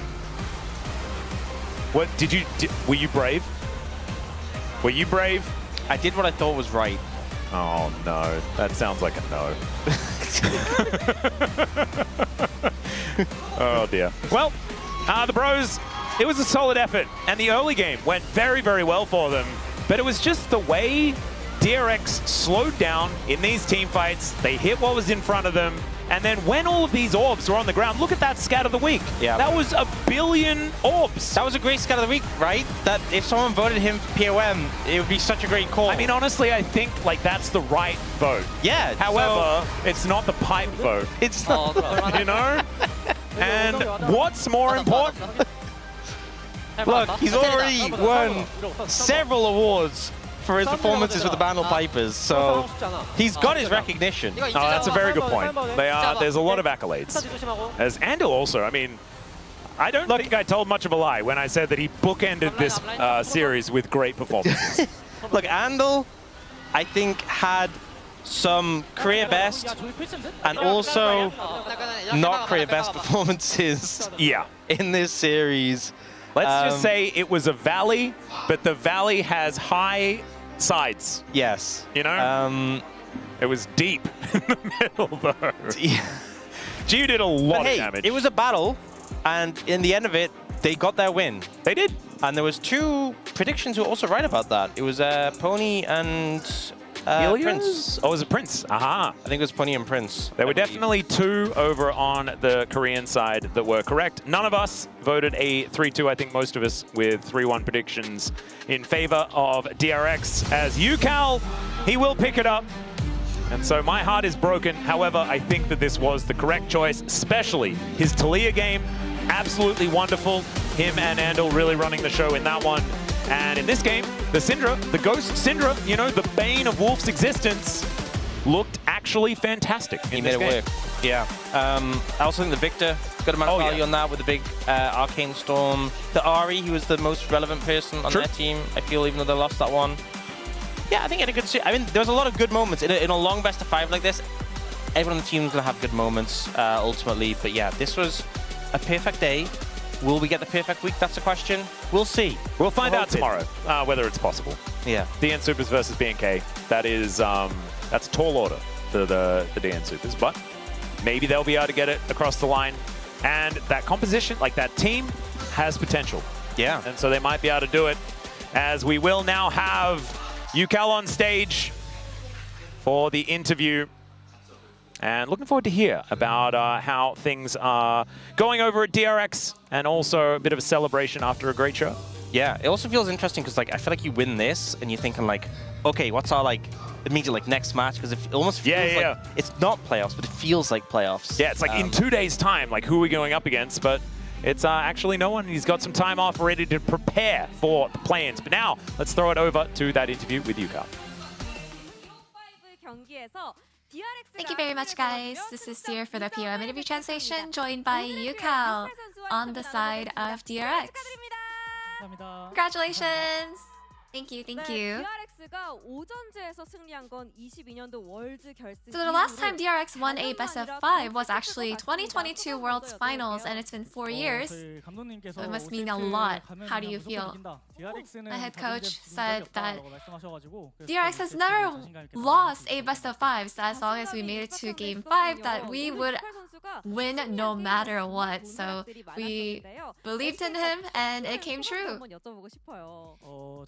What did you? Were you brave? Were you brave? I did what I thought was right. Oh no, that sounds like a no. Oh dear. Well, the Bros, it was a solid effort, and the early game went very, very well for them. But it was just the way DRX slowed down in these team fights. They hit what was in front of them. And then when all of these orbs were on the ground, look at that scat of the week. Yeah. That was 1 billion orbs. That was a great scat of the week, right? That if someone voted him POM, it would be such a great call. I mean, honestly, I think like that's the right vote. Yeah. However, it's not the pipe vote. It's not. You know? And what's more important? Look, he's already won several awards for his performances with the Bandle Pipers, so he's got his recognition. Oh, that's a very good point. There's a lot of accolades. As Andil also, I mean, I don't think I told much of a lie when I said that he bookended this series with great performances. Look, Andil, I think, had some career best and also not career best performances in this series. Let's just say it was a valley, but the valley has high sides. Yes. You know? It was deep in the middle, though. Gio did a lot of damage. It was a battle, and in the end of it, they got their win. They did. And there was 2 predictions who were also right about that. It was Pony and Prince. Oh, was it Prince? Aha. I think it was Pony and Prince. There were definitely 2 over on the Korean side that were correct. None of us voted a 3-2. I think most of us with 3-1 predictions in favor of DRX. As UCal, he will pick it up. And so my heart is broken. However, I think that this was the correct choice, especially his Talia game. Absolutely wonderful. Him and Andil really running the show in that one. And in this game, the Syndra, the Ghost Syndra, you know, the bane of Wolf's existence, looked actually fantastic in this game. He made it work. Yeah. I also think the Victor got a amount of value on that with the big Arcane Storm. The Ari, he was the most relevant person on their team, I feel, even though they lost that one. Yeah, I think he had a good... I mean, there was a lot of good moments. In a long best of 5 like this, everyone on the team is going to have good moments, ultimately. But yeah, this was a perfect day. Will we get the perfect week? That's a question. We'll see. We'll find out tomorrow whether it's possible. Yeah. DN Supers versus BNK. That is, that's a tall order for the DN Supers, but maybe they'll be able to get it across the line. And that composition, like that team, has potential. Yeah. And so they might be able to do it, as we will now have UCal on stage for the interview. And looking forward to hear about how things are going over at DRX, and also a bit of a celebration after a great show. Yeah, it also feels interesting because, like, I feel like you win this and you're thinking, like, okay, what's our, like, immediate, like, next match? Because it almost feels like it's not playoffs, but it feels like playoffs. Yeah, it's like in 2 days' time, like, who are we going up against? But it's actually no one. He's got some time off ready to prepare for the play-ins. But now, let's throw it over to that interview with UCal. Thank you very much, guys. This is Seer for the POM interview translation, joined by UCal on the side of DRX. Congratulations! Thank you, thank you. So the last time DRX won a best of 5 was actually 2022 Worlds Finals, and it's been 4 years. So it must mean a lot. How do you feel? My head coach said that DRX has never lost a best of 5, so as long as we made it to game 5, that we would win no matter what. So we believed in him and it came true.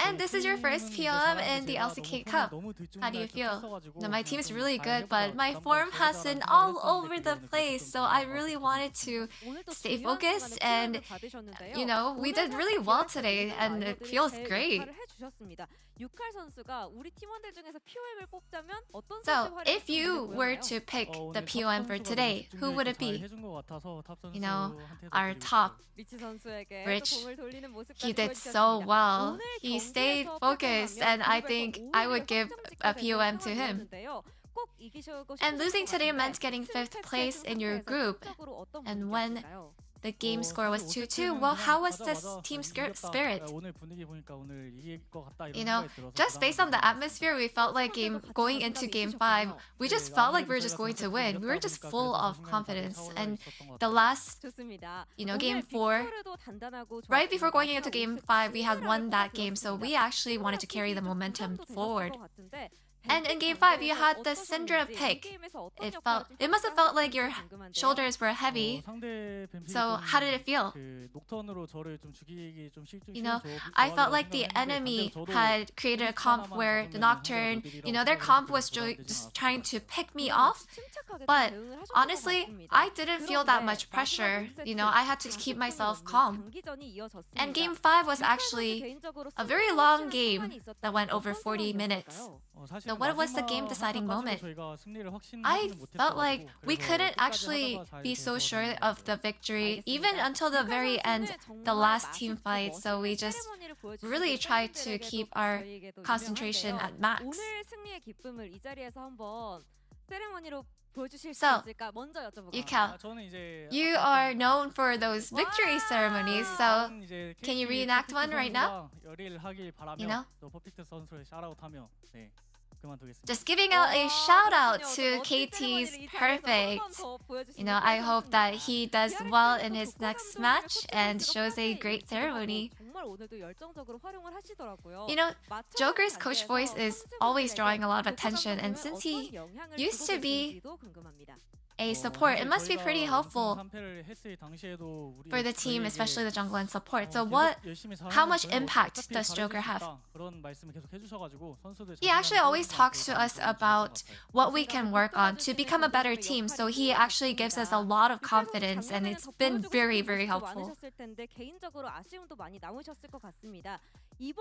And this is your first POM in the LCK Cup. How do you feel? Now, my team is really good, but my form has been all over the place. So I really wanted to stay focused, and you know, we did really well today and it feels great. So if you were to pick the POM for today, who would it be? You know, our top, Rich. He did so well. He stayed focused, and I think I would give a POM to him. And losing today meant getting 5th place in your group. And when the game score was 2-2, well, how was this team spirit? You know, just based on the atmosphere, we felt like going into game 5, we just felt like we were just going to win. We were just full of confidence. And the last, you know, game 4, right before going into game 5, we had won that game. So we actually wanted to carry the momentum forward. And in game 5, you had the Syndra pick. It must have felt like your shoulders were heavy. So how did it feel? You know, I felt like the enemy had created a comp where the Nocturne, you know, their comp was just trying to pick me off. But honestly, I didn't feel that much pressure. You know, I had to keep myself calm. And game 5 was actually a very long game that went over 40 minutes. So what was the game deciding moment? I felt like we couldn't actually be so sure of the victory even until the very end, the last team fight. So we just really tried to keep our concentration at max. So, Yukel, you are known for those victory ceremonies, so can you reenact one right now? You know? Just giving out a shout out to KT's Perfect. You know, I hope that he does well in his next match and shows a great ceremony. You know, Joker's coach voice is always drawing a lot of attention, and since he used to be a support, it must be pretty helpful for the team, especially the jungle and support. So how much impact does Joker have? He actually always talks to us about what we can work on to become a better team. So he actually gives us a lot of confidence, and it's been very, very helpful.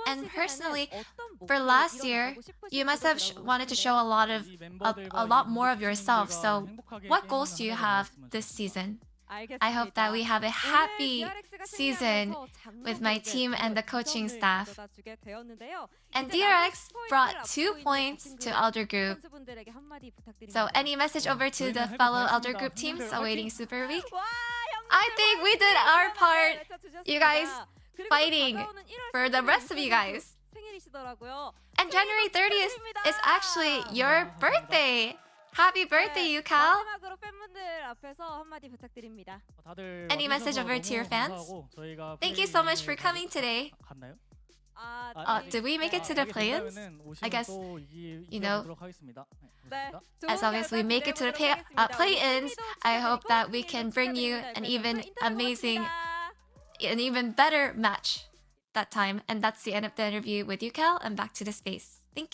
And personally, for last year, you must have wanted to show a lot more of yourself. So what goals do you have this season? I hope that we have a happy season with my team and the coaching staff. And DRX brought 2 points to Elder Group. So any message over to the fellow Elder Group teams awaiting Super Week? I think we did our part, you guys, fighting for the rest of you guys. And January 30th is actually your birthday. Happy birthday, Yukel! Any message over to your fans? Thank you so much for coming today. Did we make it to the play-ins? I guess, you know, as long as we make it to the play-ins, I hope that we can bring you an even better match that time. And that's the end of the interview with Yukel, and back to the space. Thank you.